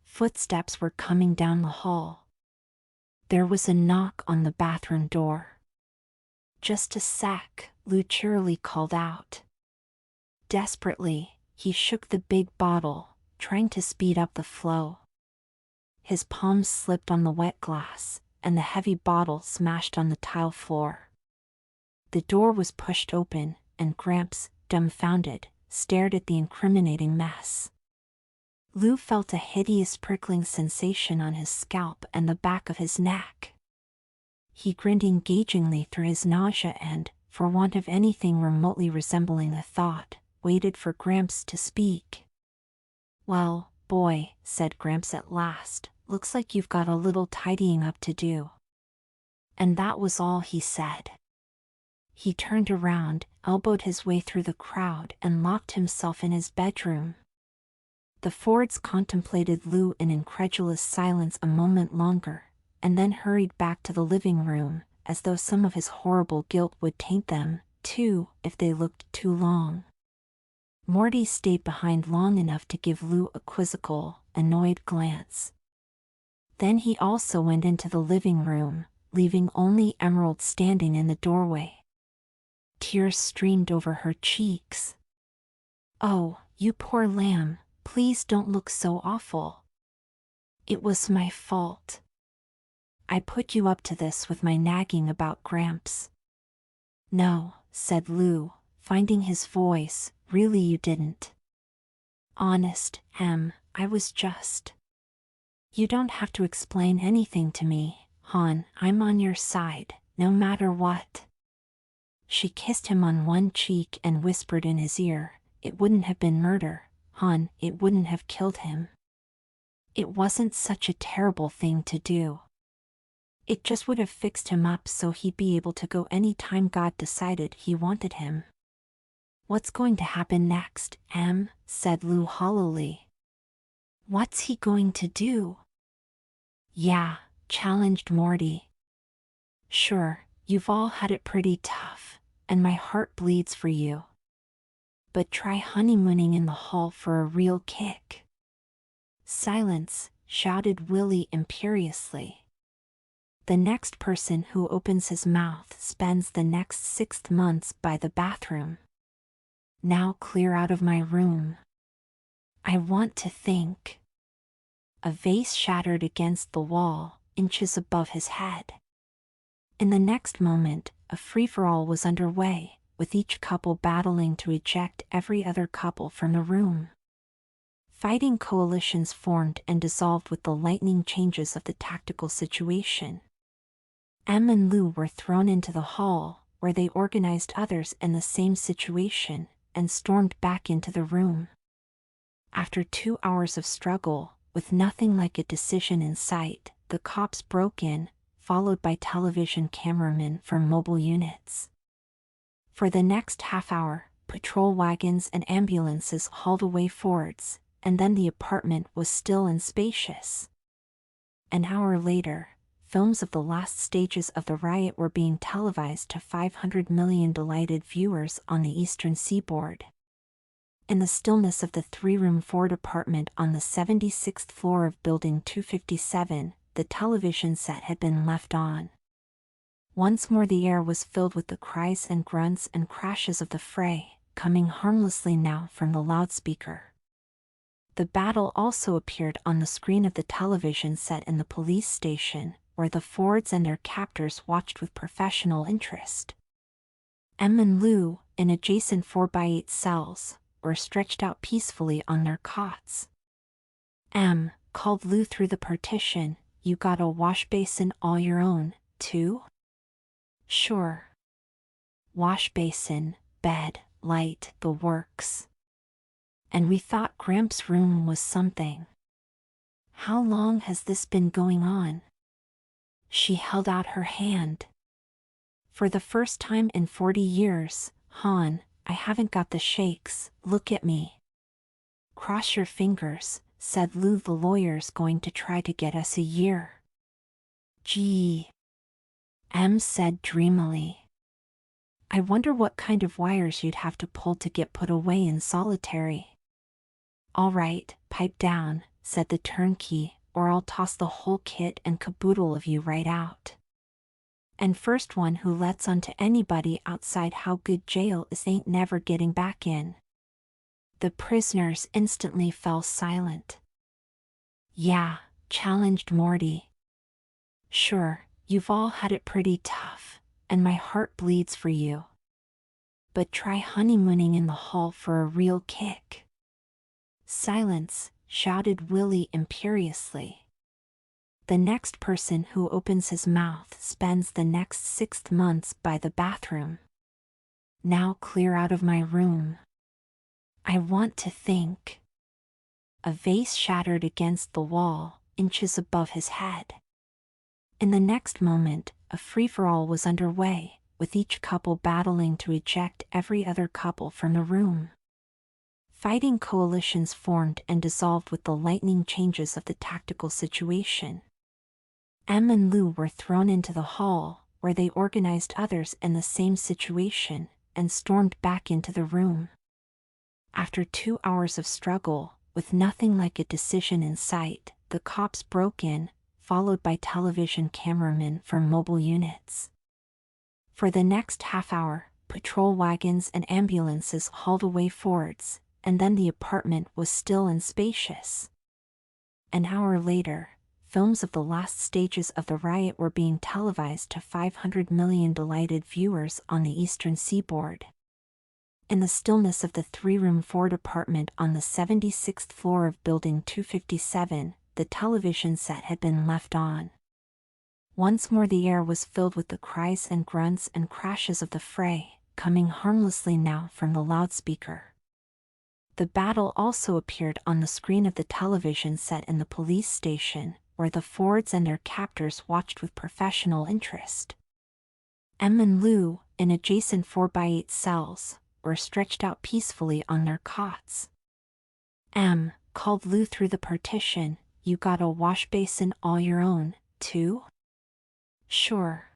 Footsteps were coming down the hall. There was a knock on the bathroom door. "Just a sec," Lou cheerily called out. Desperately, he shook the big bottle, trying to speed up the flow. His palms slipped on the wet glass, and the heavy bottle smashed on the tile floor. The door was pushed open, and Gramps, dumbfounded, stared at the incriminating mess. Lou felt a hideous prickling sensation on his scalp and the back of his neck. He grinned engagingly through his nausea and, for want of anything remotely resembling a thought, waited for Gramps to speak. "Well, boy," said Gramps at last, "looks like you've got a little tidying up to do." And that was all he said. He turned around, elbowed his way through the crowd, and locked himself in his bedroom. The Fords contemplated Lou in incredulous silence a moment longer, and then hurried back to the living room, as though some of his horrible guilt would taint them, too, if they looked too long. Morty stayed behind long enough to give Lou a quizzical, annoyed glance. Then he also went into the living room, leaving only Emerald standing in the doorway. Tears streamed over her cheeks. "Oh, you poor lamb, please don't look so awful. It was my fault. I put you up to this with my nagging about Gramps." "No," said Lou, finding his voice, "really you didn't. Honest, I was just. You don't have to explain anything to me, hon, I'm on your side, no matter what." She kissed him on one cheek and whispered in his ear, "It wouldn't have been murder, hon, it wouldn't have killed him. It wasn't such a terrible thing to do. It just would have fixed him up so he'd be able to go any time God decided he wanted him." "What's going to happen next, said Lou hollowly. "What's he going to do?" "Yeah," challenged Morty. "Sure, you've all had it pretty tough, and my heart bleeds for you. But try honeymooning in the hall for a real kick." "Silence," shouted Willie imperiously. "The next person who opens his mouth spends the next 6 months by the bathroom. Now clear out of my room. I want to think." A vase shattered against the wall, inches above his head. In the next moment, a free-for-all was underway, with each couple battling to eject every other couple from the room. Fighting coalitions formed and dissolved with the lightning changes of the tactical situation. Em and Lou were thrown into the hall, where they organized others in the same situation, and stormed back into the room. After 2 hours of struggle, with nothing like a decision in sight, the cops broke in, followed by television cameramen from mobile units. For the next half hour, patrol wagons and ambulances hauled away forwards, and then the apartment was still and spacious. An hour later, films of the last stages of the riot were being televised to 500 million delighted viewers on the eastern seaboard. In the stillness of the three-room Ford apartment on the 76th floor of Building 257, the television set had been left on. Once more the air was filled with the cries and grunts and crashes of the fray, coming harmlessly now from the loudspeaker. The battle also appeared on the screen of the television set in the police station, where the Fords and their captors watched with professional interest. Em and Lou, in adjacent 4x8 cells, were stretched out peacefully on their cots. Em called Lou through the partition, "You got a wash basin all your own, too?" "Sure. Wash basin, bed, light, the works. And we thought Gramps' room was something. How long has this been going on?" She held out her hand. "For the first time in 40 years, hon, I haven't got the shakes, look at me." "Cross your fingers," said Lou, "the lawyer's going to try to get us a year." "Gee," Em said dreamily. "I wonder what kind of wires you'd have to pull to get put away in solitary." "All right, pipe down," said the turnkey, "or I'll toss the whole kit and caboodle of you right out. And first one who lets on to anybody outside how good jail is ain't never getting back in." The prisoners instantly fell silent. "Yeah," challenged Morty. "Sure, you've all had it pretty tough, and my heart bleeds for you. But try honeymooning in the hall for a real kick." "Silence," shouted Willie imperiously. "The next person who opens his mouth spends the next 6 months by the bathroom. Now clear out of my room. I want to think." A vase shattered against the wall, inches above his head. In the next moment, a free-for-all was underway, with each couple battling to eject every other couple from the room. Fighting coalitions formed and dissolved with the lightning changes of the tactical situation. Em and Lou were thrown into the hall, where they organized others in the same situation, and stormed back into the room. After 2 hours of struggle, with nothing like a decision in sight, the cops broke in, followed by television cameramen from mobile units. For the next half hour, patrol wagons and ambulances hauled away forwards, and then the apartment was still and spacious. An hour later, films of the last stages of the riot were being televised to 500 million delighted viewers on the eastern seaboard. In the stillness of the three-room Ford apartment on the 76th floor of Building 257, the television set had been left on. Once more the air was filled with the cries and grunts and crashes of the fray, coming harmlessly now from the loudspeaker. The battle also appeared on the screen of the television set in the police station, where the Fords and their captors watched with professional interest. Em and Lou, in adjacent 4x8 cells, were stretched out peacefully on their cots. Em called Lou through the partition, "You got a wash basin all your own, too?" "Sure.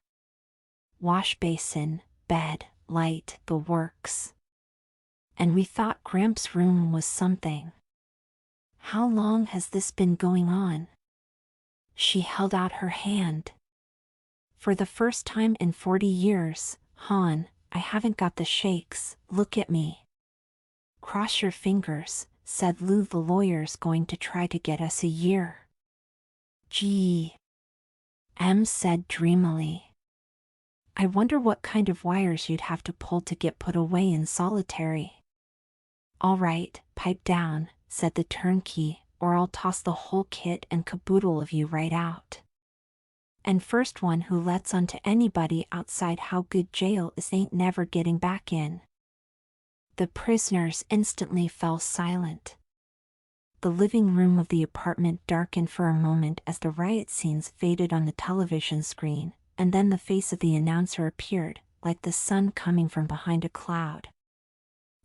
Wash basin, bed, light, the works. And we thought Gramps' room was something. How long has this been going on?" She held out her hand. "For the first time in 40 years, hon, I haven't got the shakes, look at me." "Cross your fingers," said Lou, "the lawyer's going to try to get us a year." "Gee," Em said dreamily. "I wonder what kind of wires you'd have to pull to get put away in solitary." "All right, pipe down," said the turnkey, "or I'll toss the whole kit and caboodle of you right out. And first one who lets on to anybody outside how good jail is ain't never getting back in." The prisoners instantly fell silent. The living room of the apartment darkened for a moment as the riot scenes faded on the television screen, and then the face of the announcer appeared, like the sun coming from behind a cloud.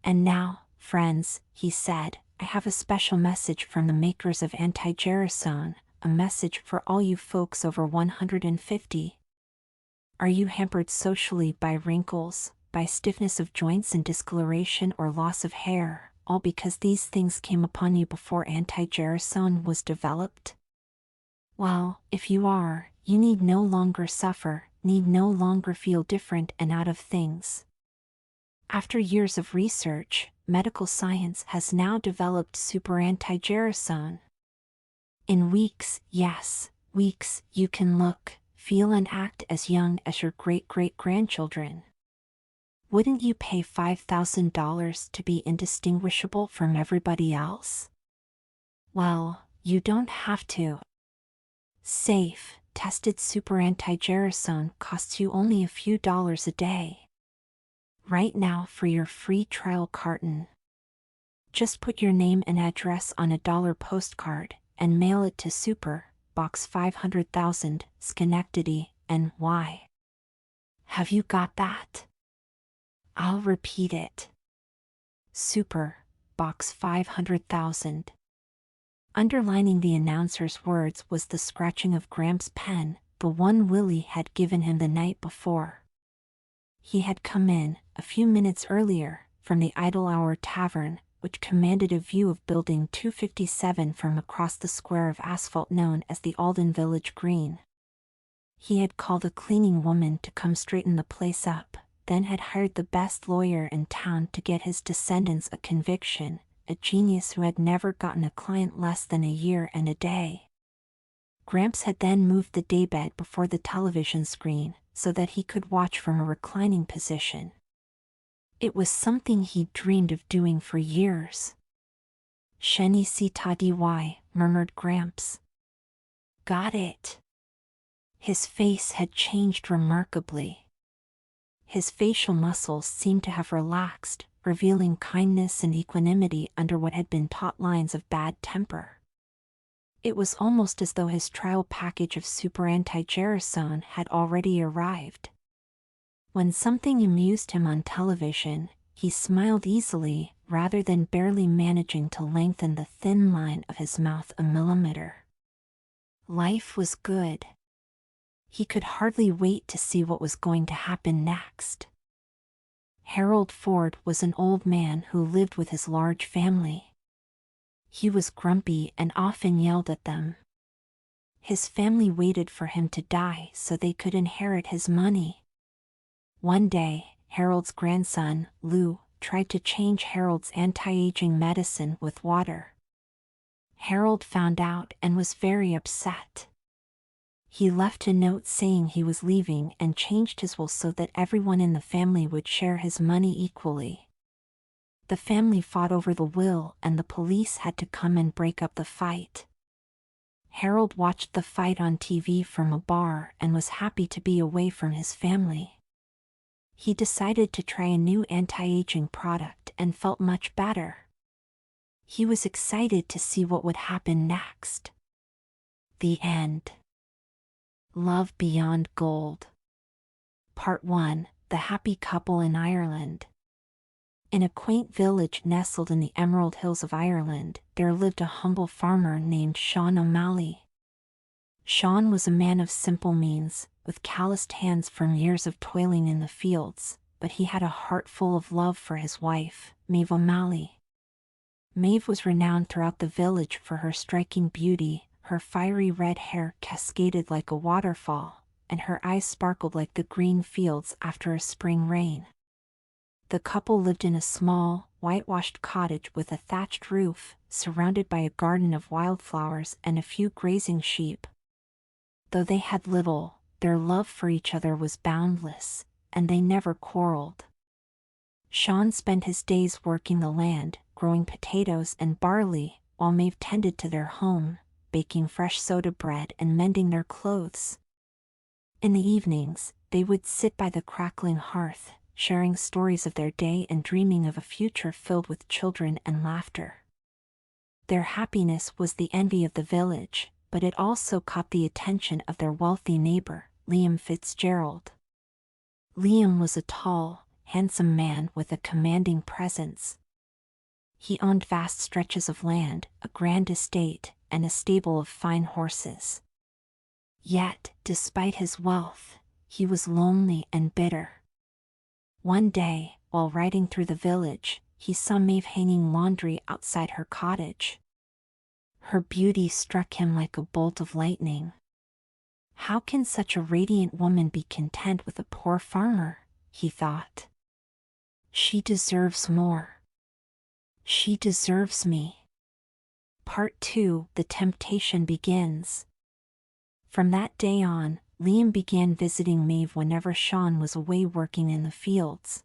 "And now, friends," he said, "I have a special message from the makers of anti-gerasone, a message for all you folks over 150. Are you hampered socially by wrinkles, by stiffness of joints and discoloration or loss of hair, all because these things came upon you before anti-gerasone was developed? Well, if you are, you need no longer suffer, need no longer feel different and out of things. After years of research, medical science has now developed super anti-gerasone. In weeks, yes, weeks, you can look, feel and act as young as your great-great-grandchildren. Wouldn't you pay $5,000 to be indistinguishable from everybody else? Well, you don't have to. Safe, tested super anti-gerasone costs you only a few dollars a day. Right now for your free trial carton. Just put your name and address on a $1 postcard and mail it to Super, Box 500,000, Schenectady, NY. Have you got that? I'll repeat it. Super, Box 500,000. Underlining the announcer's words was the scratching of Gramps' pen, the one Willie had given him the night before. He had come in, a few minutes earlier, from the Idle Hour Tavern, which commanded a view of Building 257 from across the square of asphalt known as the Alden Village Green. He had called a cleaning woman to come straighten the place up, then had hired the best lawyer in town to get his descendants a conviction, a genius who had never gotten a client less than a year and a day. Gramps had then moved the daybed before the television screen, so that he could watch from a reclining position. It was something he'd dreamed of doing for years. "Sheni sita dy," murmured Gramps. Got it. His face had changed remarkably. His facial muscles seemed to have relaxed, revealing kindness and equanimity under what had been taut lines of bad temper. It was almost as though his trial package of super anti-gerasone had already arrived. When something amused him on television, he smiled easily, rather than barely managing to lengthen the thin line of his mouth a millimeter. Life was good. He could hardly wait to see what was going to happen next. Harold Ford was an old man who lived with his large family. He was grumpy and often yelled at them. His family waited for him to die so they could inherit his money. One day, Harold's grandson, Lou, tried to change Harold's anti-aging medicine with water. Harold found out and was very upset. He left a note saying he was leaving and changed his will so that everyone in the family would share his money equally. The family fought over the will and the police had to come and break up the fight. Harold watched the fight on TV from a bar and was happy to be away from his family. He decided to try a new anti-aging product and felt much better. He was excited to see what would happen next. The end. Love Beyond Gold. Part 1. The Happy Couple in Ireland. In a quaint village nestled in the Emerald Hills of Ireland, there lived a humble farmer named Sean O'Malley. Sean was a man of simple means, with calloused hands from years of toiling in the fields, but he had a heart full of love for his wife, Maeve O'Malley. Maeve was renowned throughout the village for her striking beauty. Her fiery red hair cascaded like a waterfall, and her eyes sparkled like the green fields after a spring rain. The couple lived in a small, whitewashed cottage with a thatched roof, surrounded by a garden of wildflowers and a few grazing sheep. Though they had little, their love for each other was boundless, and they never quarreled. Sean spent his days working the land, growing potatoes and barley, while Maeve tended to their home, baking fresh soda bread and mending their clothes. In the evenings, they would sit by the crackling hearth, sharing stories of their day and dreaming of a future filled with children and laughter. Their happiness was the envy of the village, but it also caught the attention of their wealthy neighbor, Liam Fitzgerald. Liam was a tall, handsome man with a commanding presence. He owned vast stretches of land, a grand estate, and a stable of fine horses. Yet, despite his wealth, he was lonely and bitter. One day, while riding through the village, he saw Maeve hanging laundry outside her cottage. Her beauty struck him like a bolt of lightning. How can such a radiant woman be content with a poor farmer? He thought. She deserves more. She deserves me. Part 2: The Temptation Begins. From that day on, Liam began visiting Maeve whenever Sean was away working in the fields.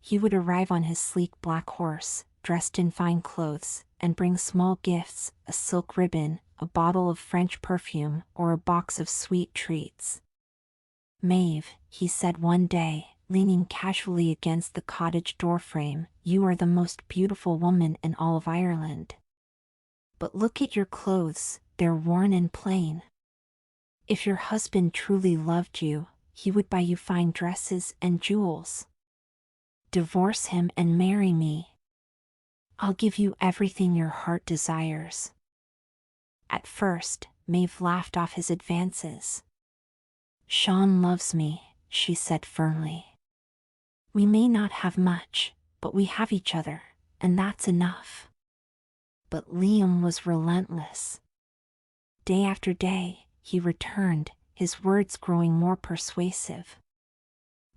He would arrive on his sleek black horse, dressed in fine clothes, and bring small gifts, a silk ribbon, a bottle of French perfume, or a box of sweet treats. "Maeve," he said one day, leaning casually against the cottage doorframe, "you are the most beautiful woman in all of Ireland. But look at your clothes, they're worn and plain. If your husband truly loved you, he would buy you fine dresses and jewels. Divorce him and marry me. I'll give you everything your heart desires." At first, Maeve laughed off his advances. "Sean loves me," she said firmly. "We may not have much, but we have each other, and that's enough." But Liam was relentless. Day after day, he returned, his words growing more persuasive.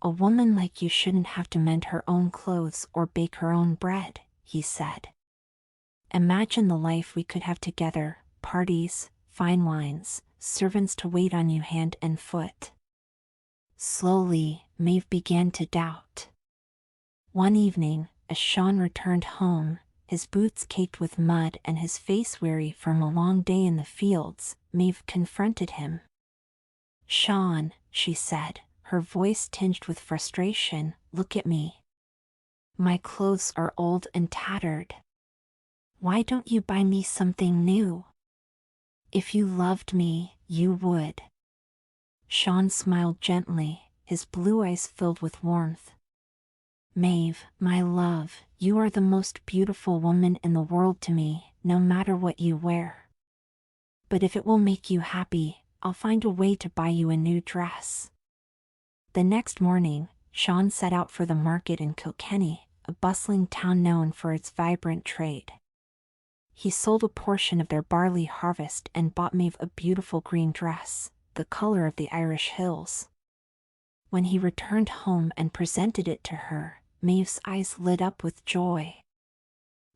"A woman like you shouldn't have to mend her own clothes or bake her own bread," he said. "Imagine the life we could have together, parties, fine wines, servants to wait on you hand and foot." Slowly, Maeve began to doubt. One evening, as Sean returned home, his boots caked with mud and his face weary from a long day in the fields, Maeve confronted him. "Sean," she said, her voice tinged with frustration, "look at me. My clothes are old and tattered. Why don't you buy me something new? If you loved me, you would." Sean smiled gently, his blue eyes filled with warmth. "Maeve, my love, you are the most beautiful woman in the world to me, no matter what you wear. But if it will make you happy, I'll find a way to buy you a new dress." The next morning, Sean set out for the market in Kilkenny, a bustling town known for its vibrant trade. He sold a portion of their barley harvest and bought Maeve a beautiful green dress, the color of the Irish hills. When he returned home and presented it to her, Maeve's eyes lit up with joy.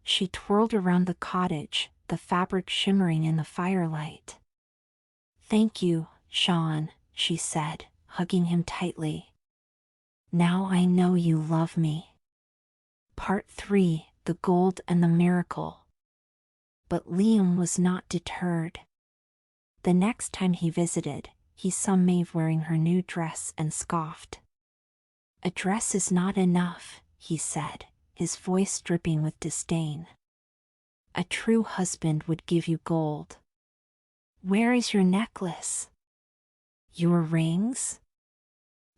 She twirled around the cottage, the fabric shimmering in the firelight. "Thank you, Sean," she said, hugging him tightly. "Now I know you love me." Part 3: The Gold and the Miracle. But Liam was not deterred. The next time he visited, he saw Maeve wearing her new dress and scoffed. "A dress is not enough," he said, his voice dripping with disdain. "A true husband would give you gold. Where is your necklace? Your rings?"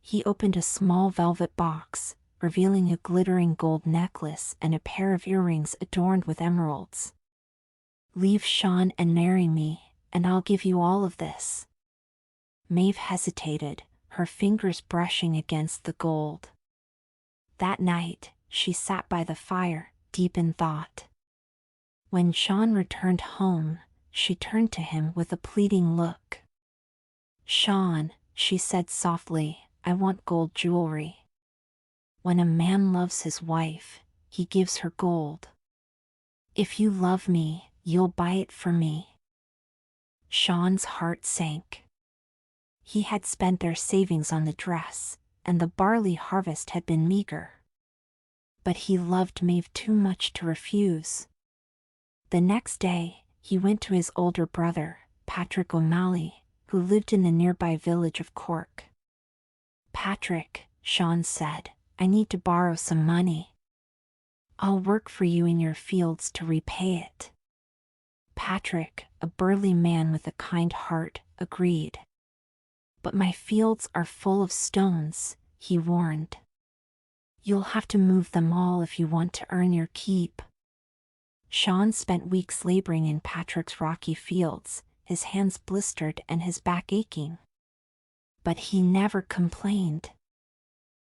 He opened a small velvet box, revealing a glittering gold necklace and a pair of earrings adorned with emeralds. "Leave Sean and marry me, and I'll give you all of this." Maeve hesitated, her fingers brushing against the gold. That night, she sat by the fire, deep in thought. When Sean returned home, she turned to him with a pleading look. "Sean," she said softly, "I want gold jewelry. When a man loves his wife, he gives her gold. If you love me, you'll buy it for me." Sean's heart sank. He had spent their savings on the dress, and the barley harvest had been meager. But he loved Maeve too much to refuse. The next day, he went to his older brother, Patrick O'Malley, who lived in the nearby village of Cork. "Patrick," Sean said, "I need to borrow some money. I'll work for you in your fields to repay it." Patrick, a burly man with a kind heart, agreed. "But my fields are full of stones," he warned. You'll have to move them all if you want to earn your keep. Sean spent weeks laboring in Patrick's rocky fields, his hands blistered and his back aching. But he never complained.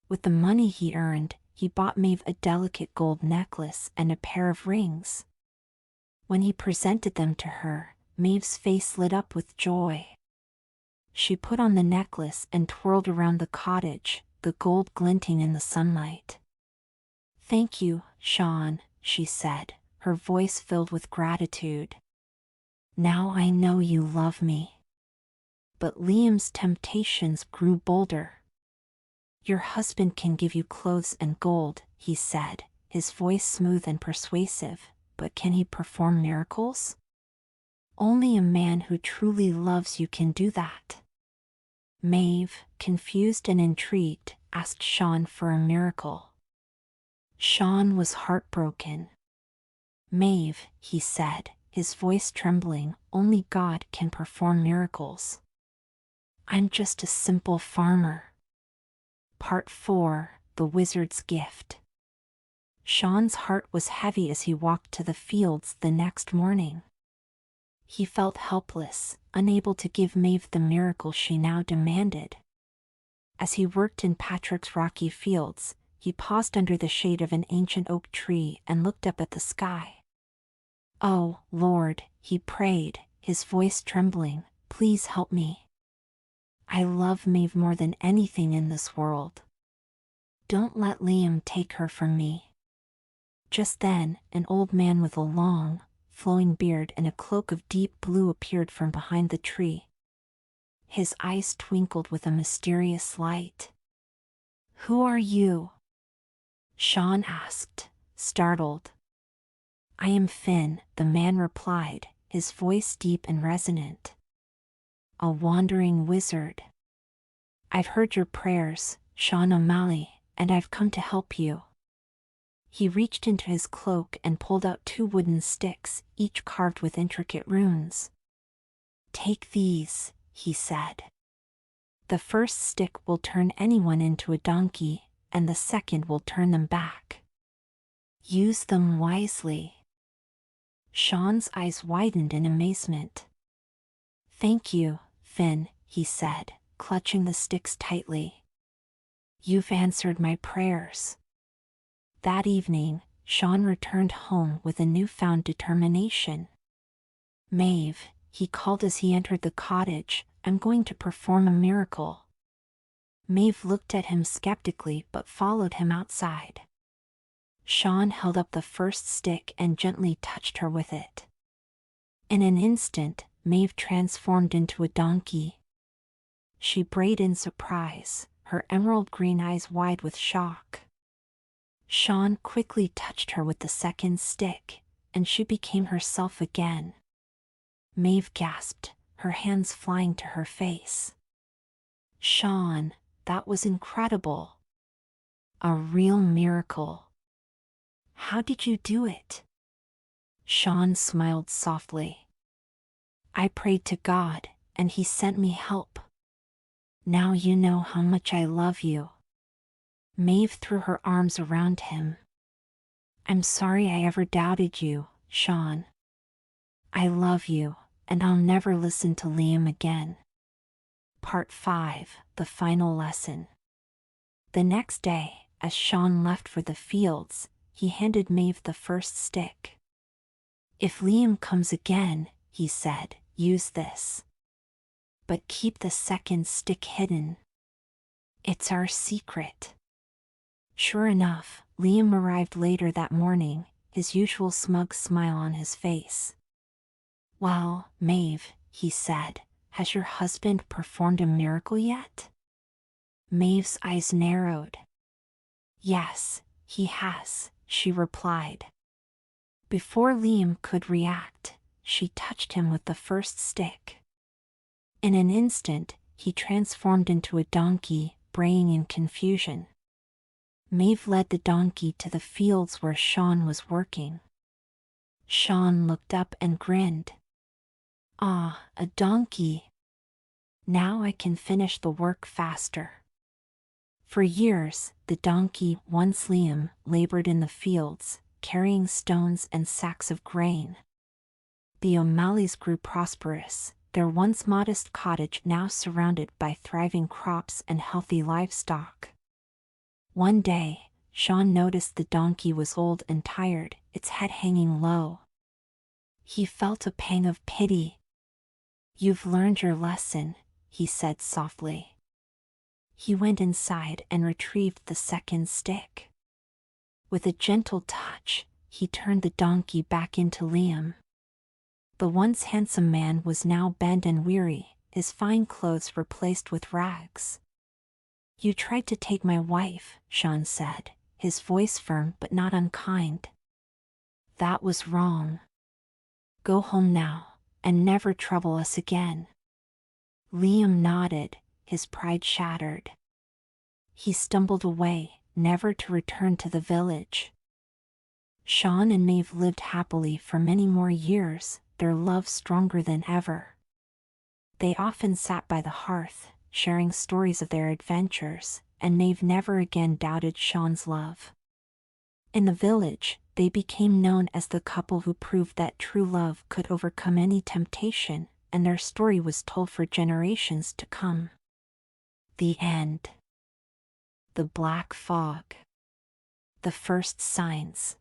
With the money he earned, he bought Maeve a delicate gold necklace and a pair of rings. When he presented them to her, Maeve's face lit up with joy. She put on the necklace and twirled around the cottage, the gold glinting in the sunlight. "Thank you, Sean," she said, her voice filled with gratitude. "Now I know you love me." But Liam's temptations grew bolder. "Your husband can give you clothes and gold," he said, his voice smooth and persuasive, "but can he perform miracles? Only a man who truly loves you can do that." Maeve, confused and intrigued, asked Sean for a miracle. Sean was heartbroken. "Maeve," he said, his voice trembling, "only God can perform miracles. I'm just a simple farmer." Part 4: The Wizard's Gift. Sean's heart was heavy as he walked to the fields the next morning. He felt helpless, unable to give Maeve the miracle she now demanded. As he worked in Patrick's rocky fields, he paused under the shade of an ancient oak tree and looked up at the sky. "Oh, Lord," he prayed, his voice trembling, "please help me. I love Maeve more than anything in this world. Don't let Liam take her from me." Just then, an old man with a long, flowing beard and a cloak of deep blue appeared from behind the tree. His eyes twinkled with a mysterious light. "Who are you?" Sean asked, startled. "I am Finn," the man replied, his voice deep and resonant. "A wandering wizard. I've heard your prayers, Sean O'Malley, and I've come to help you." He reached into his cloak and pulled out 2 wooden sticks, each carved with intricate runes. "Take these," he said. "The first stick will turn anyone into a donkey, and the second will turn them back. Use them wisely." Sean's eyes widened in amazement. "Thank you, Finn," he said, clutching the sticks tightly. "You've answered my prayers." That evening, Sean returned home with a newfound determination. "Maeve," he called as he entered the cottage, "I'm going to perform a miracle." Maeve looked at him skeptically but followed him outside. Sean held up the first stick and gently touched her with it. In an instant, Maeve transformed into a donkey. She brayed in surprise, her emerald green eyes wide with shock. Sean quickly touched her with the second stick, and she became herself again. Maeve gasped, her hands flying to her face. "Sean, that was incredible. A real miracle. How did you do it?" Sean smiled softly. "I prayed to God, and he sent me help. Now you know how much I love you." Maeve threw her arms around him. "I'm sorry I ever doubted you, Sean. I love you, and I'll never listen to Liam again." Part 5: The Final Lesson. The next day, as Sean left for the fields, he handed Maeve the first stick. "If Liam comes again," he said, "use this. But keep the second stick hidden. It's our secret." Sure enough, Liam arrived later that morning, his usual smug smile on his face. "Well, Maeve," he said, "has your husband performed a miracle yet?" Maeve's eyes narrowed. "Yes, he has," she replied. Before Liam could react, she touched him with the first stick. In an instant, he transformed into a donkey, braying in confusion. Maeve led the donkey to the fields where Sean was working. Sean looked up and grinned. "Ah, a donkey. Now I can finish the work faster." For years, the donkey, once Liam, labored in the fields, carrying stones and sacks of grain. The O'Malleys grew prosperous, their once modest cottage now surrounded by thriving crops and healthy livestock. One day, Sean noticed the donkey was old and tired, its head hanging low. He felt a pang of pity. "You've learned your lesson," he said softly. He went inside and retrieved the second stick. With a gentle touch, he turned the donkey back into Liam. The once handsome man was now bent and weary, his fine clothes replaced with rags. "You tried to take my wife," Sean said, his voice firm but not unkind. "That was wrong. Go home now, and never trouble us again." Liam nodded, his pride shattered. He stumbled away, never to return to the village. Sean and Maeve lived happily for many more years, their love stronger than ever. They often sat by the hearth, sharing stories of their adventures, and Maeve never again doubted Sean's love. In the village, they became known as the couple who proved that true love could overcome any temptation, and their story was told for generations to come. The end. The black fog. The first signs.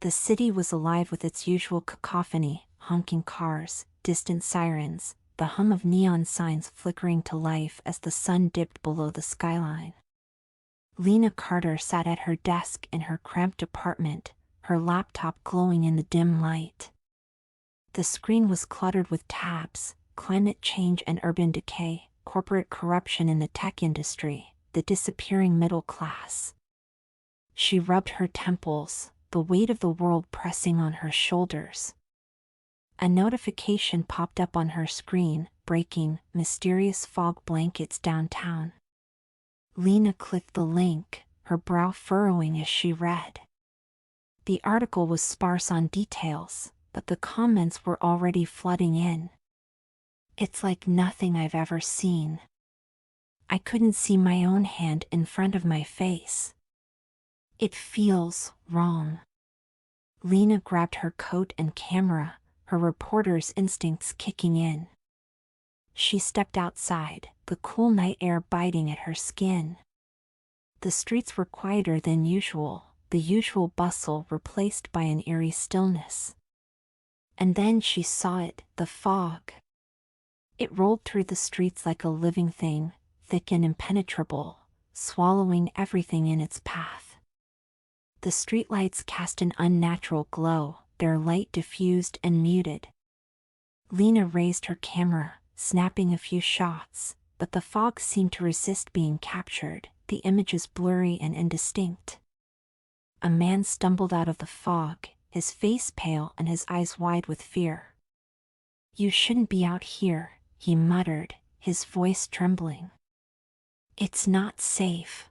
The city was alive with its usual cacophony, honking cars, distant sirens, the hum of neon signs flickering to life as the sun dipped below the skyline. Lena Carter sat at her desk in her cramped apartment, her laptop glowing in the dim light. The screen was cluttered with tabs: climate change and urban decay, corporate corruption in the tech industry, the disappearing middle class. She rubbed her temples, the weight of the world pressing on her shoulders. A notification popped up on her screen: breaking, mysterious fog blankets downtown. Lena clicked the link, her brow furrowing as she read. The article was sparse on details, but the comments were already flooding in. "It's like nothing I've ever seen. I couldn't see my own hand in front of my face. It feels wrong." Lena grabbed her coat and camera, her reporter's instincts kicking in. She stepped outside, the cool night air biting at her skin. The streets were quieter than usual, the usual bustle replaced by an eerie stillness. And then she saw it, the fog. It rolled through the streets like a living thing, thick and impenetrable, swallowing everything in its path. The streetlights cast an unnatural glow, their light diffused and muted. Lena raised her camera, snapping a few shots, but the fog seemed to resist being captured, the images blurry and indistinct. A man stumbled out of the fog, his face pale and his eyes wide with fear. "You shouldn't be out here," he muttered, his voice trembling. "It's not safe."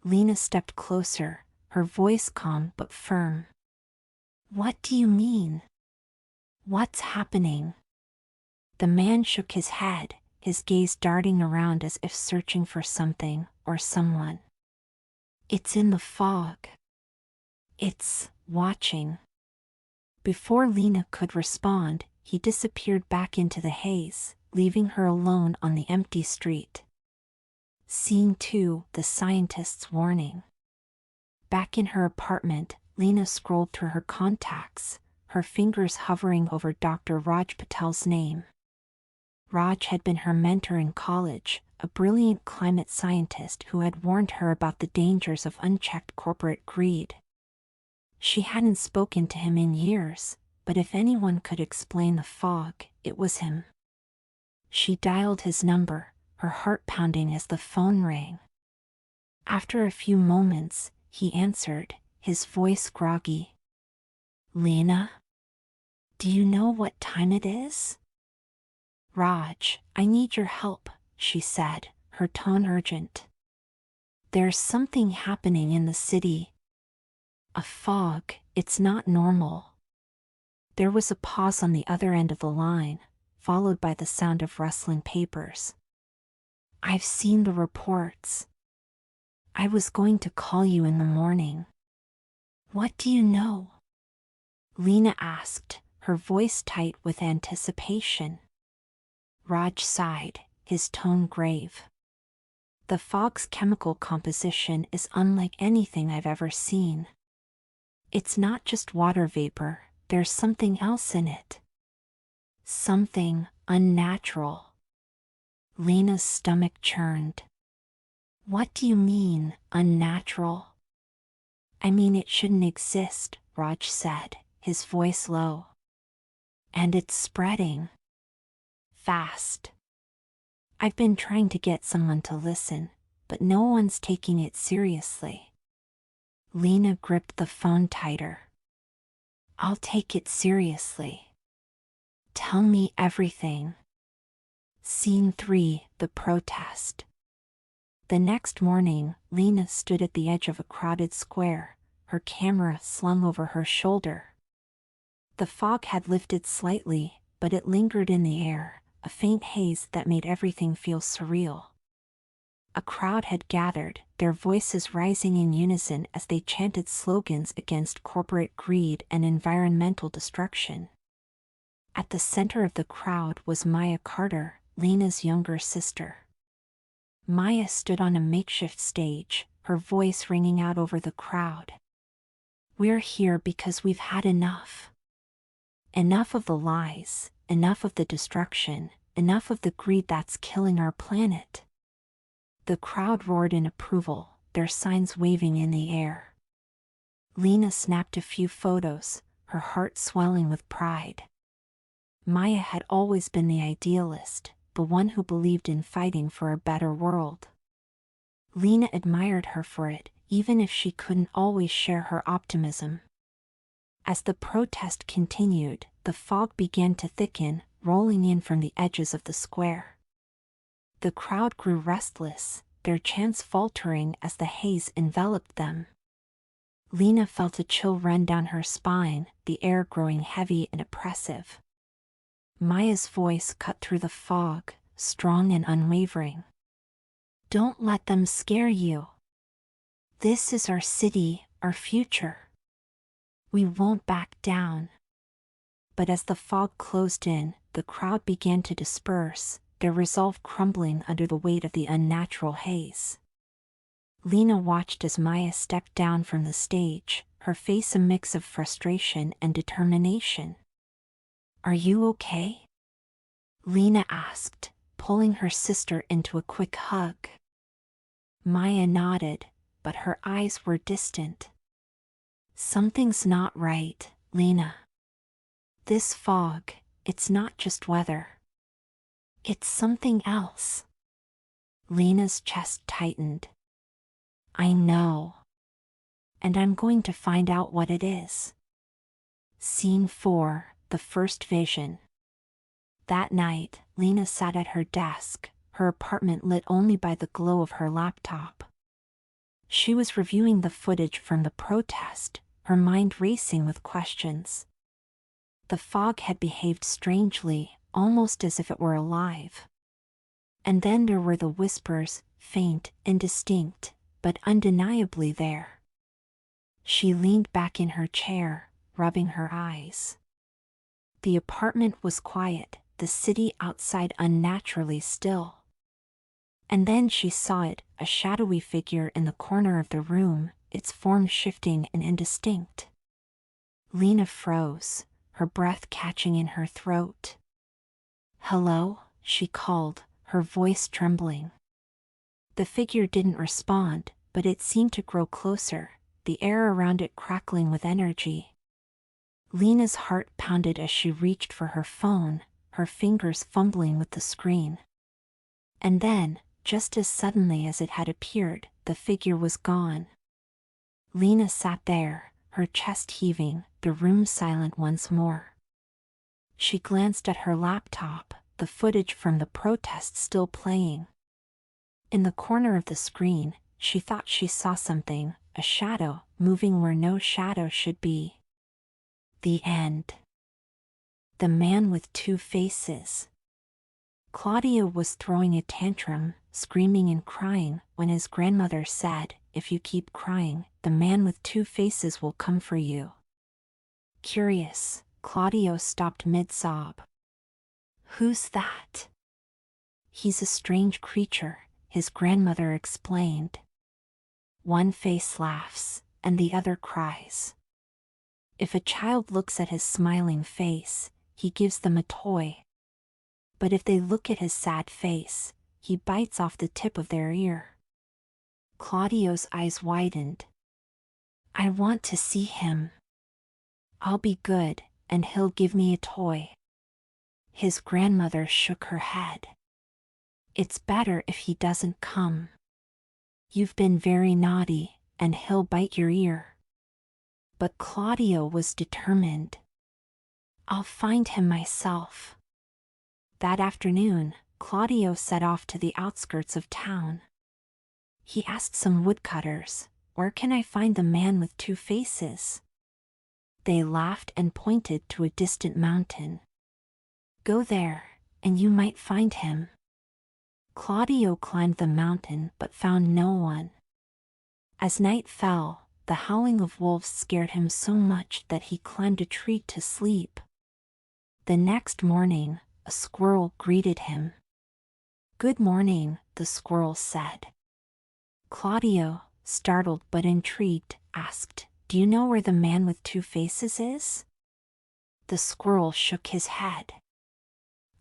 Lena stepped closer, her voice calm but firm. "What do you mean? What's happening?" The man shook his head, his gaze darting around as if searching for something or someone. "It's in the fog. It's watching." Before Lena could respond, he disappeared back into the haze, leaving her alone on the empty street. Scene 2, the scientist's warning. Back in her apartment, Lena scrolled through her contacts, her fingers hovering over Dr. Raj Patel's name. Raj had been her mentor in college, a brilliant climate scientist who had warned her about the dangers of unchecked corporate greed. She hadn't spoken to him in years, but if anyone could explain the fog, it was him. She dialed his number, her heart pounding as the phone rang. After a few moments, he answered, his voice groggy. "Lena? Do you know what time it is?" "Raj, I need your help," she said, her tone urgent. "There's something happening in the city. A fog, it's not normal." There was a pause on the other end of the line, followed by the sound of rustling papers. "I've seen the reports. I was going to call you in the morning. What do you know? Lena asked, her voice tight with anticipation. Raj sighed, his tone grave. The fog's chemical composition is unlike anything I've ever seen. It's not just water vapor, there's something else in it. Something unnatural. Lena's stomach churned. What do you mean, unnatural? I mean it shouldn't exist, Raj said, his voice low. And it's spreading. Fast. I've been trying to get someone to listen, but no one's taking it seriously. Lena gripped the phone tighter. I'll take it seriously. Tell me everything. Scene 3, the protest. The next morning, Lena stood at the edge of a crowded square, her camera slung over her shoulder. The fog had lifted slightly, but it lingered in the air, a faint haze that made everything feel surreal. A crowd had gathered, their voices rising in unison as they chanted slogans against corporate greed and environmental destruction. At the center of the crowd was Maya Carter, Lena's younger sister. Maya stood on a makeshift stage, her voice ringing out over the crowd. We're here because we've had enough. Enough of the lies, enough of the destruction, enough of the greed that's killing our planet. The crowd roared in approval, their signs waving in the air. Lena snapped a few photos, her heart swelling with pride. Maya had always been the idealist, the one who believed in fighting for a better world. Lena admired her for it, even if she couldn't always share her optimism. As the protest continued, the fog began to thicken, rolling in from the edges of the square. The crowd grew restless, their chants faltering as the haze enveloped them. Lena felt a chill run down her spine, the air growing heavy and oppressive. Maya's voice cut through the fog, strong and unwavering. Don't let them scare you. This is our city, our future. We won't back down. But as the fog closed in, the crowd began to disperse, their resolve crumbling under the weight of the unnatural haze. Lena watched as Maya stepped down from the stage, her face a mix of frustration and determination. Are you okay? Lena asked, pulling her sister into a quick hug. Maya nodded, but her eyes were distant. Something's not right, Lena. This fog, it's not just weather. It's something else. Lena's chest tightened. I know. And I'm going to find out what it is. Scene 4, the first vision. That night, Lena sat at her desk, her apartment lit only by the glow of her laptop. She was reviewing the footage from the protest, her mind racing with questions. The fog had behaved strangely, almost as if it were alive. And then there were the whispers, faint, indistinct, but undeniably there. She leaned back in her chair, rubbing her eyes. The apartment was quiet, the city outside unnaturally still. And then she saw it, a shadowy figure in the corner of the room, its form shifting and indistinct. Lena froze, her breath catching in her throat. Hello, she called, her voice trembling. The figure didn't respond, but it seemed to grow closer, the air around it crackling with energy. Lena's heart pounded as she reached for her phone, her fingers fumbling with the screen. And then, just as suddenly as it had appeared, the figure was gone. Lena sat there, her chest heaving, the room silent once more. She glanced at her laptop, the footage from the protest still playing. In the corner of the screen, she thought she saw something, a shadow, moving where no shadow should be. The end. The man with two faces. Claudia was throwing a tantrum, screaming and crying, when his grandmother said, if you keep crying, the man with two faces will come for you." Curious, Claudio stopped mid-sob. "Who's that?" "He's a strange creature," his grandmother explained. "One face laughs, and the other cries. If a child looks at his smiling face, he gives them a toy. But if they look at his sad face, he bites off the tip of their ear." Claudio's eyes widened. "I want to see him. I'll be good, and he'll give me a toy." His grandmother shook her head. "It's better if he doesn't come. You've been very naughty, and he'll bite your ear." But Claudio was determined. "I'll find him myself." That afternoon, Claudio set off to the outskirts of town. He asked some woodcutters, "Where can I find the man with two faces?" They laughed and pointed to a distant mountain. "Go there, and you might find him." Claudio climbed the mountain but found no one. As night fell, the howling of wolves scared him so much that he climbed a tree to sleep. The next morning, a squirrel greeted him. "Good morning," the squirrel said. Claudio, startled but intrigued, asked, "Do you know where the man with two faces is?" The squirrel shook his head.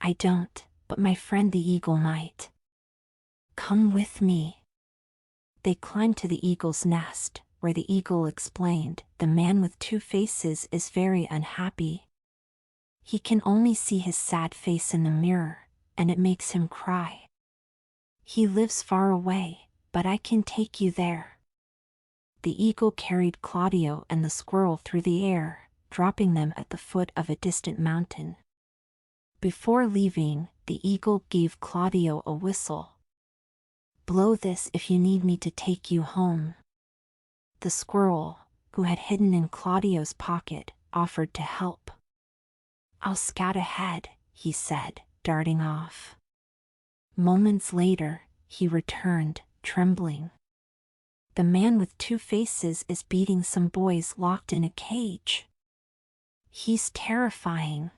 "I don't, but my friend the eagle might. Come with me." They climbed to the eagle's nest, where the eagle explained, "The man with two faces is very unhappy. He can only see his sad face in the mirror, and it makes him cry. He lives far away, but I can take you there." The eagle carried Claudio and the squirrel through the air, dropping them at the foot of a distant mountain. Before leaving, the eagle gave Claudio a whistle. "Blow this if you need me to take you home." The squirrel, who had hidden in Claudio's pocket, offered to help. "I'll scout ahead," he said, darting off. Moments later, he returned, trembling. "The man with two faces is beating some boys locked in a cage. He's terrifying."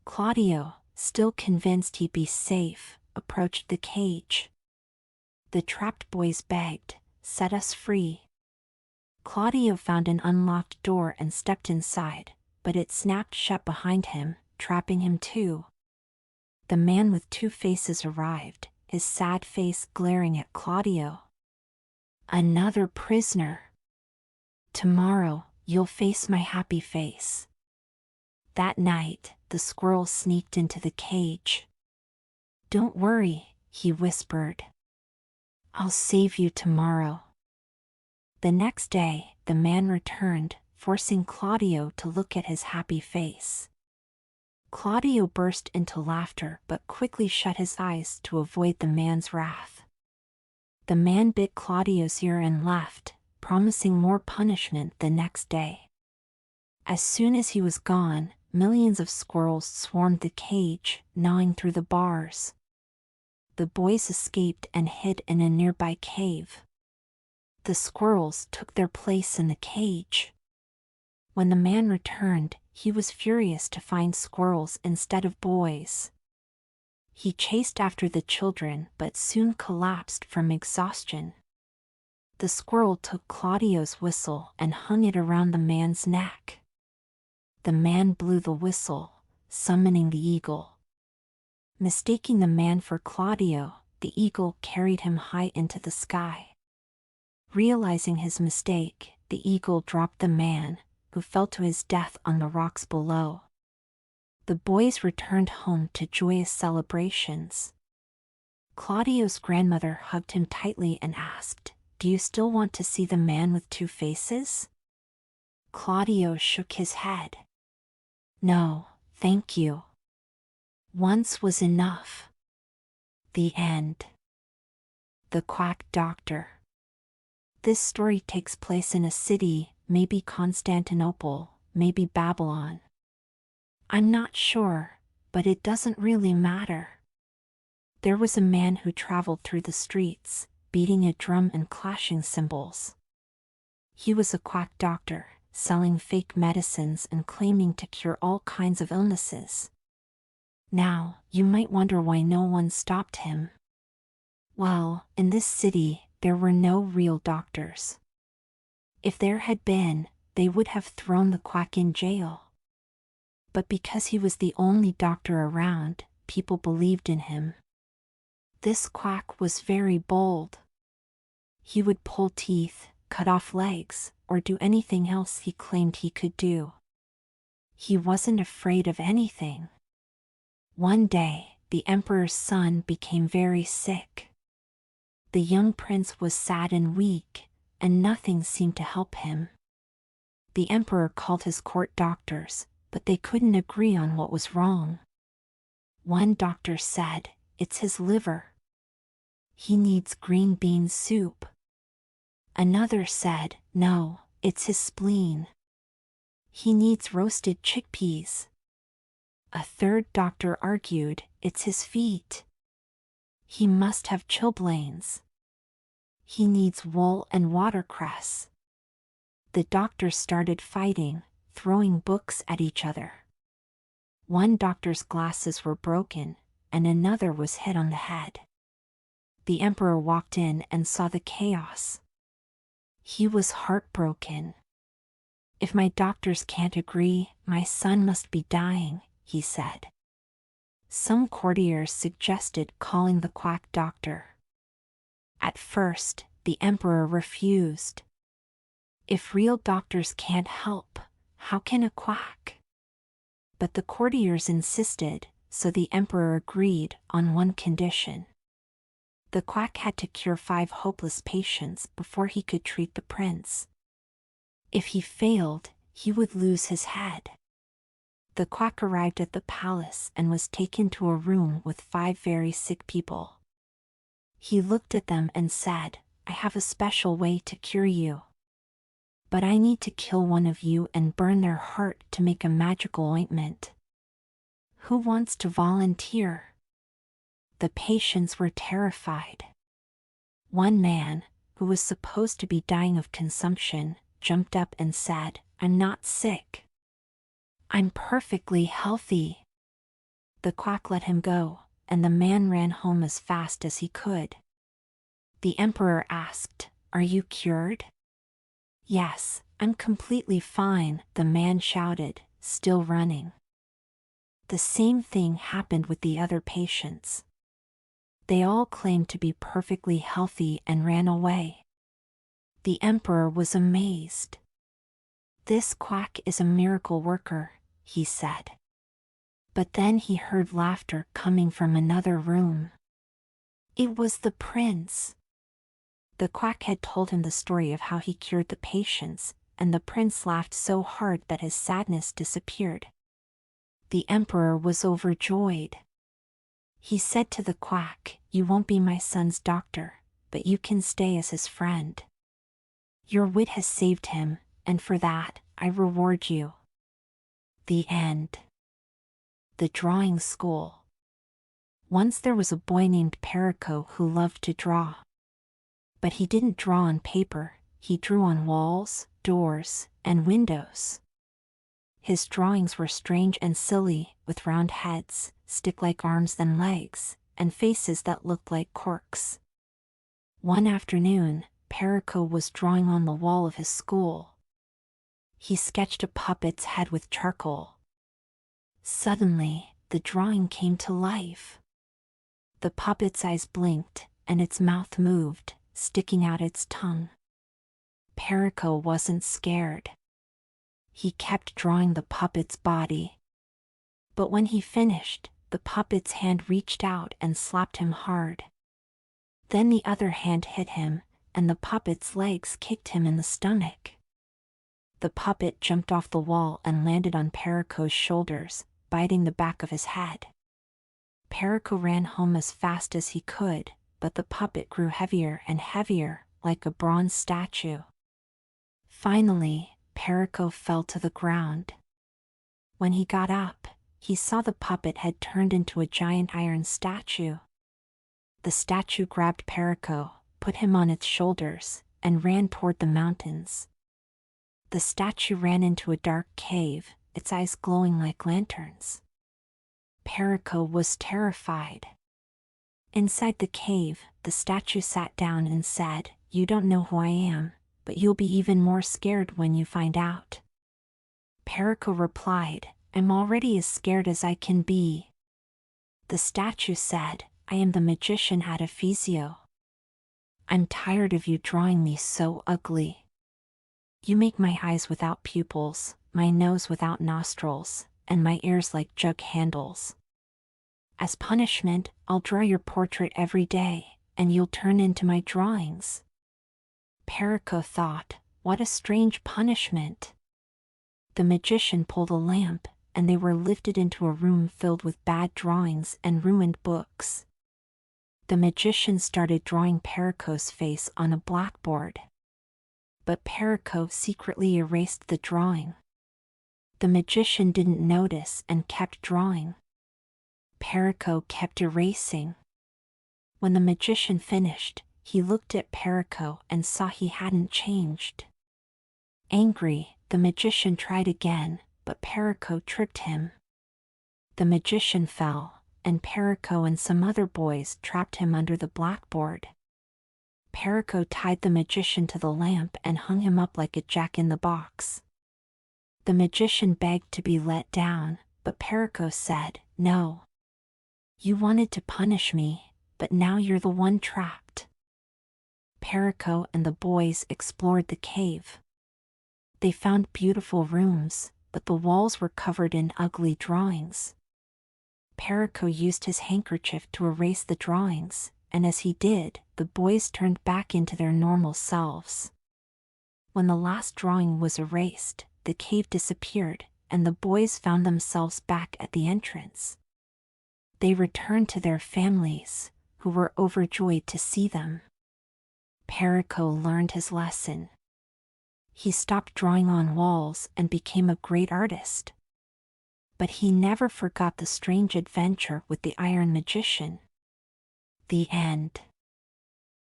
Claudio, still convinced he'd be safe, approached the cage. The trapped boys begged, "Set us free." Claudio found an unlocked door and stepped inside, but it snapped shut behind him, trapping him too. The man with two faces arrived, his sad face glaring at Claudio. "Another prisoner. Tomorrow, you'll face my happy face." That night, the squirrel sneaked into the cage. "Don't worry," he whispered. "I'll save you tomorrow." The next day, the man returned, forcing Claudio to look at his happy face. Claudio burst into laughter but quickly shut his eyes to avoid the man's wrath. The man bit Claudio's ear and left, promising more punishment the next day. As soon as he was gone, millions of squirrels swarmed the cage, gnawing through the bars. The boys escaped and hid in a nearby cave. The squirrels took their place in the cage. When the man returned, he was furious to find squirrels instead of boys. He chased after the children but soon collapsed from exhaustion. The squirrel took Claudio's whistle and hung it around the man's neck. The man blew the whistle, summoning the eagle. Mistaking the man for Claudio, the eagle carried him high into the sky. Realizing his mistake, the eagle dropped the man, who fell to his death on the rocks below. The boys returned home to joyous celebrations. Claudio's grandmother hugged him tightly and asked, "Do you still want to see the man with two faces?" Claudio shook his head. "No, thank you. Once was enough." The end. The Quack Doctor. This story takes place in a city, maybe Constantinople, maybe Babylon. I'm not sure, but it doesn't really matter. There was a man who traveled through the streets, beating a drum and clashing cymbals. He was a quack doctor, selling fake medicines and claiming to cure all kinds of illnesses. Now, you might wonder why no one stopped him. Well, in this city, there were no real doctors. If there had been, they would have thrown the quack in jail. But because he was the only doctor around, people believed in him. This quack was very bold. He would pull teeth, cut off legs, or do anything else he claimed he could do. He wasn't afraid of anything. One day, the emperor's son became very sick. The young prince was sad and weak, and nothing seemed to help him. The emperor called his court doctors, but they couldn't agree on what was wrong. One doctor said, "It's his liver. He needs green bean soup." Another said, "No, it's his spleen. He needs roasted chickpeas." A third doctor argued, "It's his feet. He must have chilblains. He needs wool and watercress." The doctors started fighting, throwing books at each other. One doctor's glasses were broken, and another was hit on the head. The emperor walked in and saw the chaos. He was heartbroken. "If my doctors can't agree, my son must be dying," he said. Some courtiers suggested calling the quack doctor. At first, the emperor refused. If real doctors can't help, how can a quack? But the courtiers insisted, so the emperor agreed on one condition. The quack had to cure 5 hopeless patients before he could treat the prince. If he failed, he would lose his head. The quack arrived at the palace and was taken to a room with 5 very sick people. He looked at them and said, "I have a special way to cure you. But I need to kill one of you and burn their heart to make a magical ointment. Who wants to volunteer?" The patients were terrified. One man, who was supposed to be dying of consumption, jumped up and said, "I'm not sick. I'm perfectly healthy." The quack let him go, and the man ran home as fast as he could. The emperor asked, "Are you cured?" "Yes, I'm completely fine," the man shouted, still running. The same thing happened with the other patients. They all claimed to be perfectly healthy and ran away. The emperor was amazed. "This quack is a miracle worker," he said. But then he heard laughter coming from another room. It was the prince. The quack had told him the story of how he cured the patients, and the prince laughed so hard that his sadness disappeared. The emperor was overjoyed. He said to the quack, "You won't be my son's doctor, but you can stay as his friend. Your wit has saved him, and for that, I reward you." The end. The drawing school. Once there was a boy named Perico who loved to draw. But he didn't draw on paper, he drew on walls, doors, and windows. His drawings were strange and silly, with round heads, stick-like arms and legs, and faces that looked like corks. One afternoon, Perico was drawing on the wall of his school. He sketched a puppet's head with charcoal. Suddenly, the drawing came to life. The puppet's eyes blinked, and its mouth moved, sticking out its tongue. Perico wasn't scared. He kept drawing the puppet's body. But when he finished, the puppet's hand reached out and slapped him hard. Then the other hand hit him, and the puppet's legs kicked him in the stomach. The puppet jumped off the wall and landed on Perico's shoulders, biting the back of his head. Perico ran home as fast as he could, but the puppet grew heavier and heavier, like a bronze statue. Finally, Perico fell to the ground. When he got up, he saw the puppet had turned into a giant iron statue. The statue grabbed Perico, put him on its shoulders, and ran toward the mountains. The statue ran into a dark cave, its eyes glowing like lanterns. Perico was terrified. Inside the cave, the statue sat down and said, "You don't know who I am, but you'll be even more scared when you find out." Perico replied, "I'm already as scared as I can be." The statue said, "I am the magician Adefisio. I'm tired of you drawing me so ugly. You make my eyes without pupils, my nose without nostrils, and my ears like jug handles. As punishment, I'll draw your portrait every day, and you'll turn into my drawings." Perico thought, what a strange punishment. The magician pulled a lamp, and they were lifted into a room filled with bad drawings and ruined books. The magician started drawing Perico's face on a blackboard. But Perico secretly erased the drawing. The magician didn't notice and kept drawing. Perico kept erasing. When the magician finished, he looked at Perico and saw he hadn't changed. Angry, the magician tried again, but Perico tripped him. The magician fell, and Perico and some other boys trapped him under the blackboard. Perico tied the magician to the lamp and hung him up like a jack-in-the-box. The magician begged to be let down, but Perico said, "No. You wanted to punish me, but now you're the one trapped." Perico and the boys explored the cave. They found beautiful rooms, but the walls were covered in ugly drawings. Perico used his handkerchief to erase the drawings, and as he did, the boys turned back into their normal selves. When the last drawing was erased, the cave disappeared, and the boys found themselves back at the entrance. They returned to their families, who were overjoyed to see them. Perico learned his lesson. He stopped drawing on walls and became a great artist. But he never forgot the strange adventure with the Iron Magician. The end.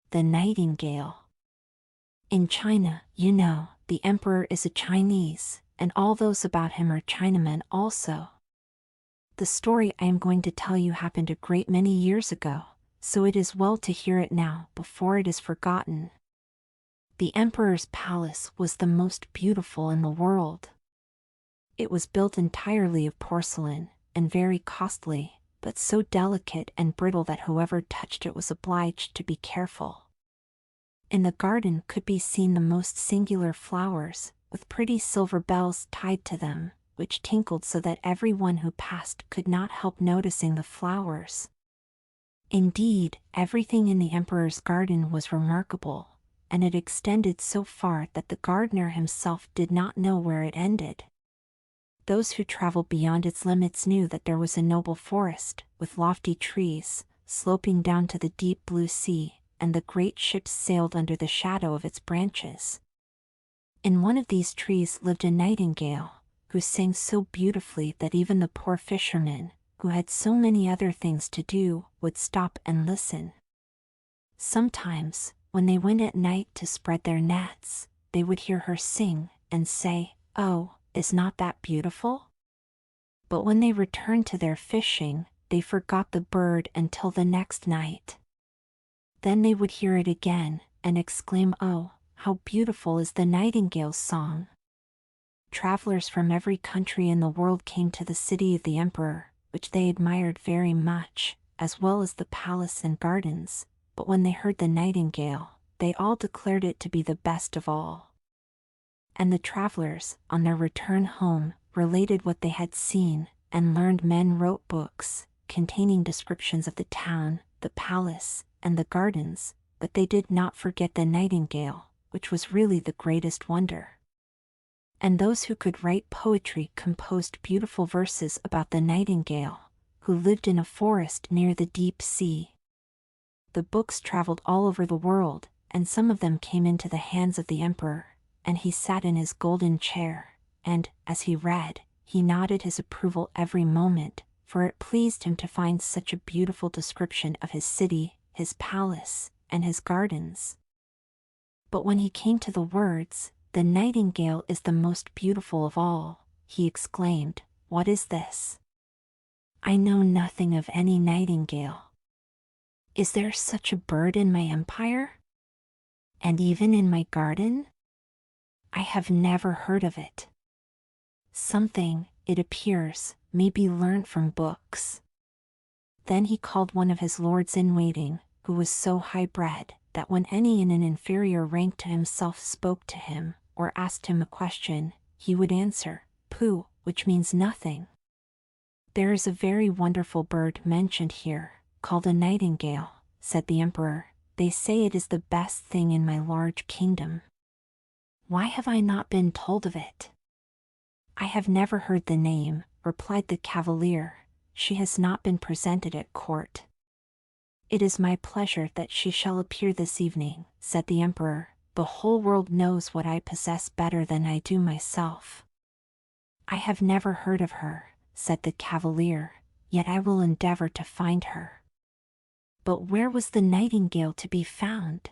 The Nightingale. In China, you know, the emperor is a Chinese, and all those about him are Chinamen also. The story I am going to tell you happened a great many years ago, so it is well to hear it now before it is forgotten. The emperor's palace was the most beautiful in the world. It was built entirely of porcelain, and very costly, but so delicate and brittle that whoever touched it was obliged to be careful. In the garden could be seen the most singular flowers, with pretty silver bells tied to them, which tinkled so that everyone who passed could not help noticing the flowers. Indeed, everything in the emperor's garden was remarkable, and it extended so far that the gardener himself did not know where it ended. Those who traveled beyond its limits knew that there was a noble forest, with lofty trees, sloping down to the deep blue sea, and the great ships sailed under the shadow of its branches. In one of these trees lived a nightingale, who sang so beautifully that even the poor fishermen, who had so many other things to do, would stop and listen. Sometimes, when they went at night to spread their nets, they would hear her sing and say, "Oh, is not that beautiful?" But when they returned to their fishing, they forgot the bird until the next night. Then they would hear it again, and exclaim, "Oh, how beautiful is the nightingale's song!" Travelers from every country in the world came to the city of the emperor, which they admired very much, as well as the palace and gardens, but when they heard the nightingale, they all declared it to be the best of all. And the travelers, on their return home, related what they had seen, and learned men wrote books, containing descriptions of the town, the palace, and the gardens, but they did not forget the nightingale, which was really the greatest wonder. And those who could write poetry composed beautiful verses about the nightingale, who lived in a forest near the deep sea. The books traveled all over the world, and some of them came into the hands of the emperor, and he sat in his golden chair, and, as he read, he nodded his approval every moment, for it pleased him to find such a beautiful description of his city, his palace, and his gardens. But when he came to the words, "The nightingale is the most beautiful of all," he exclaimed, "What is this? I know nothing of any nightingale. Is there such a bird in my empire? And even in my garden? I have never heard of it. Something, it appears, may be learned from books." Then he called one of his lords-in-waiting, who was so high-bred, that when any in an inferior rank to himself spoke to him, or asked him a question, he would answer, "Pooh," which means nothing. "There is a very wonderful bird mentioned here, called a nightingale," said the emperor. "They say it is the best thing in my large kingdom. Why have I not been told of it?" "I have never heard the name," replied the cavalier. "She has not been presented at court." "It is my pleasure that she shall appear this evening," said the emperor. "The whole world knows what I possess better than I do myself." "I have never heard of her," said the cavalier, "yet I will endeavor to find her." But where was the nightingale to be found?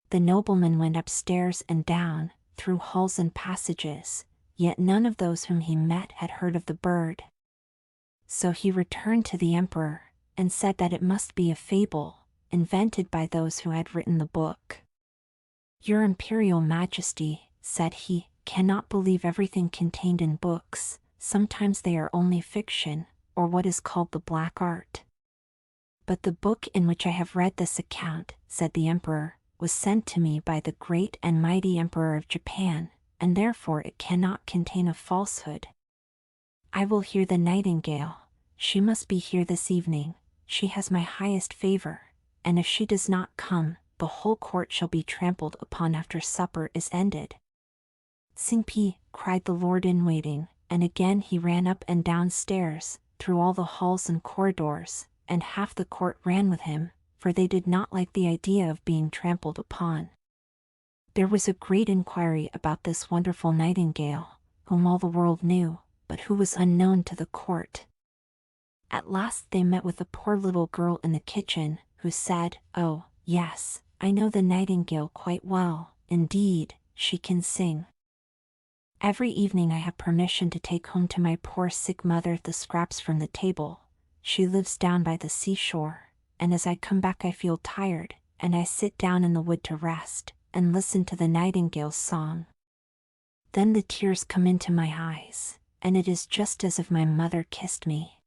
The nobleman went upstairs and down, through halls and passages, yet none of those whom he met had heard of the bird. So he returned to the emperor, and said that it must be a fable, invented by those who had written the book. "Your Imperial Majesty," said he, "cannot believe everything contained in books. Sometimes they are only fiction, or what is called the black art. But the book in which I have read this account," said the emperor, "was sent to me by the great and mighty Emperor of Japan, and therefore it cannot contain a falsehood. I will hear the nightingale. She must be here this evening. She has my highest favor, and if she does not come, the whole court shall be trampled upon after supper is ended." "Sing-pi," cried the lord-in-waiting, and again he ran up and down stairs, through all the halls and corridors, and half the court ran with him, for they did not like the idea of being trampled upon. There was a great inquiry about this wonderful nightingale, whom all the world knew, but who was unknown to the court. At last they met with a poor little girl in the kitchen, who said, "Oh, yes, I know the nightingale quite well. Indeed, she can sing. Every evening I have permission to take home to my poor sick mother the scraps from the table. She lives down by the seashore, and as I come back I feel tired, and I sit down in the wood to rest, and listen to the nightingale's song. Then the tears come into my eyes, and it is just as if my mother kissed me."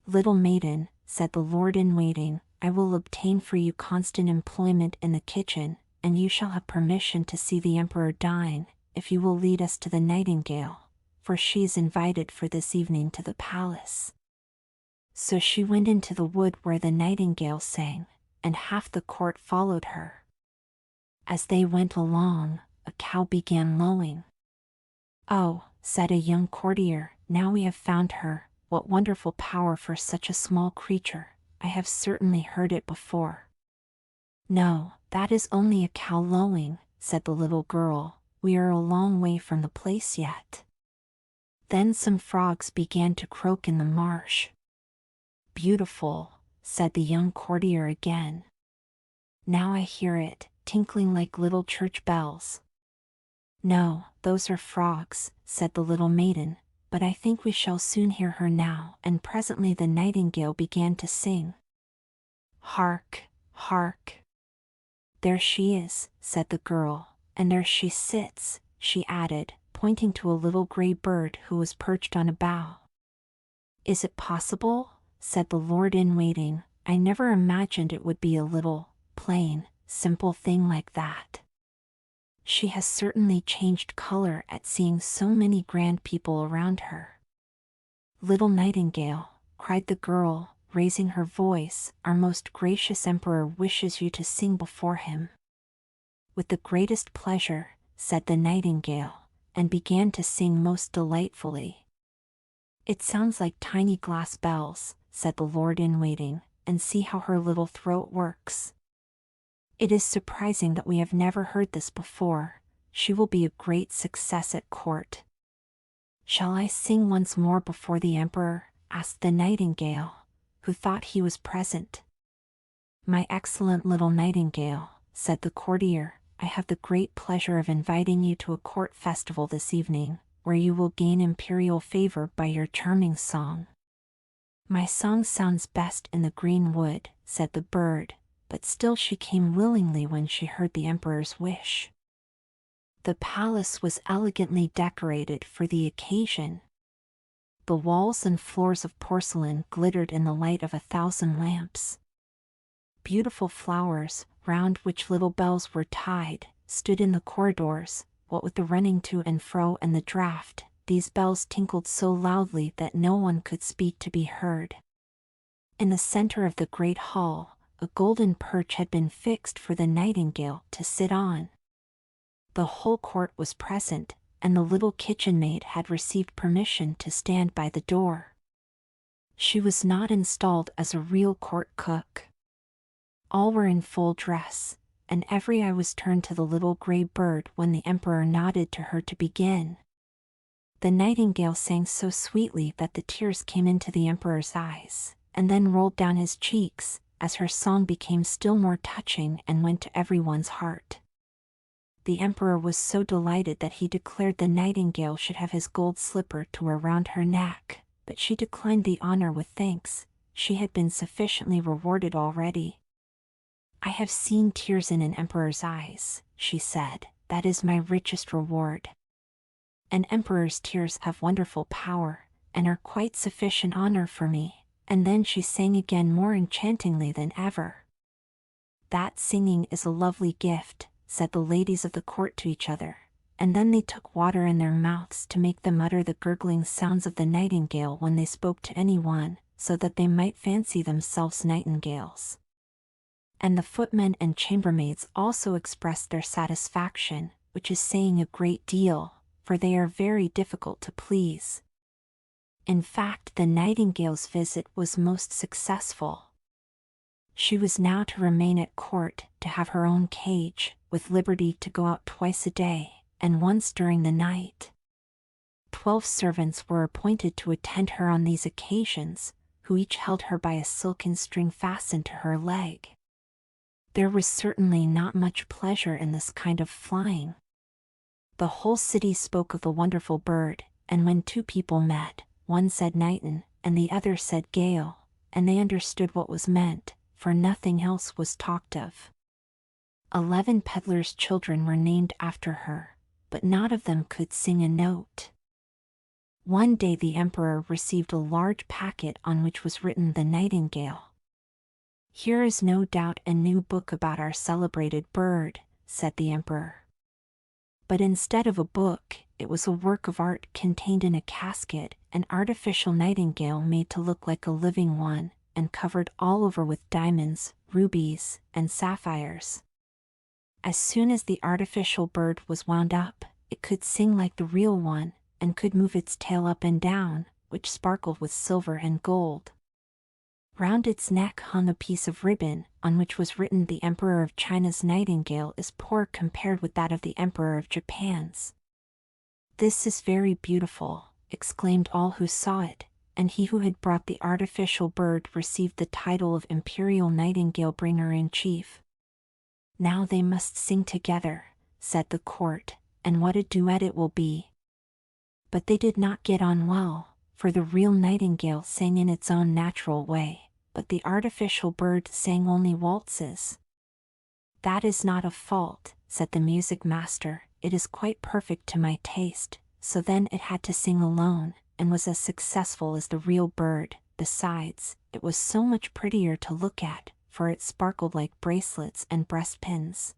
"Little maiden," said the lord-in-waiting, "I will obtain for you constant employment in the kitchen, and you shall have permission to see the emperor dine, if you will lead us to the nightingale, for she is invited for this evening to the palace." So she went into the wood where the nightingale sang, and half the court followed her. As they went along, a cow began lowing. "Oh," said a young courtier, "now we have found her. What wonderful power for such a small creature. I have certainly heard it before." "No, that is only a cow lowing," said the little girl. "We are a long way from the place yet." Then some frogs began to croak in the marsh. "Beautiful," said the young courtier again. "Now I hear it, tinkling like little church bells." "No, those are frogs," said the little maiden, "but I think we shall soon hear her now." And presently the nightingale began to sing. "Hark, hark! There she is," said the girl, "and there she sits," she added, pointing to a little gray bird who was perched on a bough. "Is it possible?" said the lord-in-waiting. "I never imagined it would be a little, plain, simple thing like that. She has certainly changed color at seeing so many grand people around her." "Little nightingale," cried the girl, raising her voice, "our most gracious emperor wishes you to sing before him." "With the greatest pleasure," said the nightingale, and began to sing most delightfully. "It sounds like tiny glass bells," said the lord-in-waiting, "and see how her little throat works. It is surprising that we have never heard this before. She will be a great success at court." "Shall I sing once more before the emperor?" asked the nightingale, who thought he was present. "My excellent little nightingale," said the courtier, "I have the great pleasure of inviting you to a court festival this evening, where you will gain imperial favor by your charming song." "My song sounds best in the green wood," said the bird, but still she came willingly when she heard the emperor's wish. The palace was elegantly decorated for the occasion. The walls and floors of porcelain glittered in the light of 1,000 lamps. Beautiful flowers, round which little bells were tied, stood in the corridors. What with the running to and fro and the draught, these bells tinkled so loudly that no one could speak to be heard. In the center of the great hall, a golden perch had been fixed for the nightingale to sit on. The whole court was present, and the little kitchen maid had received permission to stand by the door. She was not installed as a real court cook. All were in full dress, and every eye was turned to the little gray bird when the emperor nodded to her to begin. The nightingale sang so sweetly that the tears came into the emperor's eyes, and then rolled down his cheeks, as her song became still more touching and went to everyone's heart. The emperor was so delighted that he declared the nightingale should have his gold slipper to wear round her neck, but she declined the honor with thanks. She had been sufficiently rewarded already. "I have seen tears in an emperor's eyes," she said. "That is my richest reward. An emperor's tears have wonderful power, and are quite sufficient honor for me." And then she sang again more enchantingly than ever. "That singing is a lovely gift," said the ladies of the court to each other, and then they took water in their mouths to make them utter the gurgling sounds of the nightingale when they spoke to anyone, so that they might fancy themselves nightingales. And the footmen and chambermaids also expressed their satisfaction, which is saying a great deal, for they are very difficult to please. In fact, the nightingale's visit was most successful. She was now to remain at court, to have her own cage, with liberty to go out twice a day, and once during the night. 12 servants were appointed to attend her on these occasions, who each held her by a silken string fastened to her leg. There was certainly not much pleasure in this kind of flying. The whole city spoke of the wonderful bird, and when two people met, one said nightin, and the other said gale, and they understood what was meant, for nothing else was talked of. 11 peddlers' children were named after her, but not of them could sing a note. One day the emperor received a large packet on which was written "The Nightingale." "Here is no doubt a new book about our celebrated bird," said the emperor. But instead of a book, it was a work of art contained in a casket, an artificial nightingale made to look like a living one, and covered all over with diamonds, rubies, and sapphires. As soon as the artificial bird was wound up, it could sing like the real one, and could move its tail up and down, which sparkled with silver and gold. Round its neck hung a piece of ribbon, on which was written, "The Emperor of China's nightingale is poor compared with that of the Emperor of Japan's." "This is very beautiful," exclaimed all who saw it, and he who had brought the artificial bird received the title of Imperial Nightingale Bringer-in-Chief. "Now they must sing together," said the court, "and what a duet it will be." But they did not get on well, for the real nightingale sang in its own natural way, but the artificial bird sang only waltzes. "That is not a fault," said the music master, "it is quite perfect to my taste." So then it had to sing alone, and was as successful as the real bird. Besides, it was so much prettier to look at, for it sparkled like bracelets and breastpins.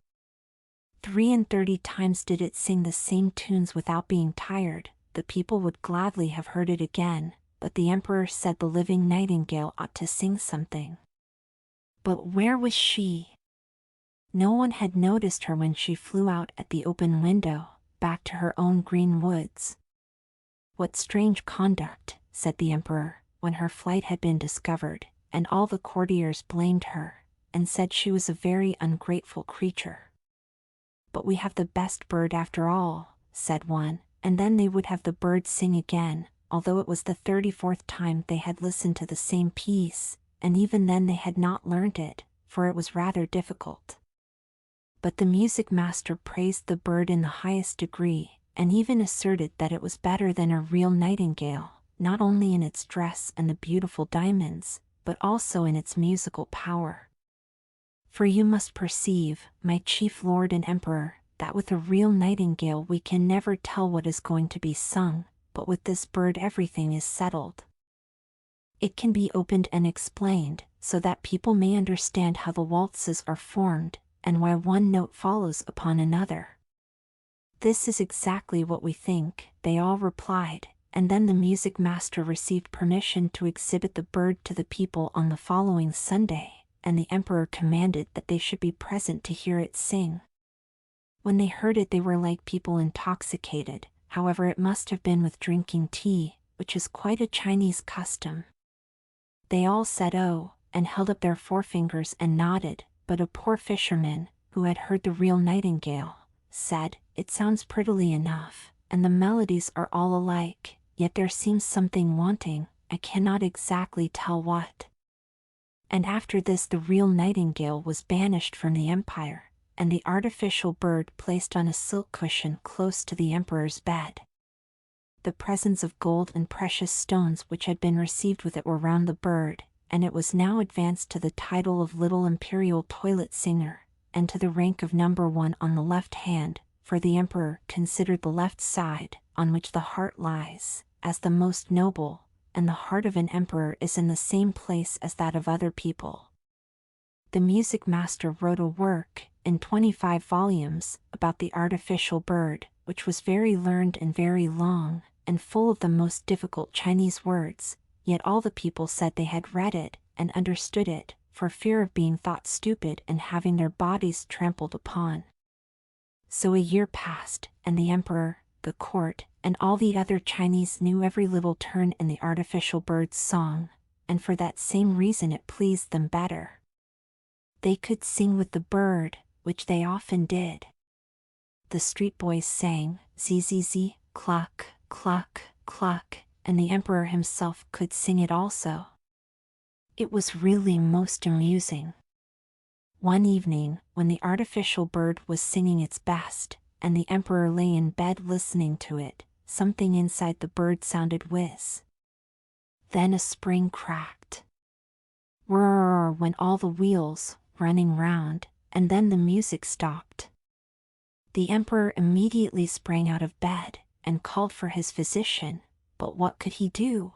33 times did it sing the same tunes without being tired. The people would gladly have heard it again, but the emperor said the living nightingale ought to sing something. But where was she? No one had noticed her when she flew out at the open window, back to her own green woods. "What strange conduct," said the emperor, when her flight had been discovered, and all the courtiers blamed her, and said she was a very ungrateful creature. "But we have the best bird after all," said one, and then they would have the bird sing again, although it was the 34th time they had listened to the same piece, and even then they had not learnt it, for it was rather difficult. But the music master praised the bird in the highest degree, and even asserted that it was better than a real nightingale, not only in its dress and the beautiful diamonds, but also in its musical power. For you must perceive, my chief lord and emperor, that with a real nightingale we can never tell what is going to be sung, but with this bird everything is settled. It can be opened and explained, so that people may understand how the waltzes are formed, and why one note follows upon another. This is exactly what we think, they all replied, and then the music master received permission to exhibit the bird to the people on the following Sunday, and the emperor commanded that they should be present to hear it sing. When they heard it they were like people intoxicated, however it must have been with drinking tea, which is quite a Chinese custom. They all said oh, and held up their forefingers and nodded, but a poor fisherman, who had heard the real nightingale, said, "It sounds prettily enough, and the melodies are all alike, yet there seems something wanting, I cannot exactly tell what." And after this the real nightingale was banished from the empire, and the artificial bird placed on a silk cushion close to the emperor's bed. The presents of gold and precious stones which had been received with it were round the bird, and it was now advanced to the title of Little Imperial Toilet Singer, and to the rank of number 1 on the left hand, for the emperor considered the left side, on which the heart lies, as the most noble, and the heart of an emperor is in the same place as that of other people. The music master wrote a work, in 25 volumes, about the artificial bird, which was very learned and very long, and full of the most difficult Chinese words, yet all the people said they had read it, and understood it, for fear of being thought stupid and having their bodies trampled upon. So a year passed, and the emperor, the court, and all the other Chinese knew every little turn in the artificial bird's song, and for that same reason it pleased them better. They could sing with the bird, which they often did. The street boys sang, zzz, cluck, cluck, cluck, and the emperor himself could sing it also. It was really most amusing. One evening, when the artificial bird was singing its best, and the emperor lay in bed listening to it, something inside the bird sounded whiz. Then a spring cracked. Whirr went all the wheels, running round, and then the music stopped. The emperor immediately sprang out of bed, and called for his physician, but what could he do?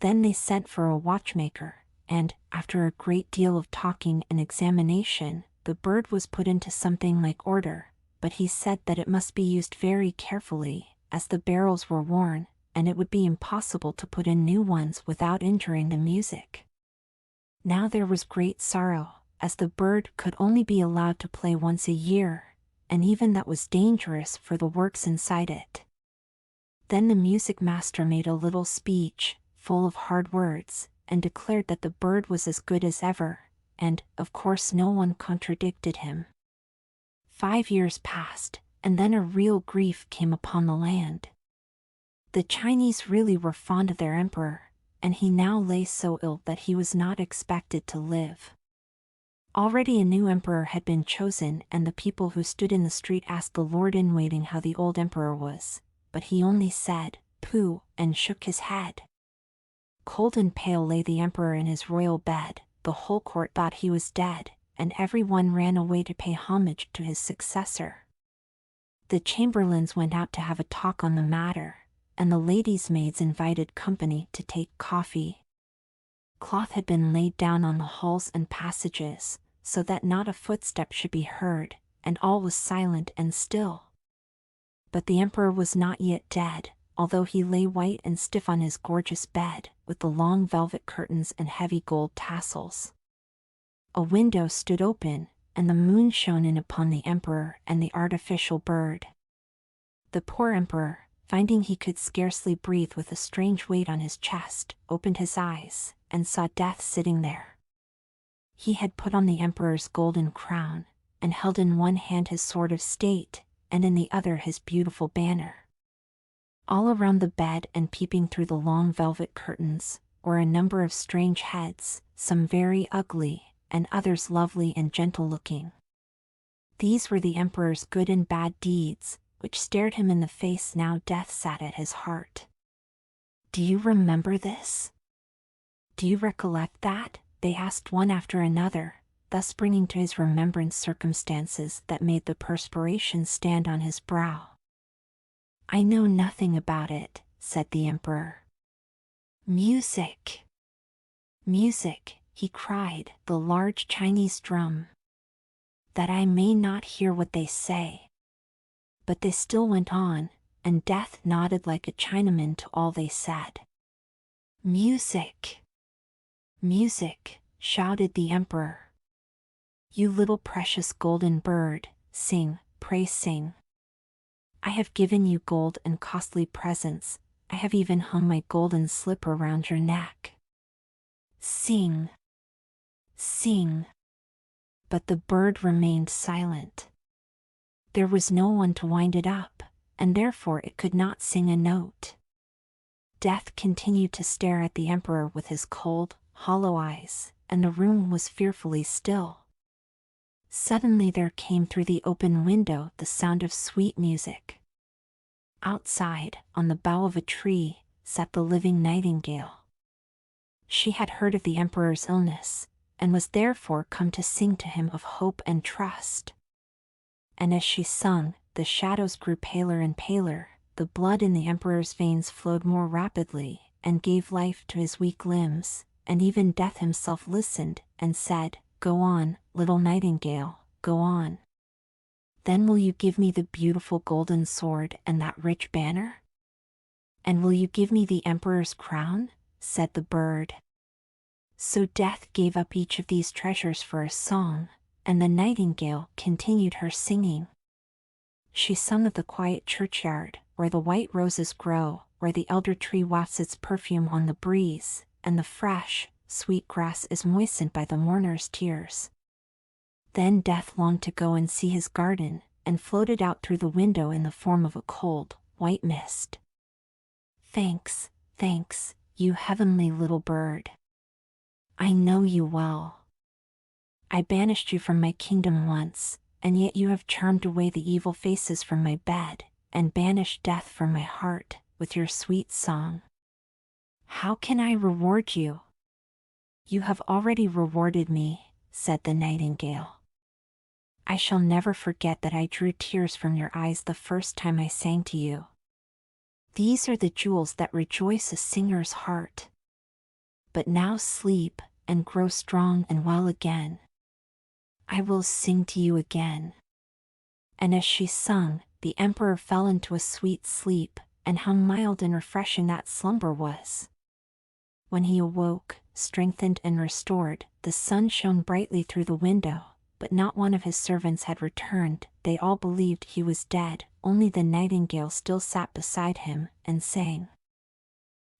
Then they sent for a watchmaker, and, after a great deal of talking and examination, the bird was put into something like order, but he said that it must be used very carefully, as the barrels were worn, and it would be impossible to put in new ones without injuring the music. Now there was great sorrow, as the bird could only be allowed to play once a year, and even that was dangerous for the works inside it. Then the music master made a little speech, full of hard words, and declared that the bird was as good as ever, and, of course, no one contradicted him. 5 years passed, and then a real grief came upon the land. The Chinese really were fond of their emperor, and he now lay so ill that he was not expected to live. Already a new emperor had been chosen, and the people who stood in the street asked the lord-in-waiting how the old emperor was, but he only said, "Pooh," and shook his head. Cold and pale lay the emperor in his royal bed, the whole court thought he was dead, and everyone ran away to pay homage to his successor. The chamberlains went out to have a talk on the matter, and the ladies' maids invited company to take coffee. Cloth had been laid down on the halls and passages, so that not a footstep should be heard, and all was silent and still. But the emperor was not yet dead, although he lay white and stiff on his gorgeous bed, with the long velvet curtains and heavy gold tassels. A window stood open, and the moon shone in upon the emperor and the artificial bird. The poor emperor, finding he could scarcely breathe with a strange weight on his chest, opened his eyes, and saw Death sitting there. He had put on the emperor's golden crown, and held in one hand his sword of state, and in the other his beautiful banner. All around the bed and peeping through the long velvet curtains, were a number of strange heads, some very ugly, and others lovely and gentle-looking. These were the emperor's good and bad deeds, which stared him in the face. Now death sat at his heart. "Do you remember this? Do you recollect that?" they asked one after another, thus bringing to his remembrance circumstances that made the perspiration stand on his brow. "I know nothing about it," said the emperor. "Music! Music!" he cried, "the large Chinese drum. That I may not hear what they say." But they still went on, and death nodded like a Chinaman to all they said. "Music! Music!" shouted the emperor. "You little precious golden bird, sing, pray sing. I have given you gold and costly presents, I have even hung my golden slipper round your neck. Sing! Sing!" But the bird remained silent. There was no one to wind it up, and therefore it could not sing a note. Death continued to stare at the emperor with his cold, hollow eyes, and the room was fearfully still. Suddenly there came through the open window the sound of sweet music. Outside, on the bough of a tree, sat the living nightingale. She had heard of the emperor's illness, and was therefore come to sing to him of hope and trust. And as she sung, the shadows grew paler and paler, the blood in the emperor's veins flowed more rapidly, and gave life to his weak limbs, and even Death himself listened, and said, "Go on, little nightingale, go on. Then will you give me the beautiful golden sword and that rich banner? And will you give me the emperor's crown?" said the bird. So Death gave up each of these treasures for a song, and the nightingale continued her singing. She sung of the quiet churchyard, where the white roses grow, where the elder tree wafts its perfume on the breeze, and the fresh, sweet grass is moistened by the mourner's tears. Then Death longed to go and see his garden, and floated out through the window in the form of a cold, white mist. "Thanks, thanks, you heavenly little bird. I know you well. I banished you from my kingdom once, and yet you have charmed away the evil faces from my bed, and banished death from my heart, with your sweet song. How can I reward you?" "You have already rewarded me," said the nightingale. "I shall never forget that I drew tears from your eyes the first time I sang to you. These are the jewels that rejoice a singer's heart. But now sleep, and grow strong and well again. I will sing to you again." And as she sung, the emperor fell into a sweet sleep, and how mild and refreshing that slumber was! When he awoke, strengthened and restored, the sun shone brightly through the window, but not one of his servants had returned. They all believed he was dead, only the nightingale still sat beside him, and sang.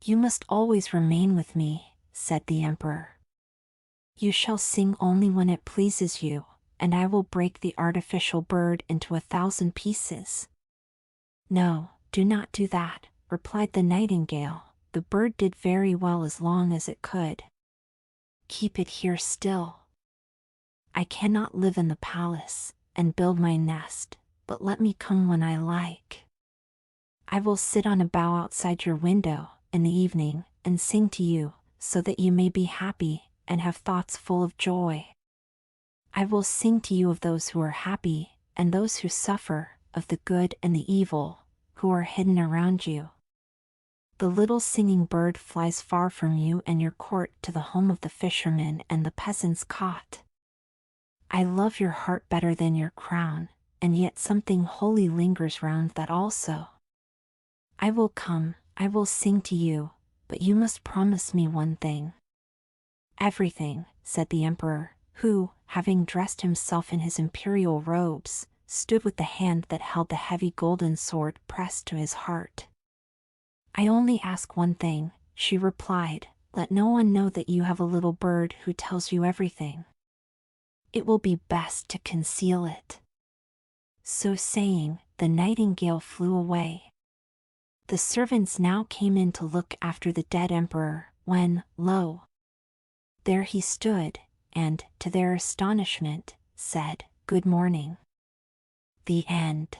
"You must always remain with me," said the emperor. "You shall sing only when it pleases you, and I will break the artificial bird into 1,000 pieces." "No, do not do that," replied the nightingale. "The bird did very well as long as it could. Keep it here still. I cannot live in the palace, and build my nest, but let me come when I like. I will sit on a bough outside your window, in the evening, and sing to you, so that you may be happy, and have thoughts full of joy. I will sing to you of those who are happy, and those who suffer, of the good and the evil, who are hidden around you. The little singing bird flies far from you and your court to the home of the fisherman and the peasant's cot. I love your heart better than your crown, and yet something holy lingers round that also. I will come, I will sing to you, but you must promise me one thing." "Everything," said the emperor, who, having dressed himself in his imperial robes, stood with the hand that held the heavy golden sword pressed to his heart. "I only ask one thing," she replied. "Let no one know that you have a little bird who tells you everything. It will be best to conceal it." So saying, the nightingale flew away. The servants now came in to look after the dead emperor, when, lo! there he stood, and, to their astonishment, said, "Good morning." The end.